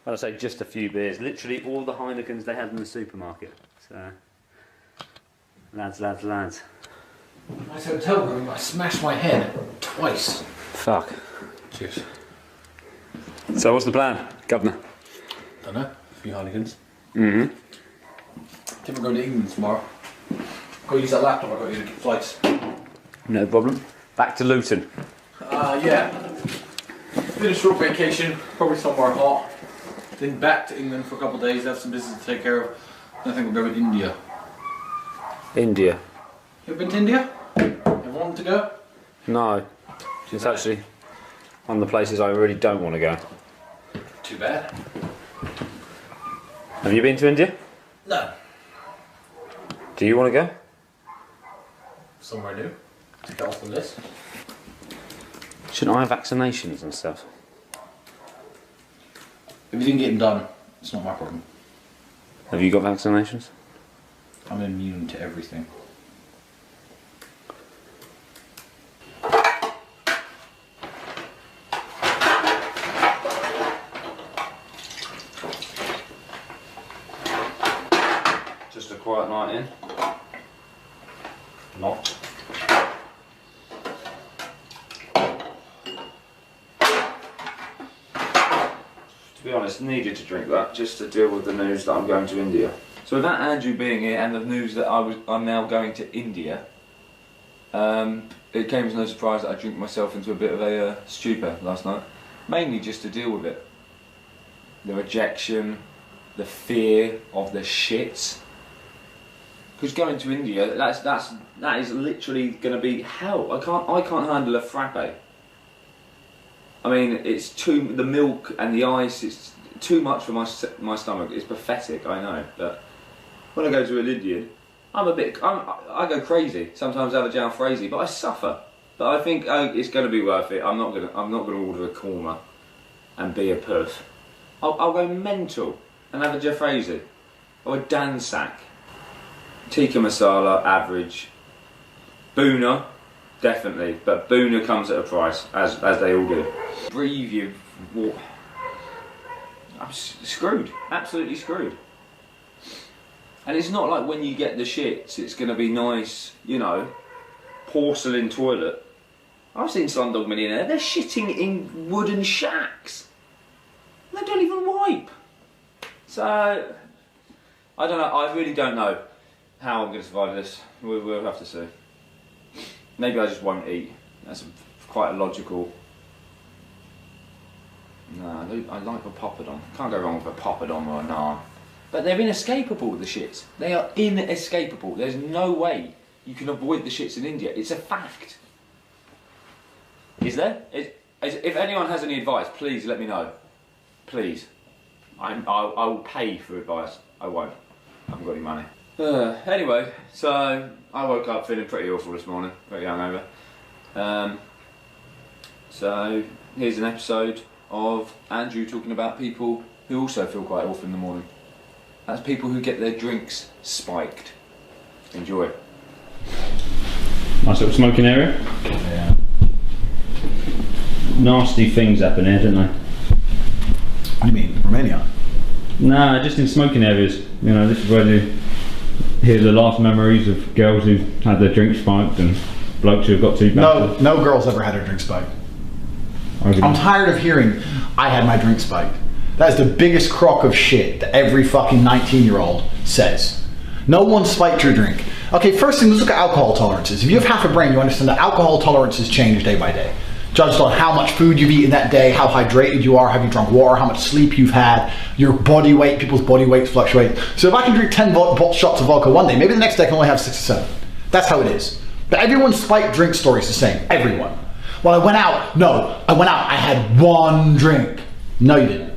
Well, I say just a few beers. Literally all the Heinekens they had in the supermarket. So, lads. Nice hotel room. I smashed my head twice. Fuck. Cheers. So what's the plan, Governor? Don't know. A few Heinekens. Mm-hmm. Think we're going to England tomorrow. Go use that laptop. I've got to get flights. No problem. Back to Luton. Yeah. Been a short vacation. Probably somewhere hot. Then back to England for a couple of days. Have some business to take care of. I think we'll go to India. India. You ever been to India? Ever wanted to go? No. It's actually one of the places I really don't want to go. Too bad. Have you been to India? No. Do you want to go? Somewhere new. To get off the list. Shouldn't I have vaccinations and stuff? If you didn't get them done, it's not my problem. Have you got vaccinations? I'm immune to everything. quiet night in. Not. To be honest, needed to drink that just to deal with the news that I'm going to India. So without Andrew being here and the news that I'm now going to India, it came as no surprise that I drank myself into a bit of a stupor last night. Mainly just to deal with it. The rejection, the fear of the shits. Because going to India, that is literally going to be hell. I can't handle a frappe. I mean, it's the milk and the ice. It's too much for my stomach. It's pathetic, I know. But when I go to an Indian, I go crazy. Sometimes I have a jalfrezi, but I suffer. But I think it's going to be worth it. I'm not going to order a korma and be a puff. I'll go mental and have a jalfrezi or a dansak. Tikka masala, average. Boona, definitely, but Boona comes at a price, as they all do. Breathe you. I'm screwed, absolutely screwed. And it's not like when you get the shits, it's going to be nice, you know, porcelain toilet. I've seen Slumdog Millionaire, they're shitting in wooden shacks. They don't even wipe. So, I don't know, I really don't know how I'm going to survive this. We'll have to see. Maybe I just won't eat. That's quite a logical... No, I like a poppadom. Can't go wrong with a poppadom or a naan. But they're inescapable, the shits. They are inescapable. There's no way you can avoid the shits in India. It's a fact. Is there? If anyone has any advice, please let me know. Please. I will pay for advice. I won't. I haven't got any money. Anyway, so I woke up feeling pretty awful this morning. Pretty hungover. So here's an episode of Andrew talking about people who also feel quite awful in the morning. That's people who get their drinks spiked. Enjoy. Nice little smoking area. Yeah. Nasty things happen here, don't they? What do you mean, Romania? Nah, just in smoking areas. You know, this is where you hear the last memories of girls who had their drinks spiked and blokes who have got too bad. No girl's ever had her drink spiked. I'm tired of hearing, I had my drink spiked. That is the biggest crock of shit that every fucking 19-year-old says. No one spiked your drink. Okay, first thing, let's look at alcohol tolerances. If you have half a brain, you understand that alcohol tolerances change day by day. Judged on how much food you've eaten that day, how hydrated you are, have you drunk water, how much sleep you've had, your body weight, people's body weights fluctuate. So if I can drink 10 shots of vodka one day, maybe the next day I can only have 6 or 7. That's how it is. But everyone's spiked drink story is the same. Everyone. Well, I went out, I had one drink. No, you didn't.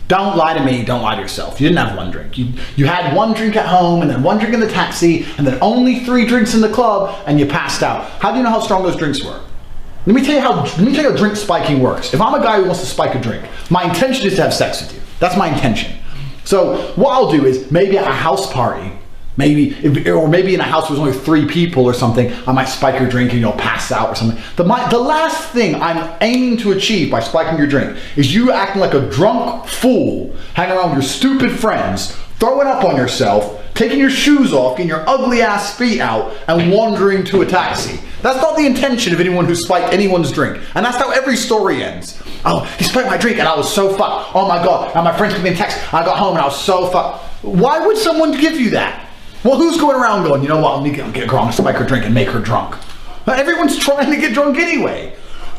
Don't lie to me, don't lie to yourself. You didn't have one drink. You had one drink at home, and then one drink in the taxi, and then only 3 drinks in the club, and you passed out. How do you know how strong those drinks were? Let me tell you how drink spiking works. If I'm a guy who wants to spike a drink, my intention is to have sex with you. That's my intention. So what I'll do is, maybe at a house party, maybe in a house where there's only 3 people or something, I might spike your drink and you'll pass out or something. The last thing I'm aiming to achieve by spiking your drink is you acting like a drunk fool, hanging around with your stupid friends, throwing up on yourself, taking your shoes off, getting your ugly ass feet out, and wandering to a taxi. That's not the intention of anyone who spiked anyone's drink. And that's how every story ends. Oh, he spiked my drink and I was so fucked. Oh my God, and my friends gave me a text, I got home and I was so fucked. Why would someone give you that? Well, who's going around going, you know what, I'm gonna get a girl, I'm gonna spike her drink and make her drunk. Everyone's trying to get drunk anyway.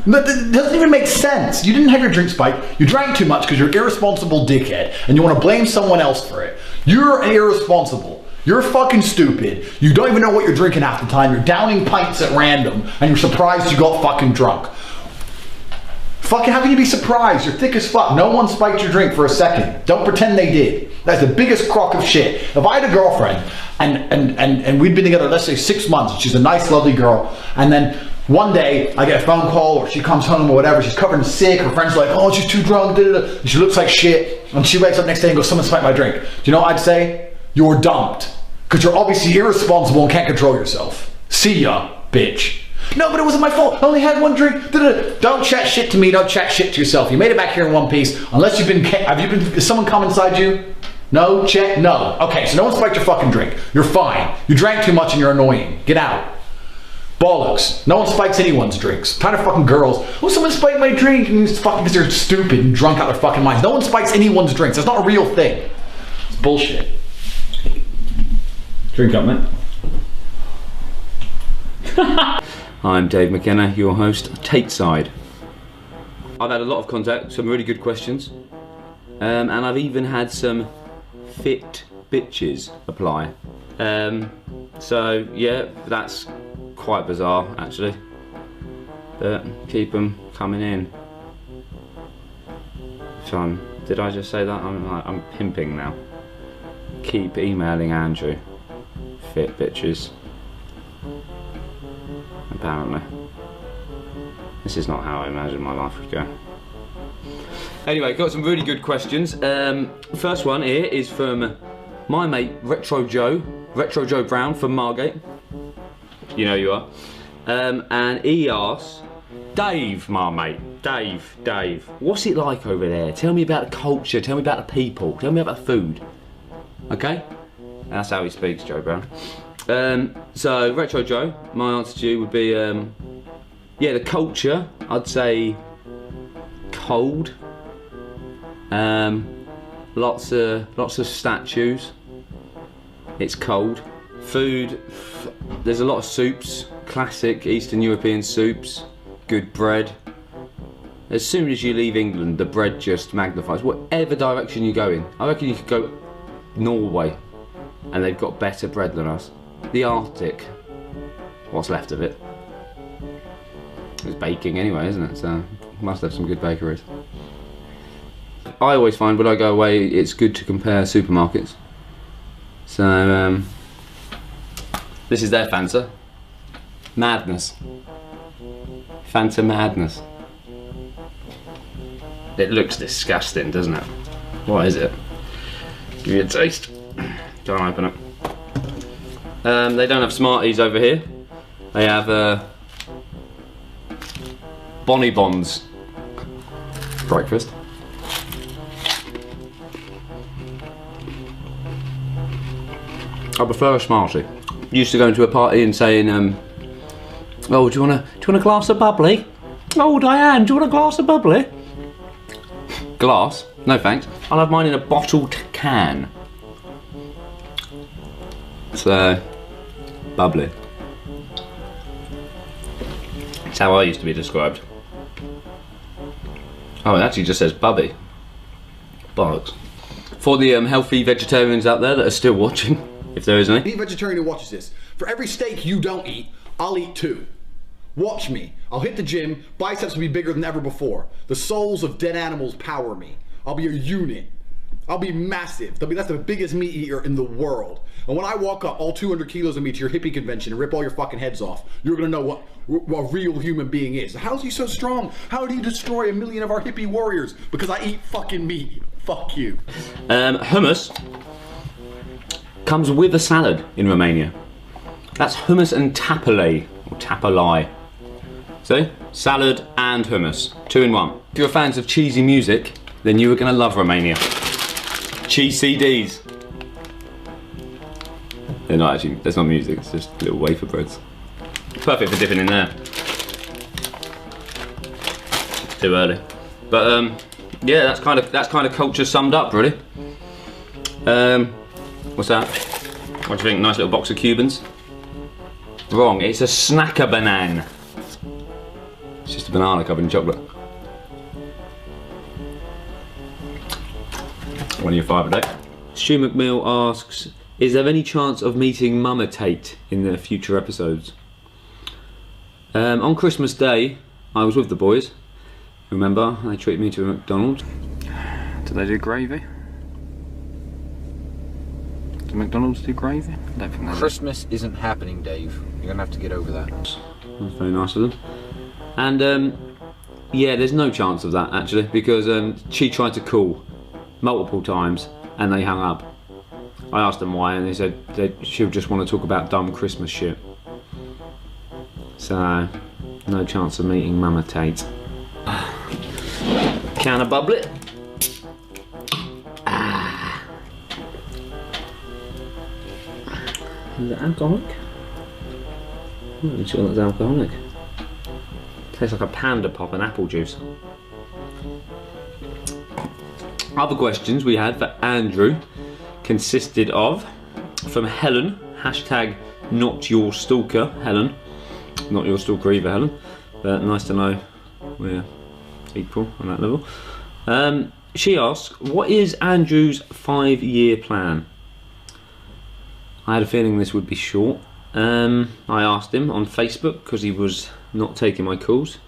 That doesn't even make sense. You didn't have your drink spiked, you drank too much because you're an irresponsible dickhead and you want to blame someone else for it. You're irresponsible. You're fucking stupid. You don't even know what you're drinking half the time. You're downing pints at random and you're surprised you got fucking drunk. Fucking, how can you be surprised? You're thick as fuck. No one spiked your drink for a second. Don't pretend they did. That's the biggest crock of shit. If I had a girlfriend and we'd been together, let's say 6 months, and she's a nice, lovely girl, and then one day I get a phone call or she comes home or whatever, she's covered in sick, her friends are like, oh, she's too drunk, and she looks like shit, and she wakes up next day and goes, someone spiked my drink. Do you know what I'd say? You're dumped. Because you're obviously irresponsible and can't control yourself. See ya, bitch. No, but it wasn't my fault. I only had one drink. Don't chat shit to me. Don't chat shit to yourself. You made it back here in one piece. Unless you've been, has someone come inside you? No, check, no. Okay, so no one spiked your fucking drink. You're fine. You drank too much and you're annoying. Get out. Bollocks. No one spikes anyone's drinks. Kind of fucking girls. Oh, someone spiked my drink, and it's fucking because they're stupid and drunk out their fucking minds. No one spikes anyone's drinks. That's not a real thing. It's bullshit. Drink up, mate. I'm Dave McKenna, your host, Tateside. I've had a lot of contact, some really good questions, and I've even had some fit bitches apply. So yeah, that's quite bizarre actually, but keep them coming in. So did I just say that? I'm pimping now. Keep emailing Andrew. Fit bitches. Apparently. This is not how I imagined my life would go. Anyway, got some really good questions. First one here is from my mate Retro Joe Brown from Margate. You know who you are. And he asks, Dave, my mate, Dave, what's it like over there? Tell me about the culture, tell me about the people, tell me about the food. Okay? That's how he speaks, Joe Brown. So, Retro Joe, my answer to you would be, yeah, the culture, I'd say cold. Lots of statues. It's cold. Food, there's a lot of soups, classic Eastern European soups, good bread. As soon as you leave England, the bread just magnifies. Whatever direction you go in, I reckon you could go Norway and they've got better bread than us. The Arctic, what's left of it. It's baking anyway, isn't it? So must have some good bakeries. I always find when I go away, it's good to compare supermarkets. So this is their Fanta. Madness. Fanta Madness. It looks disgusting, doesn't it? What is it? Give me a taste. Don't open it. They don't have Smarties over here. They have Bonnie Bons breakfast. I prefer a Smartie. Used to go into a party and saying, oh, do you want a glass of bubbly? Oh, Diane, do you want a glass of bubbly? Glass? No thanks. I'll have mine in a bottled can. So, bubbly. That's how I used to be described. Oh, it actually just says bubby. Bollocks. For the healthy vegetarians out there that are still watching, if there is any. Any vegetarian who watches this, for every steak you don't eat, I'll eat 2. Watch me. I'll hit the gym, biceps will be bigger than ever before. The souls of dead animals power me. I'll be a unit. I'll be massive. That's the biggest meat eater in the world. And when I walk up all 200 kilos of meat to your hippie convention and rip all your fucking heads off, you're gonna know what a real human being is. How is he so strong? How did he destroy 1 million of our hippie warriors? Because I eat fucking meat. Fuck you. Hummus comes with a salad in Romania. That's hummus and tapalai, or tapalai. See? Salad and hummus, 2 in 1. If you're fans of cheesy music, then you are gonna love Romania. Cheese CDs. They're not actually, that's not music, it's just little wafer breads. Perfect for dipping in there. Too early. But yeah, that's kind of culture summed up, really. What's that? What do you think? Nice little box of Cubans? Wrong, it's a snacker banana. It's just a banana covered in chocolate. One of your 5 a day. Stu McMill asks, is there any chance of meeting Mama Tate in the future episodes? On Christmas Day, I was with the boys. Remember, they treated me to a McDonald's. Do they do gravy? Do McDonald's do gravy? I don't think they do. Christmas isn't happening, Dave. You're gonna have to get over that. That's very nice of them. And yeah, there's no chance of that actually, because she tried to call multiple times and they hung up. I asked them why and they said she'll just want to talk about dumb Christmas shit. So, no chance of meeting Mama Tate. Can of bubbly. Is it alcoholic? I'm not sure that's alcoholic. Tastes like a Panda Pop and apple juice. Other questions we had for Andrew consisted of, from Helen, hashtag not your stalker, Helen. Not your stalker either, Helen, but nice to know we're equal on that level. She asks, what is Andrew's 5-year plan? I had a feeling this would be short. I asked him on Facebook because he was not taking my calls.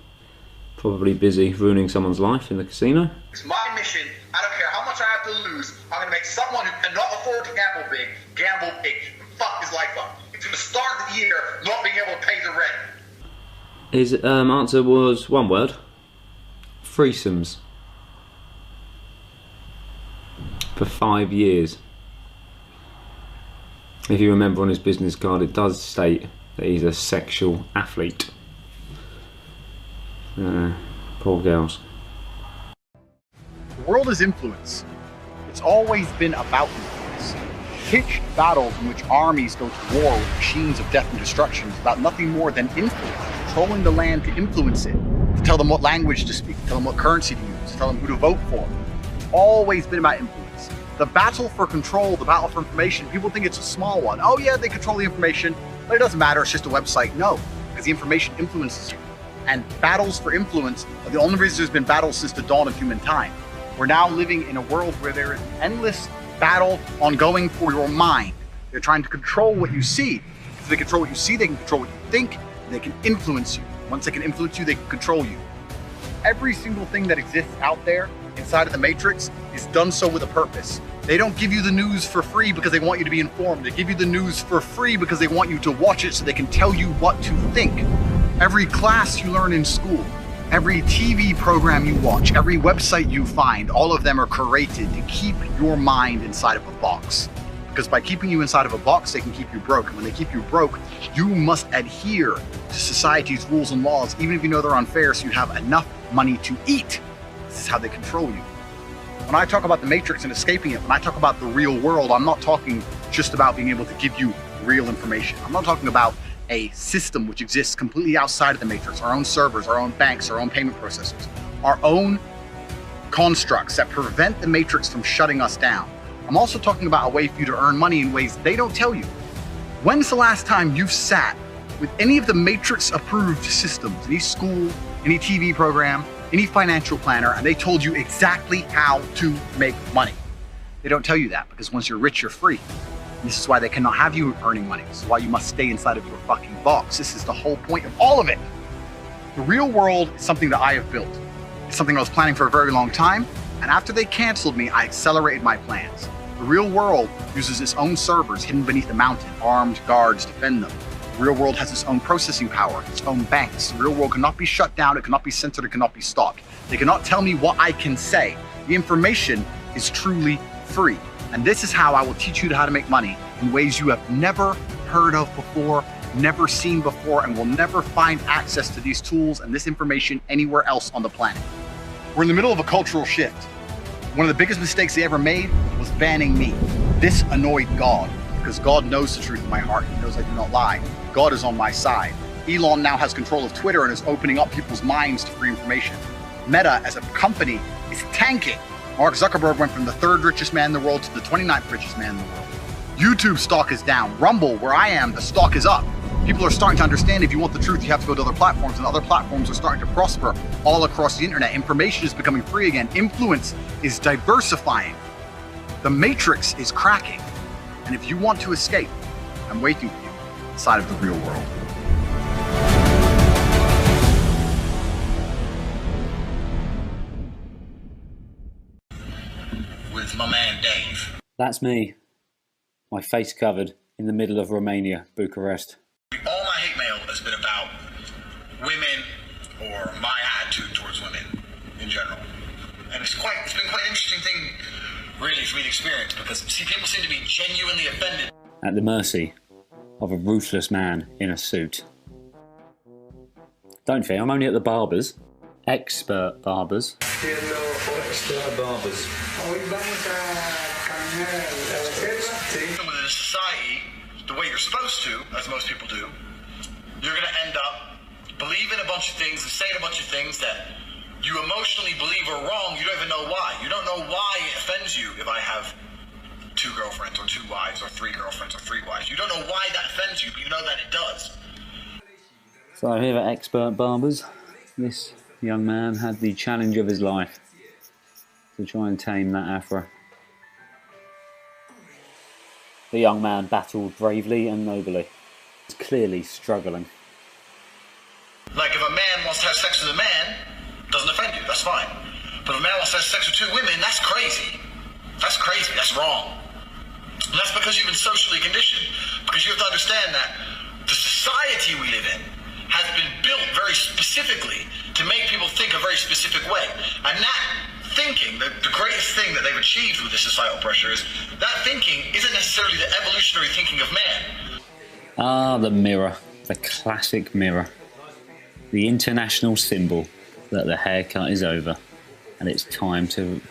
Probably busy ruining someone's life in the casino. It's my mission. I don't care how much I have to lose. I'm going to make someone who cannot afford to gamble big, fuck his life up. It's going to start the year not being able to pay the rent. His answer was one word: threesomes. For 5 years. If you remember on his business card, it does state that he's a sexual athlete. Poor girls. The world is influence. It's always been about influence. Pitched battles in which armies go to war with machines of death and destruction is about nothing more than influence, controlling the land to influence it, to tell them what language to speak, tell them what currency to use, tell them who to vote for. It's always been about influence. The battle for control, the battle for information, people think it's a small one. Oh yeah, they control the information, but it doesn't matter, it's just a website. No, because the information influences you. And battles for influence are the only reason there's been battles since the dawn of humankind. We're now living in a world where there is endless battle ongoing for your mind. They're trying to control what you see. If they control what you see, they can control what you think, and they can influence you. Once they can influence you, they can control you. Every single thing that exists out there inside of the Matrix is done so with a purpose. They don't give you the news for free because they want you to be informed. They give you the news for free because they want you to watch it so they can tell you what to think. Every class you learn in school, every TV program you watch, every website you find, all of them are created to keep your mind inside of a box. Because by keeping you inside of a box, they can keep you broke. And when they keep you broke, you must adhere to society's rules and laws, even if you know they're unfair, so you have enough money to eat. This is how they control you. When I talk about the Matrix and escaping it, when I talk about the real world, I'm not talking just about being able to give you real information. I'm not talking about a system which exists completely outside of the Matrix, our own servers, our own banks, our own payment processors, our own constructs that prevent the Matrix from shutting us down. I'm also talking about a way for you to earn money in ways they don't tell you. When's the last time you've sat with any of the Matrix approved systems, any school, any TV program, any financial planner, and they told you exactly how to make money? They don't tell you that, because once you're rich, you're free. And this is why they cannot have you earning money. This is why you must stay inside of your fucking box. This is the whole point of all of it. The real world is something that I have built. It's something I was planning for a very long time, and after they canceled me, I accelerated my plans. The real world uses its own servers hidden beneath the mountain. Armed guards defend them. The real world has its own processing power, its own banks. The real world cannot be shut down, it cannot be censored, it cannot be stopped. They cannot tell me what I can say. The information is truly free. And this is how I will teach you how to make money in ways you have never heard of before, never seen before, and will never find access to these tools and this information anywhere else on the planet. We're in the middle of a cultural shift. One of the biggest mistakes they ever made was banning me. This annoyed God, because God knows the truth in my heart. He knows I do not lie. God is on my side. Elon now has control of Twitter and is opening up people's minds to free information. Meta as a company is tanking. Mark Zuckerberg went from the 3rd richest man in the world to the 29th richest man in the world. YouTube stock is down. Rumble, where I am, the stock is up. People are starting to understand if you want the truth, you have to go to other platforms, and other platforms are starting to prosper all across the internet. Information is becoming free again. Influence is diversifying. The Matrix is cracking. And if you want to escape, I'm waiting for you inside of the real world. With my man Dave. That's me. My face covered in the middle of Romania, Bucharest. All my hate mail has been about women or my attitude towards women in general. And it's been quite an interesting thing, really, for me to experience, because people seem to be genuinely offended. At the mercy of a ruthless man in a suit. Don't fear, I'm only at the barber's. Expert barbers. Expert barbers. Within a society, the way you're supposed to, as most people do, you're going to end up believing a bunch of things and saying a bunch of things that you emotionally believe are wrong. You don't even know why. You don't know why it offends you if I have 2 girlfriends or 2 wives or 3 girlfriends or 3 wives. You don't know why that offends you, but you know that it does. So here at Expert Barbers, this young man had the challenge of his life to try and tame that afro. The young man battled bravely and nobly. He's clearly struggling. Like if a man wants to have sex with a man, it doesn't offend you, that's fine. But if a man wants to have sex with 2 women, that's crazy. That's crazy, that's wrong. And that's because you've been socially conditioned. Because you have to understand that the society we live in has been built very specifically to make people think a very specific way. And that thinking, the greatest thing that they've achieved with the societal pressure is that thinking isn't necessarily the evolutionary thinking of man. Ah, the mirror, the classic mirror. The international symbol that the haircut is over and it's time to,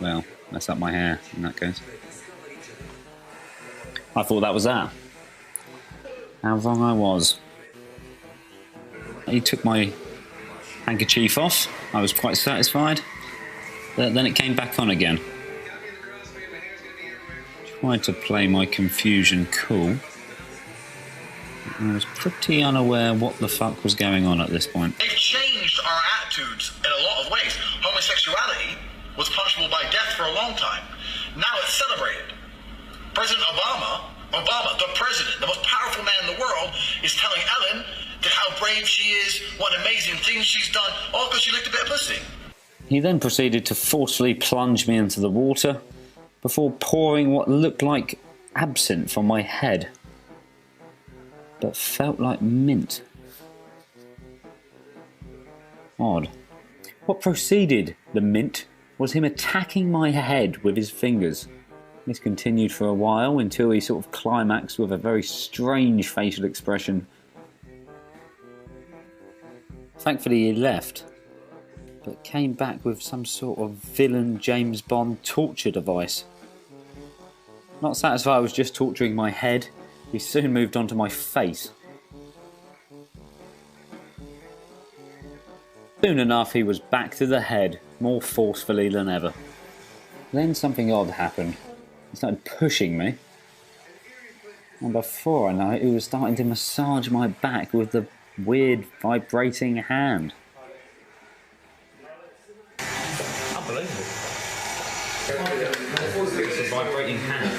well, mess up my hair in that case. I thought that was that. How wrong I was. He took my handkerchief off. I was quite satisfied. But then it came back on again. Tried to play my confusion cool. I was pretty unaware what the fuck was going on at this point. They've changed our attitudes in a lot of ways. Homosexuality was punishable by death for a long time. Now it's celebrated. President Obama, the president, the most powerful man in the world, is telling Ellen that how brave she is, what amazing things she's done, all because she licked a bit of pussy. He then proceeded to forcefully plunge me into the water before pouring what looked like absinthe on my head, but felt like mint. Odd. What preceded the mint was him attacking my head with his fingers. This continued for a while until he sort of climaxed with a very strange facial expression. Thankfully he left, but came back with some sort of villain James Bond torture device. Not satisfied with just torturing my head, he soon moved on to my face. Soon enough he was back to the head, more forcefully than ever. Then something odd happened. He started pushing me, and before I know it, he was starting to massage my back with the weird vibrating hand. Unbelievable. It's a vibrating hand.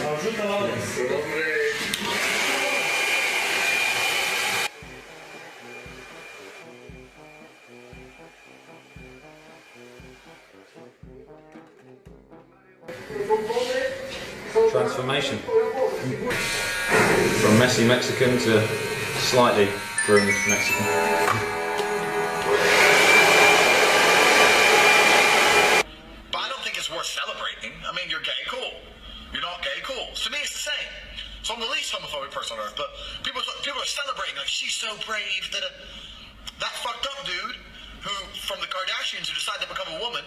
Transformation. From messy Mexican to slightly groomed Mexican. But I don't think it's worth celebrating. I mean, you're gay, cool. You're not gay, cool. To me, it's the same. So I'm the least homophobic person on earth, but people are celebrating like she's so brave. That fucked up dude who, from the Kardashians, who decided to become a woman.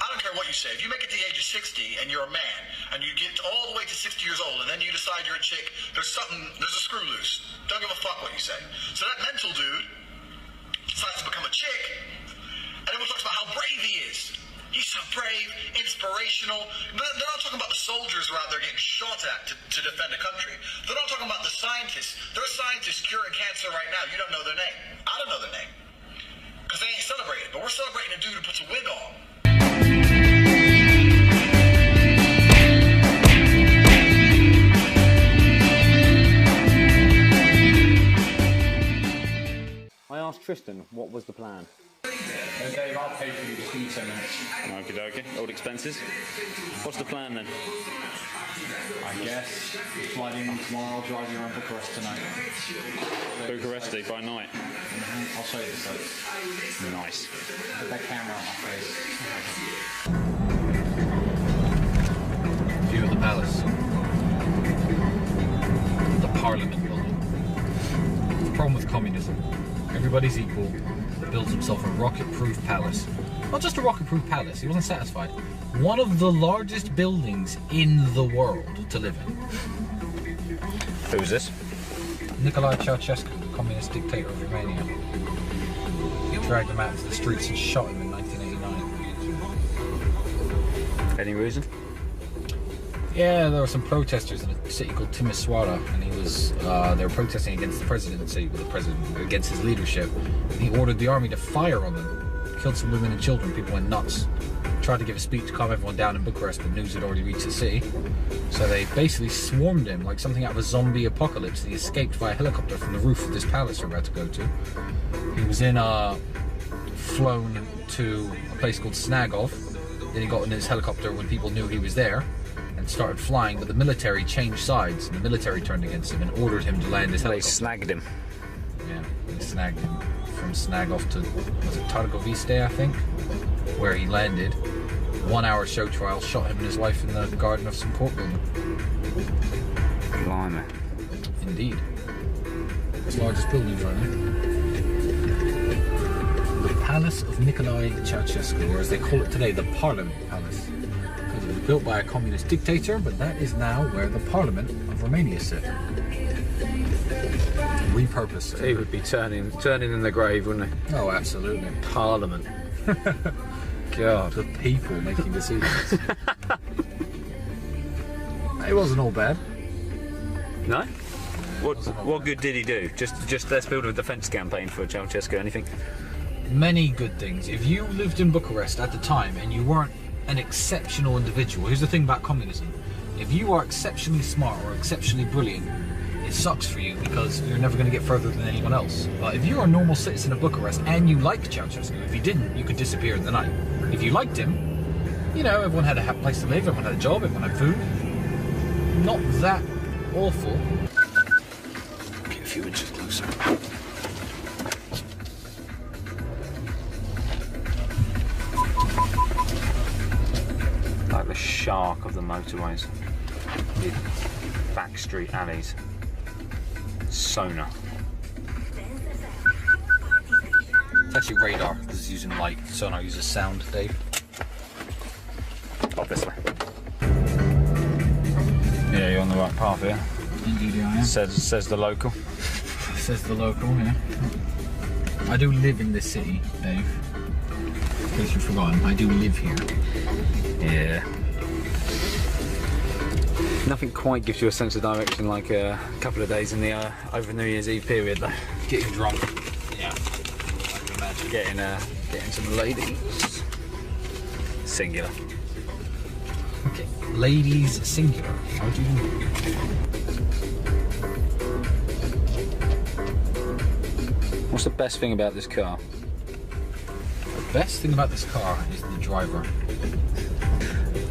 I don't care what you say. If you make it to the age of 60 and you're a man and you get all the way to 60 years old and then you decide you're a chick, there's a screw loose. Don't give a fuck what you say. So that mental dude decides to become a chick and everyone talks about how brave he is. He's so brave, inspirational. They're not talking about the soldiers who are out there getting shot at to defend a country. They're not talking about the scientists. There are scientists curing cancer right now. You don't know their name. I don't know their name. Because they ain't celebrated. But we're celebrating a dude who puts a wig on. I asked Tristan what was the plan. Dave, I'll pay for you to see 10 minutes. Okie dokie, all expenses. What's the plan then? I guess flying in tomorrow, driving around Bucharest tonight. Bucharest by night. I'll show you the sights. Nice. Put that camera on my face. View of the palace. The Parliament building. The problem with communism. Everybody's equal. Builds himself a rocket-proof palace. Not just a rocket-proof palace, he wasn't satisfied. One of the largest buildings in the world to live in. Who's this? Nicolae Ceausescu, the communist dictator of Romania. He dragged him out into the streets and shot him in 1989. Any reason? Yeah, there were some protesters in a city called Timisoara, and they were protesting against the presidency, against his leadership. And he ordered the army to fire on them. Killed some women and children. People went nuts. Tried to give a speech to calm everyone down in Bucharest, but news had already reached the city. So they basically swarmed him like something out of a zombie apocalypse. He escaped via helicopter from the roof of this palace we're about to go to. He was flown to a place called Snagov. Then he got in his helicopter when people knew he was there and started flying, but the military changed sides and the military turned against him and ordered him to land his helicopter. They snagged him. Yeah, they snagged him from Snagov to, was it Targoviste, I think, where he landed. 1 hour show trial, shot him and his wife in the garden of some court building. Blimey. Indeed. It's the largest building right now. The Palace of Nicolae Ceausescu, or as they call it today, the Parliament Palace. Because it was built by a communist dictator, but that is now where the Parliament of Romania sit. Repurposed. He would be turning in the grave, wouldn't he? Oh, absolutely. Parliament. God, the people making decisions. It wasn't all bad. No? What good did he do? Just let's build a defence campaign for Ceausescu, anything? Many good things. If you lived in Bucharest at the time and you weren't an exceptional individual, here's the thing about communism. If you are exceptionally smart or exceptionally brilliant, it sucks for you because you're never going to get further than anyone else. But if you're a normal citizen of Bucharest and you liked Ceausescu, if you didn't, you could disappear in the night. If you liked him, you know, everyone had a place to live, everyone had a job, everyone had food. Not that awful. Get a few inches closer. Like the shark of the motorways. The back street alleys. Sonar. It's actually radar, because it's using light. Sonar uses sound, Dave. Obviously. Yeah, you're on the right path here. Indeed I am. Says the local. Says the local, yeah. I do live in this city, Dave. In case you've forgotten, I do live here. Yeah. Nothing quite gives you a sense of direction like a couple of days in the over New Year's Eve period, though. Getting drunk. Yeah. I can imagine. Getting some ladies. Singular. Okay. Ladies singular. How do you know? What's the best thing about this car? The best thing about this car is the driver.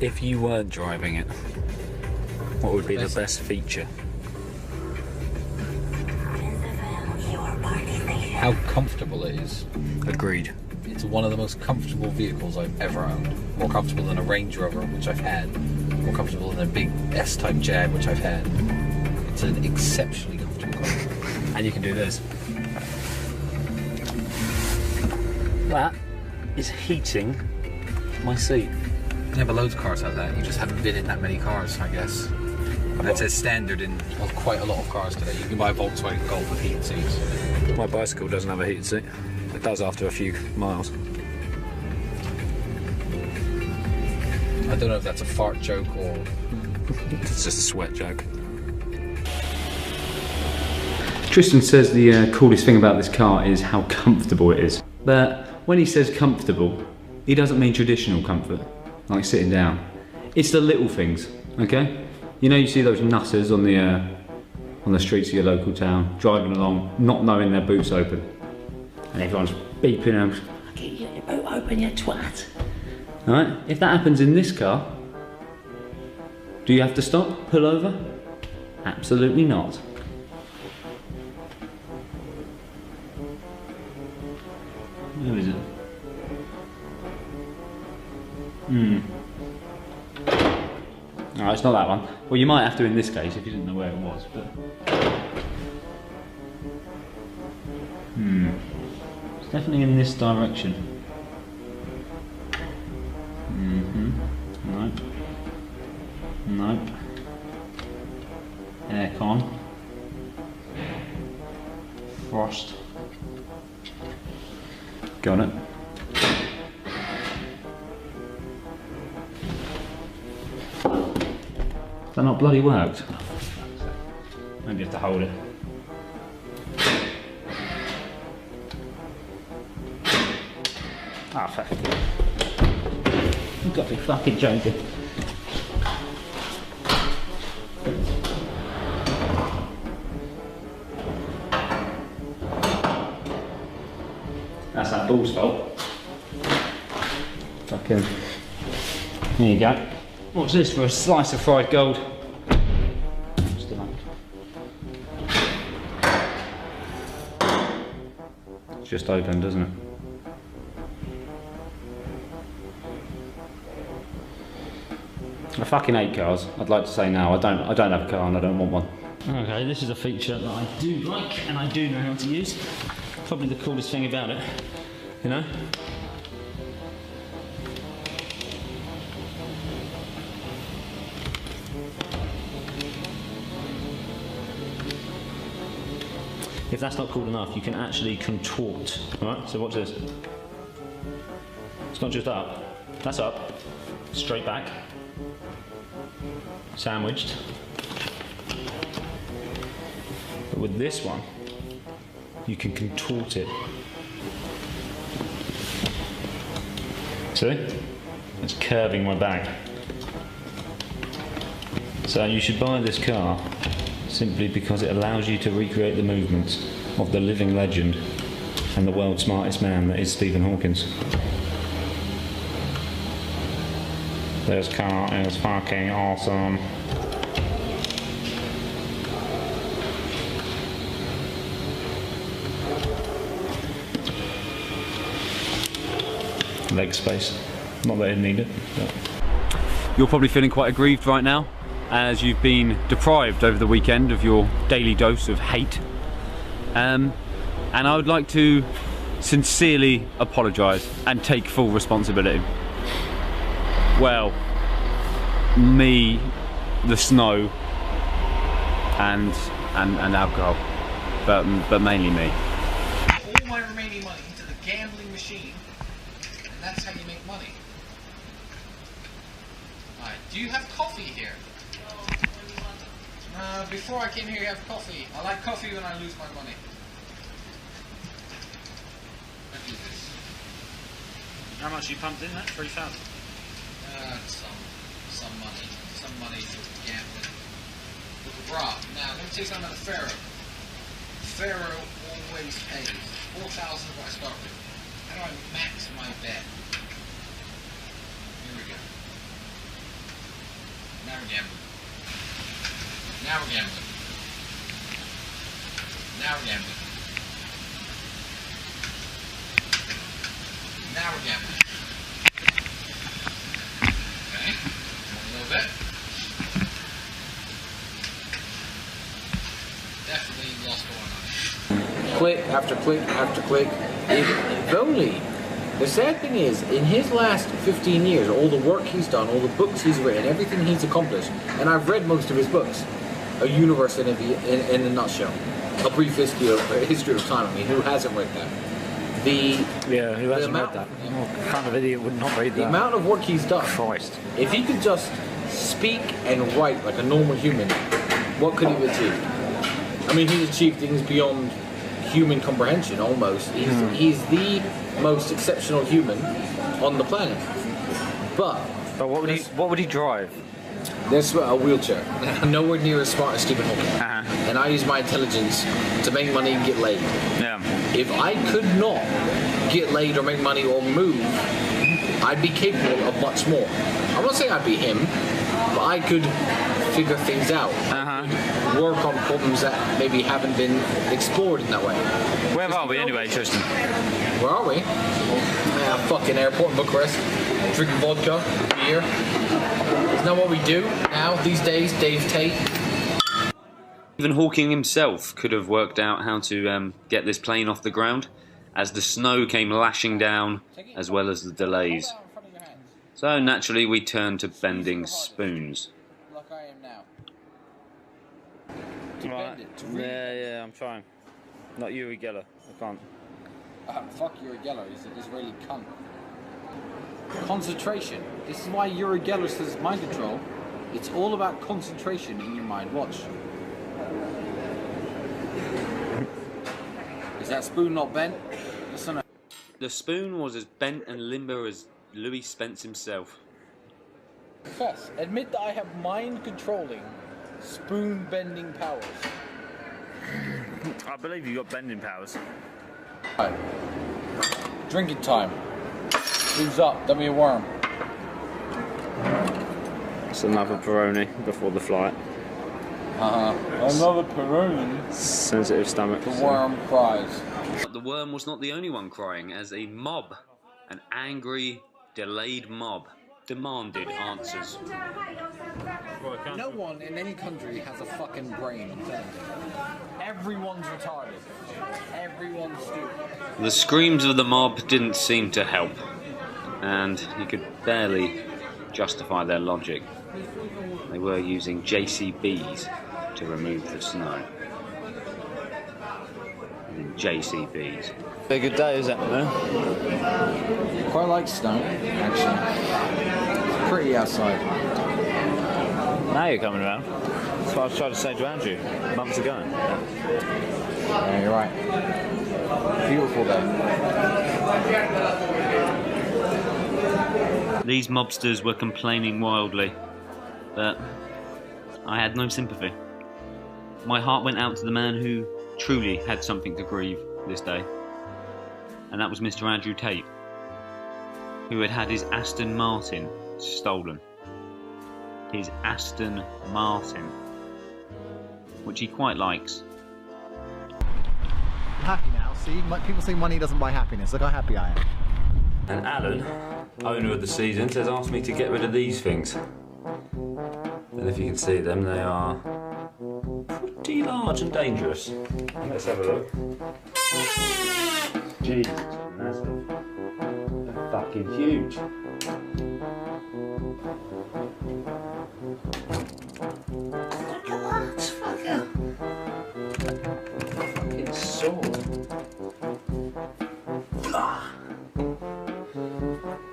If you weren't driving it, what would be the best feature? How comfortable it is. Agreed. It's one of the most comfortable vehicles I've ever owned. More comfortable than a Range Rover, which I've had. More comfortable than a big S-Type Jag, which I've had. It's an exceptionally comfortable car. And you can do this. That is heating my seat. Yeah, but loads of cars have that. You just haven't been in that many cars, I guess. That's a standard in quite a lot of cars today. You can buy a Volkswagen Golf with heated seats. My bicycle doesn't have a heated seat. It does after a few miles. I don't know if that's a fart joke or... It's just a sweat joke. Tristan says the coolest thing about this car is how comfortable it is. But when he says comfortable, he doesn't mean traditional comfort, like sitting down. It's the little things, okay? You know, you see those nutters on the streets of your local town, driving along, not knowing their boot's open. And everyone's beeping them, get your boot open, you twat. Alright, if that happens in this car, do you have to stop, pull over? Absolutely not. Where is it? No, it's not that one. Well, you might have to in this case if you didn't know where it was, but... It's definitely in this direction. Nope. Nope. Aircon. Frost. Go on it. That not bloody worked. Maybe you have to hold it. Ah, fuck. You've got to be fucking joking. That's that ball's fault. Fucking. There you go. What's this for a slice of fried gold? Just a moment. It's just opened, doesn't it? I fucking hate cars. I'd like to say now. I don't have a car and I don't want one. Okay, this is a feature that I do like and I do know how to use. Probably the coolest thing about it, you know? If that's not cool enough, you can actually contort. Alright, so watch this. It's not just up, that's up, straight back, sandwiched. But with this one, you can contort it. See? It's curving my bag. So you should buy this car simply because it allows you to recreate the movements of the living legend and the world's smartest man that is Stephen Hawking. This car is fucking awesome. Leg space. Not that I need it. But. You're probably feeling quite aggrieved right now, as you've been deprived over the weekend of your daily dose of hate. And I would like to sincerely apologise and take full responsibility. Well, me, the snow, and alcohol, but mainly me. All my remaining money into the gambling machine, and that's how you make money. Alright, do you have coffee here? Before I came here, you have coffee. I like coffee when I lose my money. I do this. How much you pumped in that? 3,000? Some money. Some money for gambling. Rob, now let me tell you something about the Pharaoh. Pharaoh always pays. 4,000 is what I start with. How do I max my bet? Here we go. Now we're gambling. Now we're gambling. Now we're gambling. Now we're gambling. Okay, a little bit. Definitely lost going on. Click after click after click. If only. The sad thing is, in his last 15 years, all the work he's done, all the books he's written, everything he's accomplished, and I've read most of his books, a universe in a nutshell. A brief history of time. I mean, who hasn't read that? Who hasn't read that? What kind of idiot would not read that? The amount of work he's done. Christ. If he could just speak and write like a normal human, what could he have achieved? I mean, he's achieved things beyond human comprehension, almost. He's the most exceptional human on the planet. But what would he drive? There's a wheelchair. Nowhere near as smart as Stephen Hawking. And I use my intelligence to make money and get laid. Yeah. If I could not get laid or make money or move, I'd be capable of much more. I'm not saying I'd be him, but I could figure things out. Work on problems that maybe haven't been explored in that way. Where are we anyway, Tristan? Where are we? Fucking airport in Bucharest. Drinking vodka, beer. Isn't that what we do now, these days, Dave Tate? Even Hawking himself could have worked out how to get this plane off the ground, as the snow came lashing down, as well as the delays. So naturally we turned to bending spoons. Right. Yeah, I'm trying. Not Uri Geller. I can't. Fuck Uri Geller. He's an Israeli cunt. Concentration. This is why Uri Geller says mind control. It's all about concentration in your mind. Watch. Is that spoon not bent? Listen. The spoon was as bent and limber as Louis Spence himself. Confess. Admit that I have mind-controlling, spoon-bending powers. I believe you got bending powers. Right. Drinking time. Who's up? Dummy a worm. It's another Peroni before the flight. Another Peroni. Sensitive stomach. The worm cries. But the worm was not the only one crying, as a mob, an angry, delayed mob, demanded answers. No one in any country has a fucking brain. I'm telling you. Everyone's retarded. Everyone's stupid. The screams of the mob didn't seem to help, and you could barely justify their logic. They were using JCBs to remove the snow. JCBs. A good day, is it? No? Quite like snow, actually. It's pretty outside. Now you're coming around. That's what I was trying to say to Andrew months ago. Yeah, you're right. Beautiful day. These mobsters were complaining wildly, but I had no sympathy. My heart went out to the man who truly had something to grieve this day, and that was Mr. Andrew Tate, who had had his Aston Martin stolen. His Aston Martin, which he quite likes. I'm happy now, see? People say money doesn't buy happiness. Look how happy I am. And Alan, owner of the season, has asked me to get rid of these things. And if you can see them, they are pretty large and dangerous. Let's have a look. Jesus, massive. They're fucking huge. Look at that fucker. Fucking sword. Blah.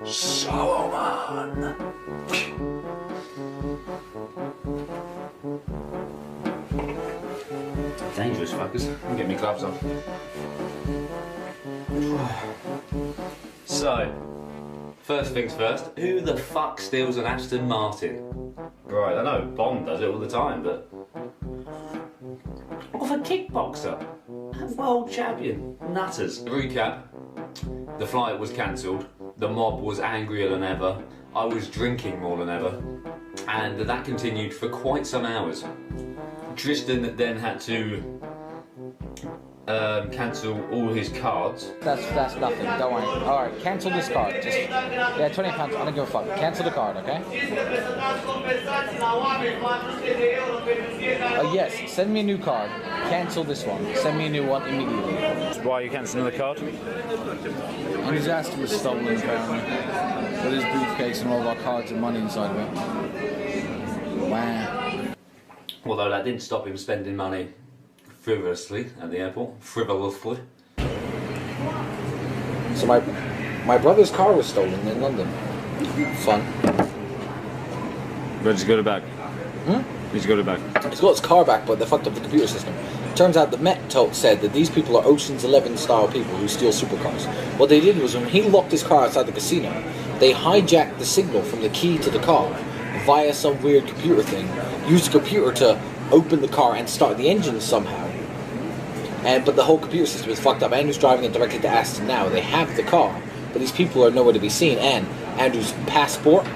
Solomon. Dangerous fuckers. I'll get my gloves on. So, first things first, who the fuck steals an Aston Martin? Right, I know Bond does it all the time, but of a kickboxer, a world champion, nutters. To recap, the flight was cancelled, the mob was angrier than ever, I was drinking more than ever, and that continued for quite some hours. Tristan then had to cancel all his cards. That's nothing. Don't worry. All right, cancel this card. Just £20. I don't give a fuck. Cancel the card, okay? Yes. Send me a new card. Cancel this one. Send me a new one immediately. Why are you cancelling the card? And his Aston was stolen apparently. With his briefcase and all of our cards and money inside of it. Wow. Although that didn't stop him spending money frivolously at the airport. Frivolously. So my brother's car was stolen in London. Fun. But he's got it back. He's got it back. He's got his car back, but they fucked up the computer system. Turns out the Met said that these people are Ocean's 11 style people who steal supercars. What they did was when he locked his car outside the casino, they hijacked the signal from the key to the car via some weird computer thing, used the computer to open the car and start the engine somehow. But the whole computer system is fucked up. Andrew's driving it directly to Aston now. They have the car, but these people are nowhere to be seen. And Andrew's passport,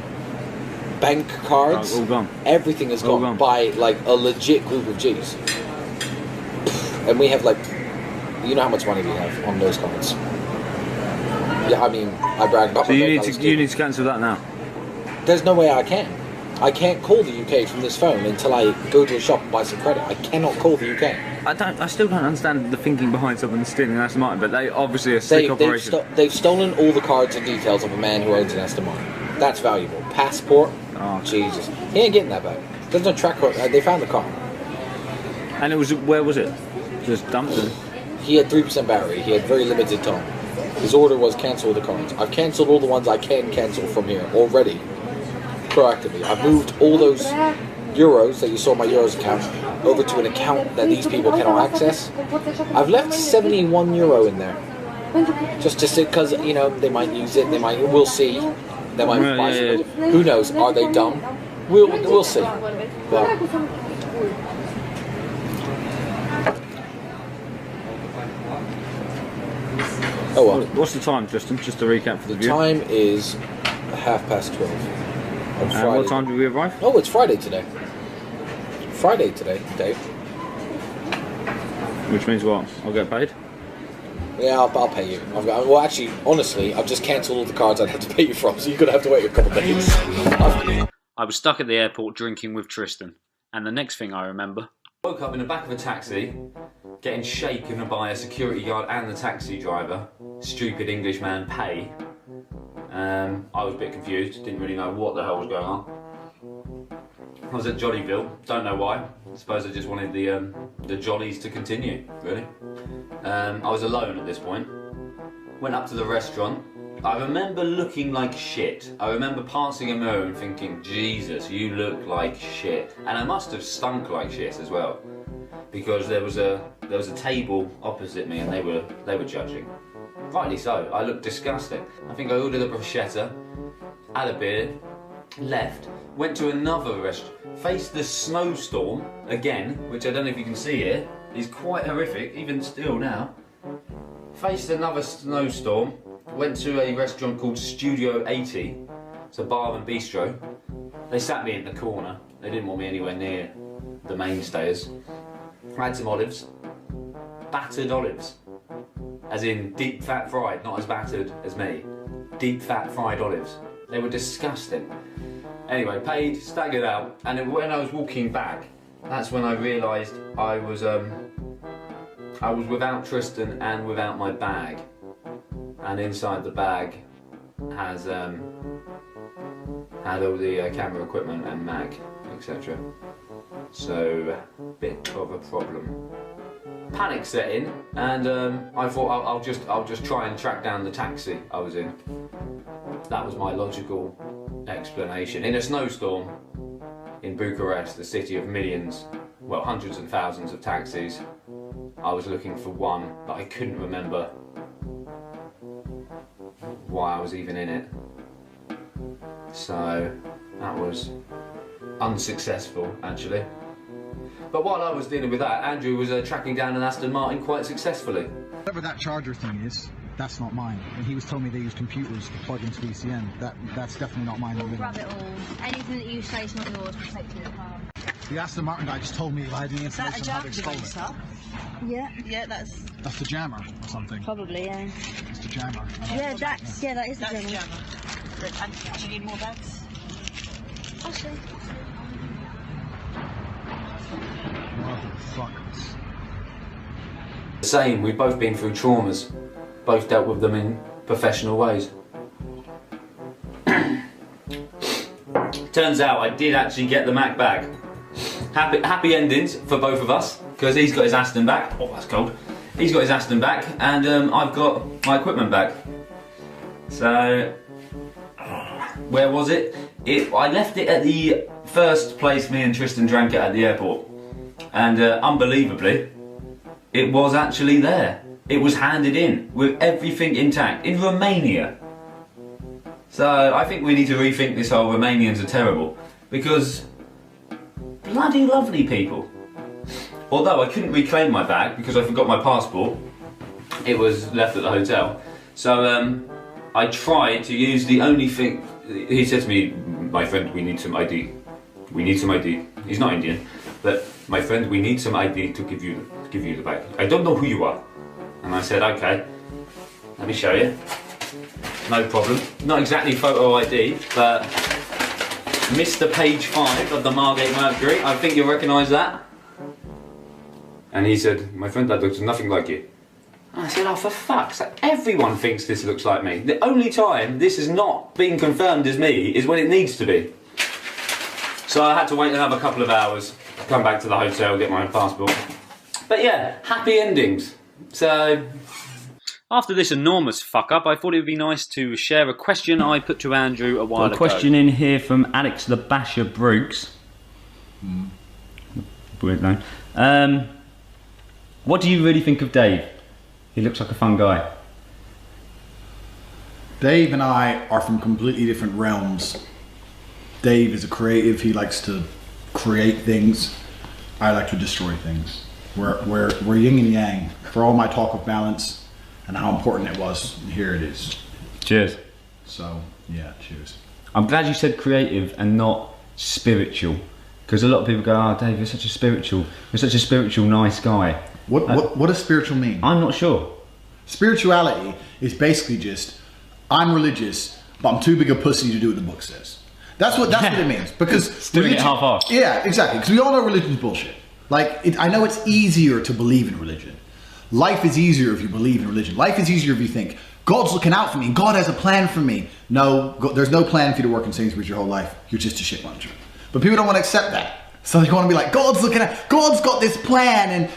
bank cards, all gone. Everything is gone by like a legit group of G's. And we have like, you know how much money we have on those cards. Yeah, I mean, I brag about. So you need to cancel that now. There's no way I can. I can't call the UK from this phone until I go to a shop and buy some credit. I cannot call the UK. I still don't understand the thinking behind someone stealing an Aston Martin, but they obviously are a slick operation. They've stolen all the cards and details of a man who owns an Aston Martin. That's valuable. Passport. Oh Jesus, he ain't getting that back. There's no track record. They found the car. And it was, where was it? Just dumped it. he had 3% battery. He had very limited time. His order was cancel the cards. I've cancelled all the ones I can cancel from here already, proactively. I've moved all those euros that you saw in my euros account over to an account that these people cannot access. I've left 71 euro in there, just to sit, because you know they might use it. They might. We'll see. They might buy some. Who knows? Are they dumb? We'll see. But oh well. What's the time, Tristan? Just to recap for the view. The time is 12:30 on Friday. What time do we arrive? Oh, it's Friday today. Friday today, Dave. Which means what? I'll get paid? Yeah, I'll pay you. Well, actually, honestly, I've just cancelled all the cards I'd have to pay you from, so you're going to have to wait a couple of days. I was stuck at the airport drinking with Tristan, and the next thing I remember, I woke up in the back of a taxi, getting shaken by a security guard and the taxi driver. Stupid Englishman Pay. I was a bit confused, didn't really know what the hell was going on. I was at Jollyville, don't know why. I suppose I just wanted the jollies to continue, really. I was alone at this point. Went up to the restaurant. I remember looking like shit. I remember passing a mirror and thinking, Jesus, you look like shit. And I must have stunk like shit as well, because there was a table opposite me and they were judging. Rightly so. I looked disgusting. I think I ordered a bruschetta, had a beer, left, went to another restaurant, faced the snowstorm again, which I don't know if you can see here, is quite horrific, even still now. Faced another snowstorm, went to a restaurant called Studio 80, it's a bar and bistro. They sat me in the corner, they didn't want me anywhere near the mainstays. I had some olives, battered olives, as in deep fat fried, not as battered as me. Deep fat fried olives. They were disgusting. Anyway, paid, staggered out, and when I was walking back, that's when I realised I was without Tristan and without my bag. And inside the bag had all the camera equipment and mag, etc. So, bit of a problem. Panic set in, and I thought I'll just try and track down the taxi I was in. That was my logical explanation. In a snowstorm in Bucharest, the city of millions, well, hundreds and thousands of taxis, I was looking for one, but I couldn't remember why I was even in it. So that was unsuccessful, actually. But while I was dealing with that, Andrew was tracking down an Aston Martin quite successfully. Whatever that charger thing is, that's not mine. And he was telling me they use computers to plug into ECN. That's definitely not mine. We'll grab it all. Anything that you say is not yours, we'll take to the car. The Aston Martin guy just told me I had the information on how they stole it. Yeah, that's the jammer or something. probably, yeah. It's the jammer. Yeah, that is the jammer. And do you need more bags? I'll see. Motherfuckers. Same, we've both been through traumas, both dealt with them in professional ways. Turns out I did actually get the Mac back. Happy endings for both of us, because he's got his Aston back. Oh, that's cold. He's got his Aston back, and I've got my equipment back. So, where was it? I left it at the first place me and Tristan drank it at the airport. And unbelievably, it was actually there. It was handed in with everything intact in Romania. So I think we need to rethink this whole Romanians are terrible, because bloody lovely people. Although I couldn't reclaim my bag because I forgot my passport. It was left at the hotel. So I tried to use the only thing. He said to me, my friend, we need some ID. We need some ID. He's not Indian, but my friend, we need some ID to give you the bag. I don't know who you are. And I said, okay, let me show you. No problem. Not exactly photo ID, but Mr. Page 5 of the Margate Mercury. I think you'll recognise that. And he said, my friend, that looks nothing like you. And I said, oh, for fuck's sake, everyone thinks this looks like me. The only time this is not being confirmed as me is when it needs to be. So I had to wait another couple of hours, come back to the hotel, get my passport. But yeah, happy endings. So, after this enormous fuck up, I thought it would be nice to share a question I put to Andrew a while ago. A question in here from Alex the Basher Brooks. Weird name. What do you really think of Dave? He looks like a fun guy. Dave and I are from completely different realms. Dave is a creative. He likes to create things. I like to destroy things. We're yin and yang. For all my talk of balance and how important it was, here it is. Cheers. So, yeah, cheers. I'm glad you said creative and not spiritual, because a lot of people go, "Oh, Dave, you're such a spiritual, nice guy." What does spiritual mean? I'm not sure. Spirituality is basically just, I'm religious, but I'm too big a pussy to do what the book says. That's what it means. Because doing it half-assed. Yeah, exactly. Because we all know religion's bullshit. Like, I know it's easier to believe in religion. Life is easier if you believe in religion. Life is easier if you think, God's looking out for me, God has a plan for me. No, there's no plan for you to work in Sainsbury's your whole life. You're just a shit muncher. But people don't want to accept that. So they want to be like, God's looking at, God's got this plan,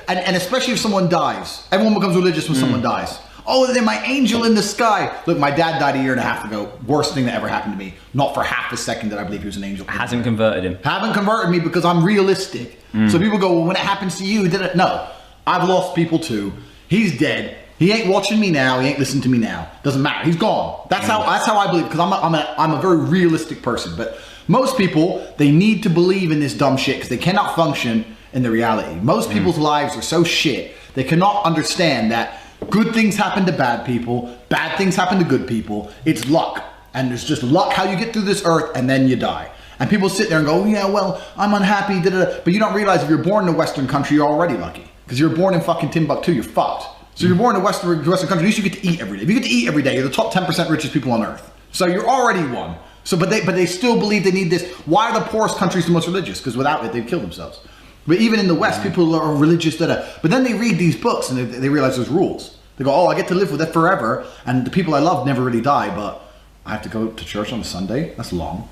and especially if someone dies. Everyone becomes religious when someone dies. Oh, they're my angel in the sky. Look, my dad died a year and a half ago. Worst thing that ever happened to me. Not for half a second that I believe he was an angel. Hasn't converted him. Haven't converted me because I'm realistic. So people go, well, when it happens to you, did it? No, I've lost people too. He's dead. He ain't watching me now. He ain't listening to me now. Doesn't matter. He's gone. That's how I believe. Because I'm a very realistic person. But most people, they need to believe in this dumb shit because they cannot function in the reality. Most people's lives are so shit. They cannot understand that good things happen to bad people. Bad things happen to good people. It's luck. And there's just luck how you get through this earth and then you die. And people sit there and go, yeah, well, I'm unhappy, but you don't realize if you're born in a Western country, you're already lucky. Because you're born in fucking Timbuktu, you're fucked. So you're born in a Western country, at least you get to eat every day. If you get to eat every day, you're the top 10% richest people on earth. So you're already one. So, but they still believe they need this. Why are the poorest countries the most religious? Because without it, they'd kill themselves. But even in the West, people are religious, but then they read these books and they realize there's rules. They go, oh, I get to live with it forever, and the people I love never really die, but I have to go to church on a Sunday? That's long.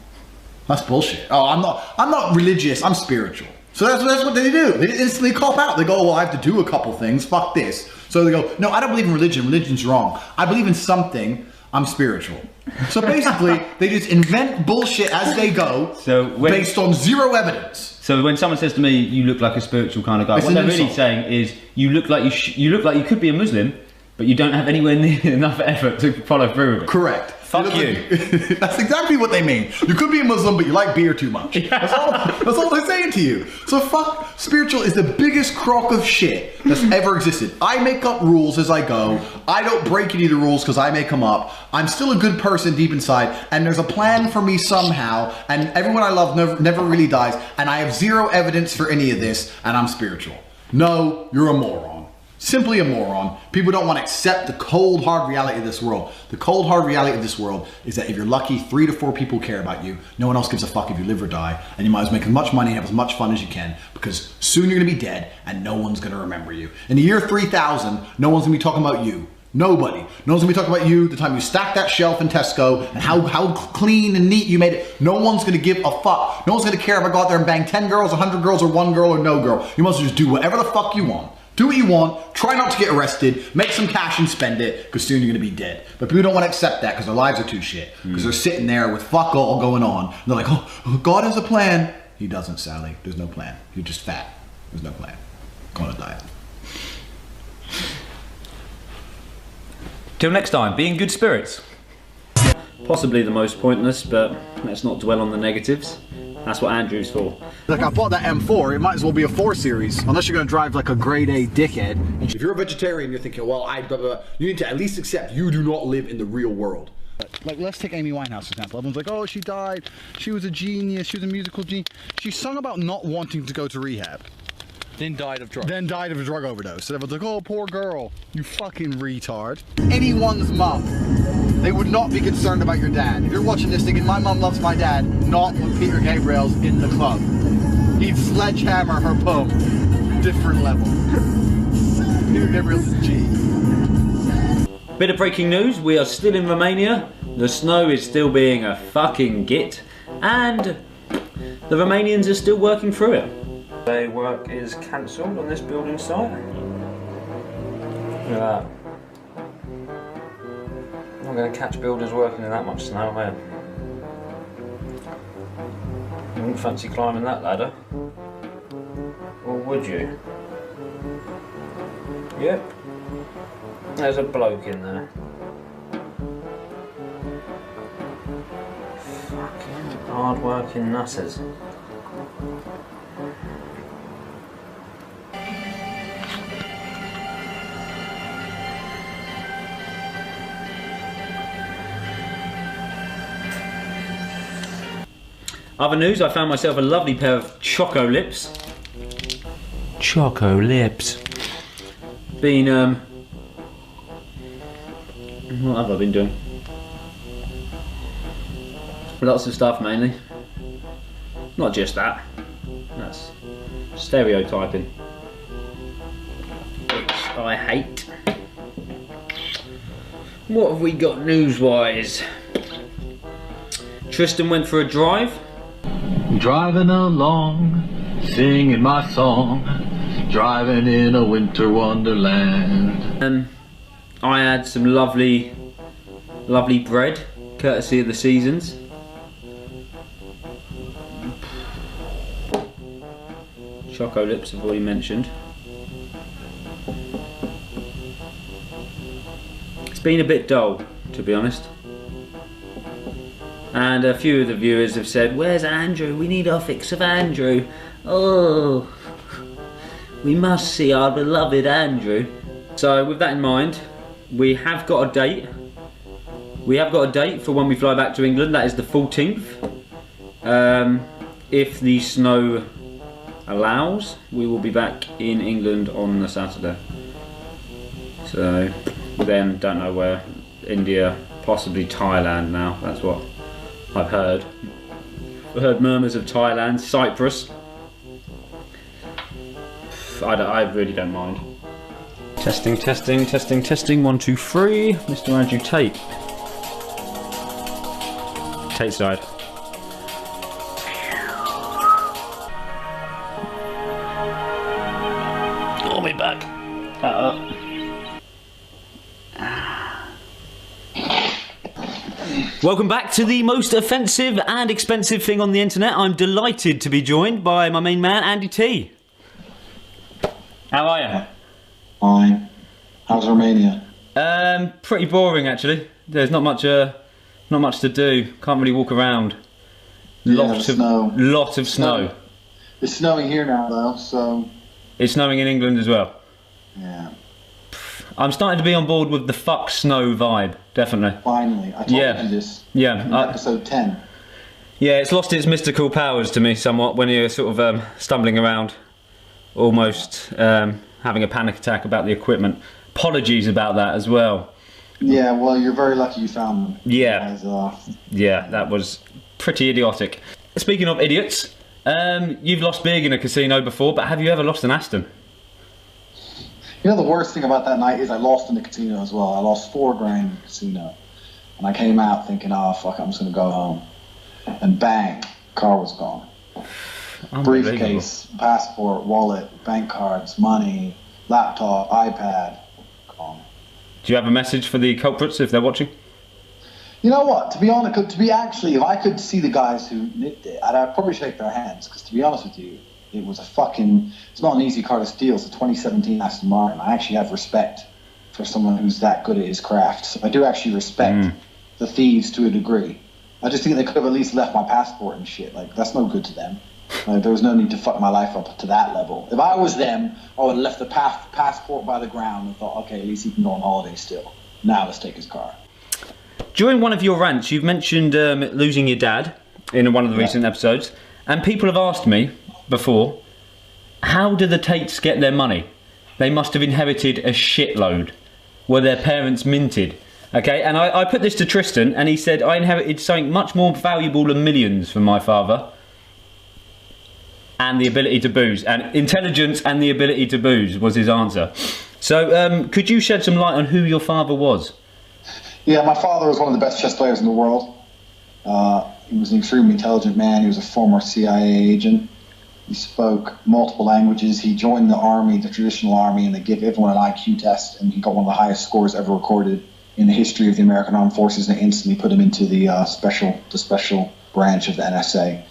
That's bullshit. Oh, I'm not religious, I'm spiritual. So that's what they do. They instantly cop out. They go, well, I have to do a couple things, fuck this. So they go, no, I don't believe in religion, religion's wrong. I believe in something, I'm spiritual. So basically, they just invent bullshit as they go, based on zero evidence. So when someone says to me, you look like a spiritual kind of guy, what they're really saying is, you look like you could be a Muslim, but you don't have anywhere near enough effort to follow through with it. Correct. Fuck you. That's exactly what they mean. You could be a Muslim, but you like beer too much. That's all they're saying to you. So fuck, spiritual is the biggest crock of shit that's ever existed. I make up rules as I go. I don't break any of the rules because I make them up. I'm still a good person deep inside, and there's a plan for me somehow, and everyone I love never really dies, and I have zero evidence for any of this, and I'm spiritual. No, you're a moron. Simply a moron. People don't want to accept the cold, hard reality of this world. The cold, hard reality of this world is that if you're lucky, 3 to 4 people care about you. No one else gives a fuck if you live or die. And you might as well make as much money and have as much fun as you can, because soon you're going to be dead and no one's going to remember you. In the year 3000, no one's going to be talking about you. Nobody. No one's going to be talking about you the time you stacked that shelf in Tesco and how clean and neat you made it. No one's going to give a fuck. No one's going to care if I go out there and bang 10 girls, 100 girls, or 1 girl or no girl. You must just do whatever the fuck you want. Do what you want, try not to get arrested, make some cash and spend it, because soon you're going to be dead. But people don't want to accept that because their lives are too shit. Because they're sitting there with fuck all going on. And they're like, oh, God has a plan. He doesn't, Sally. There's no plan. You're just fat. There's no plan. Go on a diet. Till next time, be in good spirits. Possibly the most pointless, but let's not dwell on the negatives. That's what Andrew's for. Like, I bought that M4, it might as well be a 4 Series, unless you're gonna drive like a grade A dickhead. If you're a vegetarian, you're thinking, well, you need to at least accept you do not live in the real world. Like, let's take Amy Winehouse, for example. Everyone's like, oh, she died, she was a genius, she was a musical genius. She sung about not wanting to go to rehab. Then died of drugs. Then died of a drug overdose. So everyone's like, oh, poor girl, you fucking retard. Anyone's mum, they would not be concerned about your dad. If you're watching this thinking, my mum loves my dad, not when Peter Gabriel's in the club. He'd sledgehammer her pum. Different level. Peter Gabriel's a G. Bit of breaking news, we are still in Romania. The snow is still being a fucking git. And the Romanians are still working through it. Work is cancelled on this building site. Look at that. I'm not going to catch builders working in that much snow, am I? You wouldn't fancy climbing that ladder? Or would you? Yep. There's a bloke in there. Fucking hard-working nutters. Other news, I found myself a lovely pair of Choco Lips. Choco Lips. Been, what have I been doing? Lots of stuff mainly. Not just that. That's stereotyping. Which I hate. What have we got news-wise? Tristan went for a drive. Driving along, singing my song, driving in a winter wonderland. I had some lovely bread, courtesy of the seasons. Choco Lips I've already mentioned. It's been a bit dull, to be honest. And a few of the viewers have said, "Where's Andrew? We need our fix of Andrew. Oh, we must see our beloved Andrew." So with that in mind, we have got a date. We have got a date for when we fly back to England. That is the 14th. If the snow allows, we will be back in England on the Saturday. So then, don't know where. India, possibly Thailand now. That's what I've heard. I've heard murmurs of Thailand, Cyprus. I really don't mind. Testing, testing, testing, testing. 1, 2, 3. Mr. Andrew Tate. Tate side. I'll be back. Welcome back to the most offensive and expensive thing on the internet. I'm delighted to be joined by my main man, Andy T. How are you? Fine. How's Romania? Pretty boring actually. There's not much to do. Can't really walk around. Lot of snow. It's snowing here now though, so. It's snowing in England as well. Yeah. I'm starting to be on board with the fuck snow vibe, definitely. Finally, I told you this. Yeah. In episode 10. Yeah, it's lost its mystical powers to me somewhat when you're sort of stumbling around, almost having a panic attack about the equipment. Apologies about that as well. Yeah, well, you're very lucky you found them. Yeah. Yeah, that was pretty idiotic. Speaking of idiots, you've lost big in a casino before, but have you ever lost an Aston? You know the worst thing about that night is I lost in the casino as well. I lost $4 grand in the casino. And I came out thinking, oh fuck, I'm just gonna go home. And bang, car was gone. Briefcase, passport, wallet, bank cards, money, laptop, iPad, gone. Do you have a message for the culprits if they're watching? You know what, to be honest, if I could see the guys who nicked it, I'd probably shake their hands, because to be honest with you, it was it's not an easy car to steal. It's a 2017 Aston Martin. I actually have respect for someone who's that good at his craft. So I do actually respect the thieves to a degree. I just think they could have at least left my passport and shit. Like, that's no good to them. Like, there was no need to fuck my life up to that level. If I was them, I would have left the passport by the ground and thought, okay, at least he can go on holiday still. Now let's take his car. During one of your rants, you've mentioned losing your dad in one of the recent episodes. And people have asked me before, how do the Tates get their money? They must have inherited a shitload. Were their parents minted? Okay, and I put this to Tristan, and he said, I inherited something much more valuable than millions from my father. And the ability to booze. And intelligence and the ability to booze was his answer. So, could you shed some light on who your father was? Yeah, my father was one of the best chess players in the world. He was an extremely intelligent man. He was a former CIA agent. He spoke multiple languages. He joined the army, the traditional army, and they give everyone an IQ test, and he got one of the highest scores ever recorded in the history of the American Armed Forces, and they instantly put him into the special branch of the NSA,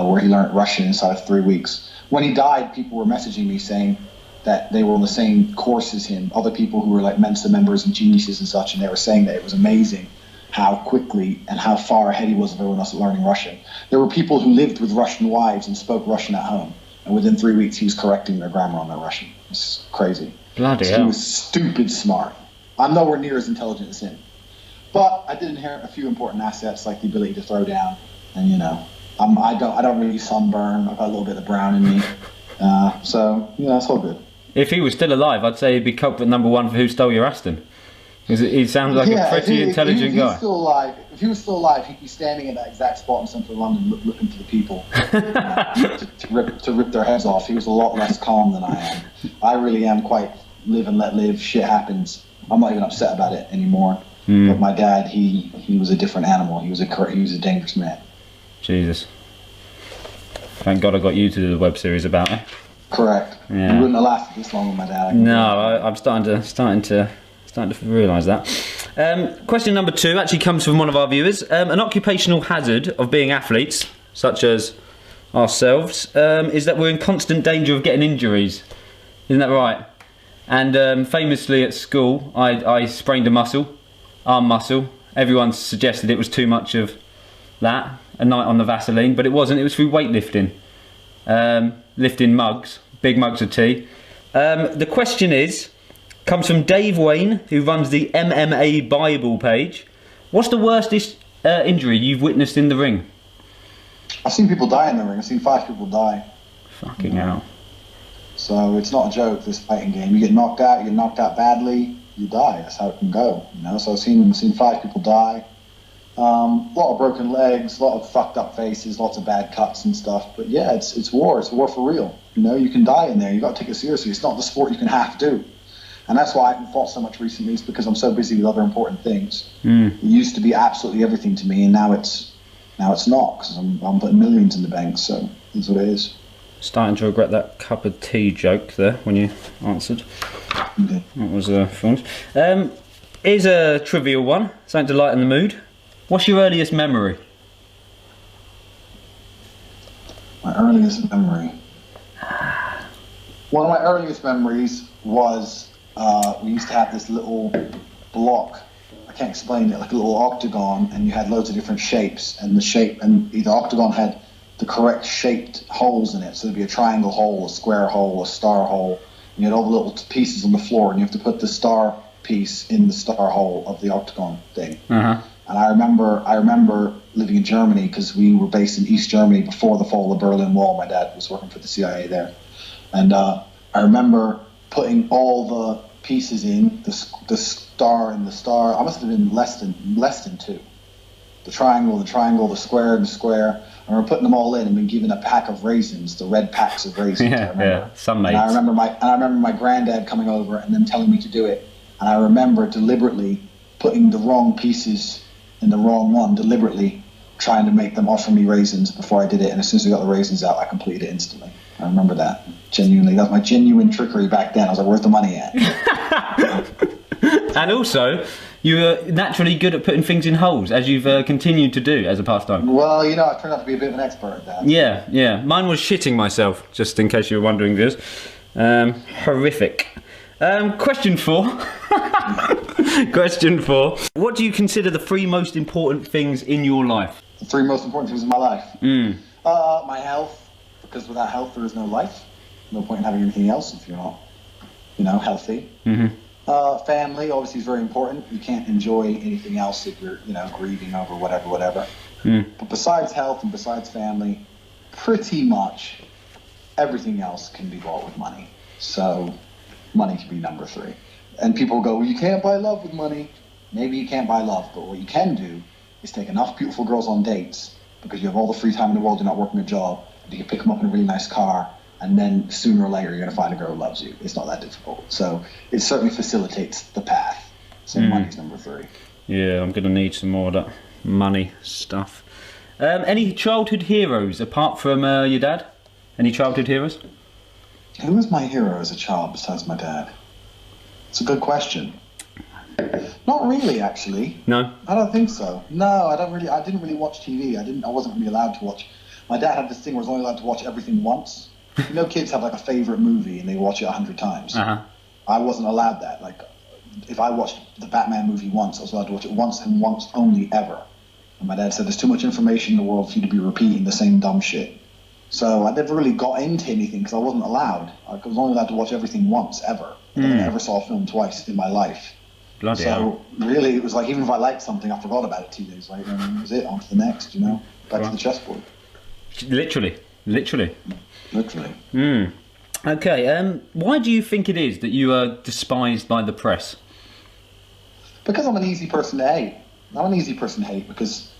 where he learned Russian inside of 3 weeks. When he died, people were messaging me saying that they were on the same course as him, other people who were like Mensa members and geniuses and such, and they were saying that it was amazing how quickly and how far ahead he was of everyone else at learning Russian. There were people who lived with Russian wives and spoke Russian at home, and within 3 weeks he was correcting their grammar on their Russian. It's crazy. Bloody so hell. He was stupid smart. I'm nowhere near as intelligent as him. But I did inherit a few important assets, like the ability to throw down, and you know, I don't really sunburn. I've got a little bit of brown in me, so you know, it's all good. If he was still alive, I'd say he'd be culprit number one for who stole your Aston. Because he sounds like a pretty intelligent guy. If he was still alive, he'd be standing in that exact spot in central London looking for the people to rip their heads off. He was a lot less calm than I am. I really am quite live and let live. Shit happens. I'm not even upset about it anymore. But my dad, he was a different animal. He was a dangerous man. Jesus. Thank God I got you to do the web series about it. Correct. Yeah. You wouldn't have lasted this long with my dad. No, I'm starting to realise that. Question number 2 actually comes from one of our viewers. An occupational hazard of being athletes, such as ourselves, is that we're in constant danger of getting injuries. Isn't that right? And famously at school, I sprained a arm muscle. Everyone suggested it was too much of that, a night on the Vaseline, but it wasn't. It was through weightlifting. Lifting mugs, big mugs of tea. The question comes from Dave Wayne, who runs the MMA Bible page. What's the worst injury you've witnessed in the ring? I've seen people die in the ring. I've seen 5 people die. Fucking hell. So it's not a joke, this fighting game. You get knocked out badly, you die. That's how it can go, you know. So I've seen 5 people die. A lot of broken legs, a lot of fucked up faces, lots of bad cuts and stuff. But yeah, it's war. It's war for real. You know, you can die in there. You got to take it seriously. It's not the sport you can half do. And that's why I haven't fought so much recently, is because I'm so busy with other important things. It used to be absolutely everything to me, and now it's not, because I'm putting millions in the bank. So that's what it is. Starting to regret that cup of tea joke there when you answered. Okay. That was fun. Here's a trivial one, something to lighten the mood. What's your earliest memory? My earliest memory. One of my earliest memories was we used to have this little block. I can't explain it, like a little octagon, and you had loads of different shapes, and the octagon had the correct shaped holes in it. So there'd be a triangle hole, a square hole, a star hole. And you had all the little pieces on the floor, and you have to put the star piece in the star hole of the octagon thing. And I remember living in Germany, because we were based in East Germany before the fall of the Berlin Wall. My dad was working for the CIA there. And I remember putting all the pieces in, the star and the star. I must have been less than 2. The triangle, the square, and the square. I remember putting them all in and been given a pack of raisins, the red packs of raisins. Yeah, some mates. And I remember my granddad coming over and then telling me to do it. And I remember deliberately putting the wrong pieces in the wrong one, deliberately trying to make them offer me raisins before I did it. And as soon as I got the raisins out, I completed it instantly. I remember that. Genuinely. That was my genuine trickery back then. I was like, where's the money at? And also, you were naturally good at putting things in holes, as you've continued to do as a pastime. Well, you know, I've turned out to be a bit of an expert at that. Yeah. Mine was shitting myself, just in case you were wondering this. Horrific. Question 4. Question 4. What do you consider the 3 most important things in your life? The 3 most important things in my life? My health, because without health there is no life. No point in having anything else if you're not, healthy. Family obviously is very important. You can't enjoy anything else if you're, grieving over whatever. But besides health and besides family, pretty much everything else can be bought with money. So money can be number 3. And people go, well, you can't buy love with money. Maybe you can't buy love, but what you can do is take enough beautiful girls on dates, because you have all the free time in the world, you're not working a job, and you can pick them up in a really nice car, and then sooner or later you're going to find a girl who loves you. It's not that difficult. So it certainly facilitates the path. So money's number 3. Yeah, I'm going to need some more of that money stuff. Any childhood heroes apart from your dad? Any childhood heroes? Who was my hero as a child besides my dad? It's a good question. Not really, actually. No? I don't think so. No, I didn't really watch TV. I wasn't really allowed to watch. My dad had this thing where I was only allowed to watch everything once. You know, kids have like a favorite movie and they watch it 100 times. I wasn't allowed that. Like, if I watched the Batman movie once, I was allowed to watch it once and once only ever. And my dad said there's too much information in the world for you to be repeating the same dumb shit. So I never really got into anything because I wasn't allowed. I was only allowed to watch everything once, ever. I never saw a film twice in my life. Bloody hell. Really, it was like, even if I liked something, I forgot about it 2 days later, and that was it, on to the next, you know? Back to the chessboard. Literally. Okay, why do you think it is that you are despised by the press? Because I'm an easy person to hate. I'm an easy person to hate because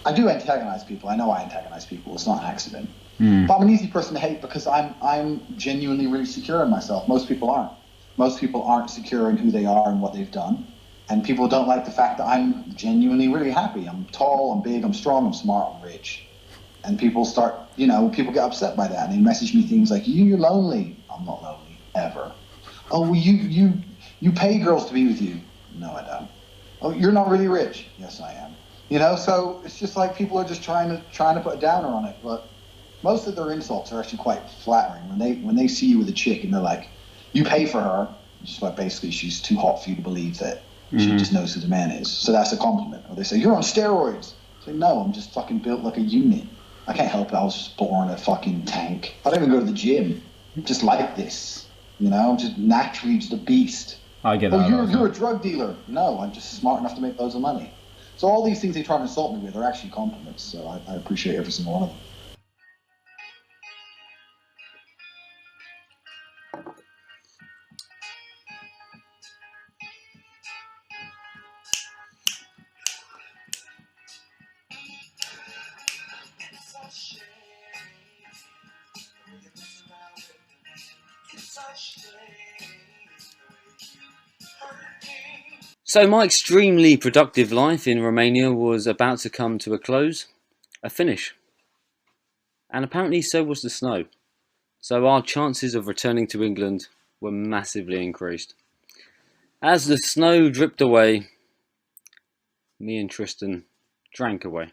I do antagonize people. I know I antagonize people. It's not an accident. But I'm an easy person to hate because I'm genuinely really secure in myself. Most people aren't. Most people aren't secure in who they are and what they've done. And people don't like the fact that I'm genuinely really happy. I'm tall, I'm big, I'm strong, I'm smart, I'm rich. And people start, you know, people get upset by that. And they message me things like, you're lonely. I'm not lonely, ever. Oh, well, you pay girls to be with you. No, I don't. Oh, you're not really rich. Yes, I am. You know, so it's just like people are just trying to put a downer on it. But most of their insults are actually quite flattering. When they see you with a chick and they're like, you pay for her, just like basically she's too hot for you to believe that she just knows who the man is. So that's a compliment. Or they say, you're on steroids. I say, no, I'm just fucking built like a unit. I can't help it. I was just born a fucking tank. I don't even go to the gym. I'm just like this. You know, I'm just naturally just a beast. I get that. Oh, you're a drug dealer. No, I'm just smart enough to make loads of money. So all these things they try to insult me with are actually compliments. So I appreciate every single one of them. So my extremely productive life in Romania was about to come to a close, a finish. And apparently so was the snow. So our chances of returning to England were massively increased. As the snow dripped away, me and Tristan drank away.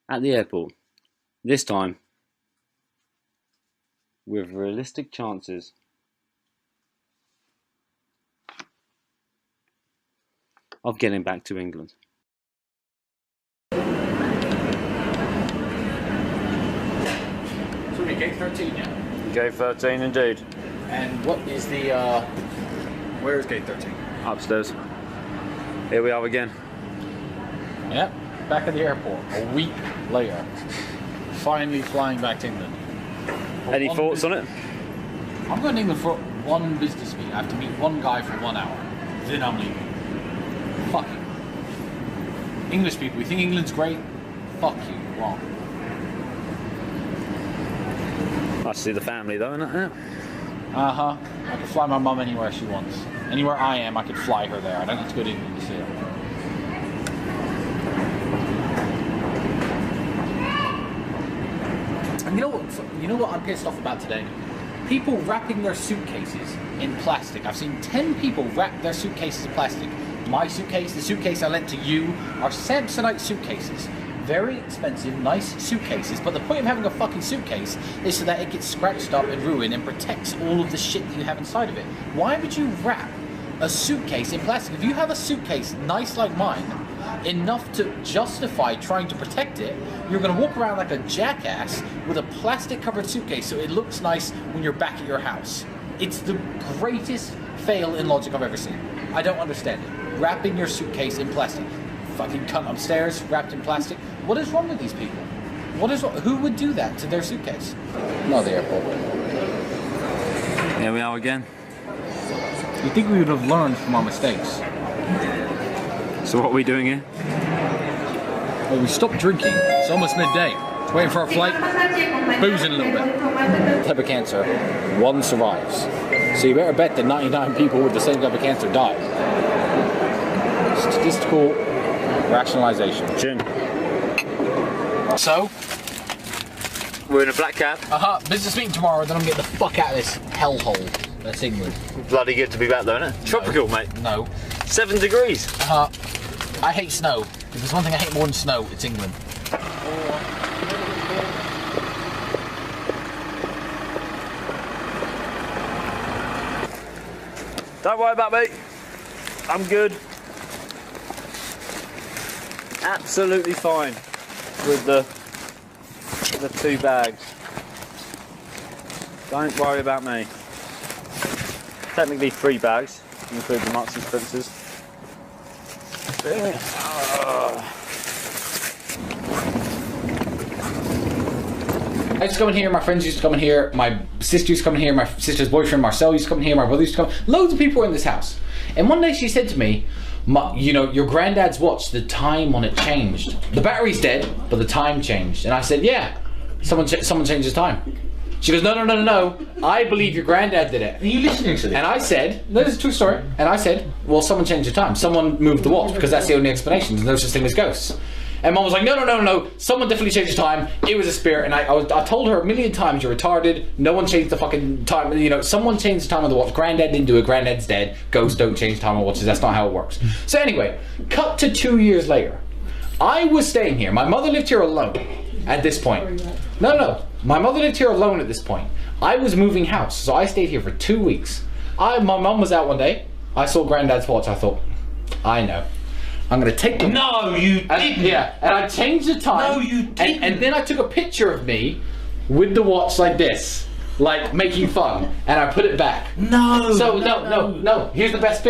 At the airport. This time, with realistic chances of getting back to England. So we're gate 13, yeah? Gate 13 indeed. And what is the, where is gate 13? Upstairs. Here we are again. Yep, back at the airport, a week later. Finally flying back to England. Any thoughts on it? I'm going to England for one business meeting. I have to meet one guy for 1 hour. Then I'm leaving. Fuck you. English people, you think England's great? Fuck you, wrong. Nice to see the family though, isn't it? Uh-huh. I can fly my mum anywhere she wants. Anywhere I am, I could fly her there. I don't need to go to England to see her. And you know what I'm pissed off about today? People wrapping their suitcases in plastic. I've seen 10 people wrap their suitcases in plastic. My suitcase, the suitcase I lent to you, are Samsonite suitcases. Very expensive, nice suitcases, but the point of having a fucking suitcase is so that it gets scratched up and ruined and protects all of the shit that you have inside of it. Why would you wrap a suitcase in plastic? If you have a suitcase nice like mine, enough to justify trying to protect it, you're going to walk around like a jackass with a plastic covered suitcase so it looks nice when you're back at your house. It's the greatest fail in logic I've ever seen. I don't understand it. Wrapping your suitcase in plastic. Fucking cunt upstairs, wrapped in plastic. What is wrong with these people? Who would do that to their suitcase? Not the airport. Here we are again. You'd think we would have learned from our mistakes. So what are we doing here? Well, we stopped drinking. It's almost midday. Waiting for our flight. Boozing a little bit. Type of cancer, one survives. So you better bet that 99 people with the same type of cancer die. Statistical rationalization. Gin. So, We're in a black cab. Business meeting tomorrow, then I'm getting the fuck out of this hellhole. That's England. Bloody good to be back though, isn't it? No. Tropical, mate. No. 7 degrees. I hate snow. If there's one thing I hate more than snow, it's England. Don't worry about me. I'm good. Absolutely fine with the 2 bags. Don't worry about me. Technically 3 bags, include the Marks and Spencers. I used to come in here, my friends used to come in here, my sister used to come in here, my sister's boyfriend Marcel used to come in here, my brother used to come. Loads of people were in this house. And one day she said to me, you know, your granddad's watch, the time on it changed. The battery's dead, but the time changed. And I said, yeah, someone changed the time. She goes, no, I believe your granddad did it. Are you listening to this? And I said, no, this is a true story. And I said, well, someone changed the time. Someone moved the watch, because that's the only explanation. There's no such thing as ghosts. And Mom was like, no, someone definitely changed the time. It was a spirit. And I told her a million times, you're retarded. No one changed the fucking time. You know, someone changed the time of the watch. Granddad didn't do it. Granddad's dead. Ghosts don't change time on watches. That's not how it works. So anyway, cut to 2 years later. I was staying here. My mother lived here alone at this point. No. My mother lived here alone at this point. I was moving house, so I stayed here for 2 weeks. My mum was out one day. I saw Granddad's watch. I thought, I know. I'm gonna take them. No, you didn't. Yeah, and I changed the time. No, you didn't. And then I took a picture of me with the watch like this, like making fun, and I put it back. No. So no. Here's the best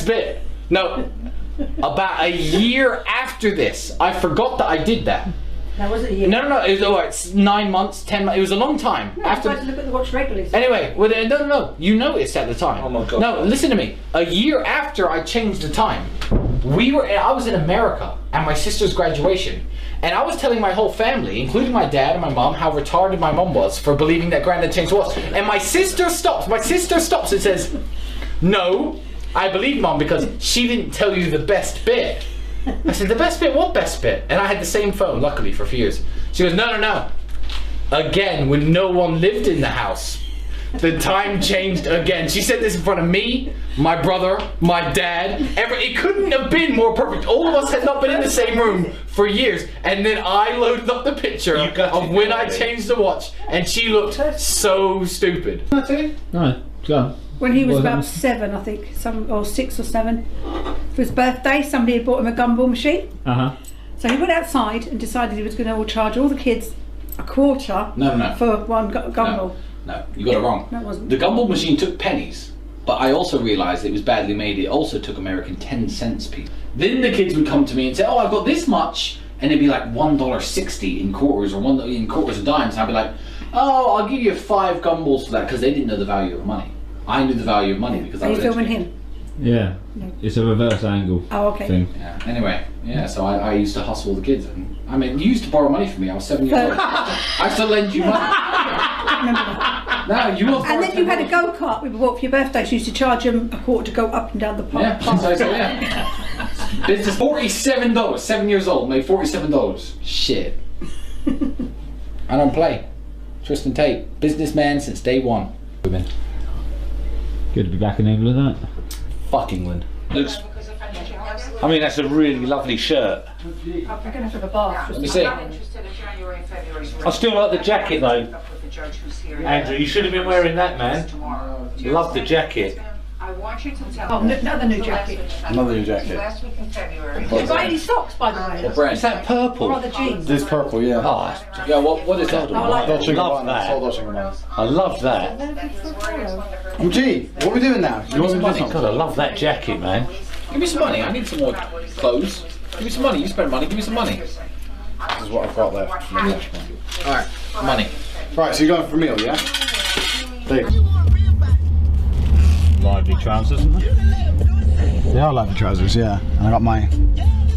bit. No. About a year after this, I forgot that I did that. That wasn't a year. No. It was it's 9 months, 10 months. It was a long time. No, after I tried to look at the watch regularly. Anyway, well, no. You noticed at the time. Oh my God. No, listen to me. A year after I changed the time, I was in America at my sister's graduation, and I was telling my whole family, including my dad and my mom, how retarded my mom was for believing that Granddad changed the watch. And my sister stops. And says, "No, I believe Mom because she didn't tell you the best bit." I said, "The best bit? What best bit?" And I had the same phone, luckily, for a few years. She goes, No. Again, when no one lived in the house, the time changed again. She said this in front of me, my brother, my dad. It couldn't have been more perfect. All of us had not been in the same room for years. And then I loaded up the picture of when I changed the watch, and she looked so stupid. No, go on. When he was about 7, I think, or 6 or 7, for his birthday, somebody had bought him a gumball machine. So he went outside and decided he was going to charge all the kids a quarter for one gumball. No, you got it wrong. No, it wasn't. The gumball machine took pennies, but I also realised it was badly made. It also took American 10-cent piece. Then the kids would come to me and say, "Oh, I've got this much," and it'd be like $1.60 in quarters or in quarters of dimes. And I'd be like, "Oh, I'll give you 5 gumballs for that," because they didn't know the value of money. I knew the value of money because I was filming him? Yeah, it's a reverse angle thing. Yeah. Anyway, so I used to hustle the kids. And, I mean, you used to borrow money from me. I was 7 years old. I still lend you money. No, you were. And then you had a go-kart we bought for your birthday. So you used to charge them a quarter to go up and down the park. Yeah. Business $47. 7 years old, made $47. Shit. I don't play. Tristan Tate, businessman since day one. Good to be back in England, isn't it? Fuck England. I mean, that's a really lovely shirt. I'm going to have a bath. Let me see. I still like the jacket though. Andrew, you should have been wearing that, man. Love the jacket. I want you to tell another new jacket. Another new jacket. Last week in February. Have you got any socks, by the way? What brand? Is that purple? Or are the jeans? This purple, yeah. Oh, yeah, what is that? I love that. I love that. Gee, what are we doing now? You want some money? God, I love that jacket, man. Give me some money. I need some more clothes. Give me some money. You spend money. Give me some money. This is what I've got left from the lunch money. Alright, money. Right, so you're going for a meal, yeah? Dave. Lively trousers, isn't it? They are lively trousers, yeah. And I got my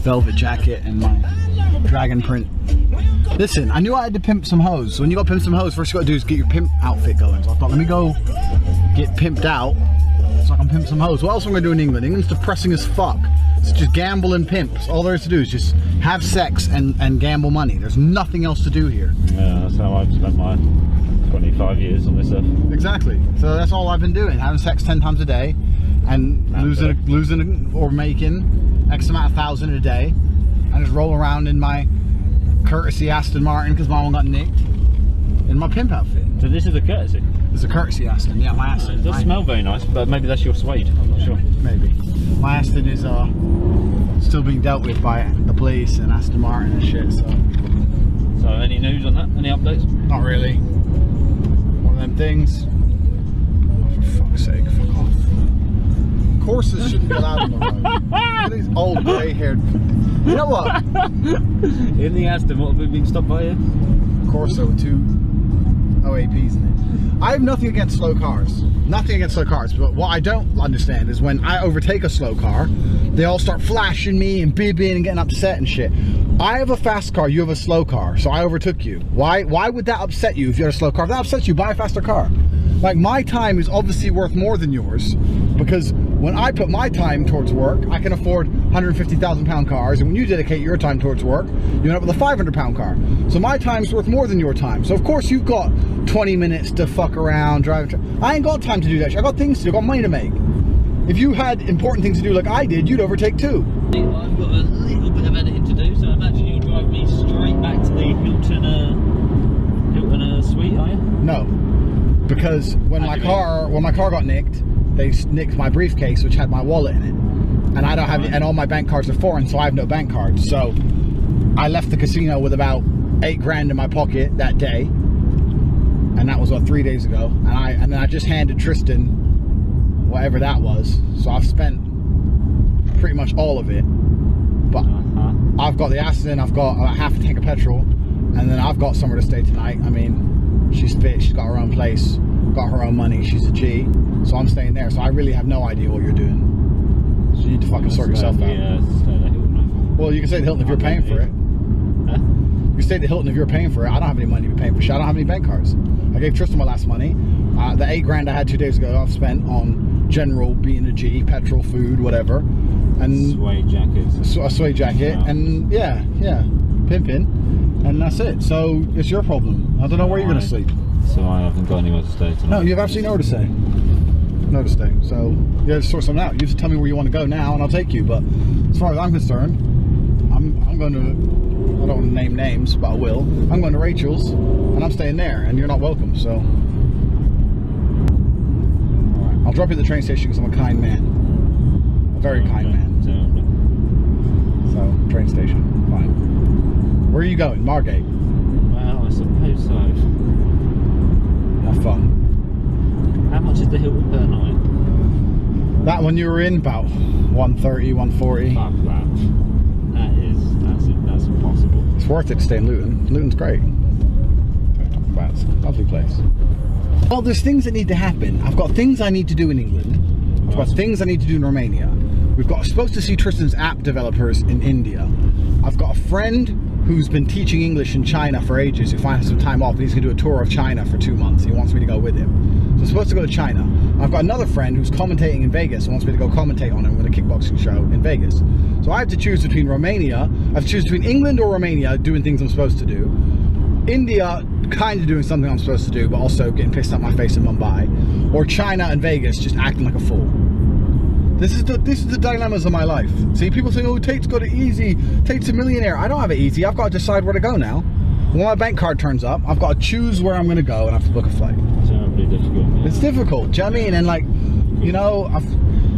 velvet jacket and my dragon print. Listen, I knew I had to pimp some hoes. So when you got to pimp some hoes, first you got to do is get your pimp outfit going. So I thought, let me go get pimped out so I can pimp some hoes. What else am I going to do in England? England's depressing as fuck. It's just gamble and pimps. All there is to do is just have sex and gamble money. There's nothing else to do here. Yeah, that's how I've spent my 25 years on this earth. Exactly. So that's all I've been doing, having sex 10 times a day and losing or making X amount of thousand a day, and just roll around in my courtesy Aston Martin because my one got nicked in my pimp outfit. So this is a courtesy? It's a courtesy Aston, yeah, my Aston. It does smell very nice, but maybe that's your suede, I'm not sure. Maybe. My Aston is still being dealt with by the police and Aston Martin and shit, So any news on that? Any updates? Not really. One of them things. Oh, for fuck's sake, fuck off. Horses shouldn't be allowed on the road. Look at these old grey-haired. You know what? In the Aston, what have we been stopped by here? Corsa with 2 OAPs in it. I have nothing against slow cars. Nothing against slow cars, but what I don't understand is when I overtake a slow car, they all start flashing me and bibbing and getting upset and shit. I have a fast car, you have a slow car, so I overtook you. Why would that upset you if you had a slow car? If that upsets you, buy a faster car. Like, my time is obviously worth more than yours, because when I put my time towards work, I can afford 150,000 pound cars, and when you dedicate your time towards work, you end up with a 500 pound car. So my time's worth more than your time. So of course you've got 20 minutes to fuck around, drive. I ain't got time to do that shit. I got things to do, I got money to make. If you had important things to do like I did, you'd overtake too. I've got a little bit of editing to do, so I imagine you'll drive me straight back to the Hilton suite, are you? No, because when my car got nicked, they nicked my briefcase, which had my wallet in it, and I don't have, and all my bank cards are foreign, so I have no bank cards. So I left the casino with about 8 grand in my pocket that day, and that was what, 3 days ago. And then I just handed Tristan whatever that was, so I've spent pretty much all of it. But I've got the Aston, I've got about half a tank of petrol, and then I've got somewhere to stay tonight. I mean, she's fit, she's got her own place, got her own money, she's a G, so I'm staying there. So I really have no idea what you're doing. So you need to fucking sort yourself out. Yeah, stay at the Hilton. Well, you can stay at the Hilton if you're paying for it. Huh? You can stay at the Hilton if you're paying for it. I don't have any money to be paying for shit. I don't have any bank cards. I gave Tristan my last money. The 8 grand I had 2 days ago, I've spent on general being a G, petrol, food, whatever, and suede jackets. A suede jacket, and yeah, pimping, and that's it. So it's your problem. I don't know where you're gonna sleep. So I haven't got anywhere to stay tonight. No, you have absolutely nowhere to stay. Nowhere to stay. So you have to sort something out. You have to tell me where you want to go now, and I'll take you. But as far as I'm concerned, I'm going to. I don't want to name names, but I will. I'm going to Rachel's, and I'm staying there, and you're not welcome. So. I'll drop you at the train station because I'm a kind man. A very kind man. So, train station. Fine. Where are you going? Margate? Well, I suppose so. Have fun. How much is the Hilton per night? That one you were in, about 130, 140. Fuck that. That's impossible. It's worth it to stay in Luton. Luton's great. It's a lovely place. Well, there's things that need to happen. I've got things I need to do in England. I've got things I need to do in Romania. We've got supposed to see Tristan's app developers in India. I've got a friend who's been teaching English in China for ages, who finds some time off, and he's going to do a tour of China for 2 months. He wants me to go with him. So I'm supposed to go to China. I've got another friend who's commentating in Vegas and wants me to go commentate on him with a kickboxing show in Vegas. So I have to choose between Romania, I have to choose between England or Romania doing things I'm supposed to do. India, kind of doing something I'm supposed to do, but also getting pissed at my face in Mumbai, or China and Vegas just acting like a fool. This is the dilemmas of my life. See, people say, oh, Tate's got it easy, Tate's a millionaire. I don't have it easy. I've got to decide where to go now. When my bank card turns up, I've got to choose where I'm going to go, and I have to book a flight. It's terribly difficult. Yeah. It's difficult, do you know what I mean? And like, you know,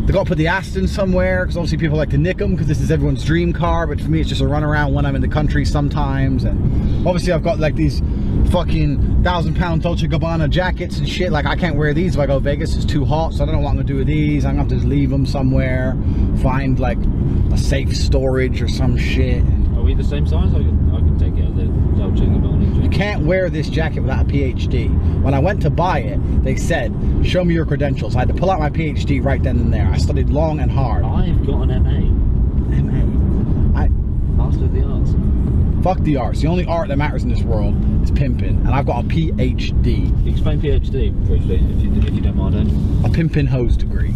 they've got to put the Aston somewhere, because obviously people like to nick them, because this is everyone's dream car, but for me it's just a run around when I'm in the country sometimes. And obviously I've got like these fucking 1,000-pound Dolce & Gabbana jackets and shit. Like, I can't wear these if I go to Vegas. It's too hot, so I don't know what I'm gonna do with these. I'm gonna have to just leave them somewhere, find like a safe storage or some shit. Are we the same size? I can take out the Dolce & Gabbana jacket. You can't wear this jacket without a PhD. When I went to buy it, they said, show me your credentials. I had to pull out my PhD right then and there. I studied long and hard. I've got an MA. Master of the Arts. Fuck the arts. The only art that matters in this world is pimping, and I've got a PhD. Explain PhD briefly, if you don't mind. A pimpin' hose degree.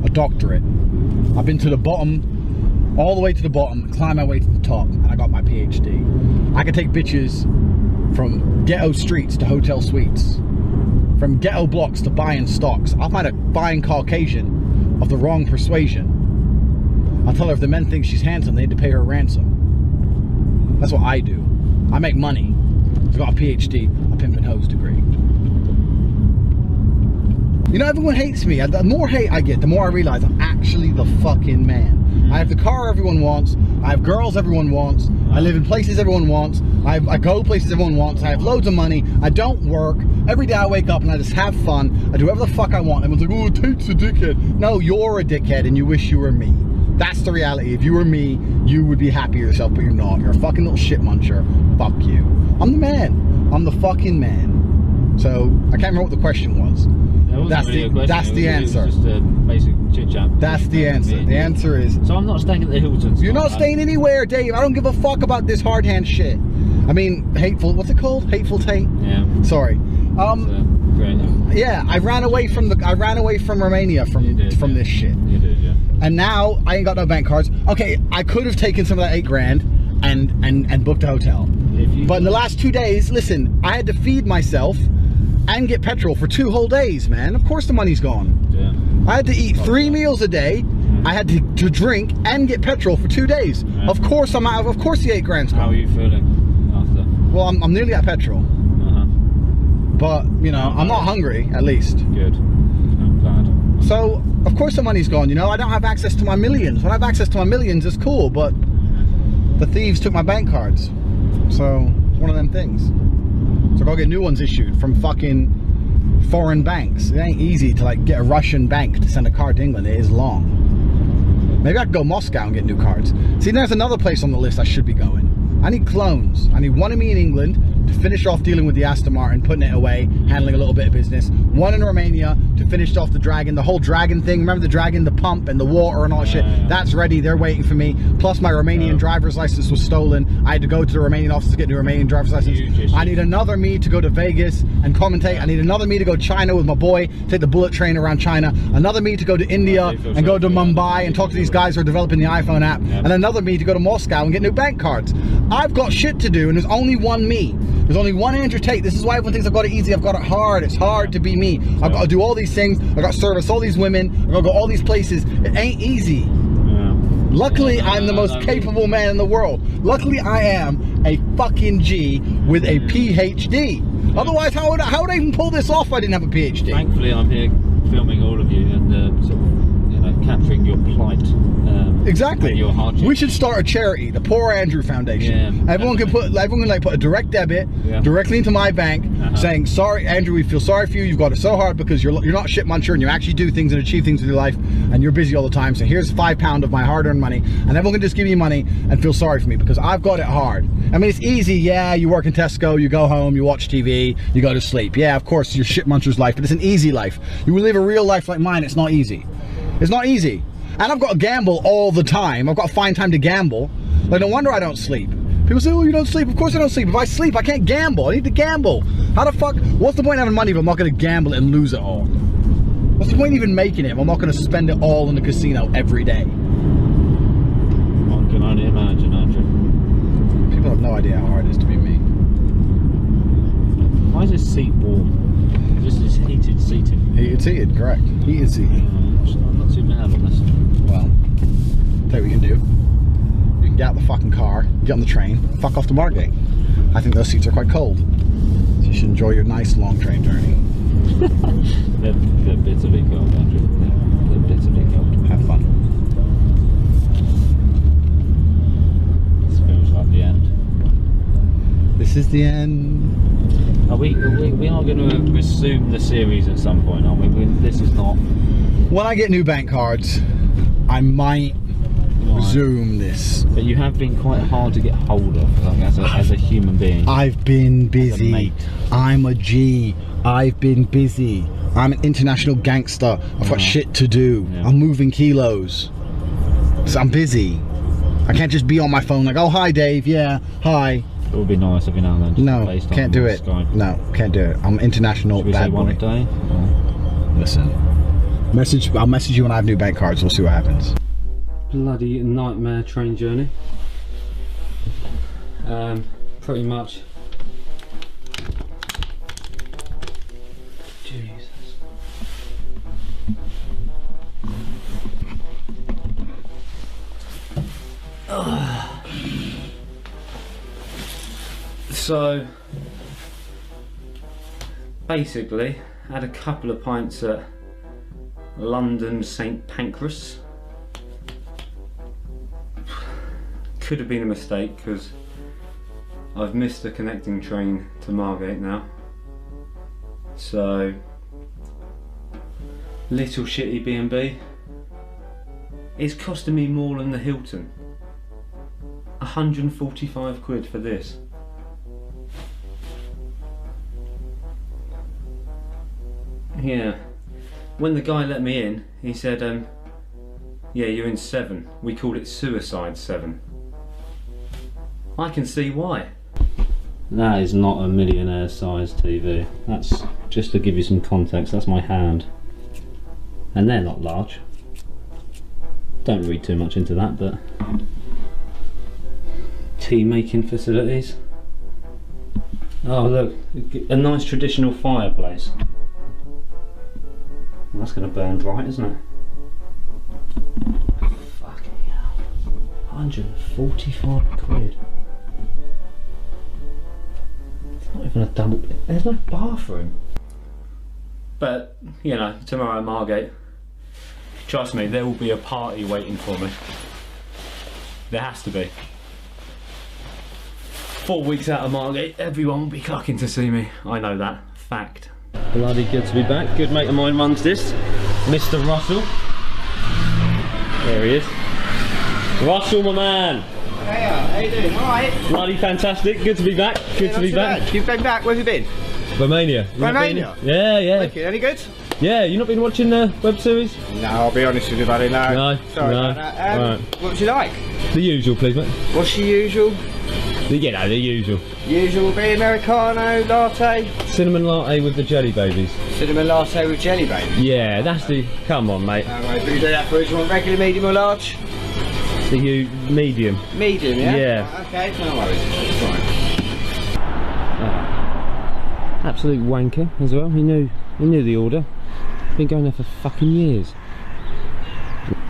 A doctorate. I've been to the bottom, all the way to the bottom, climb my way to the top, and I got my PhD. I can take bitches from ghetto streets to hotel suites, from ghetto blocks to buying stocks. I'll find a buying Caucasian of the wrong persuasion. I'll tell her if the men think she's handsome, they need to pay her ransom. That's what I do. I make money. I've got a PhD, a pimp and hose degree. You know, everyone hates me. The more hate I get, the more I realize I'm actually the fucking man. I have the car everyone wants. I have girls everyone wants. I live in places everyone wants. I go places everyone wants. I have loads of money. I don't work. Every day I wake up and I just have fun. I do whatever the fuck I want. Everyone's like, oh, Tate's a dickhead. No, you're a dickhead and you wish you were me. That's the reality. If you were me, you would be happy with yourself, but you're not. You're a fucking little shit muncher. Fuck you. I'm the man. I'm the fucking man. So, I can't remember what the question was. That's the answer. It was just a basic chit chat. That's the answer. The answer is... So I'm not staying at the Hilton. You're not staying anywhere, Dave. I don't give a fuck about this hard hand shit. I mean, hateful... What's it called? Hateful Tate? Yeah. Sorry. Great. Yeah, I ran away from Romania from this shit. You did, yeah. And now I ain't got no bank cards. Okay, I could have taken some of that $8 grand and booked a hotel. But in the last 2 days, listen, I had to feed myself and get petrol for 2 whole days, man. Of course the money's gone. Yeah. I had to eat 3 meals a day. I had to drink and get petrol for 2 days. Yeah. Of course I'm out. Of course the $8 grand's gone. How are you feeling after? Well, I'm nearly at petrol. But you know, I'm not hungry. At least. Good. I'm glad. So of course the money's gone. You know, I don't have access to my millions. When I have access to my millions, it's cool. But the thieves took my bank cards. So it's one of them things. So I gotta get new ones issued from fucking foreign banks. It ain't easy to like get a Russian bank to send a card to England. It is long. Maybe I could go Moscow and get new cards. See, there's another place on the list I should be going. I need clones. I need one of me in England to finish off dealing with the Aston Martin, putting it away, handling a little bit of business. One in Romania to finish off the Dragon, the whole Dragon thing. Remember the Dragon, the pump and the water and all that shit? That's ready. They're waiting for me. Plus my Romanian driver's license was stolen. I had to go to the Romanian office to get a new Romanian driver's license. I need another me to go to Vegas and commentate. I need another me to go to China with my boy, take the bullet train around China. Another me to go to India and go to Mumbai and talk to these guys who are developing the iPhone app. And another me to go to Moscow and get new bank cards. I've got shit to do and there's only one me. There's only one Andrew Tate. This is why everyone thinks I've got it easy. I've got it hard. It's hard to be me. I've got to do all these things. I've got to service all these women. I've got to go all these places. It ain't easy. Luckily, I'm the most capable man in the world. Luckily, I am a fucking G with a PhD. Otherwise, how would I even pull this off if I didn't have a PhD? Thankfully, I'm here filming all of you and sort of, you know, capturing your plight. Exactly. Your hardship. We should start a charity, the Poor Andrew Foundation. Yeah, everyone can put a direct debit directly into my bank, saying, "Sorry, Andrew, we feel sorry for you. You've got it so hard because you're not a shit muncher and you actually do things and achieve things with your life, and you're busy all the time. So here's £5 of my hard-earned money, and everyone can just give me money and feel sorry for me because I've got it hard. I mean, it's easy. Yeah, you work in Tesco, you go home, you watch TV, you go to sleep. Yeah, of course, your shit muncher's life, but it's an easy life. You will live a real life like mine. It's not easy. It's not easy." And I've got to gamble all the time. I've got to find time to gamble. Like, no wonder I don't sleep. People say, oh, you don't sleep. Of course I don't sleep. If I sleep, I can't gamble. I need to gamble. How the fuck? What's the point of having money if I'm not going to gamble it and lose it all? What's the point of even making it if I'm not going to spend it all in the casino every day? One can only imagine, Andrew. People have no idea how hard it is to be me. Why is this seat warm? This is heated seating. Heated seated, correct. Heated seating. I'm not too mad on this. Well, I'll tell you what you can do. You can get out the fucking car, get on the train, fuck off to Margate. I think those seats are quite cold. So you should enjoy your nice long train journey. They're bitterly cold, Andrew. They're bitterly cold. Have fun. This feels like the end. This is the end. We are going to resume the series at some point, aren't we? This is not... When I get new bank cards, I might resume this. But you have been quite hard to get hold of, like, as a human being. I've been busy. I'm a G. I've been busy. I'm an international gangster. I've got shit to do. I'm moving kilos. So I'm busy. I can't just be on my phone like, oh, hi, Dave. Yeah, hi. It would be nice every now and then. No, can't do it. Skype. No, can't do it. I'm international bad boy. Should we say one a day? Listen, I'll message you when I have new bank cards. We'll see what happens. Bloody nightmare train journey. Pretty much. Jesus. So basically, I had a couple of pints at London St Pancras. Could have been a mistake because I've missed the connecting train to Margate now. So, little shitty B&B. It's costing me more than the Hilton. 145 quid for this. Yeah. When the guy let me in, he said, yeah, you're in 7. We called it Suicide 7. I can see why. That is not a millionaire sized TV. That's just to give you some context, that's my hand. And they're not large. Don't read too much into that, but tea making facilities. Oh look, a nice traditional fireplace. Well, that's going to burn bright, isn't it? Fucking hell. 145 quid. It's not even a double. There's no bathroom. But, you know, tomorrow at Margate, trust me, there will be a party waiting for me. There has to be. 4 weeks out of Margate, everyone will be clucking to see me. I know that. Fact. Bloody good to be back. Good mate of mine runs this, Mr. Russell. There he is. Russell, my man. Hey, how you doing? Alright. Bloody fantastic. Good to be back. Good to be back. Bad. You've been back. Where have you been? Romania. Romania? Yeah, yeah. Okay, any good? Yeah, you not been watching the web series? No, I'll be honest with you, buddy. No. No. Sorry no. about that. Right. What would you like? The usual, please, mate. What's the usual? You know, the usual. Usual be Americano, latte? Cinnamon latte with the jelly babies. Cinnamon latte with jelly babies? Yeah, that's the... Come on, mate. No, mate, but you do that for us. You want regular, medium or large? The medium. Medium, yeah? Yeah. Okay, no worries. It's fine. Absolute wanker as well. He knew the order. Been going there for fucking years.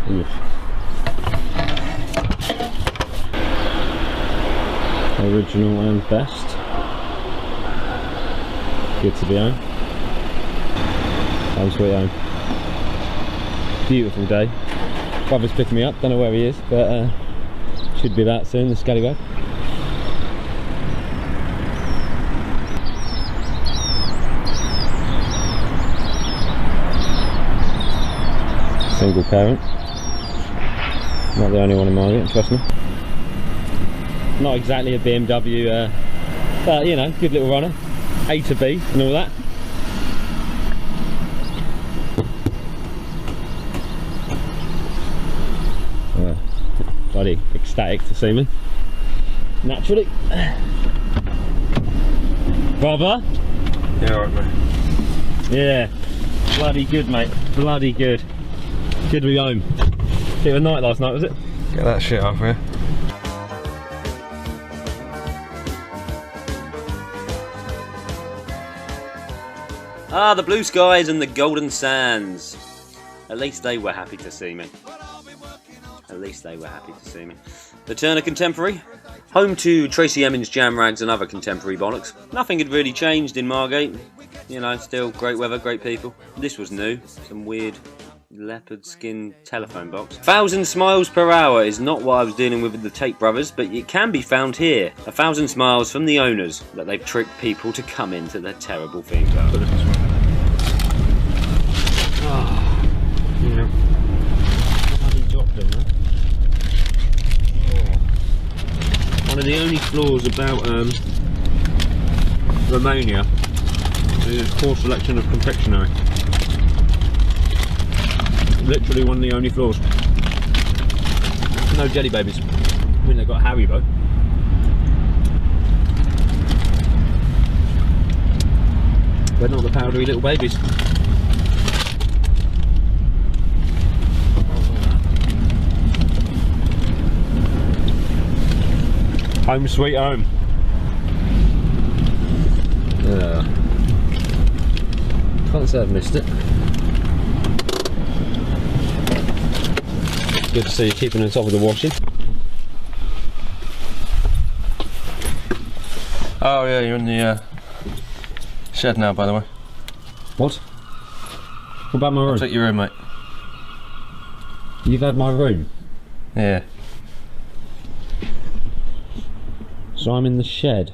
Oof. Original and best. Good to be home. Home sweet home. Beautiful day. Brother's picking me up, don't know where he is, but should be about soon, the scallywag. Single parent. Not the only one in Margate, trust me. Not exactly a BMW, but you know, good little runner. A to B and all that. Bloody ecstatic to see me. Naturally. Brother? Yeah, alright, mate. Yeah. Bloody good, mate. Bloody good. Good to be home. Bit of a night last night, was it? Get that shit off here. Ah, the blue skies and the golden sands. At least they were happy to see me. At least they were happy to see me. The Turner Contemporary, home to Tracy Emin's jam rags and other contemporary bollocks. Nothing had really changed in Margate. You know, still great weather, great people. This was new. Some weird leopard skin telephone box. 1,000 smiles per hour is not what I was dealing with the Tate brothers, but it can be found here. 1,000 smiles from the owners that they've tricked people to come into their terrible theme park. Yeah. One of the only flaws about Romania is poor selection of confectionery. Literally one of the only flaws. No jelly babies. I mean, they've got Haribo. But not the powdery little babies. Home sweet home. Yeah. Can't say I've missed it. Good to see you keeping on top of the washing. Oh yeah, you're in the shed now, by the way. What? What about my room? I'll take your room, mate. You've had my room? Yeah. So I'm in the shed.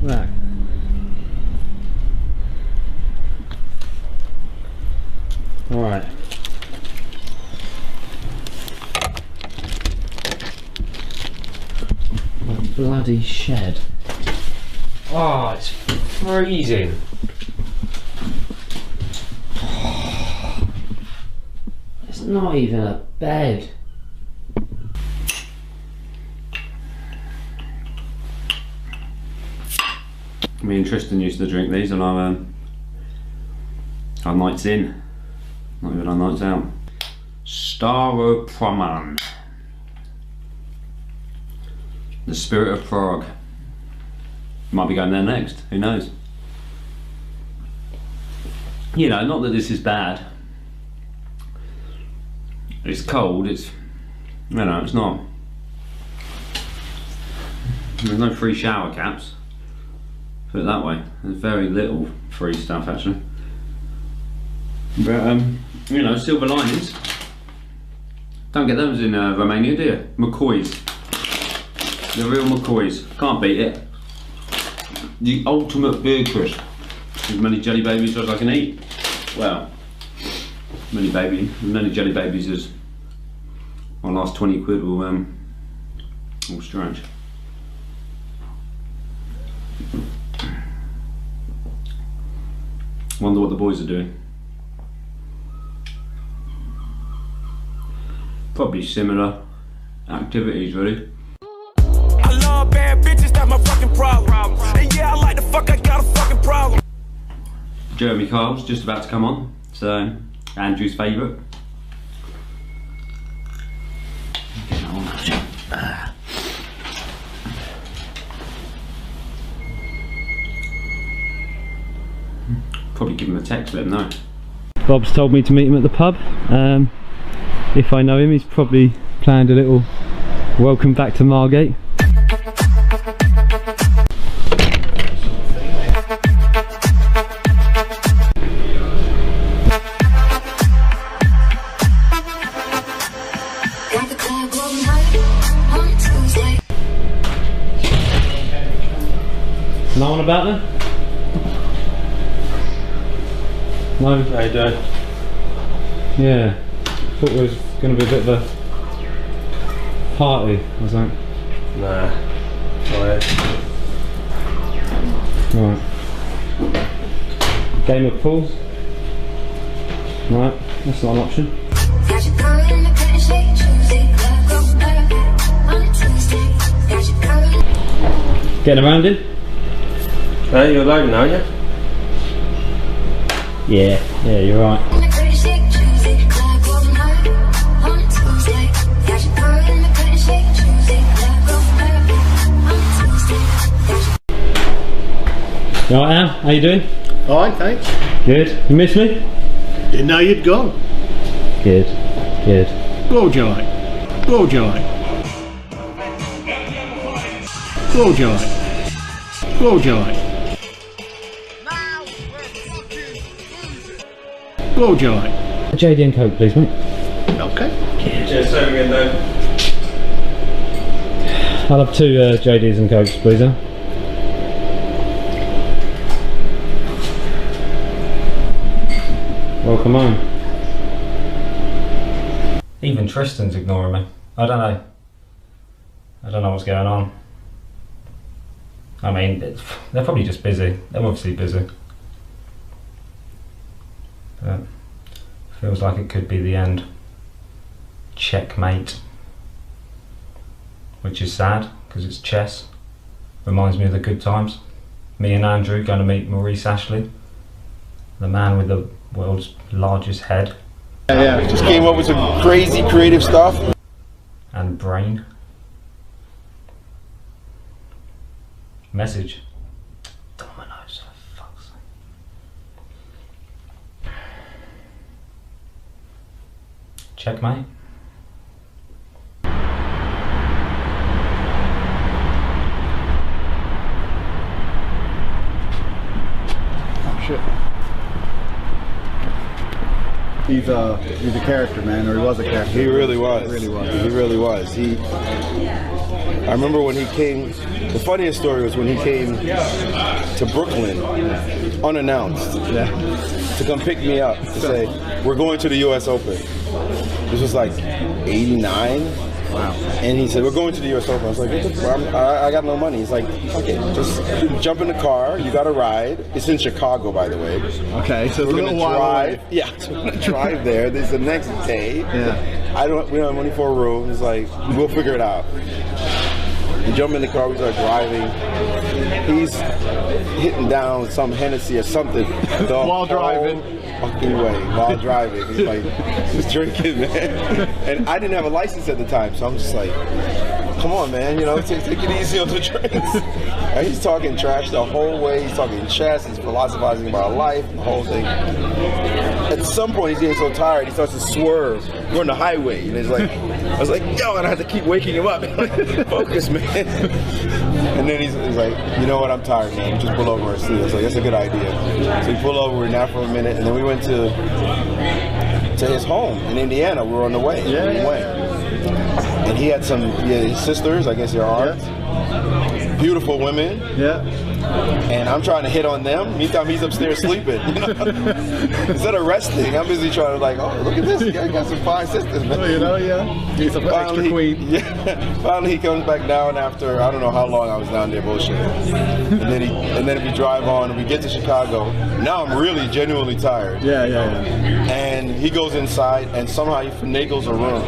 Right. Alright. Bloody shed. Oh, it's freezing. It's not even a bed. Me and Tristan used to drink these on our nights in, not even our nights out. Staropramen. The Spirit of Prague. Might be going there next, who knows? You know, not that this is bad. It's cold, it's, you know, it's not. There's no free shower caps. Put it that way. There's very little free stuff actually. But you know, silver linings. Don't get those in Romania, do you? McCoy's. The real McCoy's. Can't beat it. The ultimate beer crisp. As many jelly babies as I can eat. Well, as many jelly babies as my last 20 quid will stretch. Wonder what the boys are doing. Probably similar activities, really. I love bad bitches, that's my fucking problem. And yeah, I like the fuck, I got a fucking problem. Jeremy Kyle's just about to come on, so Andrew's favourite. Probably give him a text, let him know. Bob's told me to meet him at the pub. If I know him, he's probably planned a little welcome back to Margate. No one about them? No. How you doing? Yeah. Thought it was going to be a bit of a party or something. Nah. Quiet. Right. Game of pool. Right. That's not an option. Getting around it? Hey, you're loading, are you? Yeah, you're right. You alright, Al? How you doing? Fine, thanks. Good. You miss me? Didn't know you'd gone. Good. Good. What would you like? What would you like? What would you like? What would you like? What would you like? A JD and Coke, please, mate. Okay. Cheers, same again, Dave. I'll have 2 JDs and Cokes, please, huh? Welcome home. Even Tristan's ignoring me. I don't know. I don't know what's going on. I mean, they're probably just busy. They're obviously busy. But feels like it could be the end. Checkmate. Which is sad, because it's chess. Reminds me of the good times. Me and Andrew going to meet Maurice Ashley, the man with the world's largest head. Yeah, just came up with some crazy creative stuff. And brain. Message. Dominoes, for fuck's sake. Checkmate. Oh shit. He's a character, man, or he was a character. He really was. He really was. He really was. I remember when he came, the funniest story was when he came to Brooklyn, unannounced, to come pick me up, to say, we're going to the US Open. This was like 89. Wow. And he said, we're going to the US Open. I was like, what the fuck? I got no money. He's like, okay, just jump in the car. You got a ride. It's in Chicago, by the way. Okay, so we're it's a little while away. Yeah, so we're gonna drive there. This is the next day. Yeah. We don't have money for a room. He's like, we'll figure it out. We jump in the car. We start driving. He's hitting down some Hennessy or something while driving. Fucking way while driving. He's like, just drinking, man. And I didn't have a license at the time, so I'm just like, come on, man, you know, take it easy on the drinks. And he's talking trash the whole way. He's talking chess. He's philosophizing about life, the whole thing. At some point, he's getting so tired, he starts to swerve. We're on the highway, and he's like, I was like, yo, and I had to keep waking him up. Focus, man. And then he's like, you know what, I'm tired, man. Just pull over and sleep. I was like, that's a good idea. So we pull over, we nap for a minute, and then we went to his home in Indiana. We were on the way. Yeah. And he had his sisters, I guess there are. Yeah. Beautiful women. Yeah. And I'm trying to hit on them. Meantime, he's upstairs sleeping. You know? Instead of resting, I'm busy trying to like, oh, look at this guy got some fine sisters, man. You know, yeah. He's some extra queen. Yeah. Finally, he comes back down after I don't know how long I was down there bullshitting. And then we drive on and we get to Chicago. Now I'm really genuinely tired. Yeah. And he goes inside and somehow he finagles a room.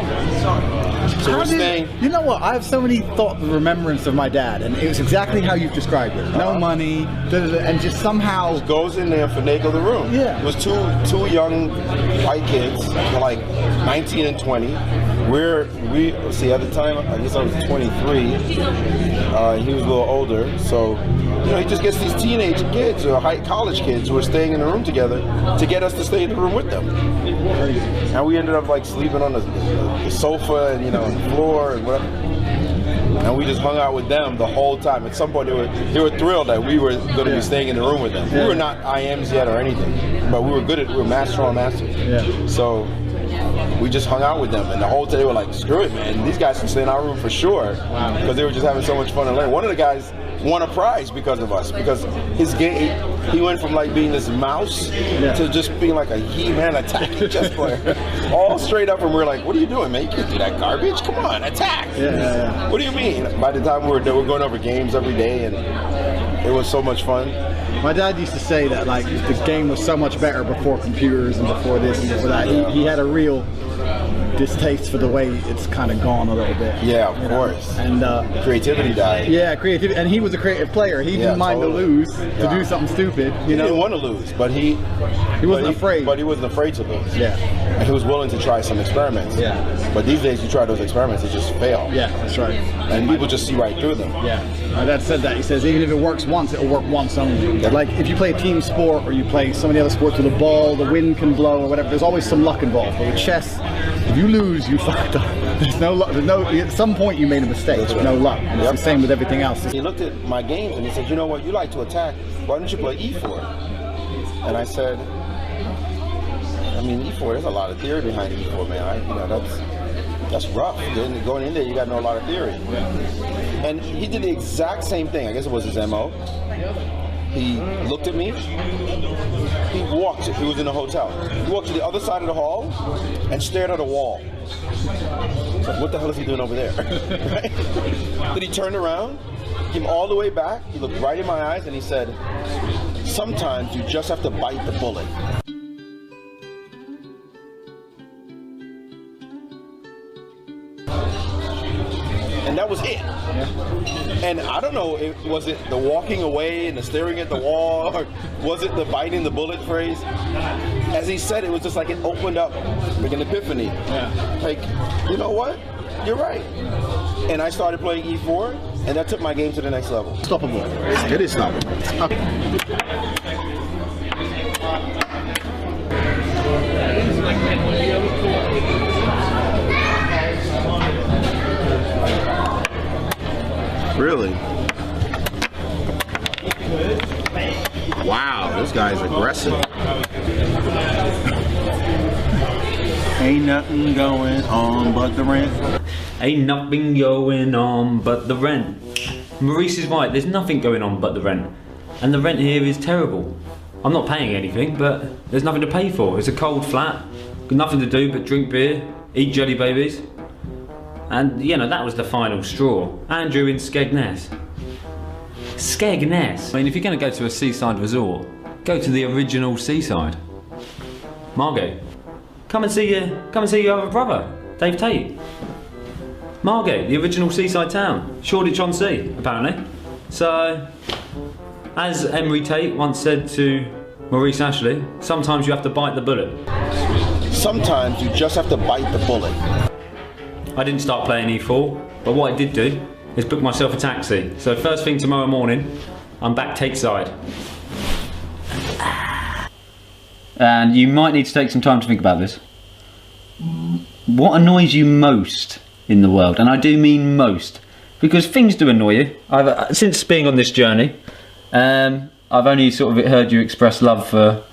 So we're staying. You know what? I have so many thoughts and remembrance of my dad, and it was exactly how you've described it. No money, and just somehow just goes in there and finagle the room. Yeah. It was two young white kids, like 19 and 20. See, at the time, I guess I was 23. He was a little older, so you know, he just gets these teenage kids or college kids who are staying in the room together to get us to stay in the room with them. And we ended up like sleeping on the sofa and, you know, on the floor and whatever. And we just hung out with them the whole time. At some point, they were thrilled that we were going to be staying in the room with them. We were not IMs yet or anything, but we were master on masters. Yeah. So we just hung out with them, and the whole day they were like, screw it, man. These guys can stay in our room for sure. Because they were just having so much fun and learning. One of the guys won a prize because of us, because his game, he went from like being this mouse to just being like a He-Man attacking chess player. All straight up, and we're like, what are you doing, man? You can't do that garbage. Come on, attack. Yeah. What do you mean? By the time we were going over games every day, and it was so much fun. My dad used to say that like the game was so much better before computers and before this and before that. He had a real distaste for the way it's kind of gone a little bit. Yeah, of course. And creativity died. Yeah, creativity. And he was a creative player. He didn't mind to lose, to do something stupid. He didn't want to lose, but he wasn't afraid. But he wasn't afraid to lose. Yeah. And he was willing to try some experiments. Yeah. But these days, you try those experiments, they just fail. Yeah, that's right. And people just see right through them. Yeah. My dad said that. He says even if it works once, it'll work once only. Yeah. Like if you play a team sport or you play so many other sports with a ball, the wind can blow or whatever. There's always some luck involved. But with chess, if you lose, you fucked up. There's no luck. At some point, you made a mistake. There's no luck. And it's the same with everything else. He looked at my games and he said, you know what? You like to attack. Why don't you play E4? And I said, I mean, E4. There's a lot of theory behind E4, man. That's rough. Going in there, you got to know a lot of theory. And he did the exact same thing. I guess it was his MO. He looked at me. He walked. He was in a hotel. He walked to the other side of the hall and stared at a wall. So what the hell is he doing over there? Right? Then he turned around, came all the way back. He looked right in my eyes and he said, "Sometimes you just have to bite the bullet." And that was it. Yeah. And I don't know, was it the walking away and the staring at the wall, or was it the biting the bullet phrase? As he said, it was just like it opened up like an epiphany. Yeah. Like, you know what? You're right. And I started playing E4, And that took my game to the next level. Stoppable. It is stoppable. Really? Wow, this guy's aggressive. Ain't nothing going on but the rent. Ain't nothing going on but the rent. Maurice is right, there's nothing going on but the rent. And the rent here is terrible. I'm not paying anything, but there's nothing to pay for. It's a cold flat, got nothing to do but drink beer, eat jelly babies. And you know, that was the final straw. Andrew in Skegness. Skegness? I mean, if you're going to go to a seaside resort, go to the original seaside. Margate, come and see your other brother, Dave Tate. Margate, the original seaside town, Shoreditch-on-Sea, apparently. So, as Emery Tate once said to Maurice Ashley, sometimes you have to bite the bullet. Sometimes you just have to bite the bullet. I didn't start playing E4, but what I did do is book myself a taxi. So first thing tomorrow morning, I'm back Tateside. And you might need to take some time to think about this. What annoys you most in the world? And I do mean most, because things do annoy you. Since being on this journey, I've only sort of heard you express love for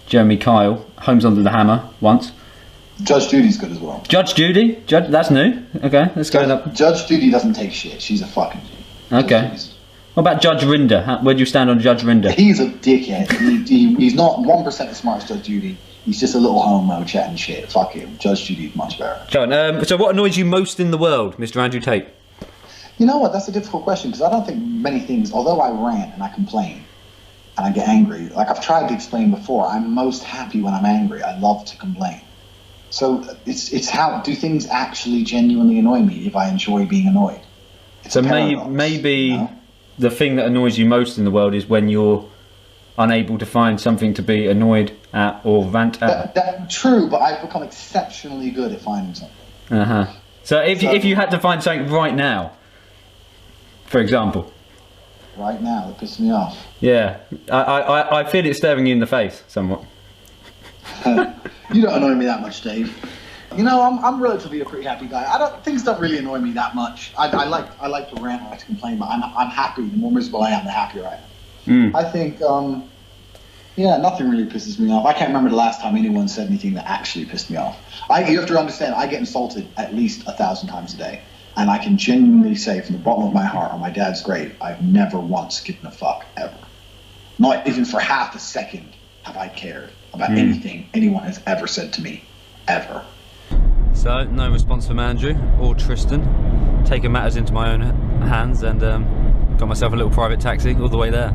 Jeremy Kyle, Homes Under the Hammer, once. Judge Judy's good as well. Judge Judy? That's new. Okay, let's go up. Judge Judy doesn't take shit. She's a fucking G. Okay. What about Judge Rinder? Where do you stand on Judge Rinder? He's a dickhead. He's not 1% as smart as Judge Judy. He's just a little homo chatting shit. Fuck him. Judge Judy's much better. John, so what annoys you most in the world, Mr. Andrew Tate? You know what? That's a difficult question, because I don't think many things, although I rant and I complain and I get angry, like I've tried to explain before, I'm most happy when I'm angry. I love to complain. So it's how, do things actually genuinely annoy me if I enjoy being annoyed? It's so maybe you know? The thing that annoys you most in the world is when you're unable to find something to be annoyed at or rant at. True, but I've become exceptionally good at finding something. So if you had to find something right now, for example. Right now, it pisses me off. Yeah, I feel it staring you in the face somewhat. You don't annoy me that much, Dave. You know, I'm relatively a pretty happy guy. Things don't really annoy me that much. I like to rant, I like to complain, but I'm happy. The more miserable I am, the happier I am. I think, yeah, nothing really pisses me off. I can't remember the last time anyone said anything that actually pissed me off. You have to understand, I get insulted at least 1,000 times a day, and I can genuinely say from the bottom of my heart on my dad's grave, I've never once given a fuck ever. Not even for half a second have I cared about anything anyone has ever said to me, ever. So, no response from Andrew or Tristan. Taking matters into my own hands and got myself a little private taxi all the way there.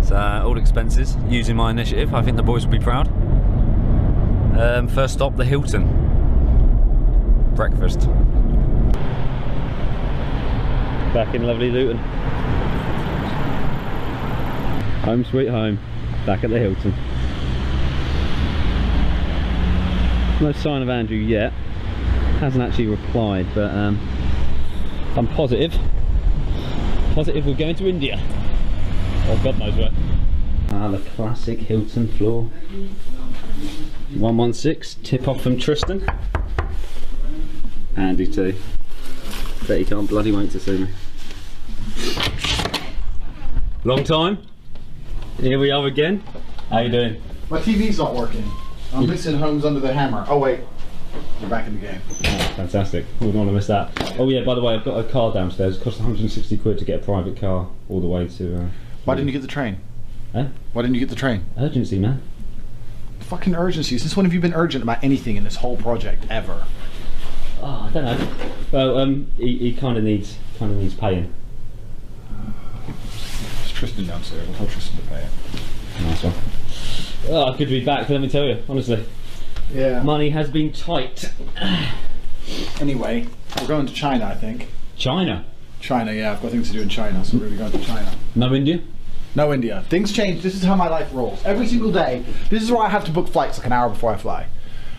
So, all expenses, using my initiative. I think the boys will be proud. First stop, the Hilton. Breakfast. Back in lovely Luton. Home sweet home. Back at the Hilton. No sign of Andrew yet. Hasn't actually replied, but I'm positive we're going to India. Oh, God knows where. The classic Hilton floor. 116, tip off from Tristan. Andy too. Bet he can't bloody wait to see me. Long time. Here we are again. How you doing? My TV's not working. I'm missing Homes Under the Hammer. Oh wait, we're back in the game. Oh, fantastic. Wouldn't want to miss that. Oh yeah, by the way, I've got a car downstairs. It cost 160 quid to get a private car all the way to... Why didn't you get the train? Eh? Why didn't you get the train? Urgency, man. Fucking urgency. Since when have you been urgent about anything in this whole project, ever? Oh, I don't know. Well, he kind of needs paying. It's Tristan downstairs. I'll tell Tristan to pay it. Nice one. Oh, good to be back, let me tell you, honestly. Yeah. Money has been tight. Anyway, we're going to China, I think. China? China, yeah, I've got things to do in China, so we're going to be going to China. No India? No India. Things change. This is how my life rolls. Every single day, this is why I have to book flights like an hour before I fly.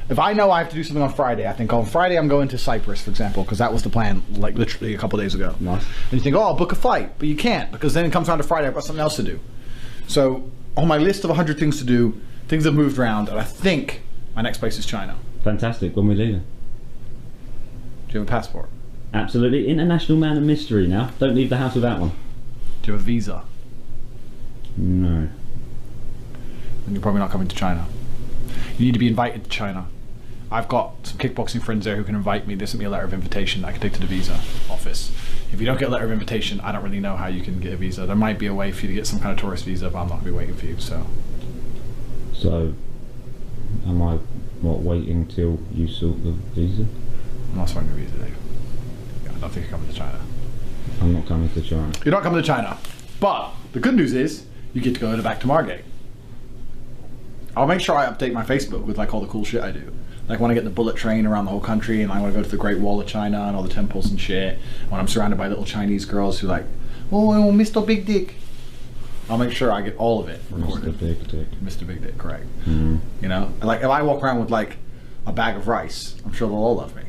If I know I have to do something on Friday, I think on Friday I'm going to Cyprus, for example, because that was the plan, like literally a couple days ago. Nice. And you think, oh, I'll book a flight, but you can't, because then it comes around to Friday, I've got something else to do. So on my list of 100 things to do, things have moved around, and I think my next place is China. Fantastic. When we leaving? Do you have a passport? Absolutely. International man of mystery now. Don't leave the house without one. Do you have a visa? No. Then you're probably not coming to China. You need to be invited to China. I've got some kickboxing friends there who can invite me. They sent me a letter of invitation I can take to the visa office. If you don't get a letter of invitation, I don't really know how you can get a visa. There might be a way for you to get some kind of tourist visa, but I'm not going to be waiting for you, so. So, am I, what, waiting till you sort the visa? I'm not sorting the visa, Dave. Yeah, I don't think you're coming to China. I'm not coming to China. You're not coming to China. But the good news is, you get to go back to Margate. I'll make sure I update my Facebook with like all the cool shit I do. Like when I get the bullet train around the whole country and I want to go to the Great Wall of China and all the temples and shit. When I'm surrounded by little Chinese girls who like, oh, Mr. Big Dick. I'll make sure I get all of it recorded. Mr. Big Dick. Mr. Big Dick, correct. Mm. You know, like if I walk around with like a bag of rice, I'm sure they'll all love me.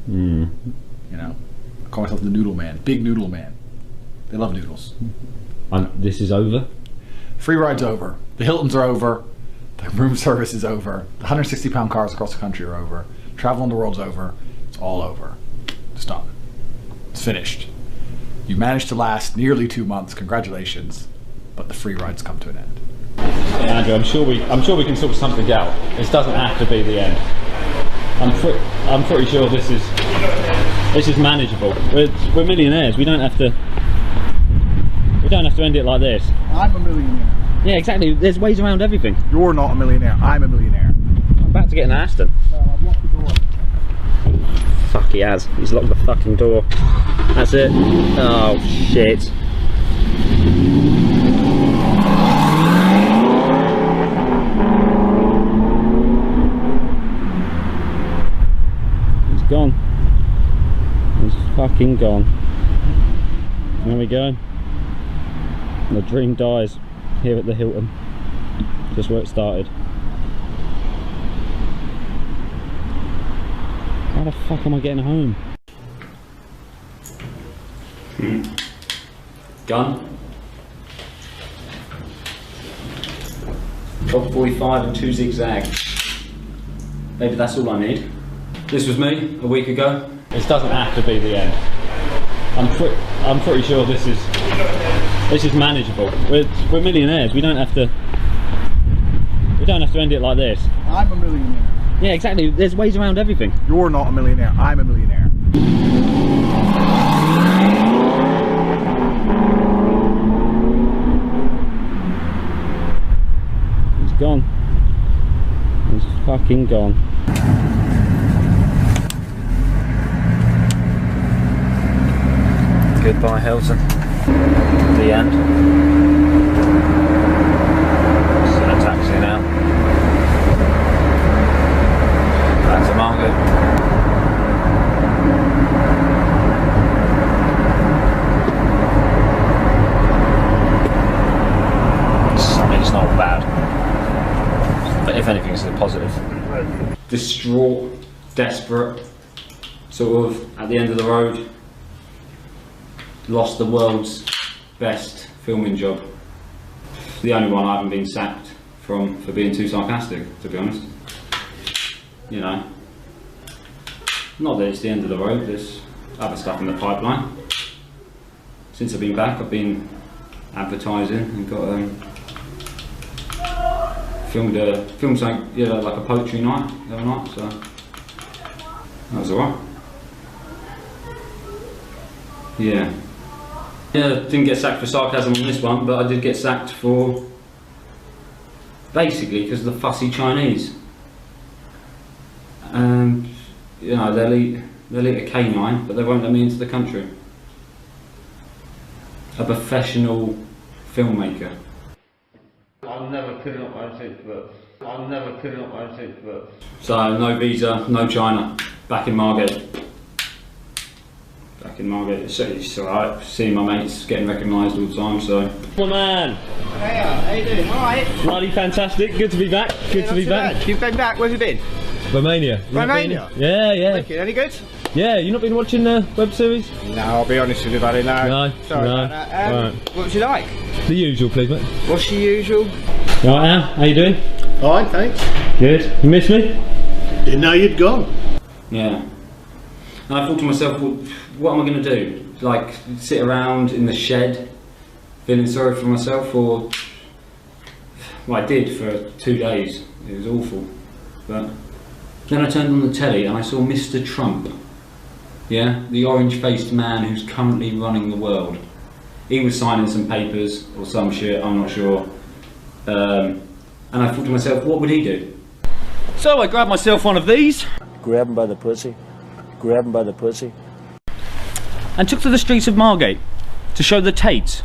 Mm. You know, I call myself the Noodle Man, Big Noodle Man. They love noodles. This is over? Free ride's over. The Hiltons are over. The room service is over. The 160-pound cars across the country are over. Travel on the world's over. It's all over. It's done. It's finished. You managed to last nearly 2 months. Congratulations. But the free ride's come to an end. Yeah, Andrew, I'm sure we can sort something out. This doesn't have to be the end. I'm pretty sure this is manageable. We're millionaires. We don't have to end it like this. I'm a millionaire. Yeah, exactly. There's ways around everything. You're not a millionaire. I'm a millionaire. I'm about to get an Aston. No, I've locked the door. Fuck, he has. He's locked the fucking door. That's it. Oh, shit. He's gone. He's fucking gone. There we go. And the dream dies here at the Hilton. Just where it started. How the fuck am I getting home? Gun. Top 45 and 2 zigzag. Maybe that's all I need. This was me a week ago. This doesn't have to be the end. I'm pretty sure this is manageable. We're millionaires. We don't have to end it like this. I'm a millionaire. Yeah, exactly. There's ways around everything. You're not a millionaire. I'm a millionaire. He's gone. He's fucking gone. Goodbye, Hilton. The end. Just in a taxi now. Back to Margate. I mean, it's not bad. But if anything, it's a positive. Distraught, desperate, sort of at the end of the road. Lost the world's best filming job. The only one I haven't been sacked from for being too sarcastic, to be honest. You know, not that it's the end of the road, there's other stuff in the pipeline. Since I've been back, I've been advertising and got filmed something, yeah, like a poetry night the other night, so that was alright. Yeah. Yeah, didn't get sacked for sarcasm on this one, but I did get sacked for basically because of the fussy Chinese. You know, they'll eat a canine, but they won't let me into the country. A professional filmmaker. I'm never putting up my seat, but I'm never putting up my seat, but. So no visa, no China. Back in Margate. Back in Margate. It's alright. Seeing my mates getting recognised all the time, so. Come on, man. Hey, how you doing? Alright. Bloody fantastic. Good to be back. Good to be back. You've been back. Where have you been? Romania. Romania? Yeah, yeah. Wicked, any good? Yeah, you not been watching the web series? No, I'll be honest with you, buddy, no. No, Sorry no. about that. Right. What would you like? The usual, please, mate. What's the usual? You alright, Al? How you doing? Fine, thanks. Good. You miss me? Didn't know you'd gone. Yeah. And I thought to myself, well, what am I going to do? Like, sit around in the shed, feeling sorry for myself, or... Well, I did for 2 days. It was awful. But then I turned on the telly and I saw Mr. Trump. Yeah? The orange-faced man who's currently running the world. He was signing some papers or some shit, I'm not sure. And I thought to myself, what would he do? So I grabbed myself one of these. Grab him by the pussy. Grab him by the pussy. And took to the streets of Margate to show the Tate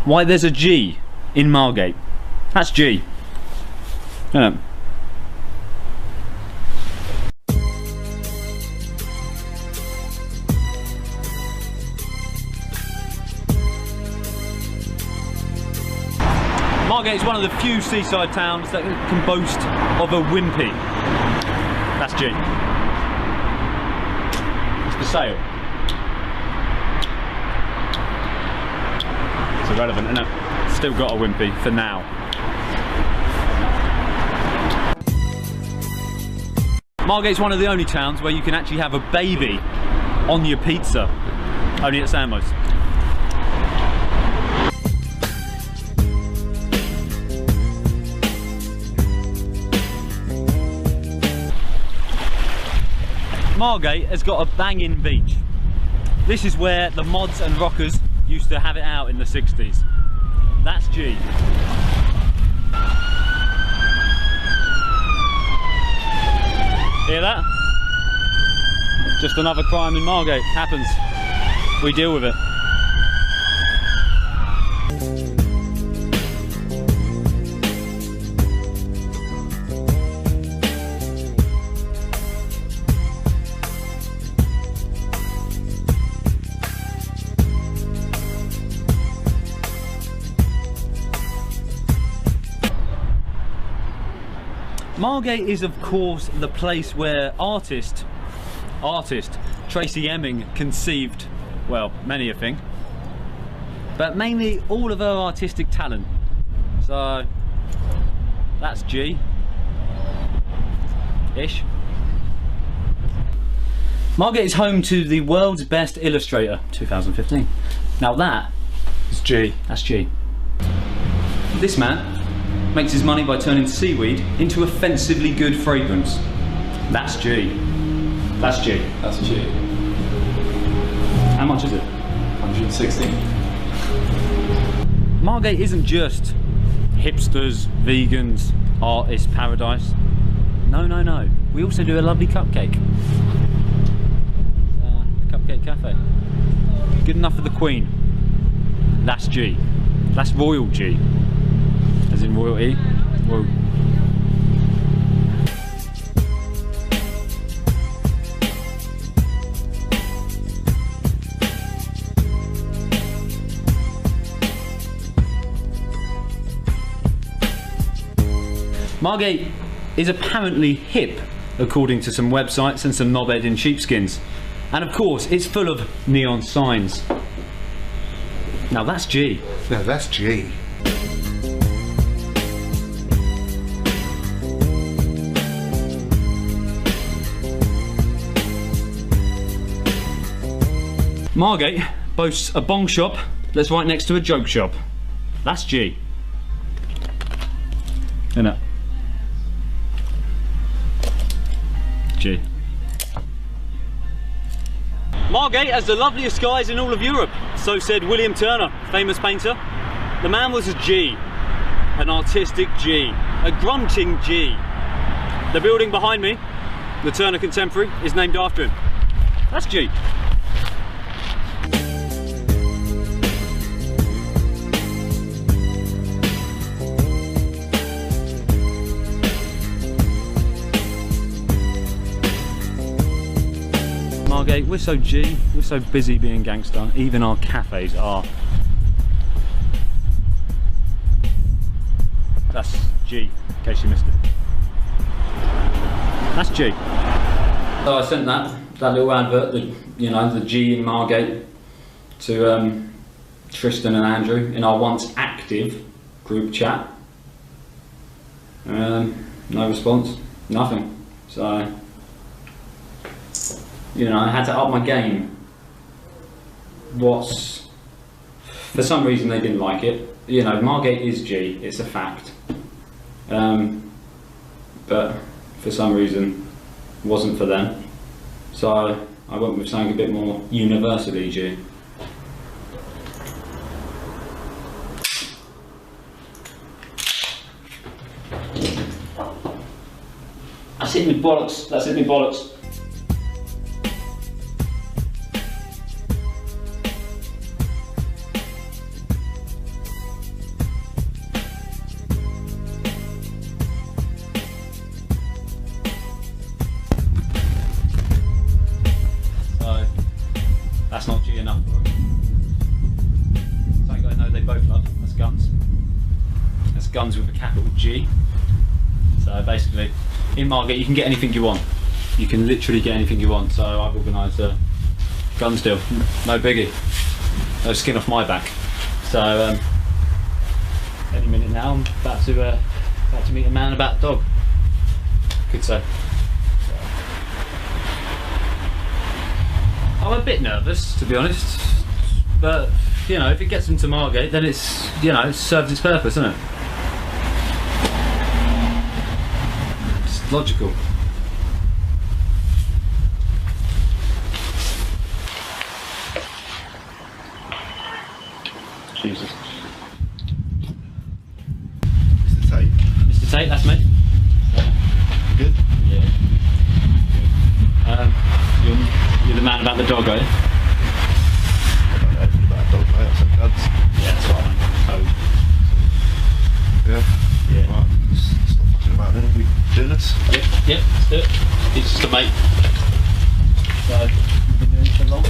why there's a G in Margate. That's G. Yeah. Margate is one of the few seaside towns that can boast of a wimpy. That's G. It's for sale. It's irrelevant, isn't it? Still got a wimpy for now. Margate's one of the only towns where you can actually have a baby on your pizza. Only at Sambo's. Margate has got a banging beach. This is where the mods and rockers used to have it out in the 60s. That's G. Hear that? Just another crime in Margate. Happens. We deal with it. Margate is of course the place where artist Tracy Hemming conceived, well, many a thing, but mainly all of her artistic talent. So that's G ish. Margate is home to the world's best illustrator 2015. Now that is G. That's G. This man makes his money by turning seaweed into offensively good fragrance. That's G. That's G. That's G. How much is it? 116. Margate isn't just hipsters, vegans, artist paradise. No, no, no. We also do a lovely cupcake. The Cupcake Cafe. Good enough for the Queen. That's G. That's Royal G. As in royalty. Royal. Margate is apparently hip, according to some websites and some knobhead in sheepskins. And of course, it's full of neon signs. Now that's G. Now that's G. Margate boasts a bong shop that's right next to a joke shop. That's G. Isn't it? G. Margate has the loveliest skies in all of Europe, so said William Turner, famous painter. The man was a G, an artistic G, a grunting G. The building behind me, the Turner Contemporary, is named after him. That's G. Margate, we're so G, we're so busy being gangster, even our cafes are. That's G, in case you missed it. That's G. So I sent that little advert, the G in Margate, to Tristan and Andrew in our once active group chat. No response, nothing. So, I had to up my game. For some reason they didn't like it. Margate is G, it's a fact. But for some reason, it wasn't for them. So I went with something a bit more universally G. That's hit me bollocks, that's hit me bollocks. So, that's not G enough for them. Something I know they both love, that's guns. That's guns with a capital G. So basically, in Margate you can get anything you want. You can literally get anything you want. So I've organised a guns deal. No biggie. No skin off my back. So any minute now I'm about to meet a man about a dog. Could say. I'm a bit nervous, to be honest. But if it gets into Margate, then it's it serves its purpose, doesn't it? Logical. Jesus. Mr. Tate. Mr. Tate, that's me. Good? Yeah. You're the man about the dog, are you? I don't know anything about a dog, mate. That's some guns. Yeah, that's what I meant. Yeah? Yeah. Right. Stop fucking about then. We doing this? Yep, let's do it. It's just a mate. So, you've been doing it so long?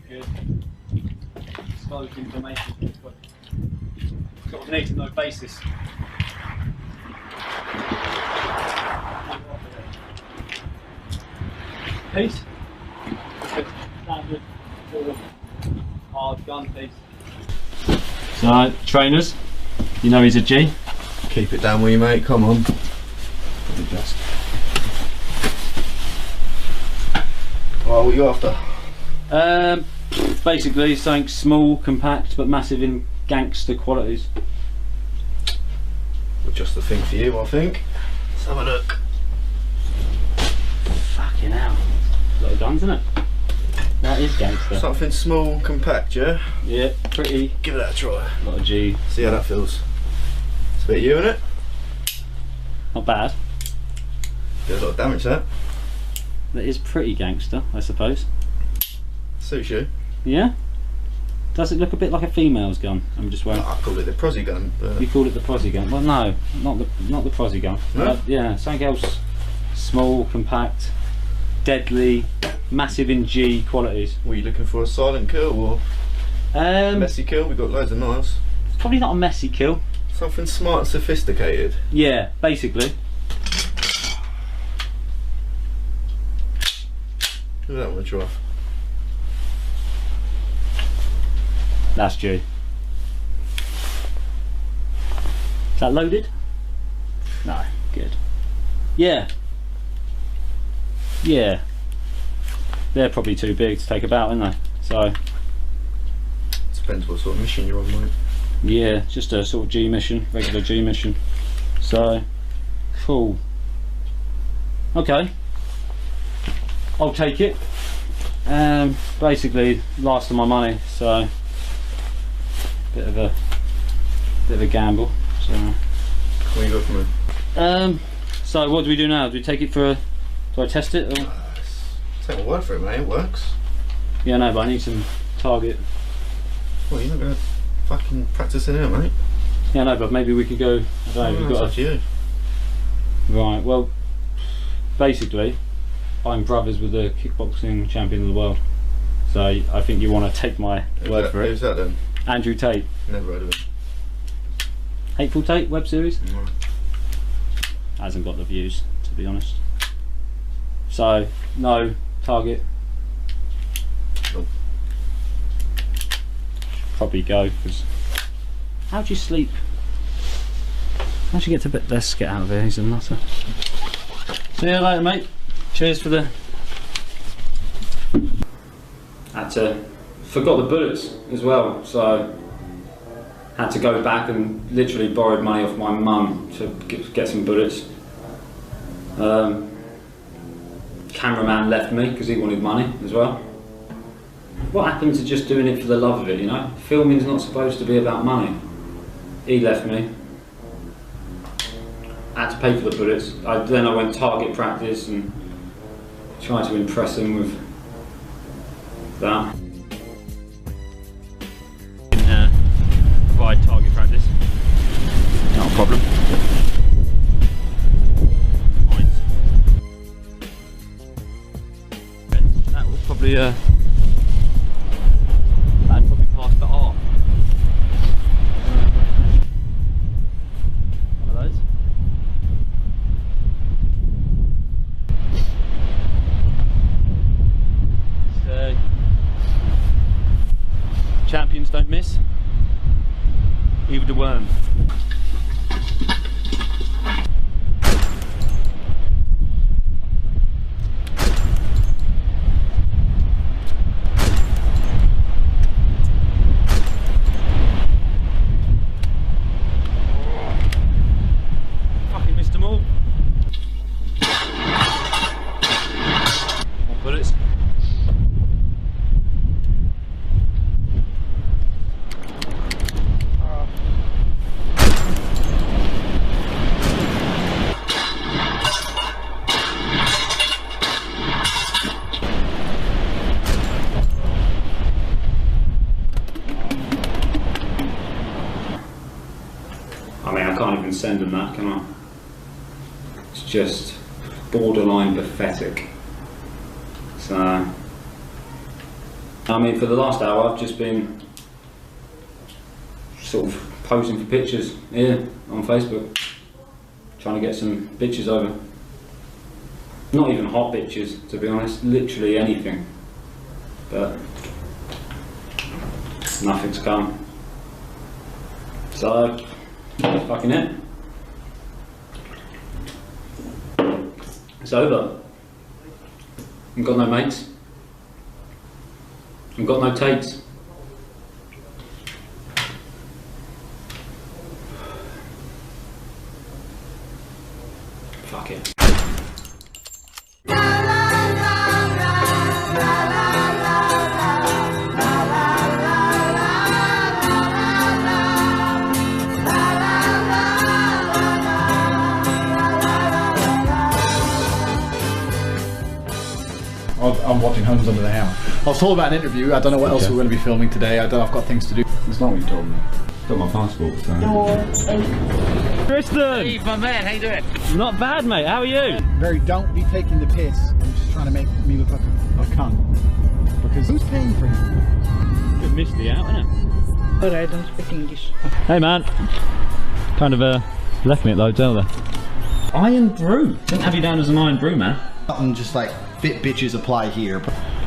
Good. Exposed information. Got to need to know basis. Piece. Standard hard gun piece. So, trainers, he's a G. Keep it down with you, mate. Come on. Just. Well, what are you after? Basically, something small, compact, but massive in gangster qualities. Well, just the thing for you, I think. Let's have a look. Fucking hell. A lot of guns, isn't it? That is gangster. Something small, compact, yeah? Yeah, pretty. Give that a try. A lot of G. See how that feels. It's a bit of you in it. Not bad. Did a lot of damage there. That is pretty gangster, I suppose. Suits you. Yeah? Does it look a bit like a female's gun? I'm just wondering. I call it the prosy gun. But... You call it the prosy gun? Well, no, not the prosy gun. No? Yeah, something else. Small, compact, deadly, massive in G qualities. Were you looking for a silent kill or messy kill? We've got loads of knives. It's probably not a messy kill. Something smart and sophisticated. Yeah, basically. Give that one a try. That's G. Is that loaded? No, good. Yeah. Yeah. They're probably too big to take about, aren't they? So. Depends what sort of mission you're on, mate. Yeah, just a sort of G mission, regular G mission. So, cool. Okay. I'll take it. Basically, last of my money, so bit of a gamble. So. What you got for me? So what do we do now? Do we take it for? Do I test it? Or? Take my word for it, mate. It works. Yeah, no, but I need some target. Well, you're not gonna fucking practice in here, mate. Yeah, no, but maybe we could go. I don't know. We've got you. Right. Well, basically, I'm brothers with the kickboxing champion of the world. So I think you want to take my word for it. Who's that then? Andrew Tate. Never heard of him. Hateful Tate web series. No. hasn't got the views, to be honest. So no target. Probably go, because how do you sleep? How do you get to bed? Let's get out of here, he's a nutter. See you later, mate. Cheers for the... forgot the bullets as well, so had to go back and literally borrowed money off my mum to get some bullets. Cameraman left me because he wanted money as well. What happened to just doing it for the love of it, you know? Filming's not supposed to be about money. He left me. Had to pay for the bullets. Then I went target practice and tried to impress him with that. Provide target practice. Not a problem. That was probably that'd probably pass the art. One of those. So champions don't miss. Even the worm. Fucking missed them all. More bullets. I mean, I can't even send them that, can I? It's just borderline pathetic. So, I mean, for the last hour, I've just been sort of posing for pictures here on Facebook, trying to get some bitches over. Not even hot bitches, to be honest, literally anything. But nothing's come. So, that's fucking it. It's over. I've got no mates. I've got no Tates. Fuck it. I'm watching Homes Under the Hammer. I was told about an interview. I don't know what else we're going to be filming today. I don't know, I've got things to do. It's not what you told me. Got my passport, so. Tristan! Hey, my man, how you doing? Not bad, mate. How are you? Very, don't be taking the piss. I'm just trying to make me look like a cunt. Because who's paying for him? Bit misty out, isn't it? Alright, I don't speak English. Hey, man. Kind of left me at the hotel there. Iron Brew. Didn't have you down as an Iron Brew, man. Something just like fit bitches apply here.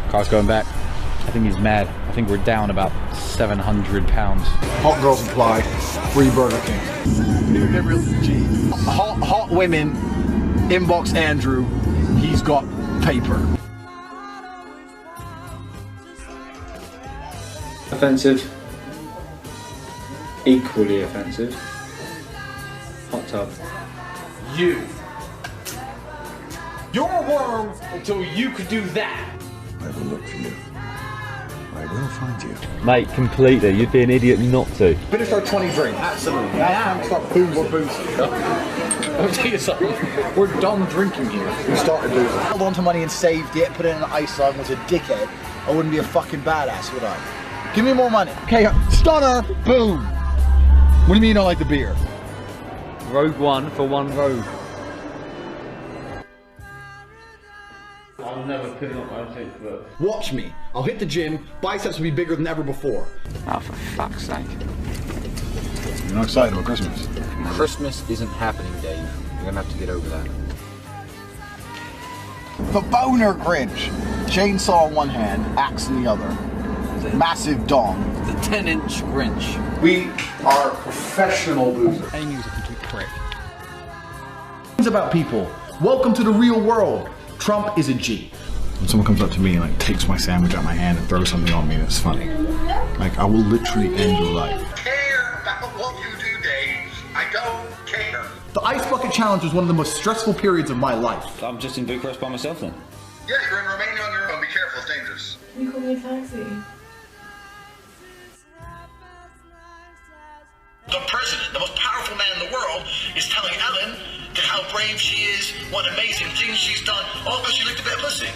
Car's going back. I think he's mad. I think we're down about 700 pounds. Hot girls apply. Free Burger King. Hot women. Inbox Andrew. He's got paper. Offensive. Equally offensive. Hot tub. You're a worm until you could do that. I will look for you. I will find you. Mate, completely. You'd be an idiot not to. Finish our 20 drink. Absolutely. Now it's time to start boozing. We're boozing. Let me tell you something. We're done drinking here. We started boozing. Held on to money and saved it, put it in an ice log, was a dickhead. I wouldn't be a fucking badass, would I? Give me more money. Okay, stunner, boom. What do you mean you don't like the beer? Rogue one for one rogue. I'll never pick up my tape, but... Watch me. I'll hit the gym. Biceps will be bigger than ever before. Oh, for fuck's sake. You're not excited about Christmas? Christmas isn't happening, Dave. You're gonna have to get over that. The boner Grinch. Chainsaw in one hand, axe in the other. Massive dong. The 10-inch Grinch. We are professional boozers. Amy was a complete prick. Things about people. Welcome to the real world. Trump is a G. When someone comes up to me and like takes my sandwich out of my hand and throws something on me, that's funny. Like, I will literally end your life. Care about what you do, Dave. I don't care. The Ice Bucket Challenge was one of the most stressful periods of my life. I'm just in Bucharest by myself then. Yeah, you're in Romania on your own. Be careful, it's dangerous. Can you call me a taxi? The president, the most powerful man in the world, is telling Ellen that how brave she is, what amazing things she's done, all because she licked a bit of pussy.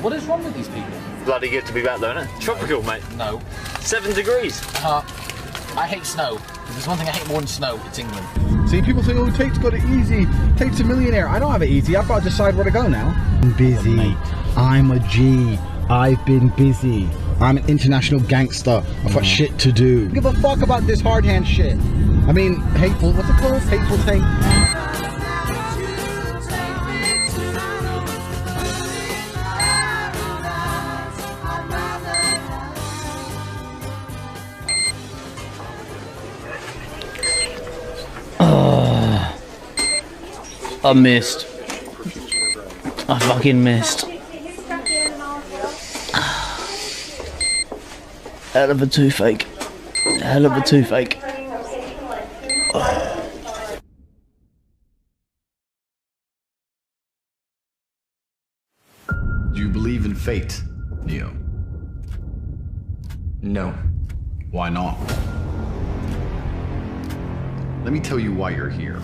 What is wrong with these people? Bloody good to be back though, isn't it? Tropical, mate. No. 7 degrees. I hate snow. If there's one thing I hate more than snow, it's England. See, people say, oh, Tate's got it easy. Tate's a millionaire. I don't have it easy. I've got to decide where to go now. I'm busy. I'm a G. I've been busy. I'm an international gangster. I've got shit to do. Give a fuck about this hard hand shit. I mean, hateful. What's it called? Hateful thing. I missed. I fucking missed. Hell of a toothache. Hell of a toothache. Do you believe in fate, Neo? No. Why not? Let me tell you why you're here.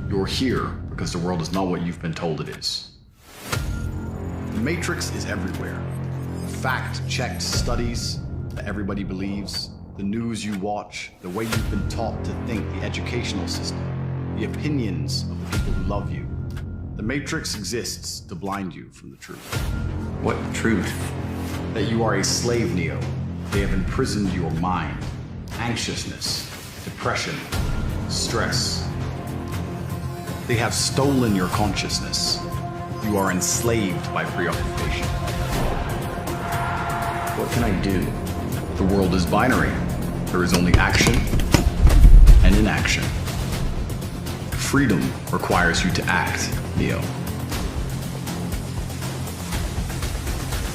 You're here because the world is not what you've been told it is. The Matrix is everywhere. Fact-checked studies that everybody believes, the news you watch, the way you've been taught to think, the educational system, the opinions of the people who love you. The Matrix exists to blind you from the truth. What truth? That you are a slave, Neo. They have imprisoned your mind. Anxiousness, depression, stress. They have stolen your consciousness. You are enslaved by preoccupation. What can I do? The world is binary. There is only action and inaction. Freedom requires you to act, Neo.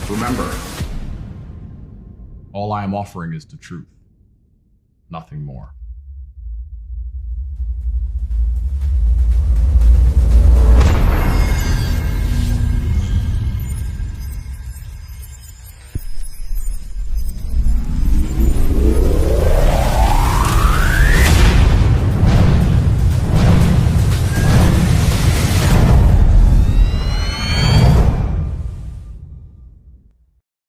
Remember, all I am offering is the truth, nothing more.